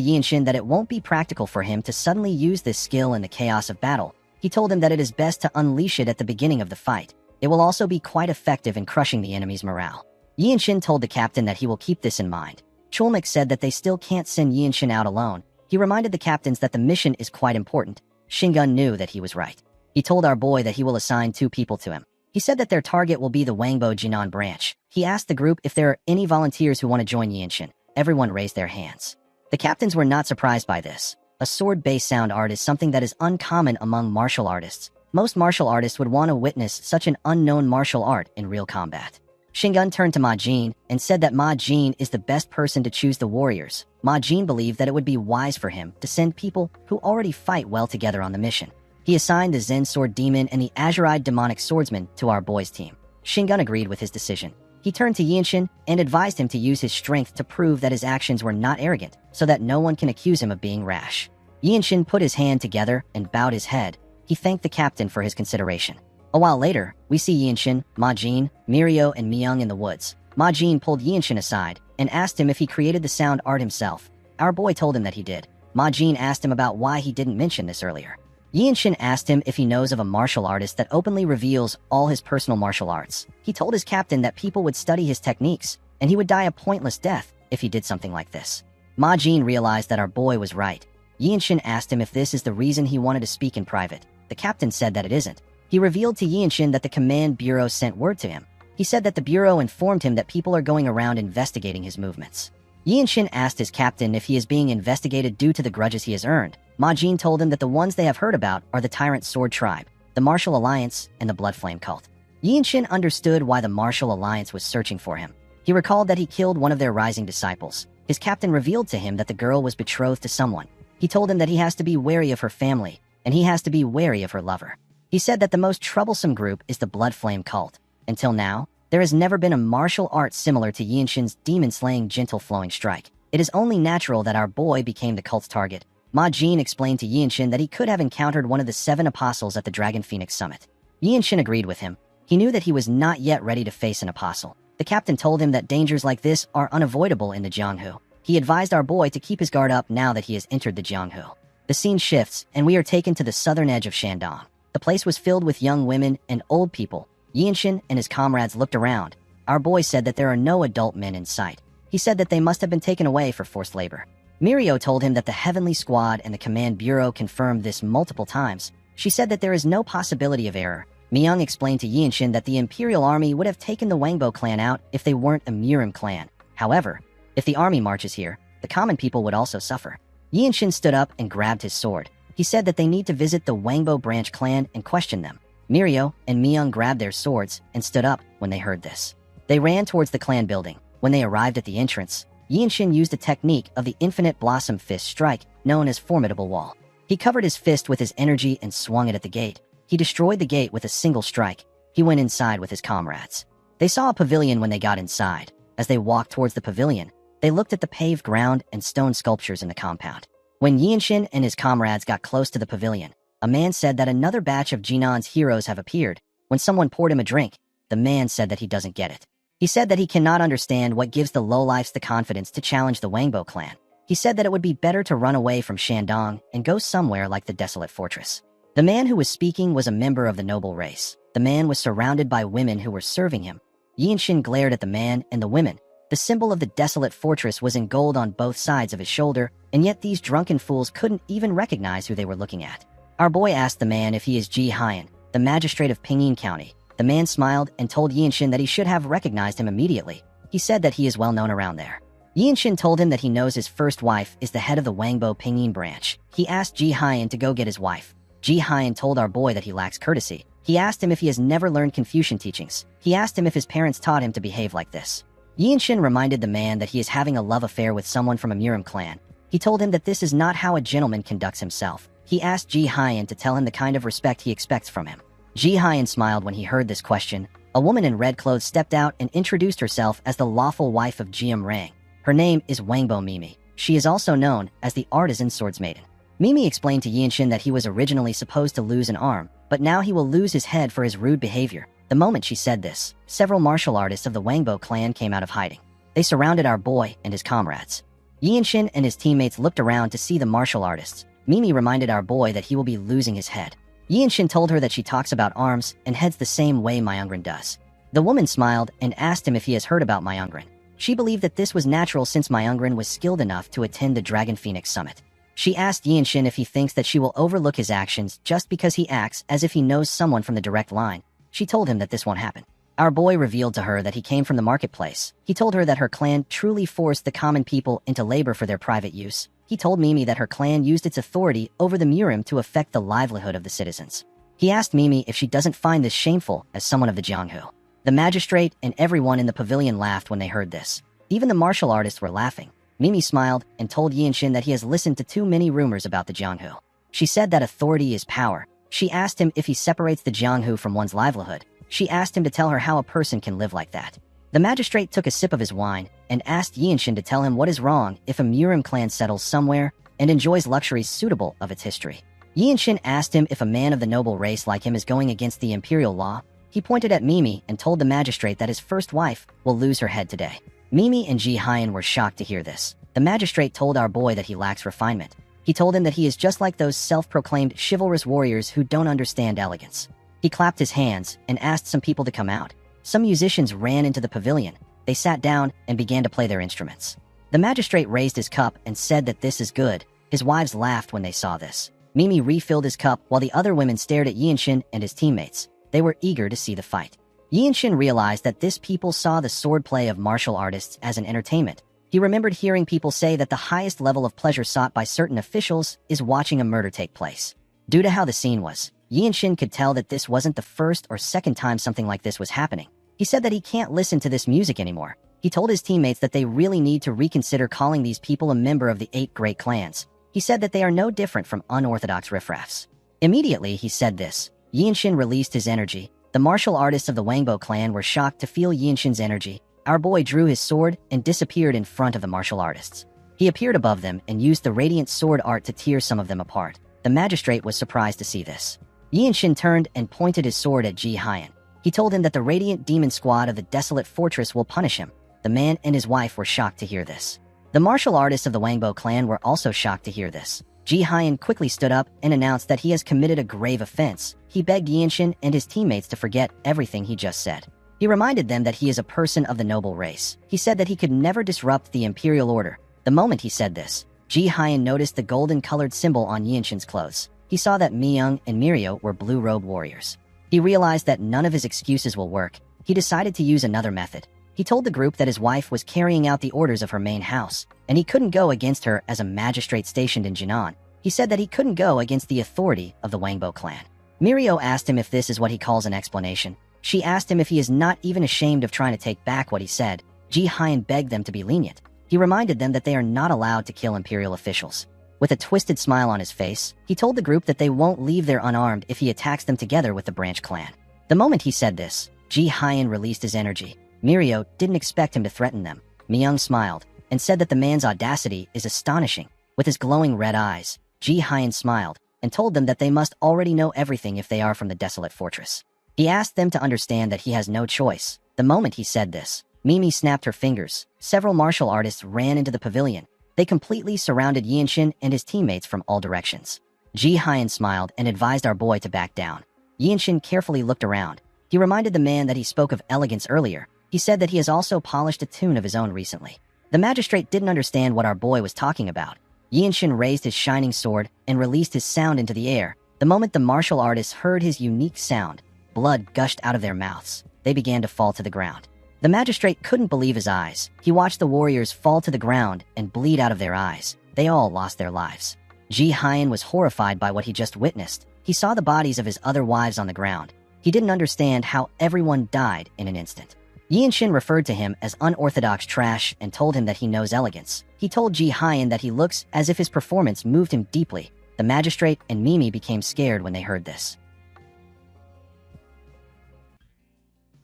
Yinshin that it won't be practical for him to suddenly use this skill in the chaos of battle. He told him that it is best to unleash it at the beginning of the fight. It will also be quite effective in crushing the enemy's morale. Yinshin told the captain that he will keep this in mind. Chulmik said that they still can't send Yinshin out alone. He reminded the captains that the mission is quite important. Shingun knew that he was right. He told our boy that he will assign 2 people to him. He said that their target will be the Wangbo Jinan branch. He asked the group if there are any volunteers who want to join Yinshin. Everyone raised their hands. The captains were not surprised by this. A sword-based sound art is something that is uncommon among martial artists. Most martial artists would want to witness such an unknown martial art in real combat. Shingun turned to Ma Jin and said that Ma Jin is the best person to choose the warriors. Ma Jin believed that it would be wise for him to send people who already fight well together on the mission. He assigned the Zen Sword Demon and the Azurite Demonic Swordsman to our boy's team. Shingun agreed with his decision. He turned to Yinshin and advised him to use his strength to prove that his actions were not arrogant, so that no one can accuse him of being rash. Yinshin put his hand together and bowed his head. He thanked the captain for his consideration. A while later, we see Yinshin, Ma Jin, Mirio, and Myung in the woods. Ma Jin pulled Yinshin aside and asked him if he created the sound art himself. Our boy told him that he did. Ma Jin asked him about why he didn't mention this earlier. Yinshin asked him if he knows of a martial artist that openly reveals all his personal martial arts. He told his captain that people would study his techniques, and he would die a pointless death if he did something like this. Ma Jin realized that our boy was right. Yinshin asked him if this is the reason he wanted to speak in private. The captain said that it isn't. He revealed to Yinshin that the command bureau sent word to him. He said that the bureau informed him that people are going around investigating his movements. Yinshin asked his captain if he is being investigated due to the grudges he has earned. Ma Jin told him that the ones they have heard about are the Tyrant Sword Tribe, the Martial Alliance, and the Blood Flame Cult. Yinshin understood why the Martial Alliance was searching for him. He recalled that he killed one of their rising disciples. His captain revealed to him that the girl was betrothed to someone. He told him that he has to be wary of her family, and he has to be wary of her lover. He said that the most troublesome group is the Blood Flame Cult. Until now, there has never been a martial art similar to Yinshin's demon-slaying gentle flowing strike. It is only natural that our boy became the cult's target. Ma Jin explained to Yinshin that he could have encountered one of the 7 apostles at the Dragon Phoenix Summit. Yinshin agreed with him. He knew that he was not yet ready to face an apostle. The captain told him that dangers like this are unavoidable in the Jianghu. He advised our boy to keep his guard up now that he has entered the Jianghu. The scene shifts, and we are taken to the southern edge of Shandong. The place was filled with young women and old people. Yinshin and his comrades looked around. Our boy said that there are no adult men in sight. He said that they must have been taken away for forced labor. Mirio told him that the Heavenly Squad and the Command Bureau confirmed this multiple times. She said that there is no possibility of error. Myung explained to Yinshin that the Imperial Army would have taken the Wangbo clan out if they weren't a Murim clan. However, if the army marches here, the common people would also suffer. Yinshin stood up and grabbed his sword. He said that they need to visit the Wangbo branch clan and question them. Mirio and Myung grabbed their swords and stood up when they heard this. They ran towards the clan building. When they arrived at the entrance, Yinshin used a technique of the Infinite Blossom Fist strike known as Formidable Wall. He covered his fist with his energy and swung it at the gate. He destroyed the gate with a single strike. He went inside with his comrades. They saw a pavilion when they got inside. As they walked towards the pavilion, they looked at the paved ground and stone sculptures in the compound. When Yinshin and his comrades got close to the pavilion, a man said that another batch of Jinan's heroes have appeared. When someone poured him a drink, the man said that he doesn't get it. He said that he cannot understand what gives the lowlifes the confidence to challenge the Wangbo clan. He said that it would be better to run away from Shandong and go somewhere like the desolate fortress. The man who was speaking was a member of the noble race. The man was surrounded by women who were serving him. Yinshin glared at the man and the women. The symbol of the desolate fortress was in gold on both sides of his shoulder, and yet these drunken fools couldn't even recognize who they were looking at. Our boy asked the man if he is Ji Hyan, the magistrate of Pinyin County. The man smiled and told Yinshin that he should have recognized him immediately. He said that he is well known around there. Yinshin told him that he knows his first wife is the head of the Wangbo Pinyin branch. He asked Ji Hyan to go get his wife. Ji Hyan told our boy that he lacks courtesy. He asked him if he has never learned Confucian teachings. He asked him if his parents taught him to behave like this. Yinshin reminded the man that he is having a love affair with someone from a Murim clan. He told him that this is not how a gentleman conducts himself. He asked Ji Hyan to tell him the kind of respect he expects from him. Ji Hyan smiled when he heard this question. A woman in red clothes stepped out and introduced herself as the lawful wife of Jiam Rang. Her name is Wangbo Mimi. She is also known as the artisan swordsmaiden. Mimi explained to Yinshin that he was originally supposed to lose an arm, but now he will lose his head for his rude behavior. The moment she said this, several martial artists of the Wangbo clan came out of hiding. They surrounded our boy and his comrades. Yinshin and his teammates looked around to see the martial artists. Mimi reminded our boy that he will be losing his head. Yinshin told her that she talks about arms and heads the same way Myungren does. The woman smiled and asked him if he has heard about Myungren. She believed that this was natural since Myungren was skilled enough to attend the Dragon Phoenix Summit. She asked Yinshin if he thinks that she will overlook his actions just because he acts as if he knows someone from the direct line. She told him that this won't happen. Our boy revealed to her that he came from the marketplace. He told her that her clan truly forced the common people into labor for their private use. He told Mimi that her clan used its authority over the Murim to affect the livelihood of the citizens. He asked Mimi if she doesn't find this shameful as someone of the Jianghu. The magistrate and everyone in the pavilion laughed when they heard this. Even the martial artists were laughing. Mimi smiled and told Yinshin that he has listened to too many rumors about the Jianghu. She said that authority is power. She asked him if he separates the Jianghu from one's livelihood. She asked him to tell her how a person can live like that. The magistrate took a sip of his wine and asked Yinshin to tell him what is wrong if a Murim clan settles somewhere and enjoys luxuries suitable of its history. Yinshin asked him if a man of the noble race like him is going against the imperial law. He pointed at Mimi and told the magistrate that his first wife will lose her head today. Mimi and Ji Hyan were shocked to hear this. The magistrate told our boy that he lacks refinement. He told him that he is just like those self-proclaimed chivalrous warriors who don't understand elegance. He clapped his hands and asked some people to come out. Some musicians ran into the pavilion. They sat down and began to play their instruments. The magistrate raised his cup and said that this is good. His wives laughed when they saw this. Mimi refilled his cup while the other women stared at Yinshin and his teammates. They were eager to see the fight. Yinshin realized that this people saw the swordplay of martial artists as an entertainment. He remembered hearing people say that the highest level of pleasure sought by certain officials is watching a murder take place. Due to how the scene was, Yinshin could tell that this wasn't the first or second time something like this was happening. He said that he can't listen to this music anymore. He told his teammates that they really need to reconsider calling these people a member of the 8 great clans. He said that they are no different from unorthodox riffraffs. Immediately he said this, Yinshin released his energy. The martial artists of the Wangbo clan were shocked to feel Yinshin's energy. Our boy drew his sword and disappeared in front of the martial artists. He appeared above them and used the radiant sword art to tear some of them apart. The magistrate was surprised to see this. Yinshin turned and pointed his sword at Ji Hyan. He told him that the radiant demon squad of the desolate fortress will punish him. The man and his wife were shocked to hear this. The martial artists of the Wangbo clan were also shocked to hear this. Ji Hyan quickly stood up and announced that he has committed a grave offense. He begged Yinshin and his teammates to forget everything he just said. He reminded them that he is a person of the noble race. He said that he could never disrupt the imperial order. The moment he said this, Ji Hyan noticed the golden-colored symbol on Yinshin's clothes. He saw that Myung and Mirio were blue-robe warriors. He realized that none of his excuses will work. He decided to use another method. He told the group that his wife was carrying out the orders of her main house, and he couldn't go against her as a magistrate stationed in Jinan. He said that he couldn't go against the authority of the Wangbo clan. Mirio asked him if this is what he calls an explanation. She asked him if he is not even ashamed of trying to take back what he said. Ji Hyan begged them to be lenient. He reminded them that they are not allowed to kill imperial officials. With a twisted smile on his face, he told the group that they won't leave there unarmed if he attacks them together with the branch clan. The moment he said this, Ji Hyan released his energy. Mirio didn't expect him to threaten them. Myung smiled and said that the man's audacity is astonishing. With his glowing red eyes, Ji Hyan smiled and told them that they must already know everything if they are from the desolate fortress. He asked them to understand that he has no choice. The moment he said this, Mimi snapped her fingers. Several martial artists ran into the pavilion. They completely surrounded Yinshin and his teammates from all directions. Ji Hyan smiled and advised our boy to back down. Yinshin carefully looked around. He reminded the man that he spoke of elegance earlier. He said that he has also polished a tune of his own recently. The magistrate didn't understand what our boy was talking about. Yinshin raised his shining sword and released his sound into the air. The moment the martial artists heard his unique sound, blood gushed out of their mouths. They began to fall to the ground. The magistrate couldn't believe his eyes. He watched the warriors fall to the ground and bleed out of their eyes. They all lost their lives. Ji Hyan was horrified by what he just witnessed. He saw the bodies of his other wives on the ground. He didn't understand how everyone died in an instant. Yinshin referred to him as unorthodox trash and told him that he knows elegance. He told Ji Hyan that he looks as if his performance moved him deeply. The magistrate and Mimi became scared when they heard this.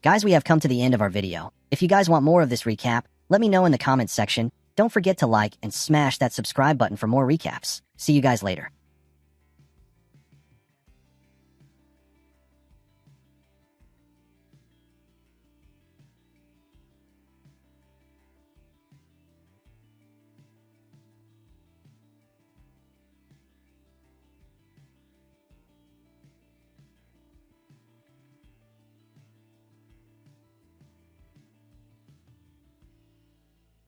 Guys, we have come to the end of our video. If you guys want more of this recap, let me know in the comments section. Don't forget to like and smash that subscribe button for more recaps. See you guys later.